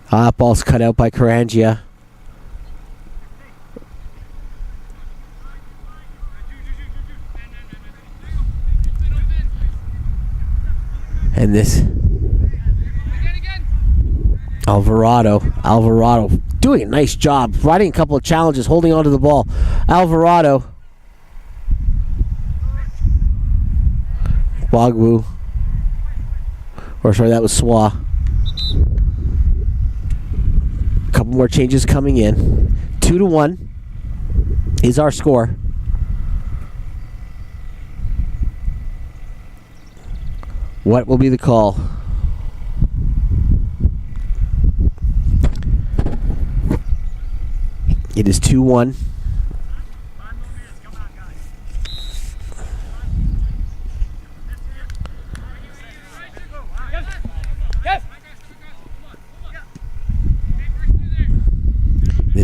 That ball's cut out by Karangia. And this Alvarado doing a nice job, providing a couple of challenges, holding onto the ball. Alvarado. Bogwu. Or sorry, that was Swa. A couple more changes coming in. 2-1 is our score. What will be the call? It is 2-1.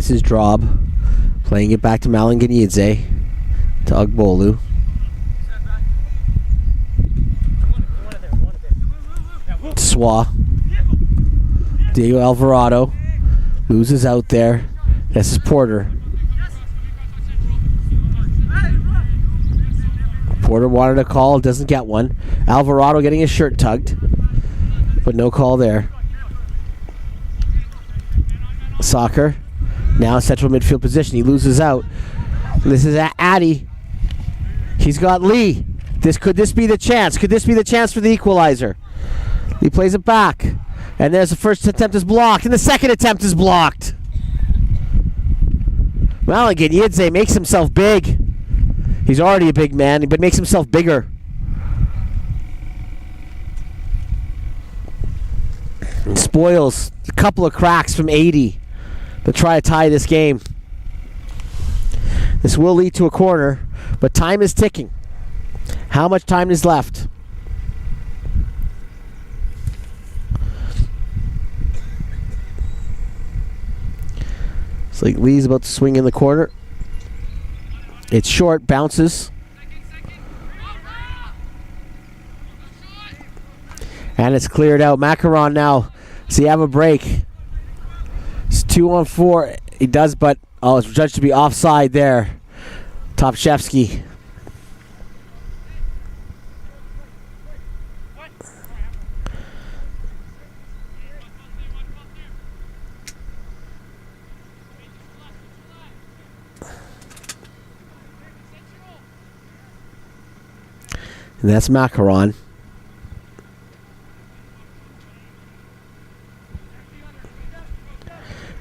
This is Drob. Playing it back to Malanganidze. To Ugbolu. Swa. Diego Alvarado. Loses out there. This is Porter. Porter wanted a call, doesn't get one. Alvarado getting his shirt tugged, but no call there. Soccer, now central midfield position. He loses out. This is Addy. He's got Lee. Could this be the chance? Could this be the chance for the equalizer? He plays it back, and there's the first attempt is blocked, and the second attempt is blocked. Malanganidze makes himself big. He's already a big man, but makes himself bigger. And spoils a couple of cracks from 80 to try to tie this game. This will lead to a corner, but time is ticking. How much time is left? It's like Lee's about to swing in the corner. It's short, bounces. And it's cleared out. Macaron now. Does he have a break? It's 2-on-4. He does, but it's judged to be offside there. Topshevsky. And that's Macaron.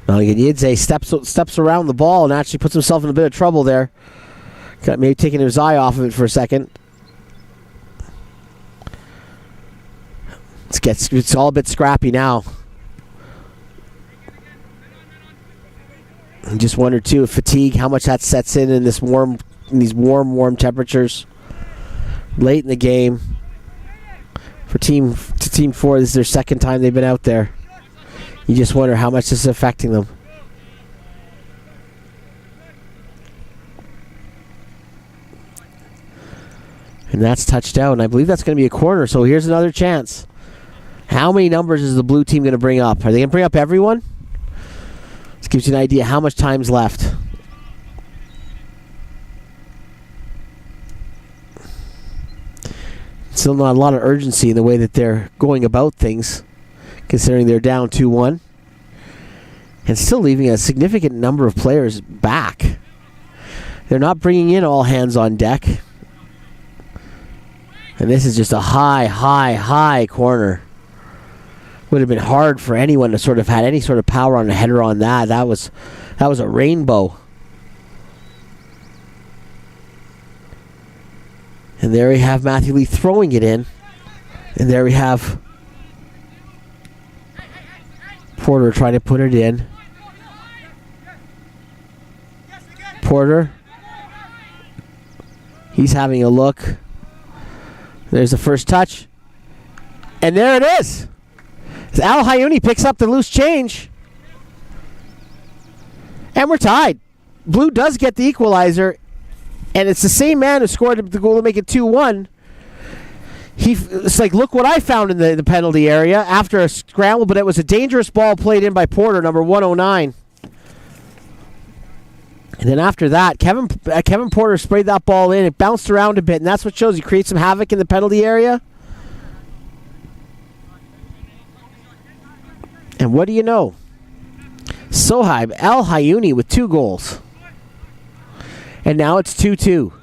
Malanganidze steps around the ball and actually puts himself in a bit of trouble there. Maybe taking his eye off of it for a second. It's all a bit scrappy now. I just wonder too if fatigue, how much that sets in these warm temperatures. Late in the game for team 4, this is their second time they've been out there. You just wonder how much this is affecting them. And that's touched out, and I believe that's going to be a corner, so here's another chance. How many numbers is the blue team going to bring up? Are they going to bring up everyone? This gives you an idea how much time's left. Still not a lot of urgency in the way that they're going about things, considering they're down 2-1. And still leaving a significant number of players back. They're not bringing in all hands on deck. And this is just a high corner. Would have been hard for anyone to sort of had any sort of power on a header on that. That was a rainbow. And there we have Matthew Lee throwing it in. And there we have Porter trying to put it in. Porter. He's having a look. There's the first touch. And there it is. Al Hayuni picks up the loose change. And we're tied. Blue does get the equalizer. And it's the same man who scored the goal to make it 2-1. It's like, look what I found in the penalty area after a scramble, but it was a dangerous ball played in by Porter, number 109. And then after that, Kevin Porter sprayed that ball in. It bounced around a bit, and that's what shows he creates some havoc in the penalty area. And what do you know? Sohaib El Hayuni with 2 goals. And now it's 2-2.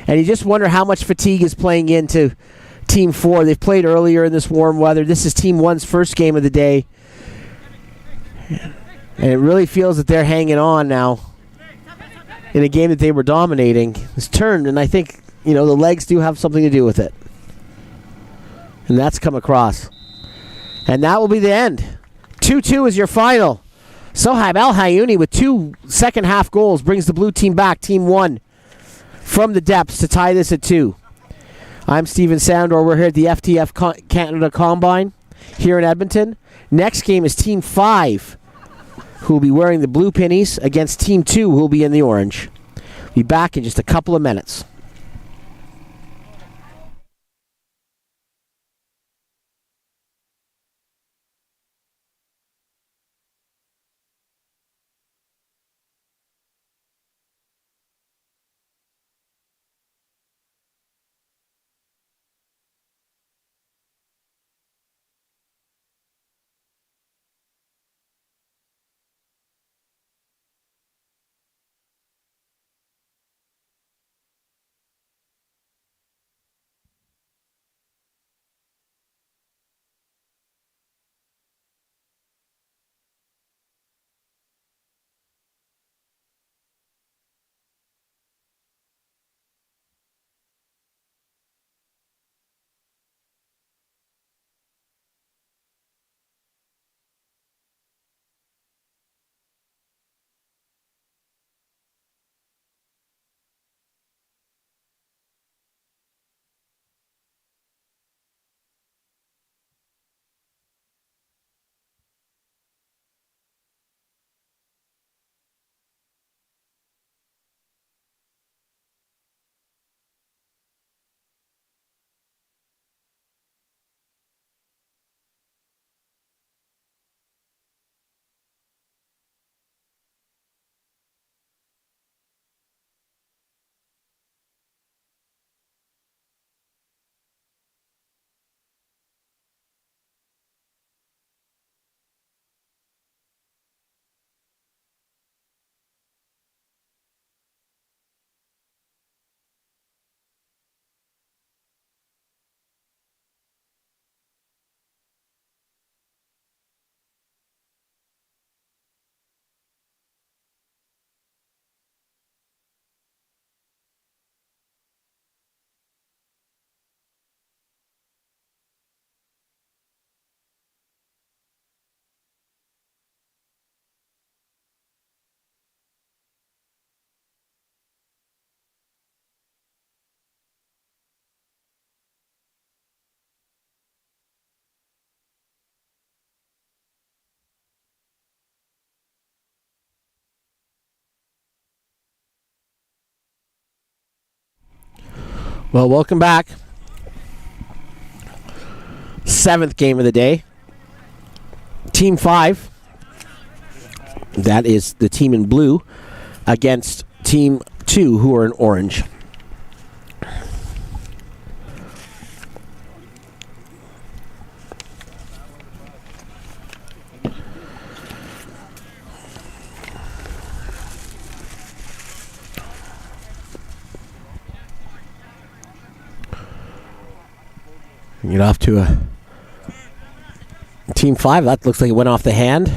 And you just wonder how much fatigue is playing into Team 4. They've played earlier in this warm weather. This is Team 1's first game of the day. And it really feels that they're hanging on now in a game that they were dominating. It's turned, and I think, the legs do have something to do with it. And that's come across. And that will be the end. 2-2 is your final. Sohaib El Hayuni with 2 second-half goals brings the blue team back, Team 1, from the depths to tie this at 2. I'm Steven Sandor. We're here at the FTF Canada Combine here in Edmonton. Next game is Team 5 who will be wearing the blue pennies, against Team 2, who will be in the orange. Be back in just a couple of minutes. Well, welcome back. 7th game of the day. Team 5, that is the team in blue, against Team 2, who are in orange. Get off to a Team 5. That looks like it went off the hand.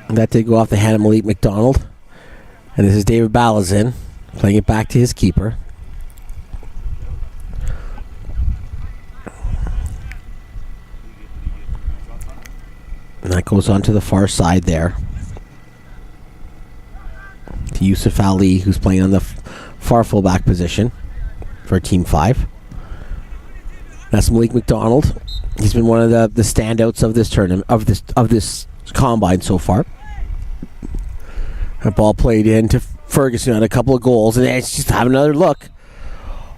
That did go off the hand of Malik McDonald. And this is David Balazin playing it back to his keeper. And that goes on to the far side there. To Yusuf Ali, who's playing on the far fullback position for Team 5. That's Malik McDonald. He's been one of the standouts of this tournament, of this combine so far. That ball played in to Ferguson on a couple of goals, and it's just have another look.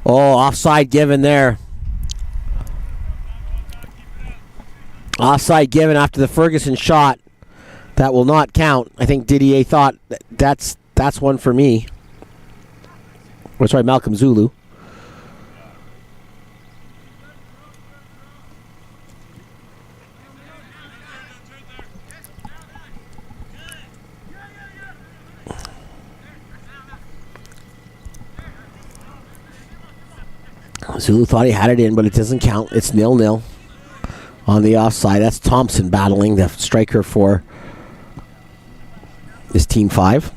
Oh, offside given there. Offside given after the Ferguson shot. That will not count. I think Didier thought that's one for me. Oh, sorry, Malcolm Zulu. Zulu thought he had it in, but it doesn't count. It's 0-0 on the offside. That's Thompson battling the striker for this Team 5.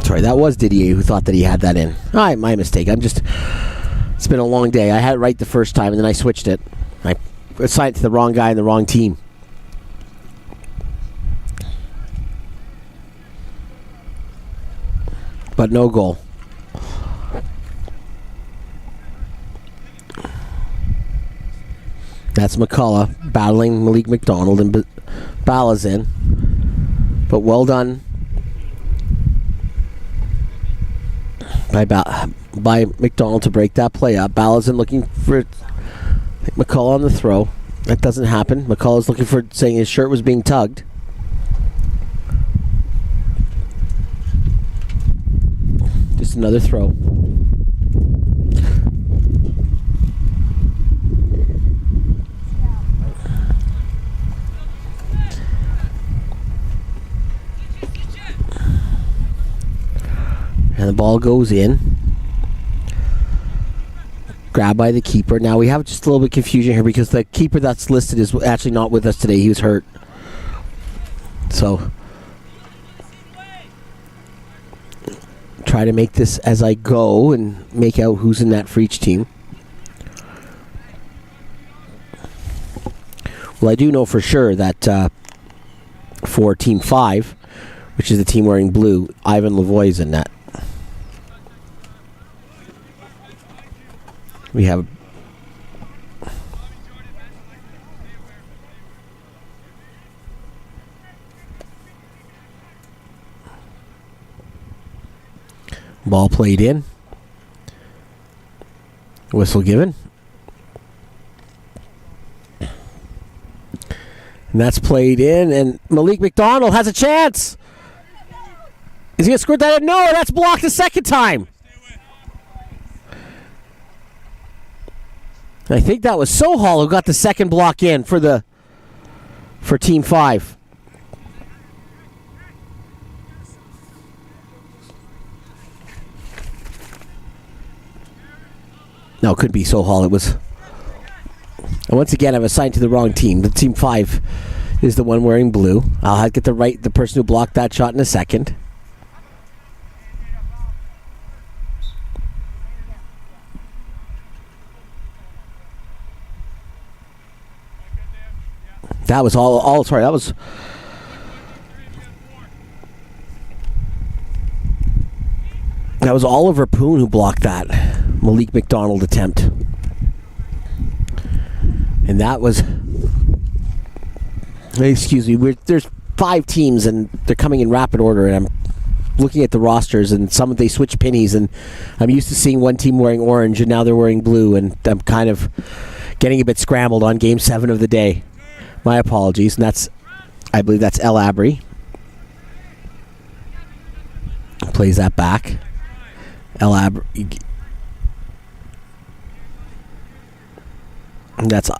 Sorry, that was Didier who thought that he had that in. All right, my mistake. It's been a long day. I had it right the first time, and then I switched it. I assigned it to the wrong guy and the wrong team. but no goal. That's McCullough battling Malik McDonald, and Bala's in. But well done by McDonald to break that play up. Bala's in looking for McCullough on the throw. That doesn't happen. McCullough's looking for, saying his shirt was being tugged. Just another throw. And the ball goes in. Grabbed by the keeper. Now we have just a little bit of confusion here because the keeper that's listed is actually not with us today. He was hurt. So try to make this as I go and make out who's in that for each team. Well, I do know for sure that for Team 5, which is the team wearing blue, Ivan Lavoie is in that. We have ball played in. Whistle given. And that's played in, and Malik McDonald has a chance. Is he going to squirt that in? No, that's blocked the second time. I think that was Sohal who got the second block in for Team 5. No, it couldn't be Sohal. It was. And once again, I've assigned to the wrong team. The Team 5 is the one wearing blue. I'll have to get the person who blocked that shot in a second. That was all. Sorry, that was. That was Oliver Poon who blocked that Malik McDonald attempt, and that was. Excuse me. There's 5 teams, and they're coming in rapid order, and I'm looking at the rosters, and some they switch pennies, and I'm used to seeing one team wearing orange, and now they're wearing blue, and I'm kind of getting a bit scrambled on Game 7 of the day. My apologies, and I believe that's El Abri. Plays that back. El Abri. And that's.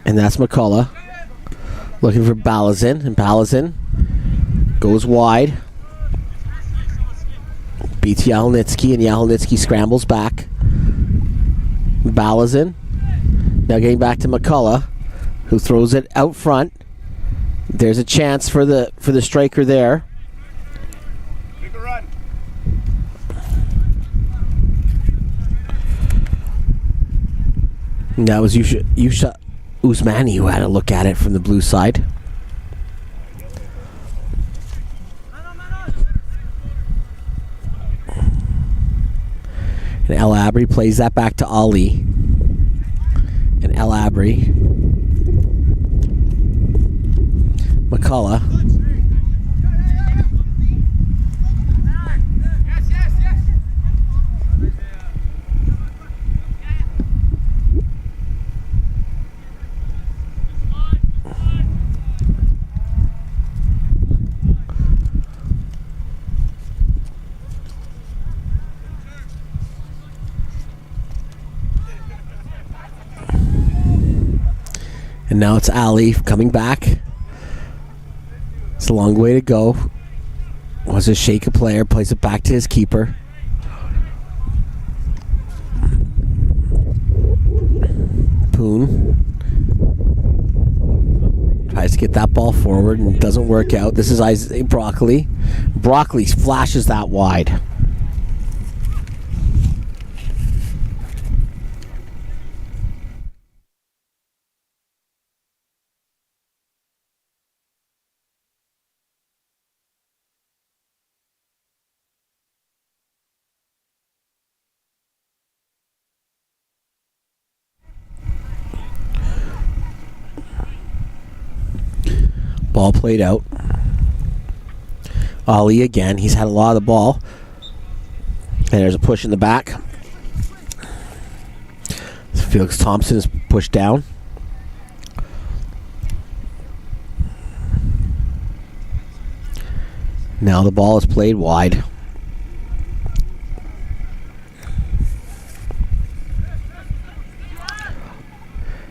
And that's McCullough. Looking for Balazin, and Balazin goes wide. Beats Yahelnitsky, and Yahelnitsky scrambles back. Balazin. Now getting back to McCullough, who throws it out front. There's a chance for the striker there. Make a run. And that was Yusha Usmani who had a look at it from the blue side. And El Abri plays that back to Ali. And El Abri. McCullough. And now it's Ali coming back. It's a long way to go. Wants to shake a player, plays it back to his keeper. Poon tries to get that ball forward and it doesn't work out. This is Isaac Broccoli. Broccoli flashes that wide. Ball played out. Ali again. He's had a lot of the ball. And there's a push in the back. Felix Thompson is pushed down. Now the ball is played wide.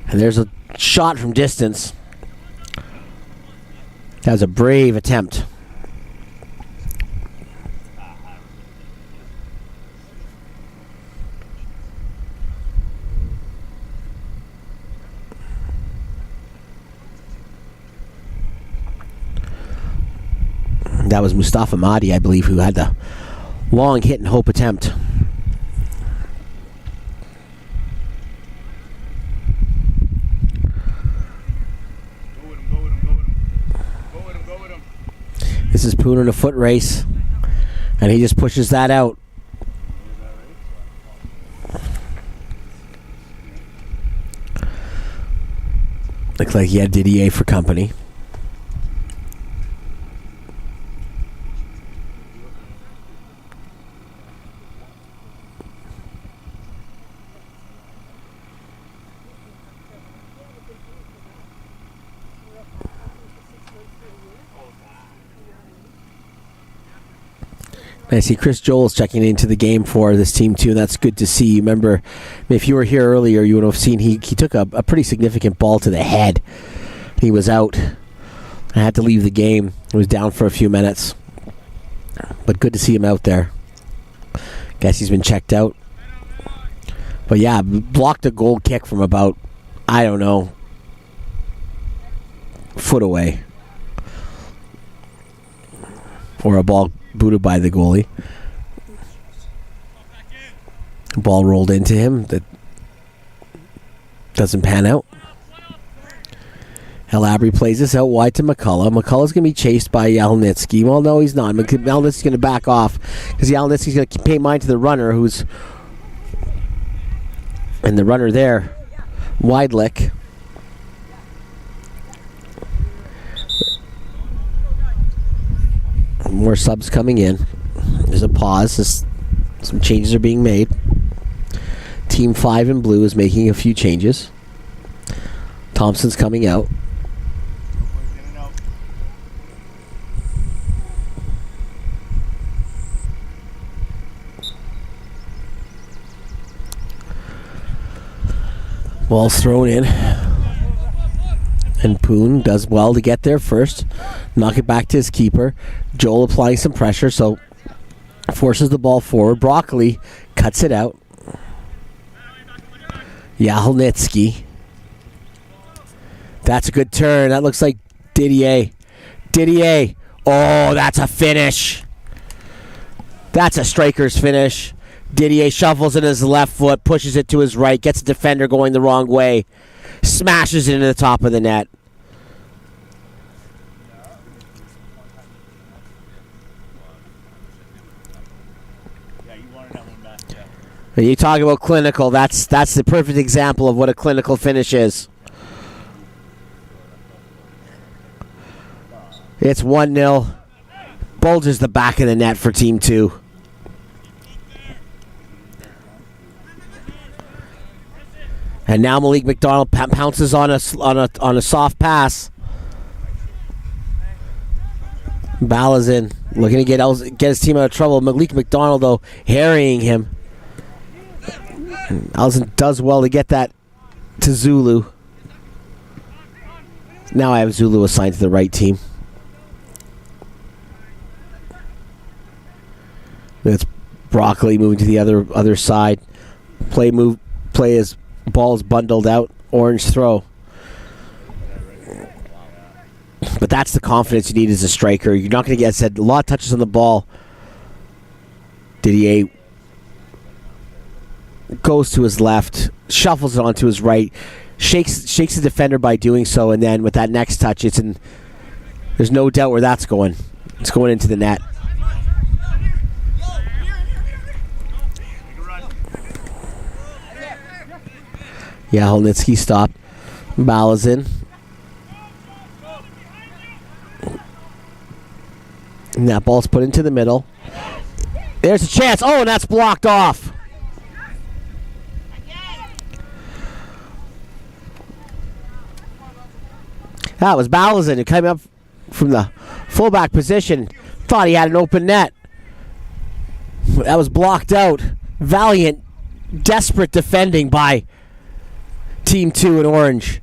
And there's a shot from distance. That was a brave attempt. That was Mustafa Mahdi, I believe, who had the long hit and hope attempt. This is Pooner in a foot race, and he just pushes that out. Looks like he had Didier for company. I see Chris Joel's checking into the game for this team too, and that's good to see. Remember, if you were here earlier, you would have seen he took a pretty significant ball to the head. He was out. I had to leave the game. He was down for a few minutes. But good to see him out there. Guess he's been checked out. But yeah, blocked a goal kick from about, I don't know, foot away. Or a ball booted by the goalie. Ball rolled into him. That doesn't pan out. Elabry plays this out wide to McCullough. McCullough's going to be chased by Yalnitsky. Well, no, he's not. Yalnitsky's going to back off because Yalnitsky's going to pay mine to the runner, who's... And the runner there, Widelick. More subs coming in. There's a pause. Some changes are being made. Team 5 in blue is making a few changes. Thompson's coming out. Ball's thrown in. And Poon does well to get there first. Knock it back to his keeper. Joel applying some pressure, so forces the ball forward. Broccoli cuts it out. Yalnitsky. That's a good turn. That looks like Didier. Didier. Oh, that's a finish. That's a striker's finish. Didier shuffles it his left foot, pushes it to his right, gets a defender going the wrong way, smashes it into the top of the net. When you talk about clinical, that's the perfect example of what a clinical finish is. It's 1-0. Bulges the back of the net for Team 2. And now Malik McDonald pounces on a soft pass. Balazin looking to get his team out of trouble. Malik McDonald, though, harrying him. Allison does well to get that to Zulu. Now I have Zulu assigned to the right team. That's Broccoli moving to the other side. Play as ball is bundled out. Orange throw. But that's the confidence you need as a striker. You're not going to get a lot of touches on the ball. Didier goes to his left, shuffles it onto his right, shakes the defender by doing so, and then with that next touch, there's no doubt where that's going. It's going into the net. Yeah, Holnitsky stopped. Balazin. And that ball's put into the middle. There's a chance. Oh, and that's blocked off. That was Balazan who came up from the fullback position. Thought he had an open net. That was blocked out. Valiant, desperate defending by Team 2 in orange.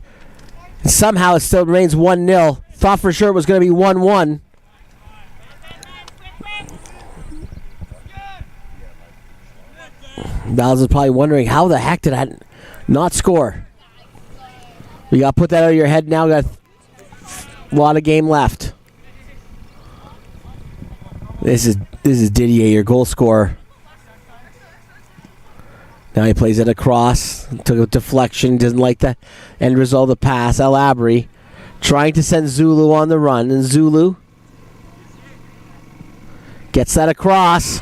And somehow it still remains 1-0. Thought for sure it was going to be 1-1. Balazan's probably wondering, how the heck did I not score? You got to put that out of your head now. Got a lot of game left. This is Didier, your goal scorer. Now he plays it across. Took a deflection. Doesn't like the end result of the pass. El Abri trying to send Zulu on the run. And Zulu gets that across.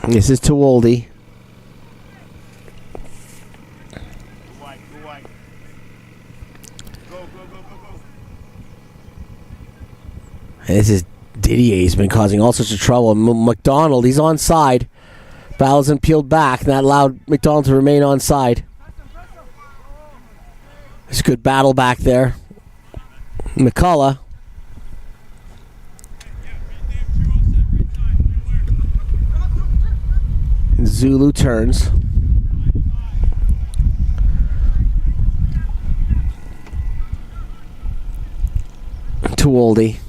This is Tuoldi. This is Didier. He's been causing all sorts of trouble. McDonald, he's onside. Balazan peeled back, and that allowed McDonald to remain onside. It's a good battle back there. McCullough. Zulu turns. Tuoldi.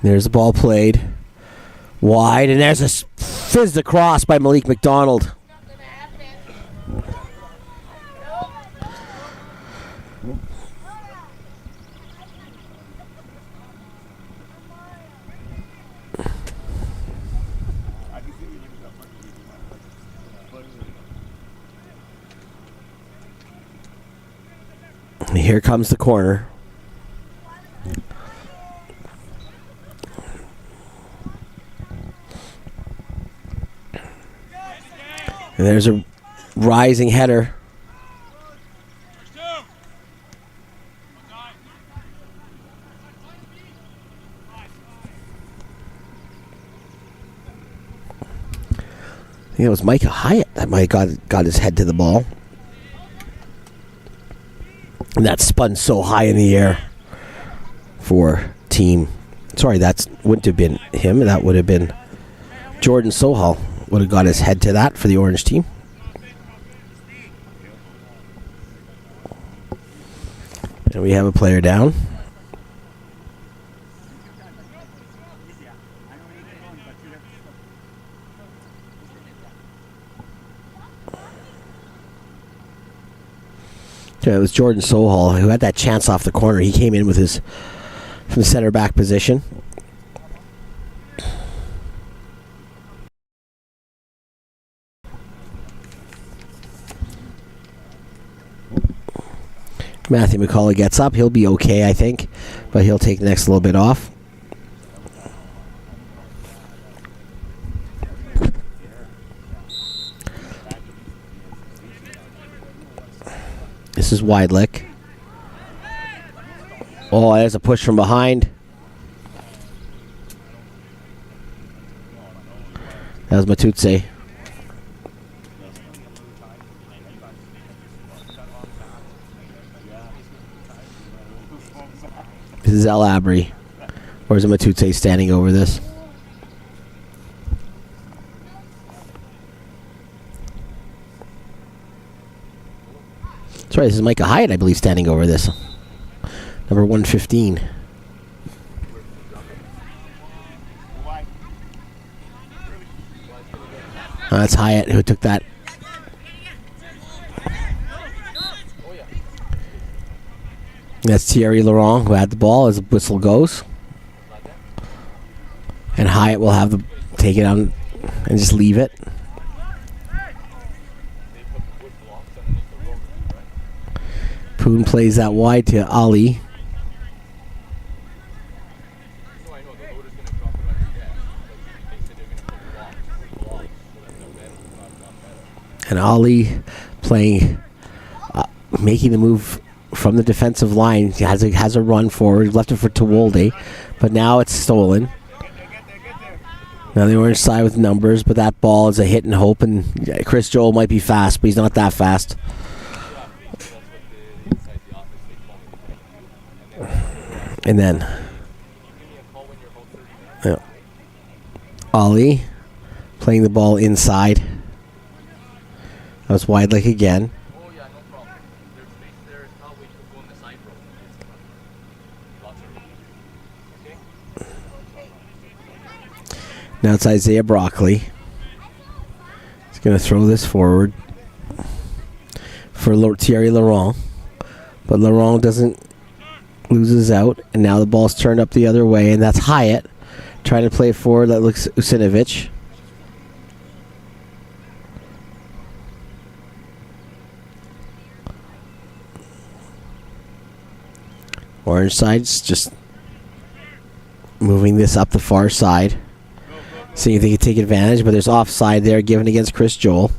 There's the ball played wide, and there's a fizzed across by Malik McDonald. And here comes the corner. And there's a rising header. I think it was Micah Hyatt that might have got his head to the ball. And that spun so high in the air for team. Sorry, that wouldn't have been him. That would have been Jordan Sohal. Would have got his head to that for the orange team. And we have a player down. Yeah, it was Jordan Sohal who had that chance off the corner. He came in with his from the center back position. Matthew McCullough gets up. He'll be okay, I think, but he'll take the next little bit off. This is Weidlich. Oh, there's a push from behind. That was Matutse. This is El Abri. Or is it Matutse standing over this? Sorry, this is Micah Hyatt, I believe, standing over this. Number 115. That's Hyatt who took that. That's Thierry Laurent who had the ball as the whistle goes. And Hyatt will have the take it on and just leave it. Poon plays that wide to Ali. And Ali playing, making the move from the defensive line. He has a run forward, left it for Tawolde, but now it's stolen. Now the orange side with numbers, but that ball is a hit and hope, and Chris Joel might be fast, but he's not that fast. And then Ali playing the ball inside. That was wide leg again. Now it's Isaiah Broccoli. He's going to throw this forward for Thierry Laurent. But Laurent doesn't, loses out. And now the ball's turned up the other way. And that's Hyatt trying to play forward. That looks Usinovic. Orange side's just moving this up the far side. Seeing if they can take advantage, but there's offside there given against Chris Joel.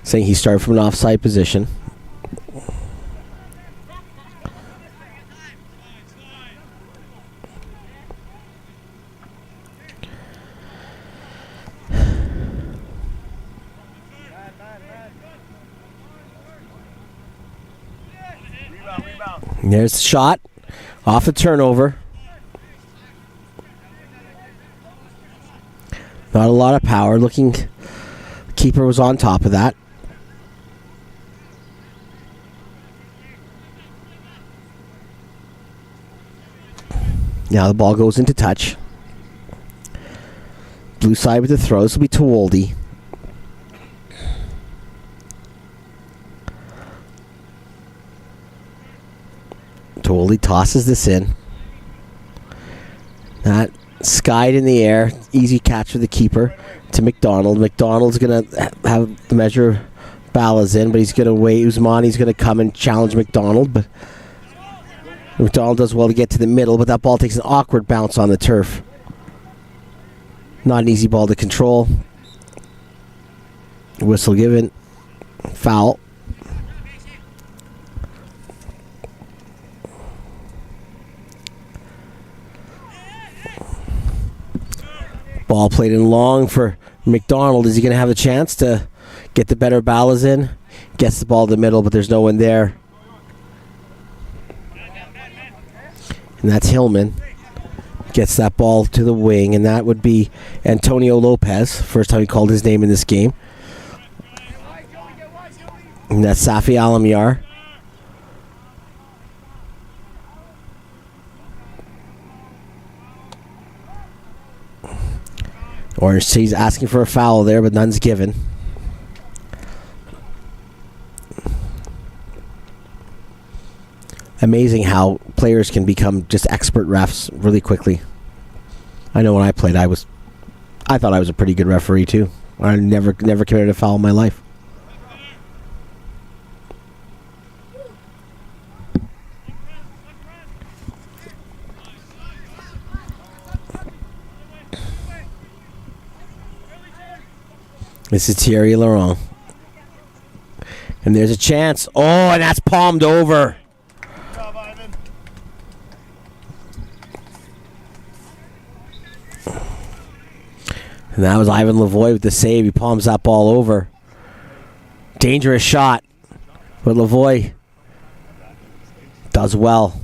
Saying he started from an offside position. And there's the shot off the turnover. Not a lot of power. Looking, keeper was on top of that. Now the ball goes into touch. Blue side with the throw. This will be Tawolde. Tawolde tosses this in. That skied in the air. Easy catch for the keeper to McDonald. McDonald's going to have the measure Ballas in, but he's going to wait. Usmani's going to come and challenge McDonald, but McDonald does well to get to the middle, but that ball takes an awkward bounce on the turf. Not an easy ball to control. Whistle given. Foul. Ball played in long for McDonald. Is he going to have a chance to get the better Ballas in? Gets the ball to the middle, but there's no one there. And that's Hillman. Gets that ball to the wing, and that would be Antonio Lopez. First time he called his name in this game. And that's Safi Alamyar. Orange he's asking for a foul there, but none's given. Amazing how players can become just expert refs really quickly. I know when I played, I thought I was a pretty good referee too. I never committed a foul in my life. This is Thierry Laurent. And there's a chance. Oh, and that's palmed over. Good job, Ivan. And that was Ivan Lavoie with the save. He palms that ball over. Dangerous shot. But Lavoie does well.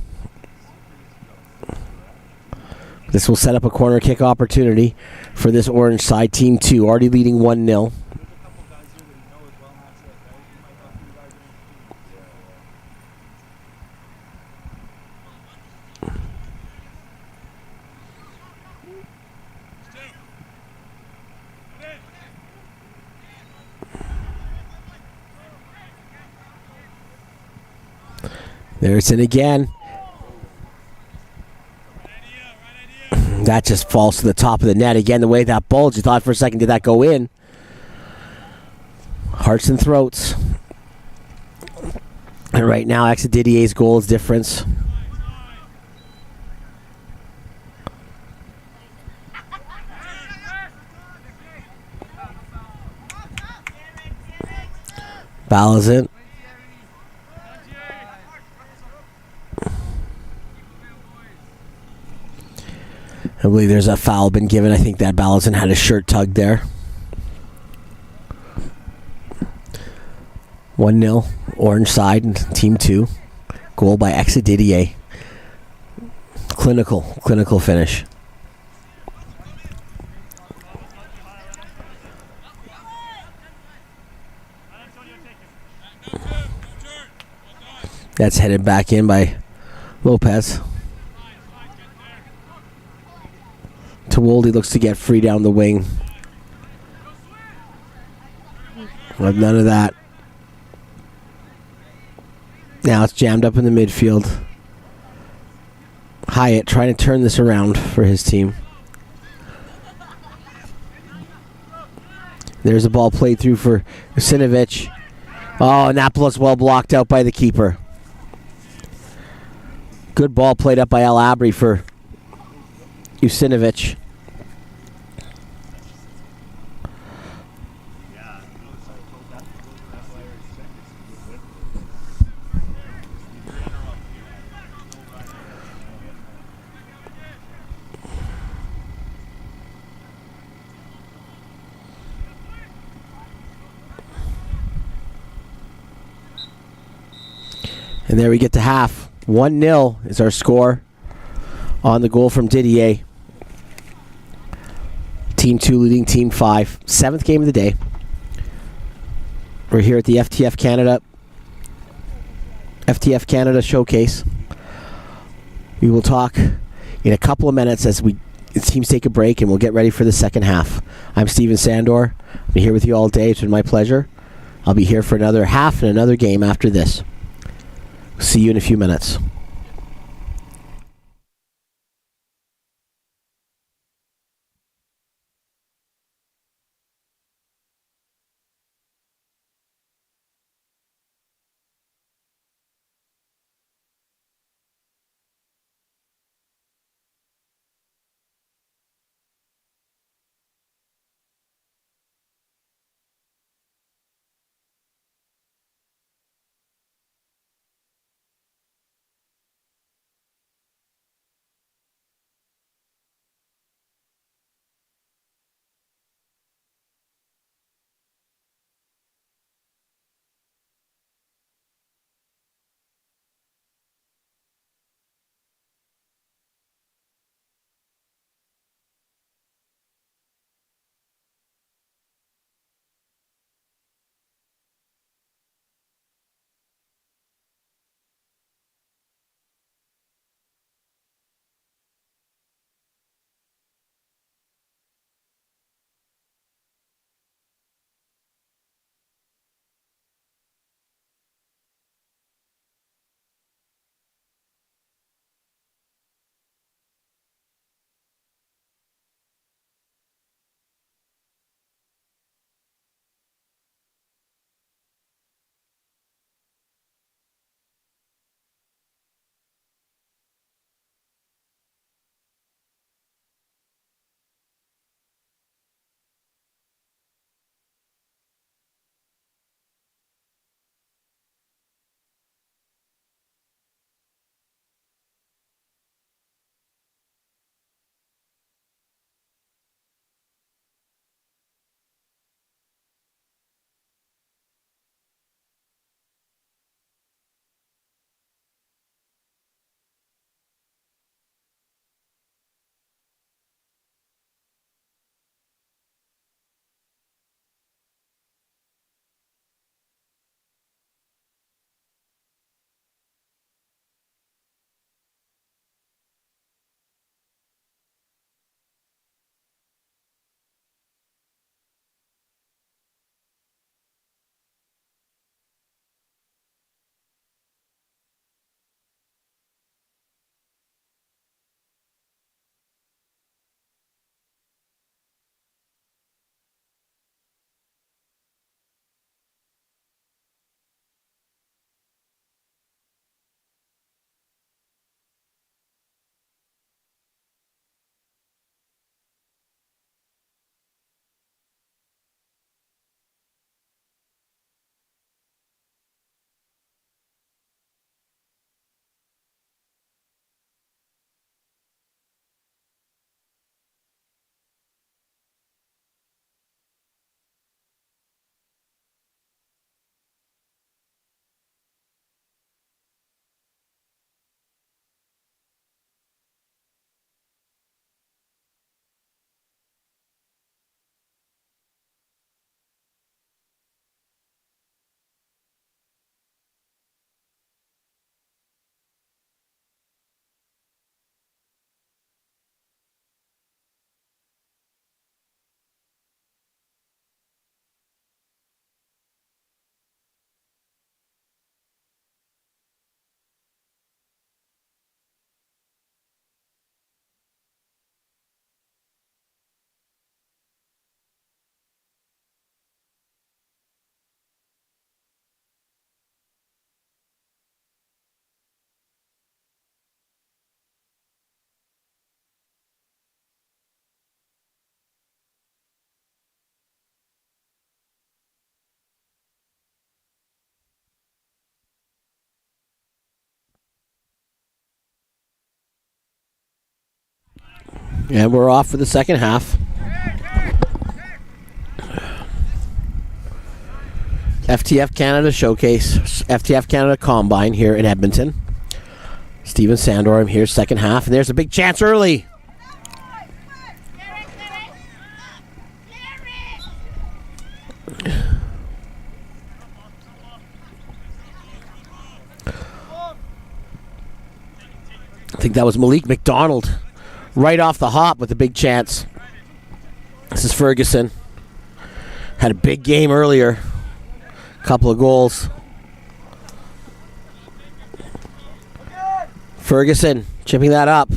This will set up a corner kick opportunity for this orange side. Team 2 already leading 1-0. There it's in again. That just falls to the top of the net. Again, the way that bulged, you thought for a second, did that go in? Hearts and throats. And right now, Didier's goal is difference. Ballas in. I believe there's a foul been given. I think that Ballison had his shirt tugged there. 1-0, Orange side, Team 2. Goal by Didier. Clinical finish. That's headed back in by Lopez. Tewolde looks to get free down the wing. We'll have none of that. Now it's jammed up in the midfield. Hyatt trying to turn this around for his team. There's a ball played through for Usinovic. Oh, and that was well blocked out by the keeper. Good ball played up by El Abri for Usinovic. And there we get to half. 1-0 is our score on the goal from Didier. Team 2 leading Team 5. 7th game of the day. We're here at the FTF Canada Showcase. We will talk in a couple of minutes as teams take a break, and we'll get ready for the second half. I'm Steven Sandor. I've been here with you all day. It's been my pleasure. I'll be here for another half and another game after this. See you in a few minutes. And we're off for the second half. FTF Canada Showcase, FTF Canada Combine here in Edmonton. Steven Sandor here, second half, and there's a big chance early. I think that was Malik McDonald right off the hop with a big chance. This is Ferguson. Had a big game earlier. Couple of goals. Ferguson chipping that up.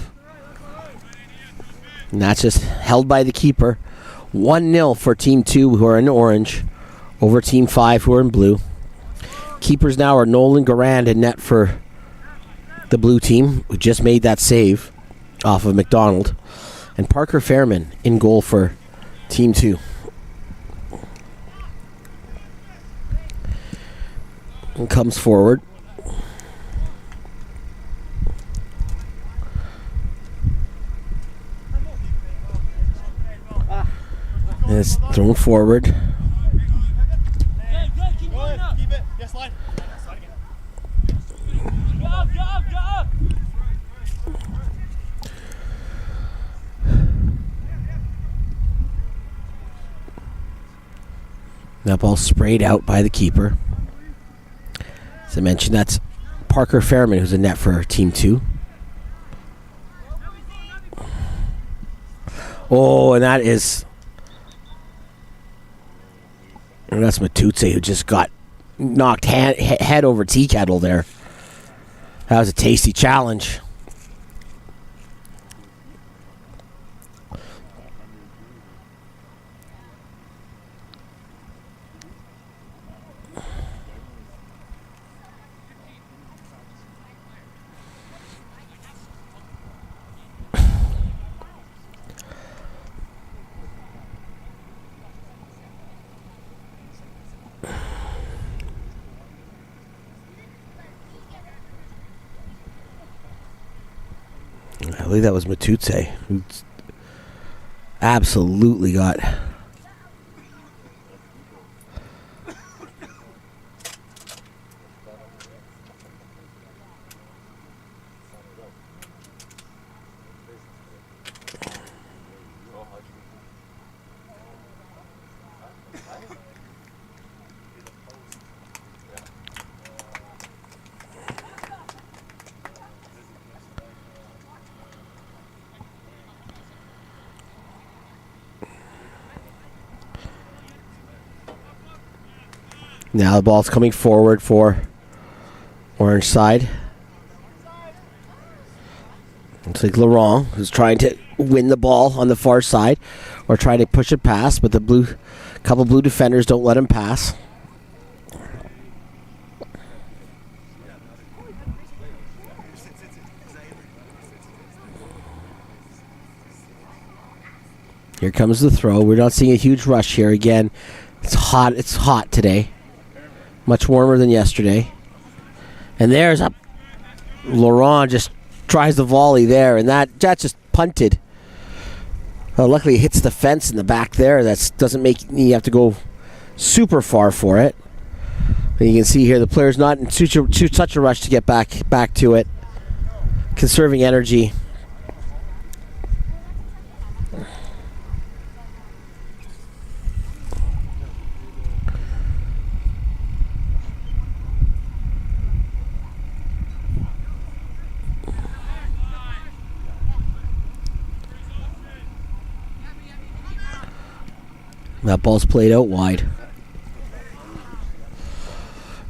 And that's just held by the keeper. 1-0 for Team 2 who are in orange over Team 5 who are in blue. Keepers now are Nolan Garand in net for the blue team, who just made that save off of McDonald. And Parker Fairman in goal for Team 2. And comes forward. And it's thrown forward. That ball sprayed out by the keeper. As I mentioned, that's Parker Fairman, who's a net for Team 2. Oh, and that is... And that's Matutse, who just got knocked head over tea kettle there. That was a tasty challenge. I believe that was Matutse, who absolutely got... Now the ball's coming forward for orange side. Looks like Laurent, who's trying to win the ball on the far side, or trying to push it past, but the couple blue defenders don't let him pass. Here comes the throw. We're not seeing a huge rush here again. It's hot. It's hot today. Much warmer than yesterday. And there's a... Laurent just tries the volley there, and that just punted. Luckily, it hits the fence in the back there. That doesn't make you have to go super far for it. And you can see here the player's not in such a rush to get back to it. Conserving energy. That ball's played out wide.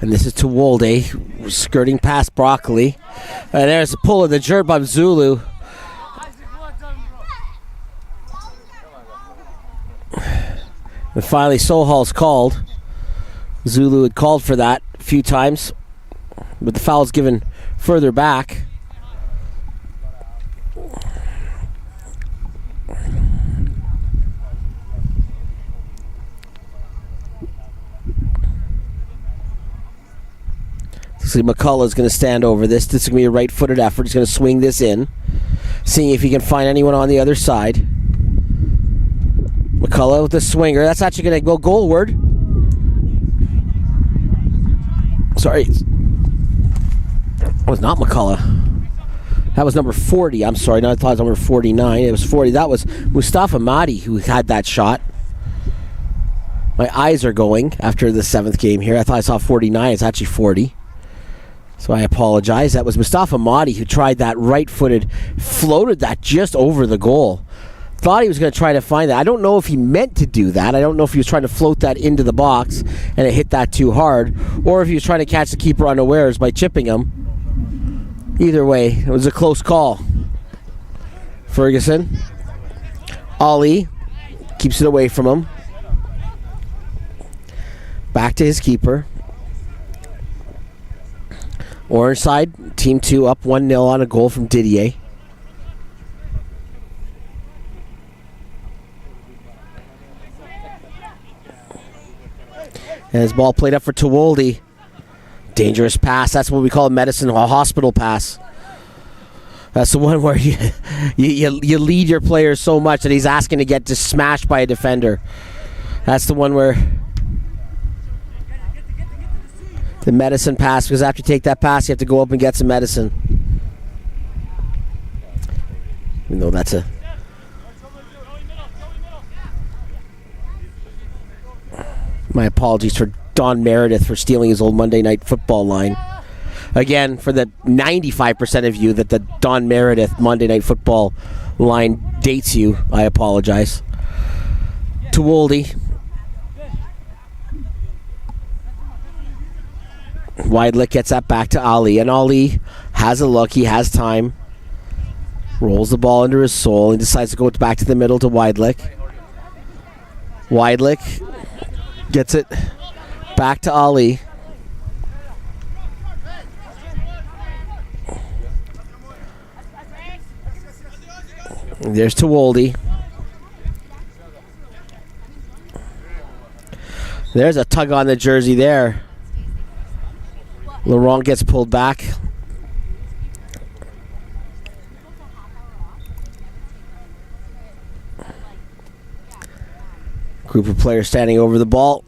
And this is to Wolde, skirting past Broccoli. And there's a pull of the jerk by Zulu. And finally, Sohal's called. Zulu had called for that a few times, but the foul's given further back. So McCullough's going to stand over this. This is going to be a right-footed effort. He's going to swing this in. seeing if he can find anyone on the other side. McCullough with the swinger. That's actually going to go goalward. Sorry. It was not McCullough. That was number 40. I'm sorry. No, I thought it was number 49. It was 40. That was Mustafa Mahdi who had that shot. My eyes are going after the 7th game here. I thought I saw 49. It's actually 40. So I apologize. That was Mustafa Mahdi who tried that right-footed, floated that just over the goal. Thought he was going to try to find that. I don't know if he meant to do that. I don't know if he was trying to float that into the box and it hit that too hard, or if he was trying to catch the keeper unawares by chipping him. Either way, it was a close call. Ferguson. Ali keeps it away from him. Back to his keeper. Orange side, team 2 up 1-0 on a goal from Didier. And his ball played up for Tewolde. Dangerous pass. That's what we call a medicine, a hospital pass. That's the one where you lead your players so much that he's asking to get just smashed by a defender. That's the one where the medicine pass, because after you take that pass, you have to go up and get some medicine. Even though that's a... My apologies for Don Meredith for stealing his old Monday Night Football line. Again, for the 95% of you that the Don Meredith Monday Night Football line dates you, I apologize. Tewolde. Weidlich gets that back to Ali, and Ali has a look. He has time. Rolls the ball into his soul and decides to go back to the middle to Weidlich. Weidlich gets it back to Ali. There's Tewolde. There's a tug on the jersey there. Laurent gets pulled back. Group of players standing over the ball.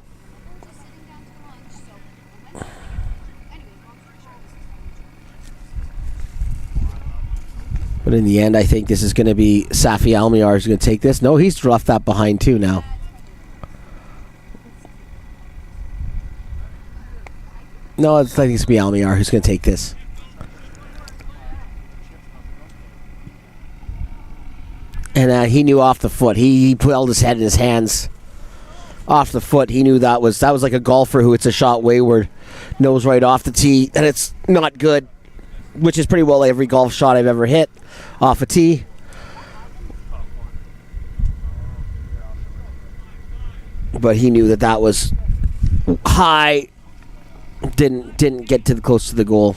But in the end, I think this is going to be Safi Almiar who's going to take this. No, he's left that behind too now. No, I think it's going to be Almiar who's going to take this. And he knew off the foot. He held his head in his hands. Off the foot, he knew that was like a golfer who hits a shot wayward, knows right off the tee, and it's not good, which is pretty well every golf shot I've ever hit off a tee. But he knew that was high. Didn't get to close to the goal.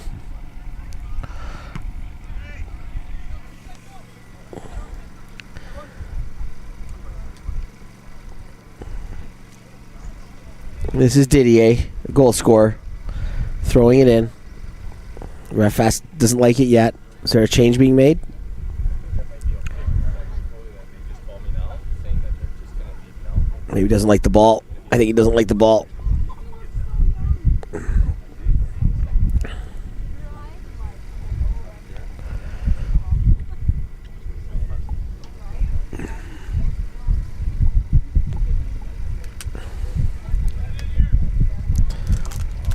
This is Didier, goal scorer, throwing it in. Ref doesn't like it yet. Is there a change being made? Maybe he doesn't like the ball. I think he doesn't like the ball.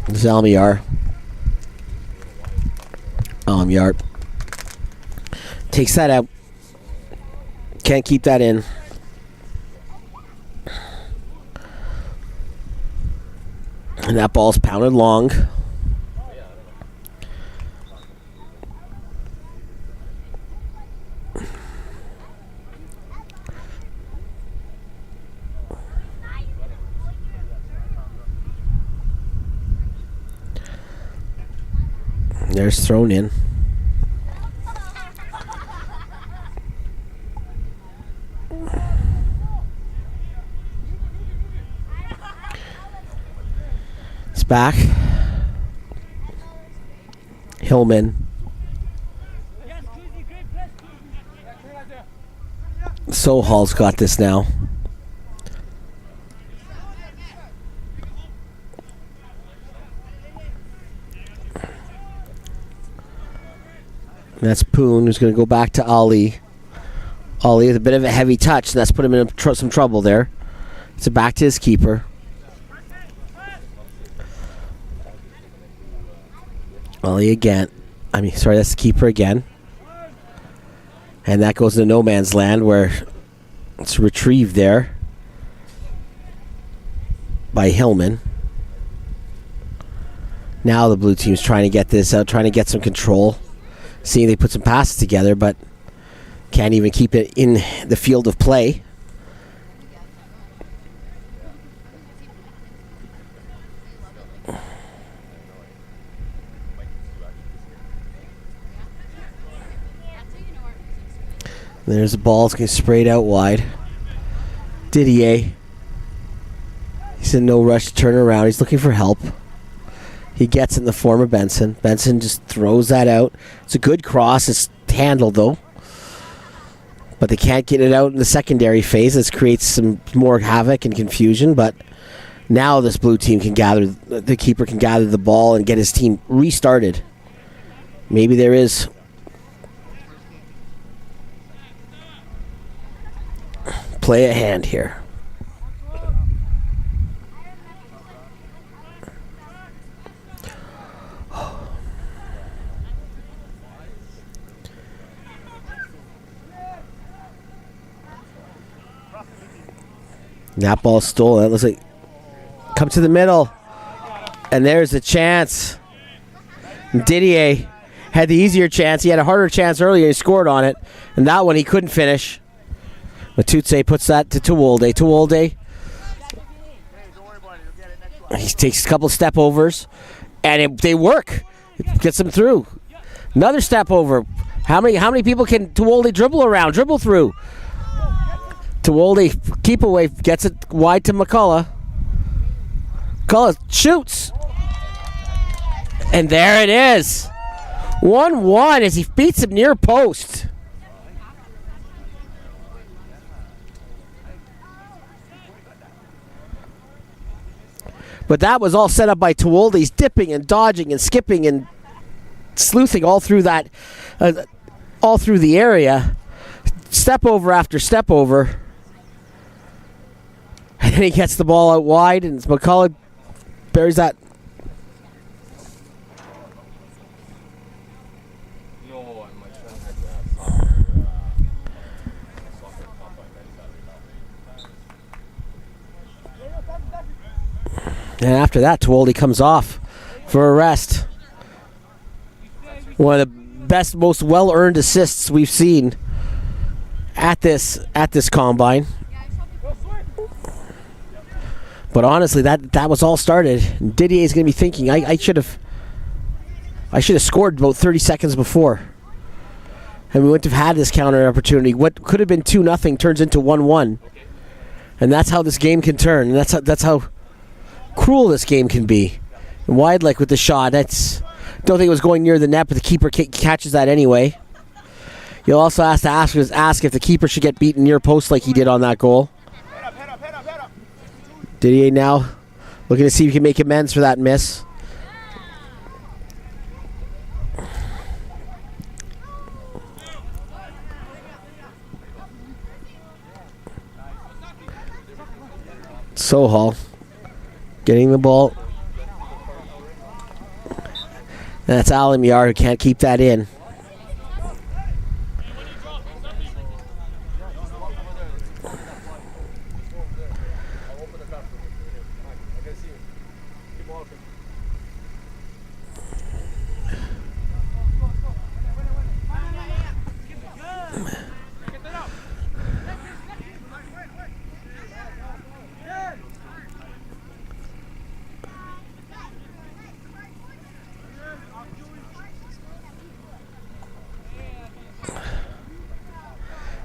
This is Almiar. Almiar takes that out. Can't keep that in. And that ball's pounded long. There's thrown in. It's back. Hillman. Hall's got this now. And that's Poon, who's going to go back to Ali. Ali with a bit of a heavy touch, and that's put him in some trouble there. So back to his keeper. Ali again. That's the keeper again. And that goes into no man's land where it's retrieved there by Hillman. Now the blue team's trying to get this out, trying to get some control. Seeing they put some passes together, but can't even keep it in the field of play. There's the ball. It's getting sprayed out wide. Didier. He's in no rush to turn around. He's looking for help. He gets in the form of Benson. Benson just throws that out. It's a good cross. It's handled, though. But they can't get it out in the secondary phase. This creates some more havoc and confusion. But now this blue team can gather, the keeper can gather the ball and get his team restarted. Maybe there is play at hand here. That ball stolen. It looks like come to the middle. And there's a chance. Didier had the easier chance. He had a harder chance earlier. He scored on it. And that one he couldn't finish. Matutse puts that to Tewolde. Tewolde. He takes a couple step overs. And they work. It gets them through. Another step over. How many people can Tewolde dribble through? Tewolde, keep away, gets it wide to McCullough. McCullough shoots. And there it is. 1-1 as he beats him near post. But that was all set up by Tewolde. He's dipping and dodging and skipping and sleuthing all through that, all through the area. Step over after step over. And then he gets the ball out wide, and McCullough buries that. And after that, Tewolde comes off for a rest. One of the best, most well-earned assists we've seen at this combine. But honestly, that was all started. Didier's going to be thinking, I should have scored about 30 seconds before. And we wouldn't have had this counter opportunity. What could have been 2-0 turns into 1-1. And that's how this game can turn. And that's how cruel this game can be. And wide like with the shot, don't think it was going near the net, but the keeper catches that anyway. You'll also have to ask if the keeper should get beaten near post like he did on that goal. Didier now looking to see if he can make amends for that miss. Sohal getting the ball. And that's Alamiar who can't keep that in.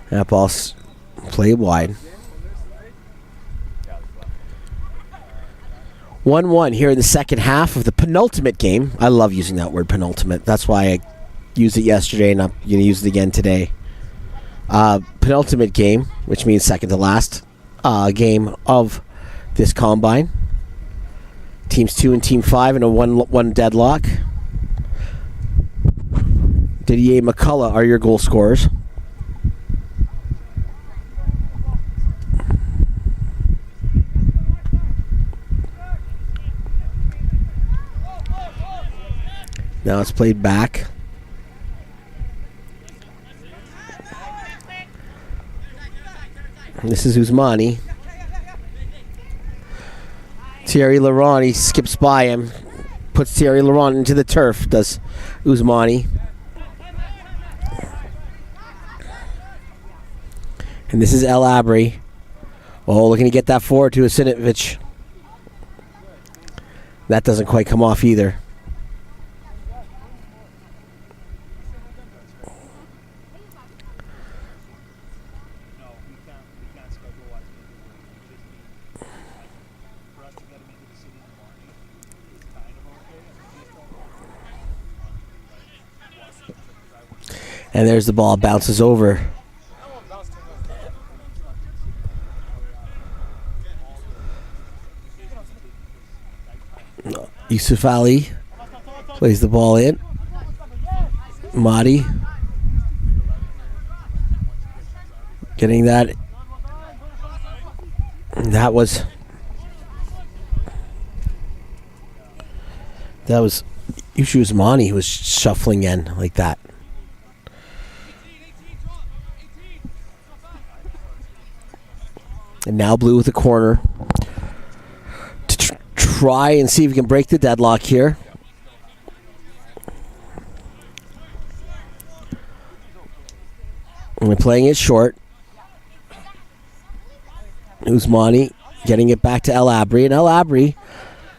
That ball's played wide. 1-1 here in the second half of the penultimate game. I love using that word, penultimate. That's why I used it yesterday and I'm going to use it again today. penultimate game, which means second to last game of this combine. Teams 2 and Team 5 in a one deadlock. Didier McCullough are your goal scorers. Now it's played back. This is Usmani. Thierry Laurent, he skips by him. Puts Thierry Laurent into the turf, does Usmani. And this is El Abri. Oh, looking to get that forward to Asinovic. That doesn't quite come off either. And there's the ball, bounces over. Yusuf Ali plays the ball in. Mahdi getting that. That was Yusuf Usmani who was shuffling in like that. And now Blue with the corner to try and see if we can break the deadlock here. And we're playing it short. Usmani getting it back to El Abri. And El Abri,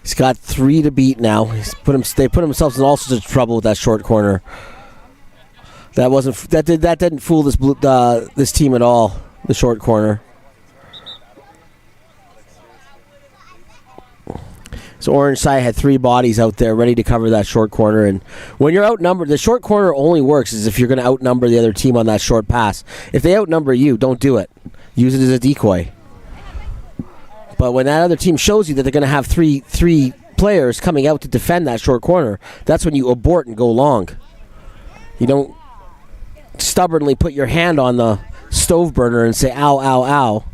he's got 3 to beat now. They put themselves in all sorts of trouble with that short corner. That didn't fool this team at all, the short corner. So Orange side had 3 bodies out there ready to cover that short corner. And when you're outnumbered, the short corner only works is if you're going to outnumber the other team on that short pass. If they outnumber you, don't do it. Use it as a decoy. But when that other team shows you that they're going to have three players coming out to defend that short corner, that's when you abort and go long. You don't stubbornly put your hand on the stove burner and say, ow, ow, ow,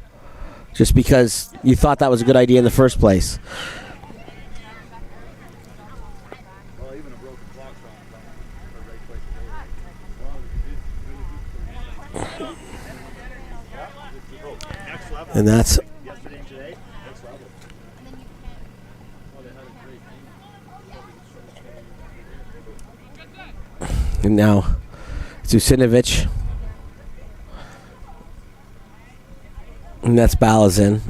just because you thought that was a good idea in the first place. And that's and now it's Usinovic. And that's Balazin.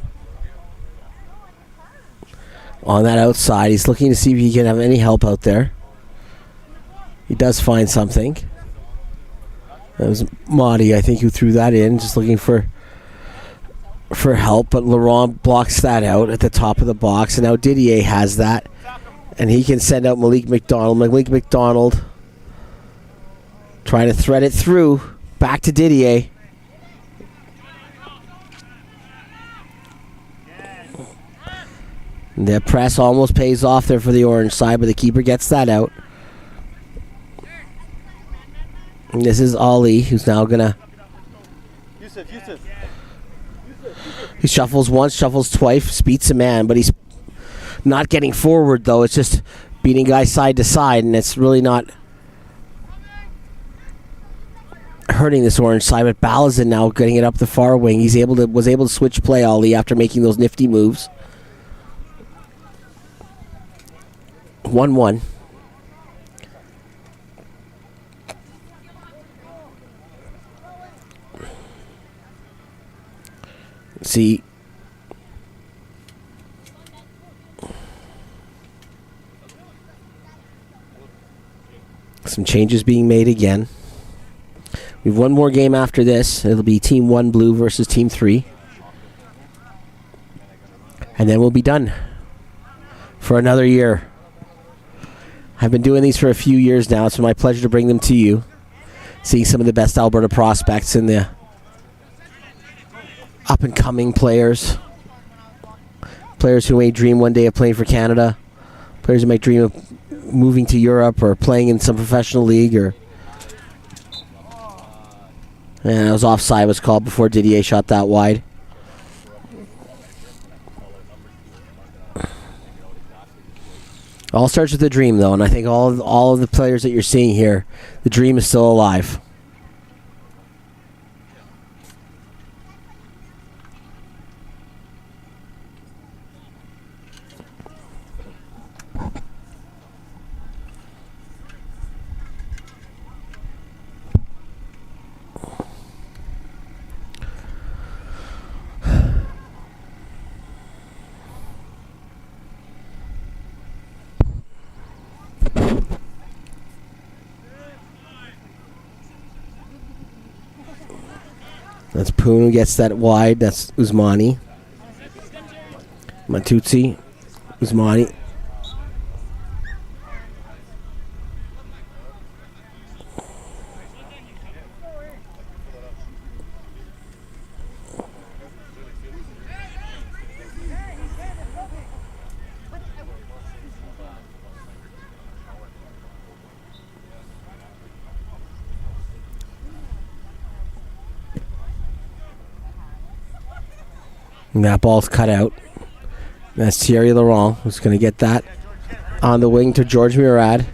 On that outside, he's looking to see if he can have any help out there. He does find something. That was Mahdi, I think, who threw that in, just looking for help, but Laurent blocks that out at the top of the box, and now Didier has that, and he can send out Malik McDonald. Malik McDonald trying to thread it through, back to Didier. The press almost pays off there for the Orange side, but the keeper gets that out. And this is Ali, who's now gonna... Yusuf. He shuffles once, shuffles twice, beats a man, but he's not getting forward, though. It's just beating guys side to side, and it's really not hurting this Orange side. But Balazin now getting it up the far wing. Was able to switch play, Ali, after making those nifty moves. 1-1. See, some changes being made again. We have one more game after this. It'll be Team 1 Blue versus Team 3. And then we'll be done for another year. I've been doing these for a few years now. It's my pleasure to bring them to you. Seeing some of the best Alberta prospects in the up-and-coming players. Players who may dream one day of playing for Canada. Players who might dream of moving to Europe or playing in some professional league. And it was offside, was called before Didier shot that wide. All starts with the dream, though, and I think all of the players that you're seeing here, the dream is still alive. That's Poon who gets that wide. That's Usmani. Matutsi. Usmani. And that ball's cut out. That's Thierry Laurent who's going to get that on the wing to George Murad.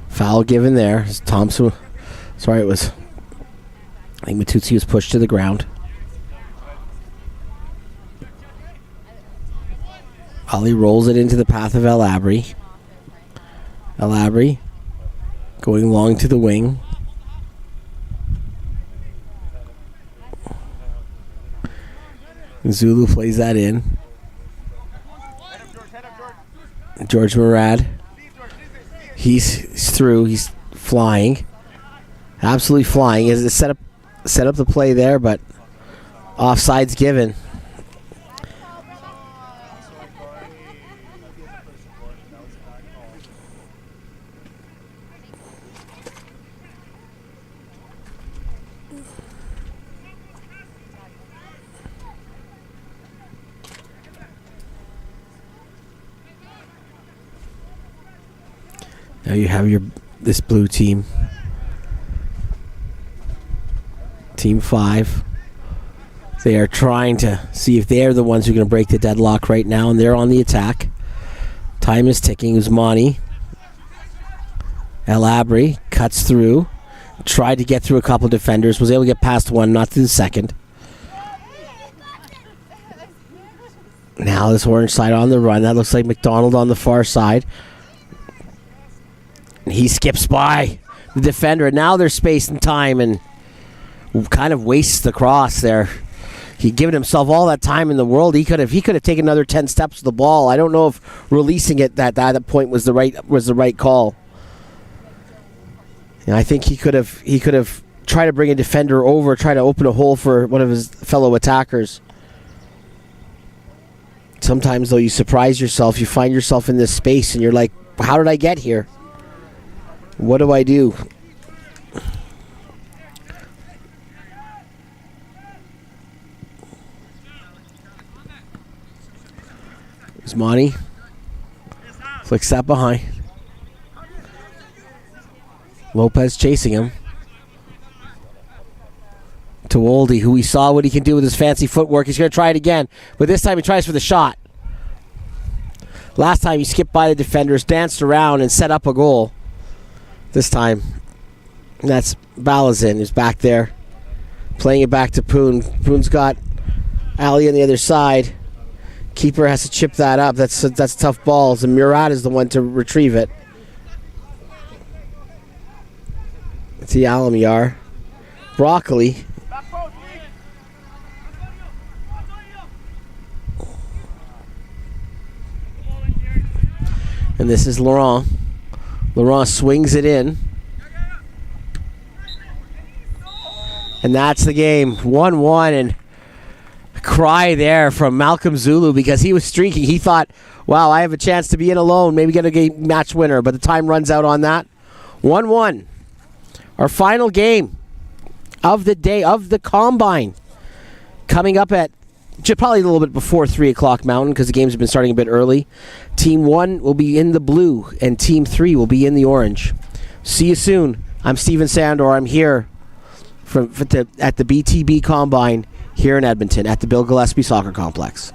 Foul given there. Thompson. Sorry, it was. I think Matutsi was pushed to the ground. Ali rolls it into the path of El Abri. El Abri going long to the wing. Zulu plays that in. George Murad. He's through. He's flying. Absolutely flying. Is set up the play there, but offside's given. Now you have this blue team. Team 5. They are trying to see if they're the ones who are going to break the deadlock right now, and they're on the attack. Time is ticking. Usmani. El Abri cuts through. Tried to get through a couple defenders. Was able to get past one, not to the second. Now this orange side on the run. That looks like McDonald on the far side. He skips by the defender, and now there's space and time, and kind of wastes the cross there. He'd given himself all that time in the world. He could have taken another 10 steps with the ball. I don't know if releasing it at that point was the right call. And I think he could have tried to bring a defender over, try to open a hole for one of his fellow attackers. Sometimes though, you surprise yourself. You find yourself in this space, and you're like, "How did I get here? What do I do?" Usmani flicks that behind. Lopez chasing him. To Oldie, who we saw what he can do with his fancy footwork. He's going to try it again, but this time he tries for the shot. Last time he skipped by the defenders, danced around, and set up a goal. This time, that's Balazin who's back there, playing it back to Poon. Poon's got Ali on the other side. Keeper has to chip that up. That's tough balls, and Murad is the one to retrieve it. It's the Alamyar. Broccoli. And this is Laurent. Laurent swings it in. And that's the game. 1-1, and cry there from Malcolm Zulu because he was streaking. He thought, wow, I have a chance to be in alone, maybe get a game match winner, but the time runs out on that. 1-1. Our final game of the day, of the Combine, coming up at probably a little bit before 3 o'clock Mountain because the games have been starting a bit early. Team 1 will be in the blue, and Team 3 will be in the orange. See you soon. I'm Steven Sandor. I'm here at the BTB Combine here in Edmonton at the Bill Gillespie Soccer Complex.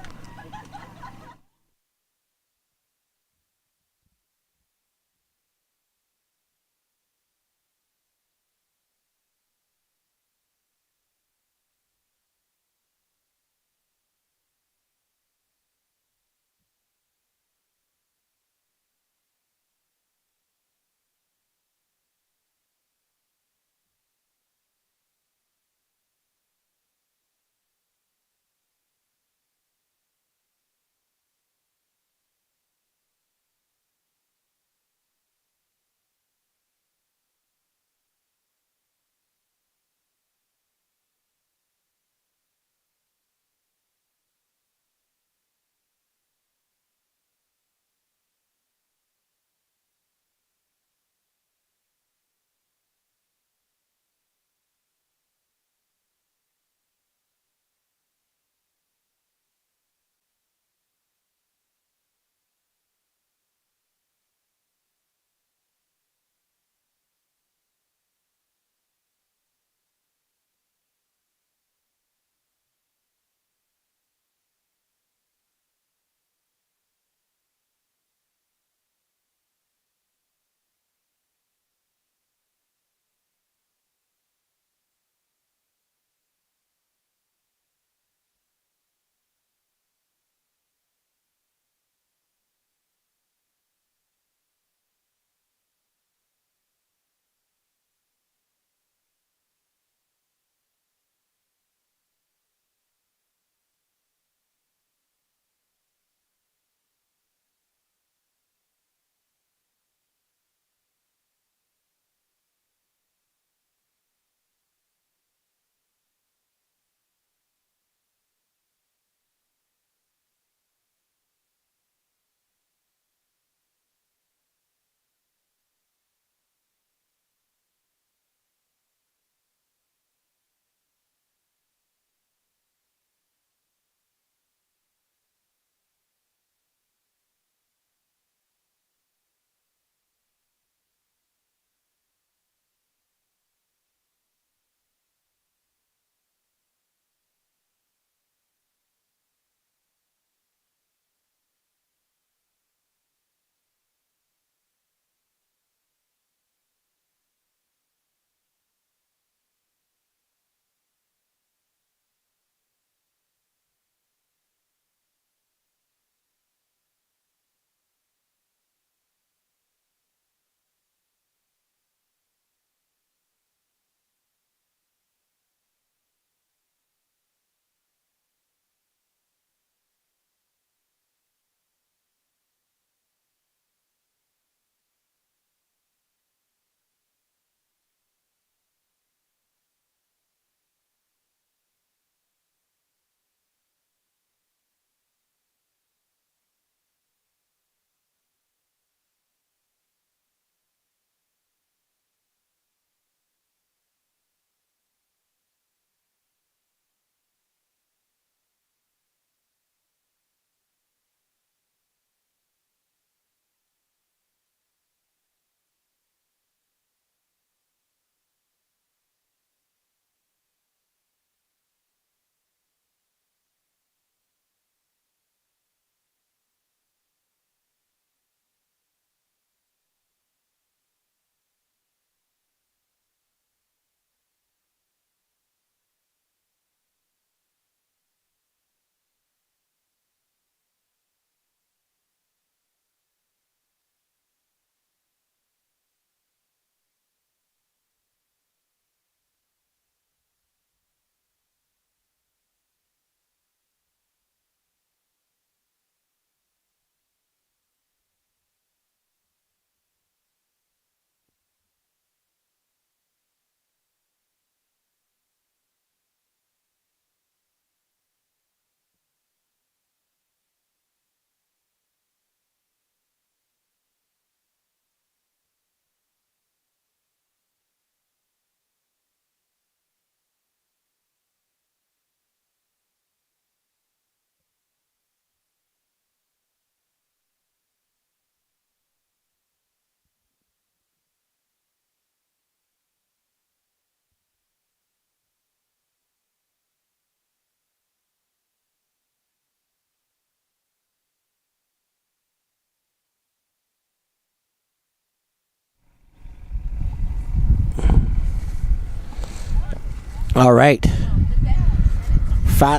All right.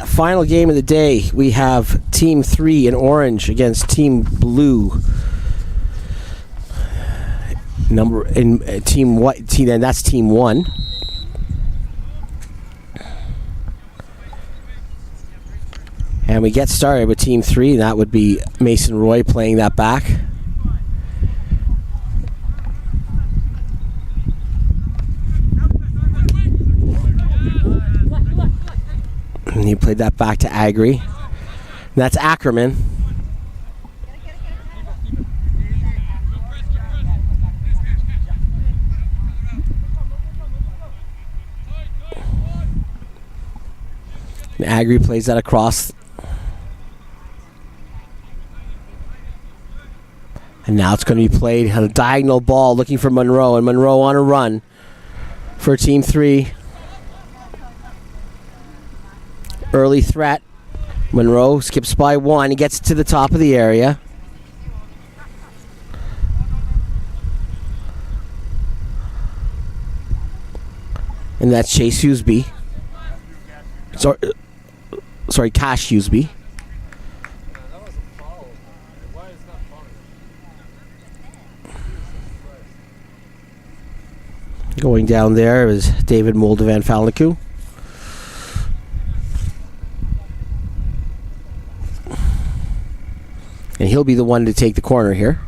Final game of the day. We have Team 3 in orange against Team Blue. Team White. And that's Team 1. And we get started with Team 3. And that would be Mason Roy playing that back. And he played that back to Agri. And that's Ackerman. And Agri plays that across. And now it's going to be played on a diagonal ball looking for Monroe. And Monroe on a run for Team 3. Early threat. Monroe skips by 1. He gets to the top of the area. And that's Chase Huseby. Sorry, Cash Huseby. Going down there is David Moldovan Falniku. And he'll be the one to take the corner here.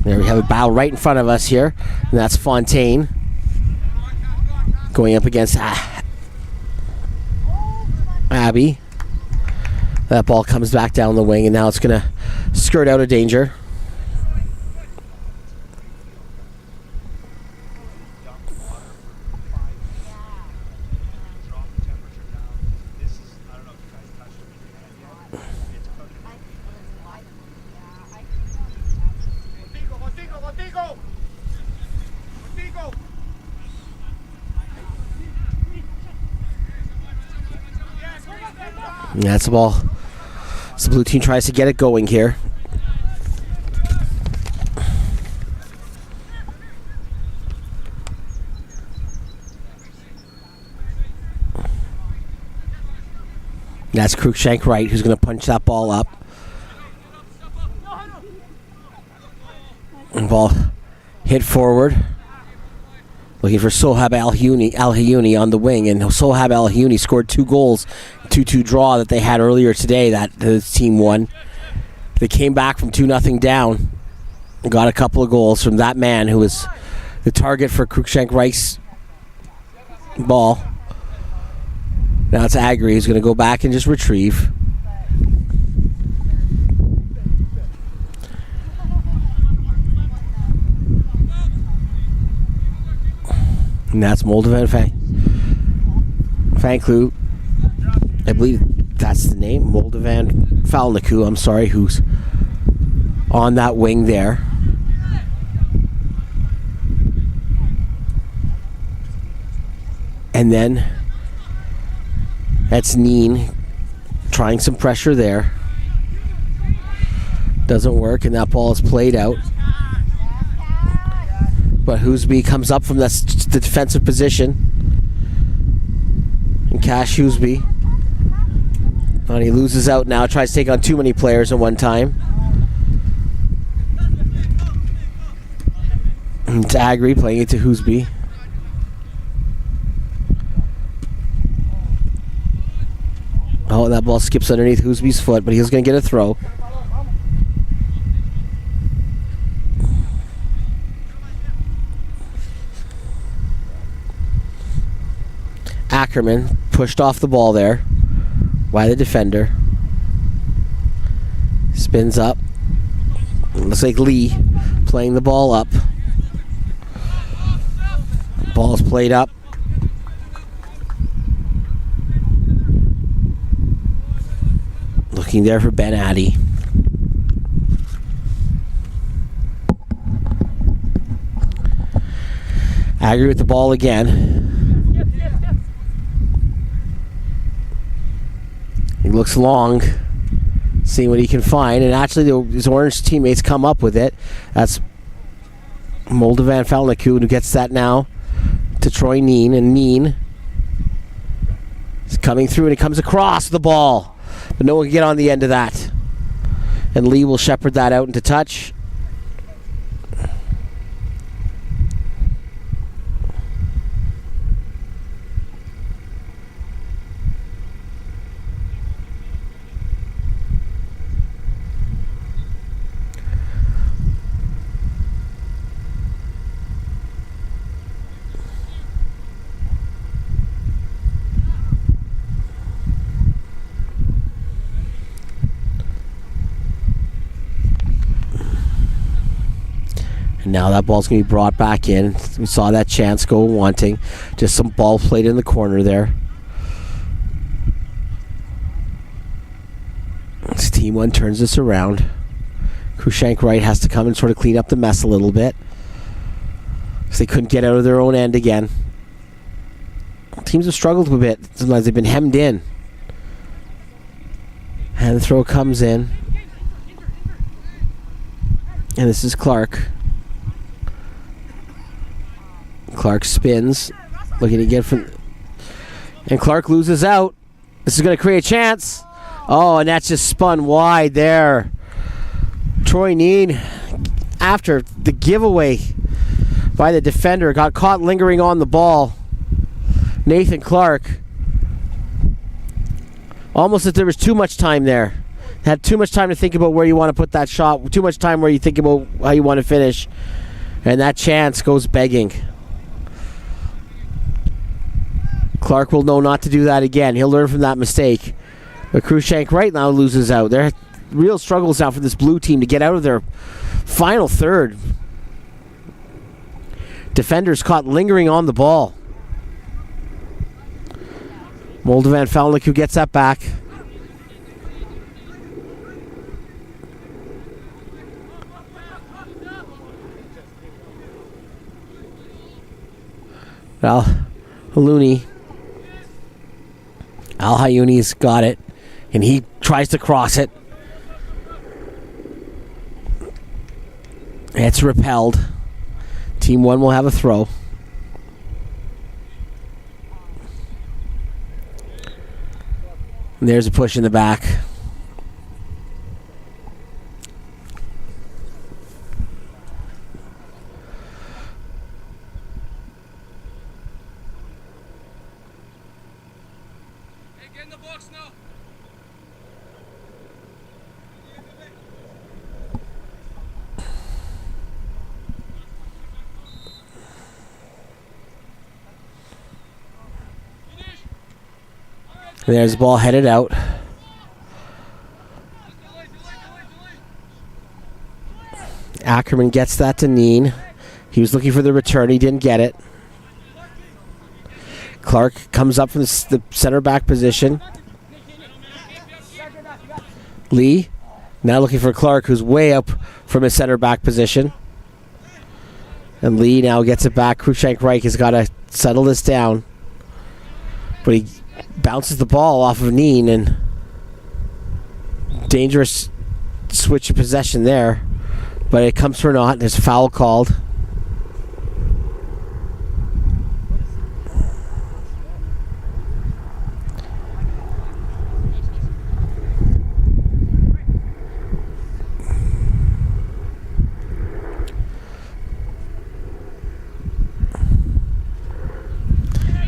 There we have a battle right in front of us here. And that's Fontaine going up against Abby. That ball comes back down the wing, and now it's going to skirt out of danger. And that's the ball. So the blue team tries to get it going here. That's Cruikshank Wright who's going to punch that ball up. And ball hit forward. Looking for Sohab Al-Hayuni on the wing. And Sohab Al-Hayuni scored 2 goals. 2-2 draw that they had earlier today that the team won. They came back from 2-0 down. And got a couple of goals from that man who was the target for Cruikshank Wright's ball. Now it's Agri who's going to go back and just retrieve. And that's Moldovan Fanklu. I believe that's the name. Moldovan Falniku, I'm sorry, who's on that wing there. And then that's Neen trying some pressure there. Doesn't work, and that ball is played out. But Huseby comes up from the defensive position. And Cash Huseby. And he loses out now, tries to take on too many players at one time. And it's Agri playing it to Huseby. Oh, that ball skips underneath Huseby's foot, but he's going to get a throw. Ackerman pushed off the ball there by the defender. Spins up. Looks like Lee playing the ball up. Ball's played up. Looking there for Ben Addy. Agri with the ball again. He looks long, seeing what he can find, and actually his orange teammates come up with it. That's Moldovan Falnick who gets that now to Troy Neen, and Neen is coming through, and he comes across the ball, but no one can get on the end of that. And Lee will shepherd that out into touch. And now that ball's going to be brought back in. We saw that chance go wanting. Just some ball played in the corner there. This Team 1 turns this around. Krushank Wright has to come and sort of clean up the mess a little bit, because they couldn't get out of their own end again. Teams have struggled a bit. Sometimes they've been hemmed in. And the throw comes in. And this is Clark. Clark spins, looking to get from, and Clark loses out. This is going to create a chance. Oh, and that's just spun wide there. Troy Neen, after the giveaway by the defender, got caught lingering on the ball. Nathan Clark, almost as there was too much time there. Had too much time to think about where you want to put that shot. Too much time where you think about how you want to finish, and that chance goes begging. Clark will know not to do that again. He'll learn from that mistake. But Krushank right now loses out. There are real struggles now for this blue team to get out of their final third. Defenders caught lingering on the ball. Moldovan Falnick who gets that back. Al Hayuni's got it, and he tries to cross it. It's repelled. Team 1 will have a throw. And there's a push in the back. And there's the ball headed out. Ackerman gets that to Neen. He was looking for the return. He didn't get it. Clark comes up from the center back position. Lee now looking for Clark, who's way up from his center back position. And Lee now gets it back. Krushank Reich has got to settle this down. But he bounces the ball off of Neen, and dangerous switch of possession there. But it comes for naught. There's a foul called.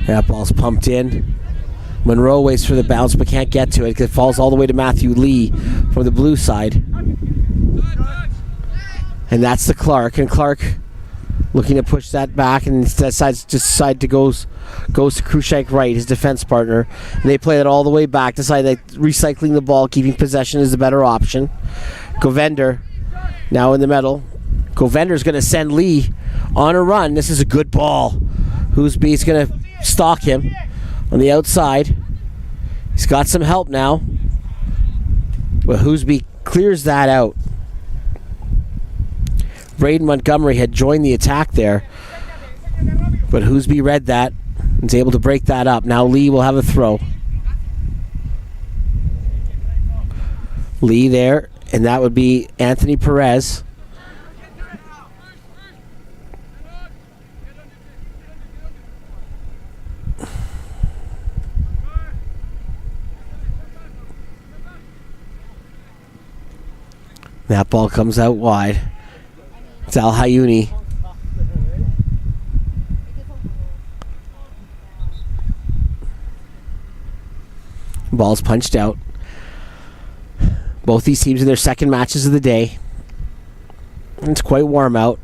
That ball's pumped in. Monroe waits for the bounce but can't get to it because it falls all the way to Matthew Lee from the blue side. And that's the Clark. And Clark looking to push that back and decides to goes to Krushank Wright, his defense partner. And they play that all the way back, decide that recycling the ball, keeping possession is the better option. Govender now in the middle. Govender's going to send Lee on a run. This is a good ball. Hoosby's going to stalk him on the outside. He's got some help now. But Hoosby clears that out. Braden Montgomery had joined the attack there. But Hoosby read that and is able to break that up. Now Lee will have a throw. Lee there, and that would be Anthony Perez. That ball comes out wide. It's Al Hayuni. Ball's punched out. Both these teams in their second matches of the day. It's quite warm out.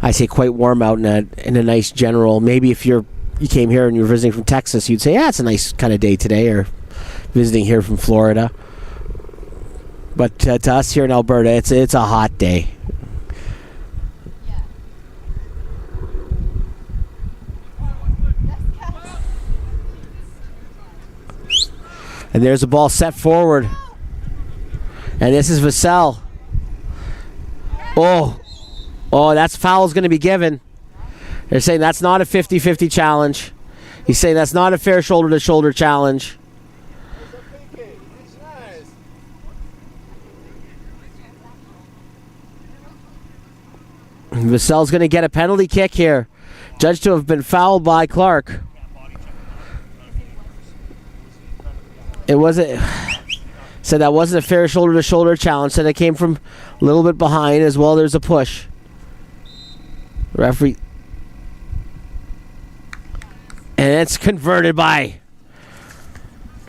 I say quite warm out in a nice general. Maybe if you came here and you're visiting from Texas, you'd say, yeah, it's a nice kind of day today, or visiting here from Florida. But to us here in Alberta, it's a hot day. And there's a ball set forward. And this is Vassell. Oh, that's foul's going to be given. They're saying that's not a 50-50 challenge. He's saying that's not a fair shoulder-to-shoulder challenge. Vassell's going to get a penalty kick here. Judged to have been fouled by Clark. It wasn't. Said that wasn't a fair shoulder-to-shoulder challenge. Said it came from a little bit behind as well. There's a push. Referee. And it's converted by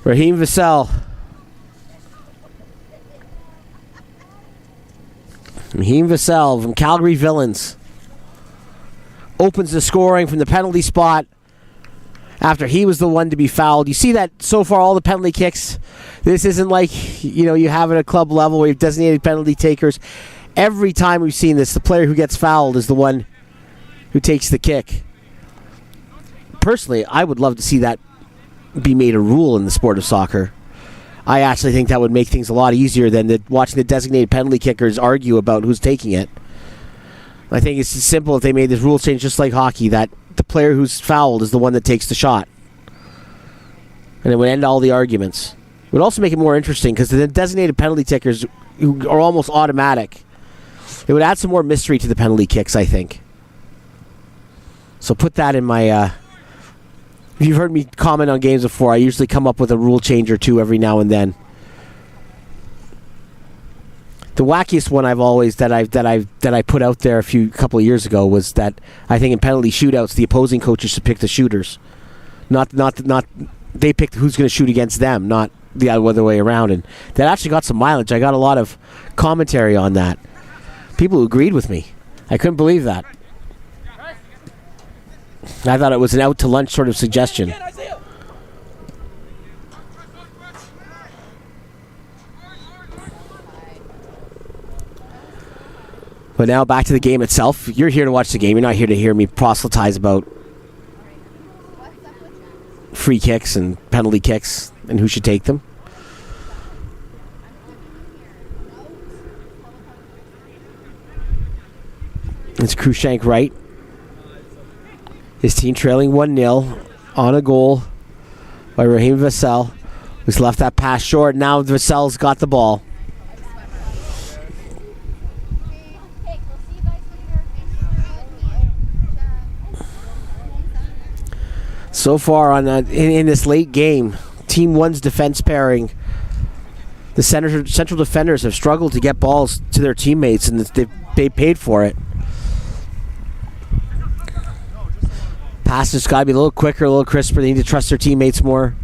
Raheem Vassell. Raheem Vassell from Calgary Villains opens the scoring from the penalty spot after he was the one to be fouled. You see that so far, all the penalty kicks, this isn't like, you have at a club level where you've designated penalty takers. Every time we've seen this, the player who gets fouled is the one who takes the kick. Personally, I would love to see that be made a rule in the sport of soccer. I actually think that would make things a lot easier than watching the designated penalty kickers argue about who's taking it. I think it's simple if they made this rule change just like hockey, that the player who's fouled is the one that takes the shot. And it would end all the arguments. It would also make it more interesting because the designated penalty takers who are almost automatic, it would add some more mystery to the penalty kicks, I think. So put that in my... If you've heard me comment on games before, I usually come up with a rule change or two every now and then. The wackiest one that I put out there a couple of years ago was that I think in penalty shootouts the opposing coaches should pick the shooters, not they pick who's going to shoot against them, not the other way around. And that actually got some mileage. I got a lot of commentary on that. People who agreed with me. I couldn't believe that. I thought it was an out to lunch sort of suggestion. But now back to the game itself. You're here to watch the game. You're not here to hear me proselytize about free kicks and penalty kicks and who should take them. It's Cruikshank right. His team trailing 1-0 on a goal by Raheem Vassell, who's left that pass short. Now Vassell's got the ball. So far in this late game, Team 1's defense pairing, the central defenders have struggled to get balls to their teammates, and they paid for it. Passes got to be a little quicker, a little crisper. They need to trust their teammates more.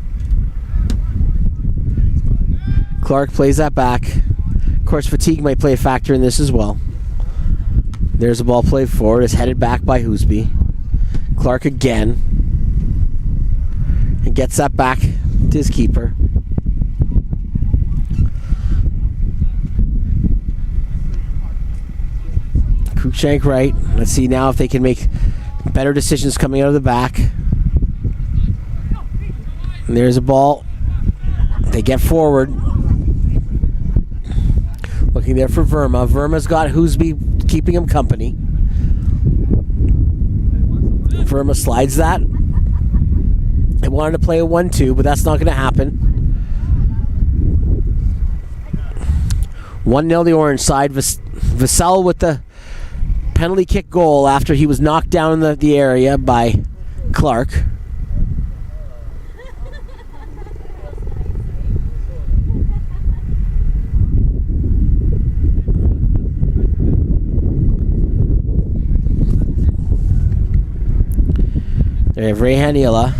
Clark plays that back. Of course, fatigue might play a factor in this as well. There's a ball played forward. It's headed back by Hoosby. Clark again. And gets that back to his keeper. Cruikshank right. Let's see now if they can make better decisions coming out of the back. And there's a ball. They get forward. Looking there for Verma. Verma's got Hoosby keeping him company. Verma slides that. They wanted to play a 1-2, but that's not going to happen. 1-0 the orange side. Vassell with the penalty kick goal after he was knocked down in the area by Clark. They have Ray Hanila.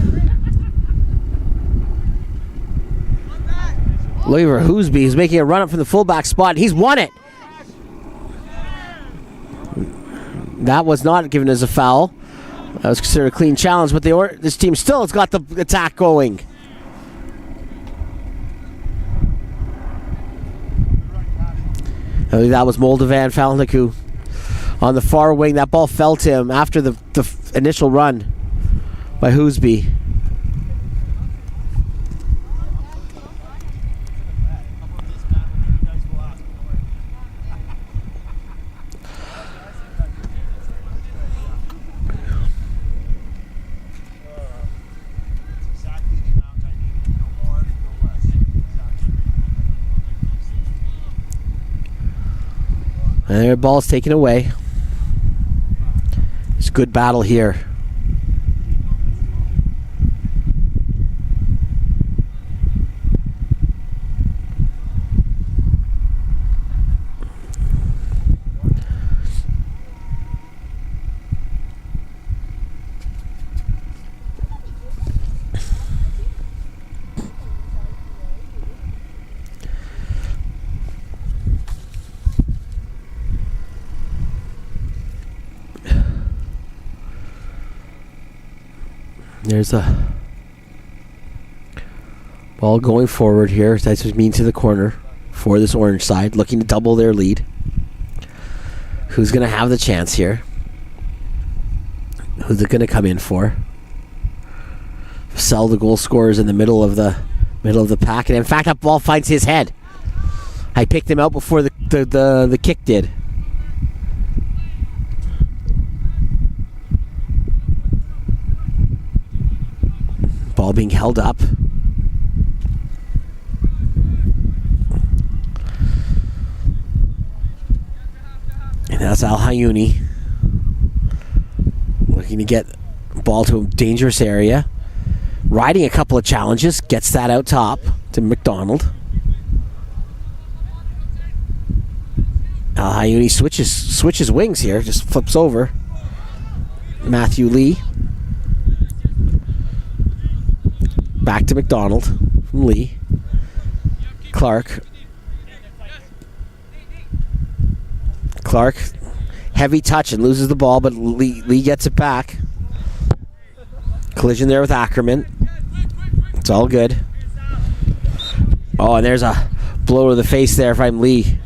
Look at Hoosby. He's making a run up from the fullback spot. He's won it. That was not given as a foul. That was considered a clean challenge, but this team still has got the attack going. I believe that was Moldovan Falniku on the far wing. That ball fell to him after the initial run by Hoosby. And their ball's taken away. It's a good battle here. There's a ball going forward here. That's just mean to the corner for this orange side, looking to double their lead. Who's going to have the chance here? Who's it going to come in for? Sell the goal scorers in the middle of the pack, and in fact, that ball finds his head. I picked him out before the kick did. Ball being held up. And that's Al Hayuni looking to get the ball to a dangerous area. Riding a couple of challenges. Gets that out top to McDonald. Al Hayuni switches wings here. Just flips over. Matthew Lee. Back to McDonald from Lee. Clark, heavy touch and loses the ball, but Lee gets it back. Collision there with Ackerman. It's all good. Oh, and there's a blow to the face there from Lee.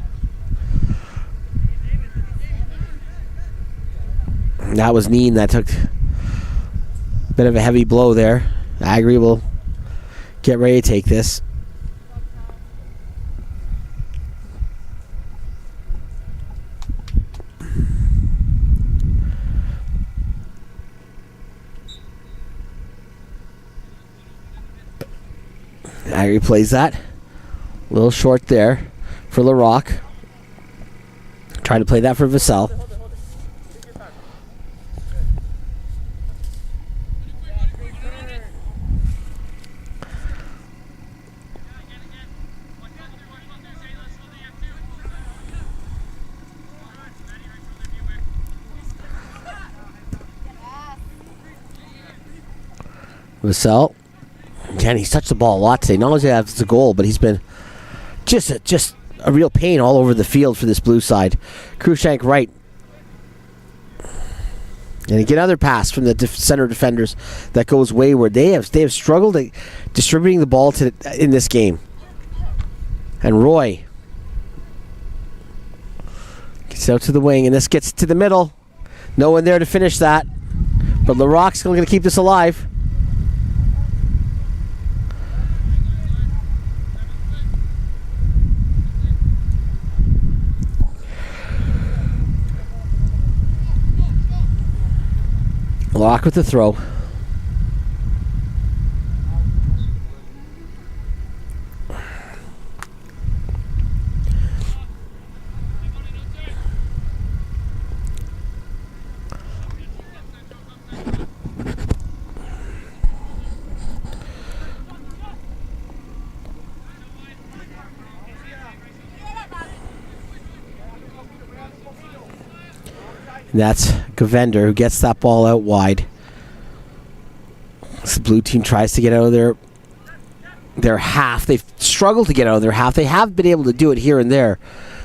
That was Neen that took a bit of a heavy blow there. Agri will get ready to take this. Agri plays that. A little short there for LaRock. Trying to play that for Vassell. Vassell, again, he's touched the ball a lot today. Not only has it's a goal, but he's been just a real pain all over the field for this blue side. Krushank right. And again, another pass from the center defenders that goes wayward. They have struggled at distributing the ball in this game. And Roy gets out to the wing, and this gets to the middle. No one there to finish that. But LaRock's still going to keep this alive. Lock with the throw. And that's Govender who gets that ball out wide. So the blue team tries to get out of their half. They've struggled to get out of their half. They have been able to do it here and there.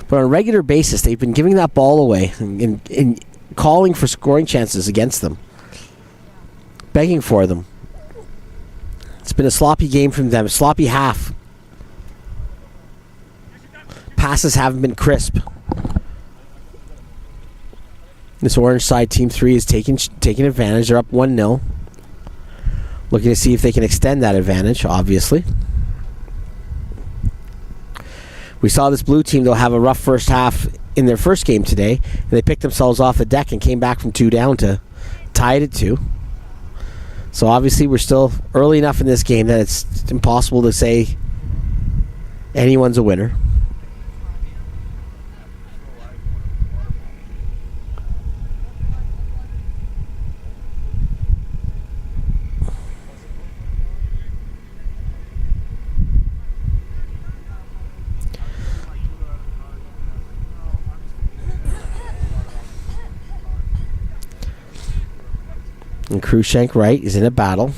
But on a regular basis, they've been giving that ball away and calling for scoring chances against them. Begging for them. It's been a sloppy game from them. A sloppy half. Passes haven't been crisp. This orange side, Team 3, is taking advantage. They're up 1-0. Looking to see if they can extend that advantage, obviously. We saw this blue team, though, have a rough first half in their first game today. And they picked themselves off the deck and came back from 2 down to tie it at 2. So obviously we're still early enough in this game that it's impossible to say anyone's a winner. And Krushenk right is in a battle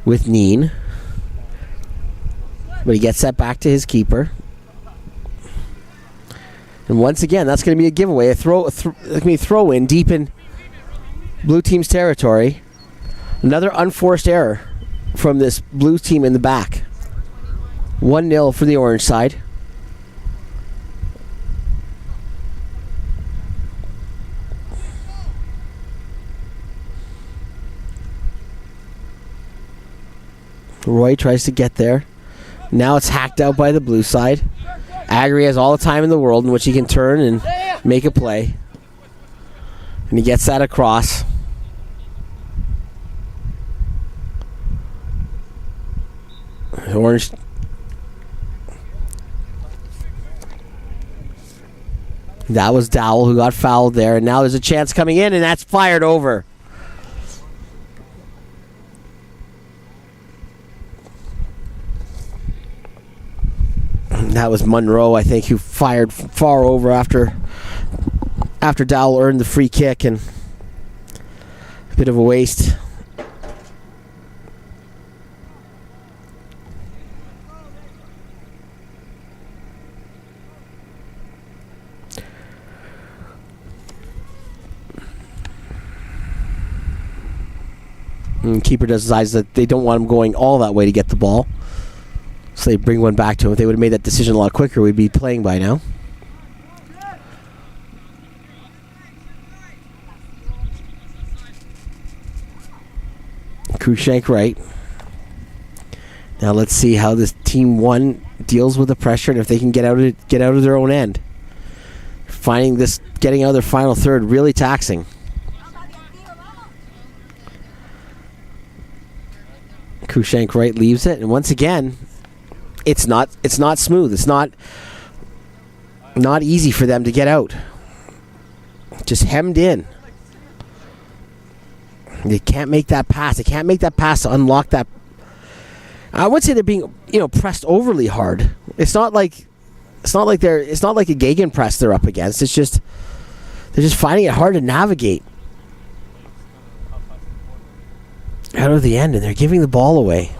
with Neen. But he gets that back to his keeper. And once again, that's going to be a giveaway. A throw in deep in blue team's territory. Another unforced error from this blue team in the back. 1-0 for the orange side. Roy tries to get there. Now it's hacked out by the blue side. Agri has all the time in the world in which he can turn and make a play. And he gets that across. Orange. That was Dowell who got fouled there. And now there's a chance coming in, and that's fired over. That was Monroe, I think, who fired far over after Dowell earned the free kick, and a bit of a waste. And keeper does his eyes that they don't want him going all that way to get the ball. So they bring one back to him. If they would have made that decision a lot quicker, we'd be playing by now. Krushenk right. Now let's see how this team 1 deals with the pressure and if they can get out of their own end. Finding this, getting out of their final third, really taxing. Krushenk right leaves it, and once again, it's not smooth. It's not easy for them to get out. Just hemmed in. They can't make that pass. They can't make that pass to unlock that. I would say they're being, pressed overly hard. It's not like a gegenpress they're up against. It's just they're just finding it hard to navigate out of the end, and they're giving the ball away.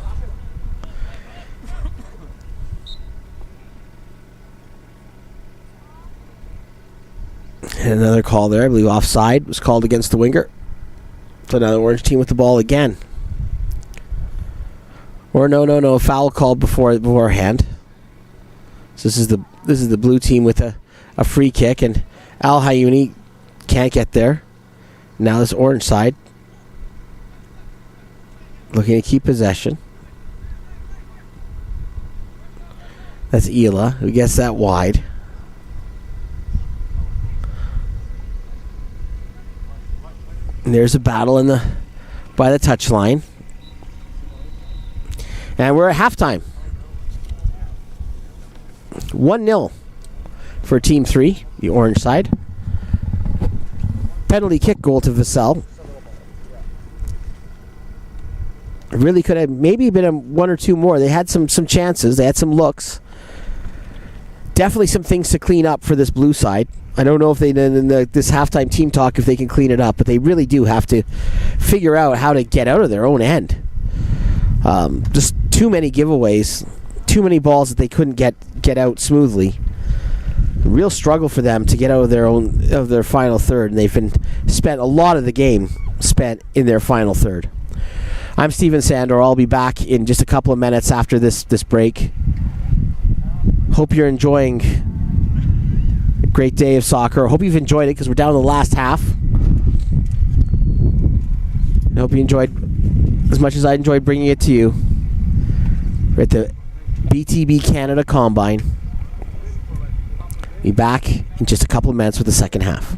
And another call there, I believe offside was called against the winger. So now the orange team with the ball again. Or no, foul called beforehand. So this is the blue team with a free kick, and Al Hayuni can't get there. Now this orange side looking to keep possession. That's Ela who gets that wide. And there's a battle by the touchline. And we're at halftime. 1-0 for Team 3, the orange side. Penalty kick goal to Vassell. It really could have maybe been one or two more. They had some chances. They had some looks. Definitely some things to clean up for this blue side. I don't know if they in this halftime team talk if they can clean it up, but they really do have to figure out how to get out of their own end. Just too many giveaways, too many balls that they couldn't get out smoothly. Real struggle for them to get out of their final third, and they've spent a lot of the game spent in their final third. I'm Steven Sandor. I'll be back in just a couple of minutes after this break. Hope you're enjoying a great day of soccer. Hope you've enjoyed it because we're down to the last half. I hope you enjoyed as much as I enjoyed bringing it to you. We're at the BTB Canada Combine. Be back in just a couple of minutes with the second half.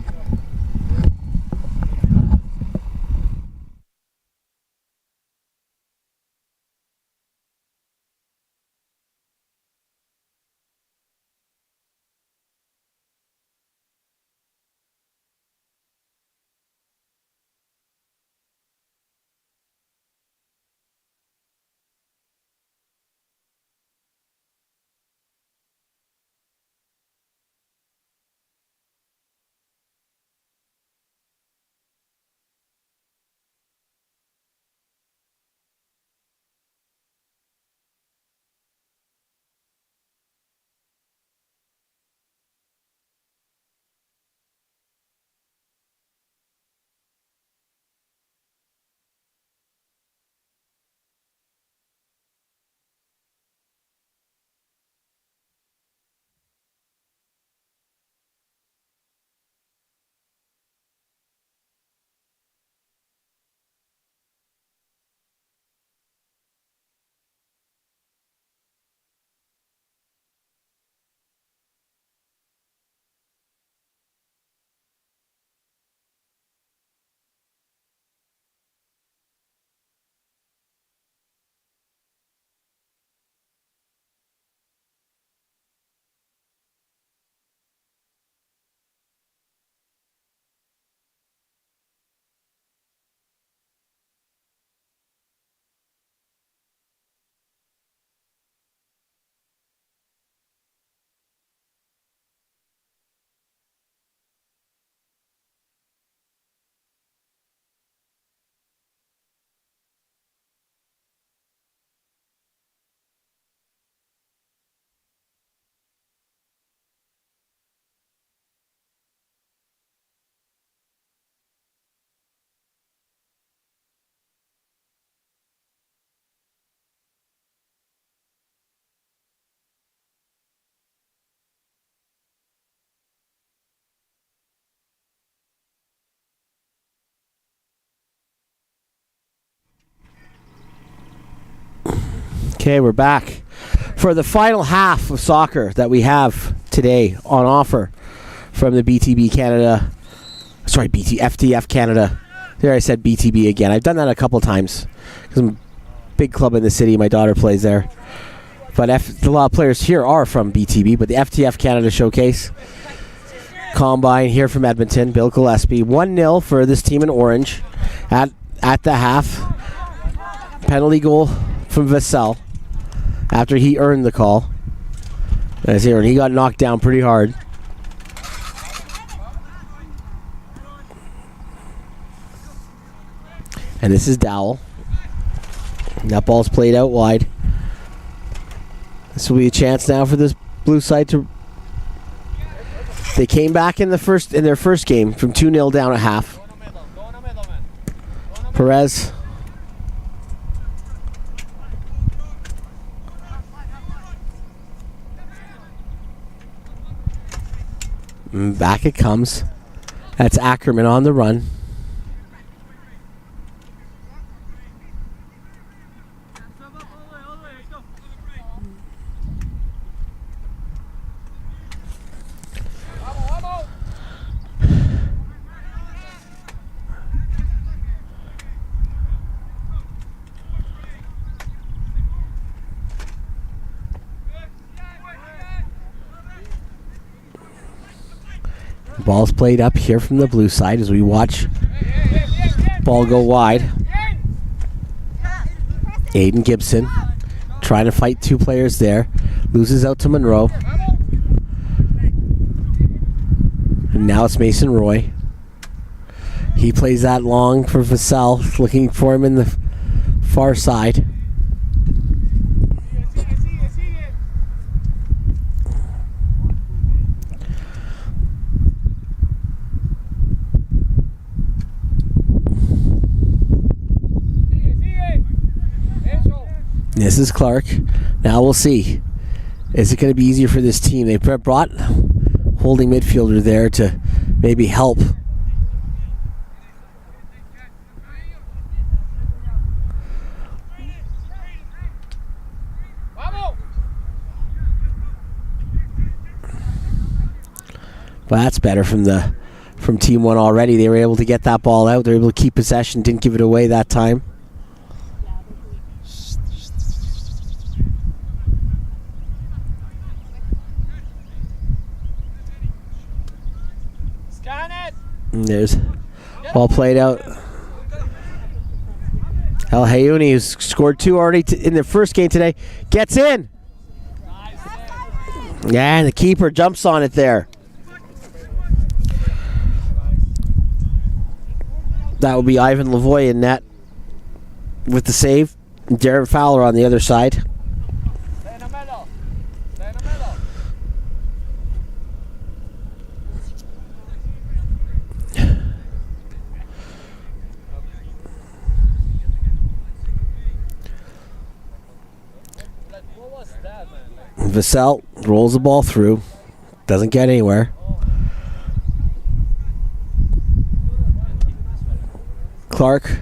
Okay, we're back for the final half of soccer that we have today on offer from the FTF Canada. There, I said BTB again. I've done that a couple times because I'm a big club in the city. My daughter plays there. But a lot of players here are from BTB, but the FTF Canada Showcase Combine here from Edmonton. Bill Gillespie. 1-0 for this team in orange at the half. Penalty goal from Vassell after he earned the call. As here, and he got knocked down pretty hard. And this is Dowell. That ball's played out wide. This will be a chance now for this blue side to. They came back in their first game from 2-0 down at half. Perez. Back it comes. That's Ackerman on the run. Ball's played up here from the blue side as we watch ball go wide. Aiden Gibson trying to fight two players there. Loses out to Monroe. And now it's Mason Roy. He plays that long for Vassell, looking for him in the far side. This is Clark. Now we'll see. Is it going to be easier for this team? They brought holding midfielder there to maybe help. But that's better from Team 1 already. They were able to get that ball out. They were able to keep possession, didn't give it away that time. And there's ball played out. El Hayuni, who's scored 2 already in the first game today, gets in. Yeah, and the keeper jumps on it there. That would be Ivan Lavoie in net with the save. Darren Fowler on the other side. Vassell rolls the ball through. Doesn't get anywhere. Clark.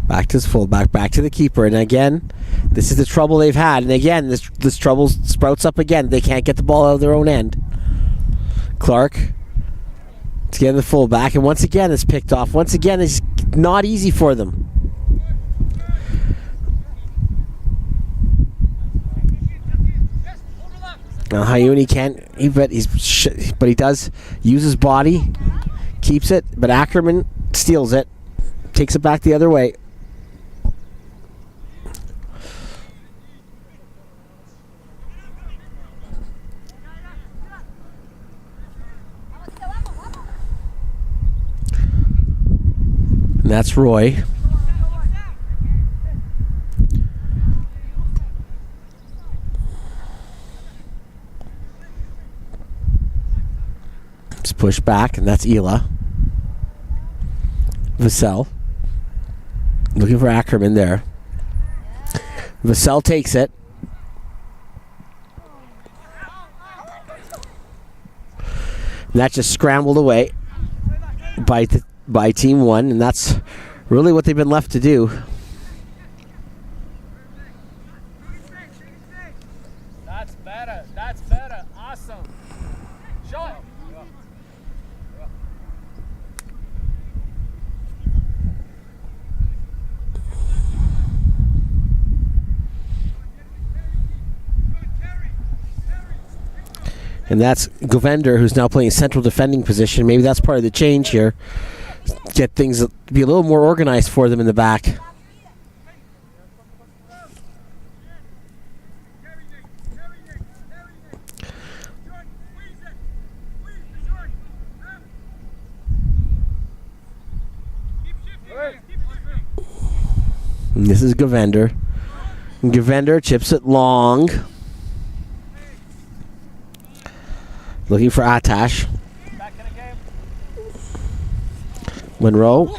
Back to his fullback. Back to the keeper. And again, this is the trouble they've had. And again, this trouble sprouts up again. They can't get the ball out of their own end. Clark. To get the fullback. And once again, it's picked off. Once again, it's not easy for them. Now Hayuni can't, but he does use his body, keeps it, but Ackerman steals it, takes it back the other way. And that's Roy. Push back, and that's Ela. Vassell. Looking for Ackerman there. Vassell takes it. And that just scrambled away by Team 1, and that's really what they've been left to do. That's better. That's better. Awesome. Shot. And that's Govender, who's now playing central defending position. Maybe that's part of the change here. Get things to be a little more organized for them in the back. And this is Govender. And Govender chips it long. Looking for Atash. Monroe.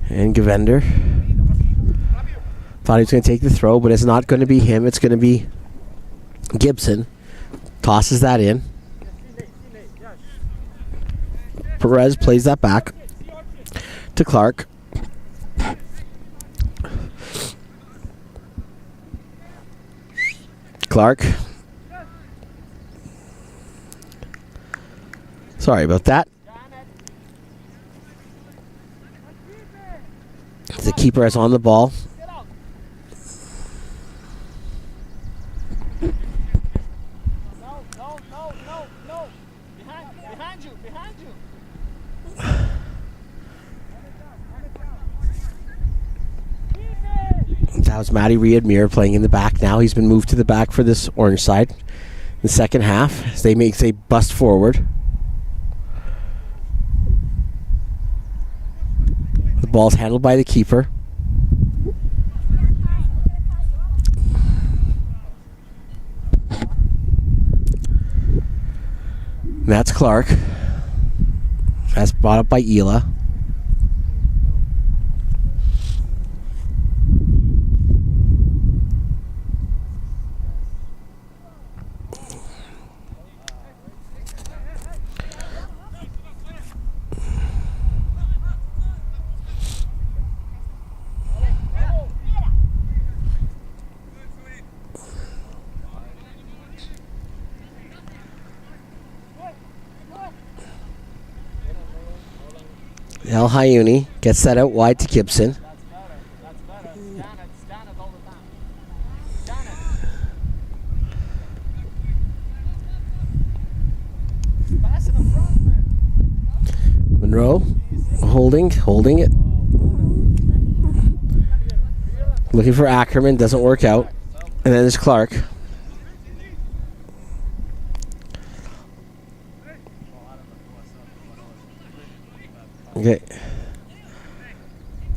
And Govender. Thought he was going to take the throw, but it's not going to be him. It's going to be Gibson. Tosses that in. Perez plays that back to Clark. Sorry about that. The keeper is on the ball. No. Behind you. That was Matty Riedmere playing in the back. Now he's been moved to the back for this orange side. The second half, as they bust forward. The ball's handled by the keeper. And that's Clark. That's brought up by Ela. El Hayuni gets that out wide to Gibson. That's better. Stand it all the time. Stand it. Pass it in front, man. Monroe holding it. Looking for Ackerman, doesn't work out. And then there's Clark. Okay.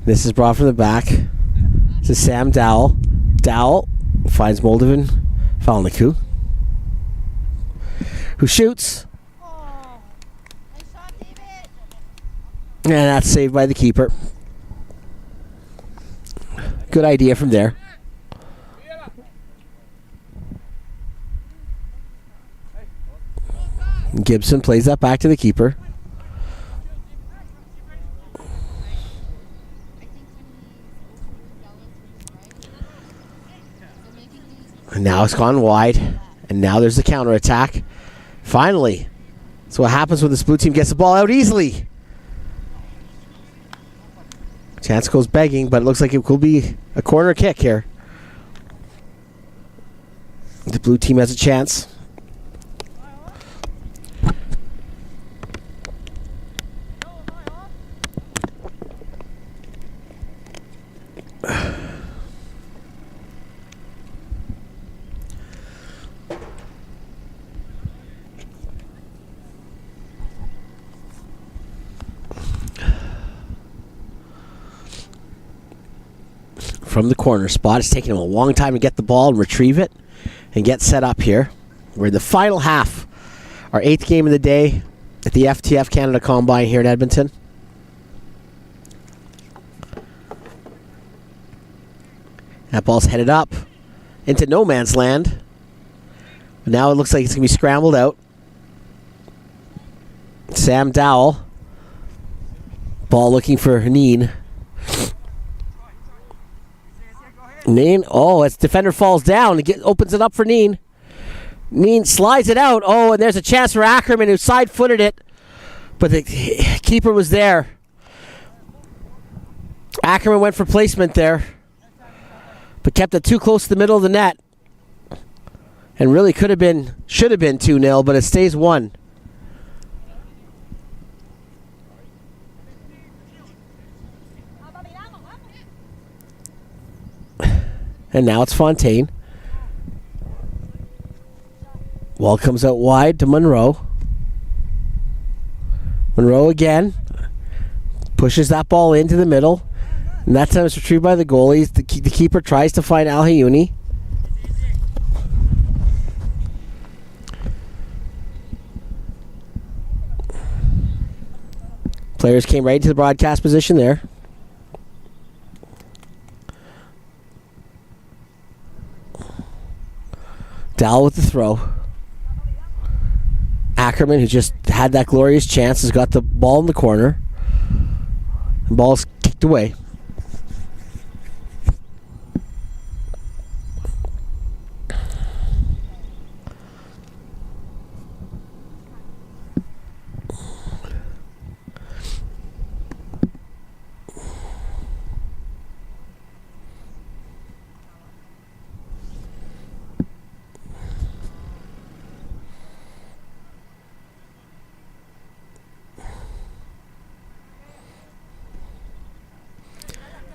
This is brought from the back. This is Sam Dowell. Dowell finds Moldovan Falniku, who shoots. And that's saved by the keeper. Good idea from there. Gibson plays that back to the keeper. And now it's gone wide. And now there's the counterattack. Finally. That's what happens when this blue team gets the ball out easily. Chance goes begging, but it looks like it could be a corner kick here. The blue team has a chance. From the corner spot. It's taking him a long time to get the ball and retrieve it and get set up here. We're in the final half. Our 8th game of the day at the FTF Canada Combine here in Edmonton. That ball's headed up into no man's land. But now it looks like it's going to be scrambled out. Sam Dowell. Ball looking for Neen. Neen, its defender falls down. Opens it up for Neen. Neen slides it out. Oh, and there's a chance for Ackerman, who side-footed it. But the keeper was there. Ackerman went for placement there, but kept it too close to the middle of the net. And really should have been 2-0, but it stays 1. And now it's Fontaine. Ball comes out wide to Monroe. Monroe again. Pushes that ball into the middle. And that time it's retrieved by the goalie. The keeper tries to find Al Hayuni. Players came right into the broadcast position there. Dowell with the throw. Ackerman, who just had that glorious chance, has got the ball in the corner. The ball's kicked away.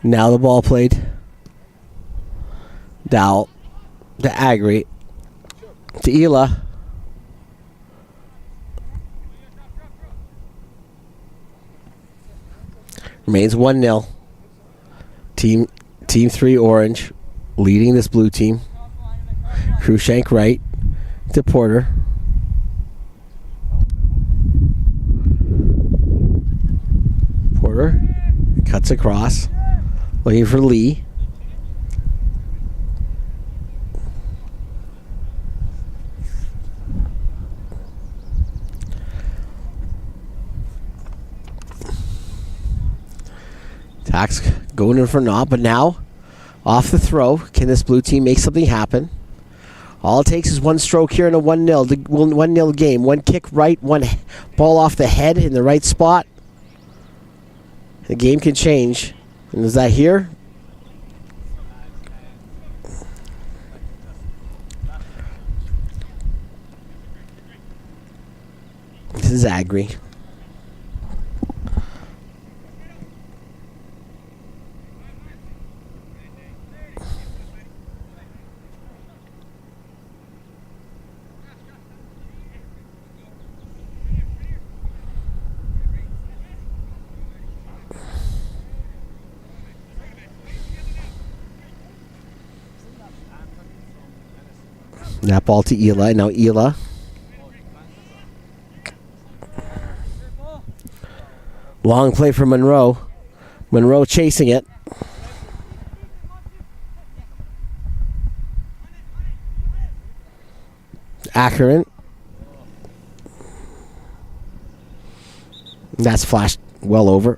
Now the ball played. Dowell to Agri to Ela. Remains 1-0. Team 3 Orange leading this blue team. Krushank right to Porter. Porter cuts across. Looking for Lee. Tax going in for naught, but now off the throw. Can this blue team make something happen? All it takes is one stroke here in a 1-0. 1-0 game. One kick right, one ball off the head in the right spot. The game can change. And is that here? This is Agri. That ball to Ela. Now Ela. Long play for Monroe. Monroe chasing it. Akron. That's flashed well over.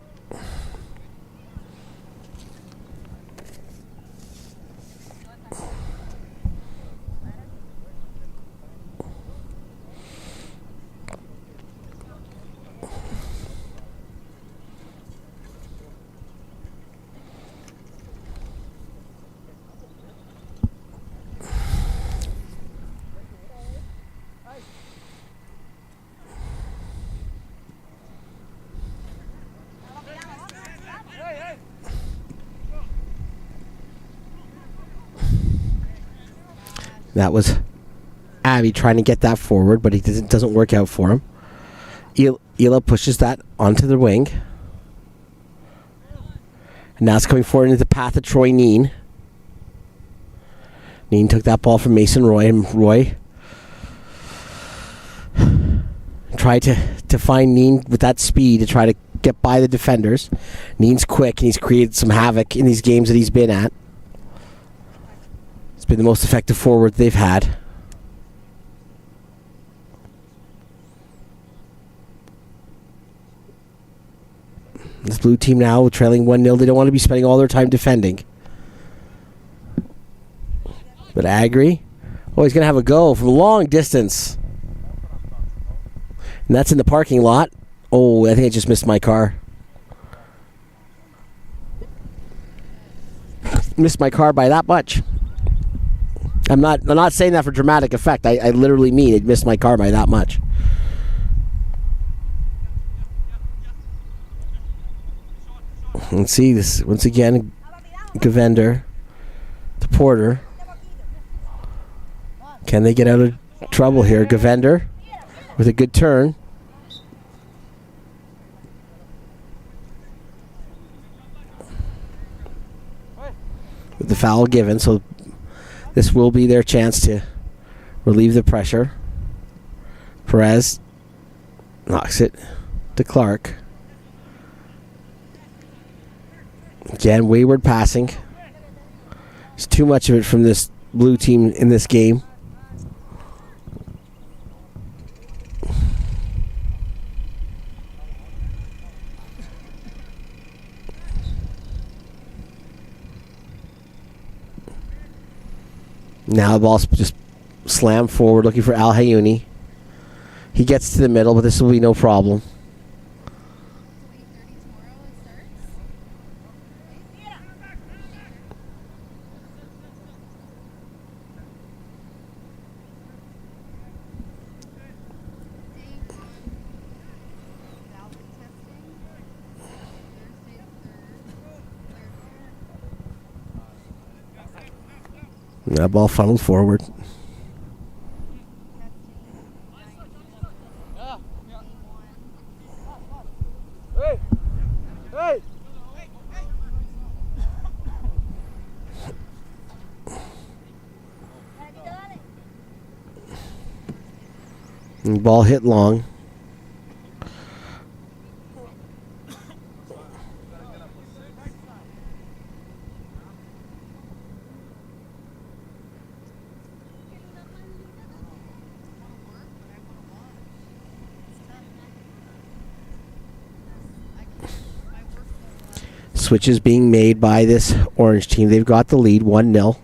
That was Abby trying to get that forward, but it doesn't work out for him. Ela pushes that onto the wing. And now it's coming forward into the path of Troy Neen. Neen took that ball from Mason Roy, and Roy tried to find Neen with that speed to try to get by the defenders. Neen's quick, and he's created some havoc in these games that he's been at. Been the most effective forward they've had. This blue team now trailing 1-0. They don't want to be spending all their time defending. But Agri, oh, he's going to have a go from a long distance. And that's in the parking lot. Oh, I think I just missed my car. Missed my car by that much. I'm not saying that for dramatic effect. I literally mean it missed my car by that much. Let's see this once again. Govender to Porter. Can they get out of trouble here? Govender with a good turn. With the foul given, so this will be their chance to relieve the pressure. Perez knocks it to Clark. Again, wayward passing. There's too much of it from this blue team in this game. Now the ball's just slammed forward, looking for Al Hayuni. He gets to the middle, but this will be no problem. That ball funneled forward. Hey! Hey! And the ball hit long. Switches being made by this Orange team. They've got the lead, 1-0.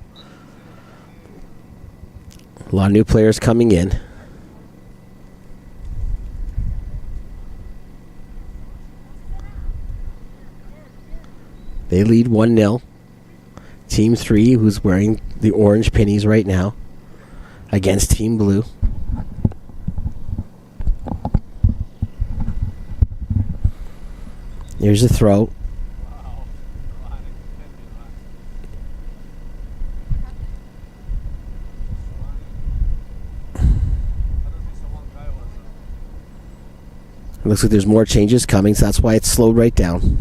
A lot of new players coming in. They lead 1-0. Team 3, who's wearing the orange pennies right now, against Team Blue. Here's a throw. It looks like there's more changes coming, so that's why it's slowed right down.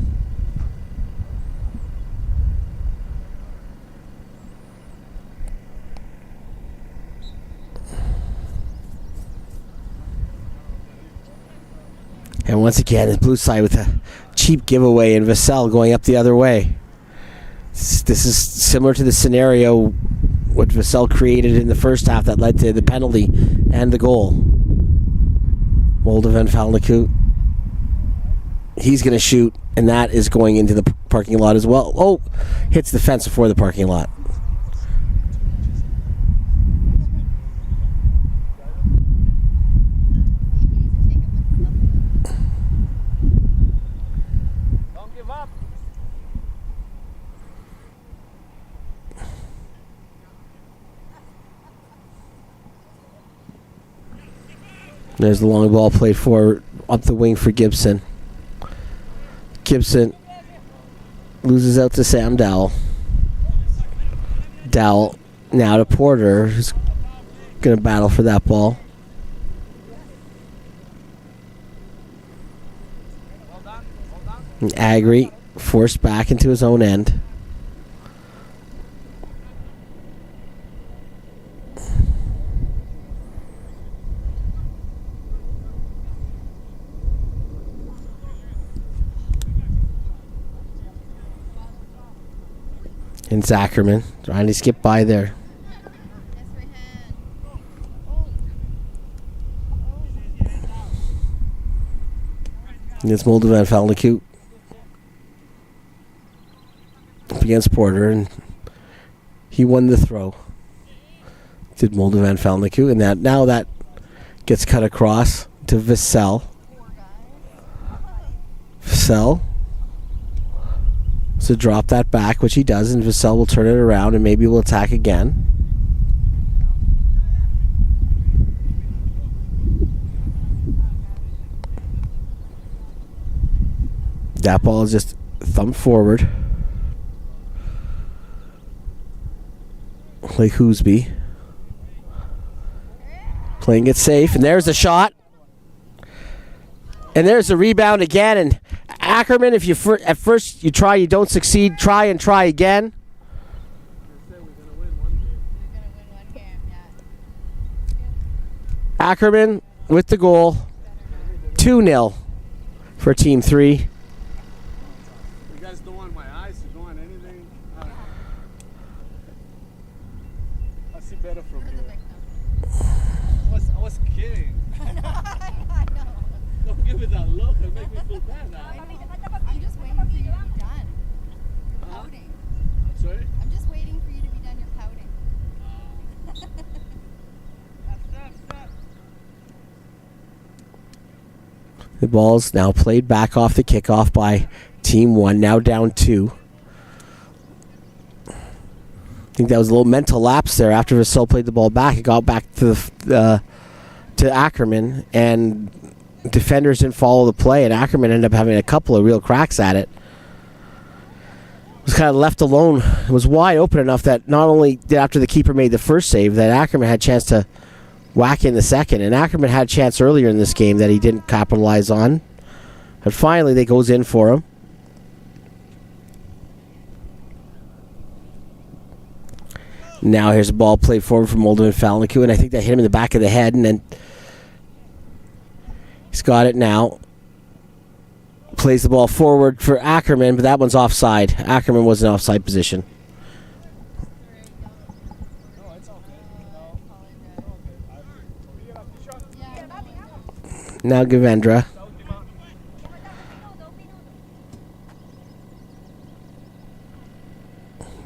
And once again, the blue side with a cheap giveaway and Vassell going up the other way. This is similar to the scenario what Vassell created in the first half that led to the penalty and the goal. Moldovan Falniku. He's going to shoot, and that is going into the parking lot as well. Oh, hits the fence before the parking lot. Don't give up. There's the long ball played forward up the wing for Gibson. Gibson loses out to Sam Dowell. Dowell now to Porter, who's going to battle for that ball. And Agri forced back into his own end. And Zackerman trying to skip by there. And it's Moldovan Falniku up against Porter, and he won the throw. Did Moldovan Falniku, and that gets cut across to Vassell. Vassell. So drop that back, which he does, and Vassell will turn it around and maybe will attack again. That ball is just thumped forward. Like Hoosby. Playing it safe, and there's the shot. And there's the rebound again, and Ackerman, if you at first you try, you don't succeed, try and try again. Ackerman with the goal. 2-0 for Team 3. You guys don't want my eyes, you don't want anything. I see better from here. I was kidding. Don't give me that look, it'll make me feel bad now. I'm just waiting for you to be done. You're pouting. Sorry? I'm just waiting for you to be done. You're pouting. Stop. The ball's now played back off the kickoff by Team 1, now down 2. I think that was a little mental lapse there. After Vassell played the ball back, it got back to to Ackerman, and defenders didn't follow the play, and Ackerman ended up having a couple of real cracks at it. was kind of left alone. It was wide open enough that not only did after the keeper made the first save, that Ackerman had a chance to whack in the second. And Ackerman had a chance earlier in this game that he didn't capitalize on. But finally, they goes in for him. Now here's a ball played forward from Moldovan Falniku, and I think that hit him in the back of the head, and then he's got it now. Plays the ball forward for Ackerman, but that one's offside. Ackerman was in offside position. Now Gavendra.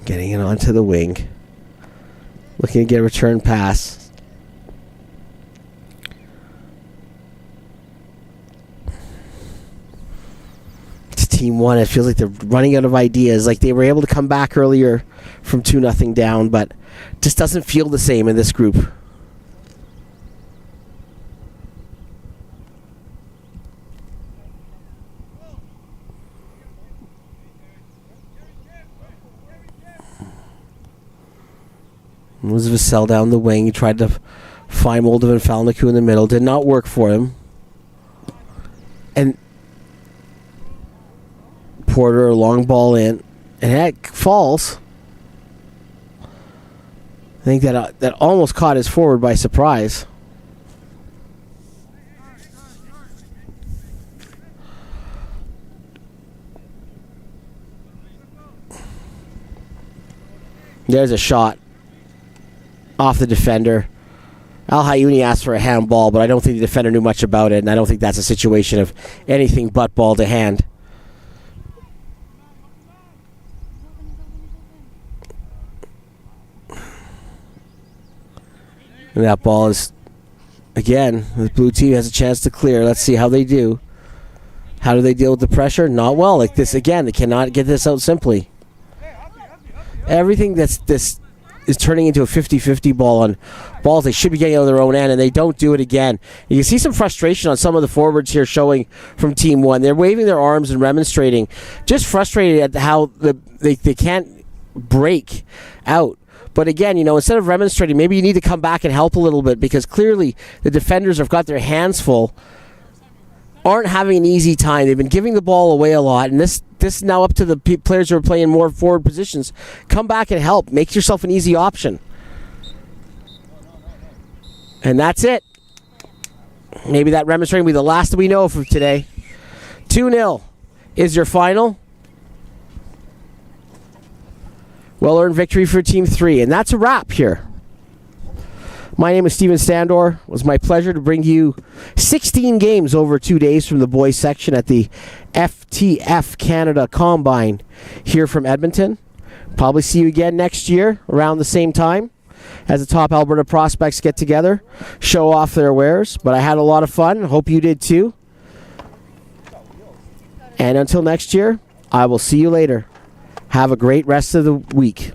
Getting it onto the wing. Looking to get a return pass. It's Team 1. It feels like they're running out of ideas. Like they were able to come back earlier from 2-0 down, but just doesn't feel the same in this group. Moves Vassell down the wing. He tried to find Moldovan Falniku in the middle. Did not work for him. And Porter, a long ball in. And that falls. I think that almost caught his forward by surprise. There's a shot off the defender. Al Hayuni asked for a handball, but I don't think the defender knew much about it, and I don't think that's a situation of anything but ball to hand. And that ball is, again, the blue team has a chance to clear. Let's see how they do. How do they deal with the pressure? Not well. Like this, again, they cannot get this out simply. Everything that's this is turning into a 50-50 ball on balls they should be getting out of their own end, and they don't do it again. You can see some frustration on some of the forwards here showing from Team 1. They're waving their arms and remonstrating, just frustrated at how they can't break out. But again, instead of remonstrating, maybe you need to come back and help a little bit, because clearly the defenders have got their hands full, aren't having an easy time. They've been giving the ball away a lot, and this is now up to the players who are playing more forward positions. Come back and help. Make yourself an easy option. And that's it. Maybe that remonstrating will be the last that we know from today. 2-0 is your final. Well-earned victory for Team 3, and that's a wrap here. My name is Steven Standor. It was my pleasure to bring you 16 games over 2 days from the boys section at the FTF Canada Combine here from Edmonton. Probably see you again next year around the same time as the top Alberta prospects get together, show off their wares. But I had a lot of fun. Hope you did too. And until next year, I will see you later. Have a great rest of the week.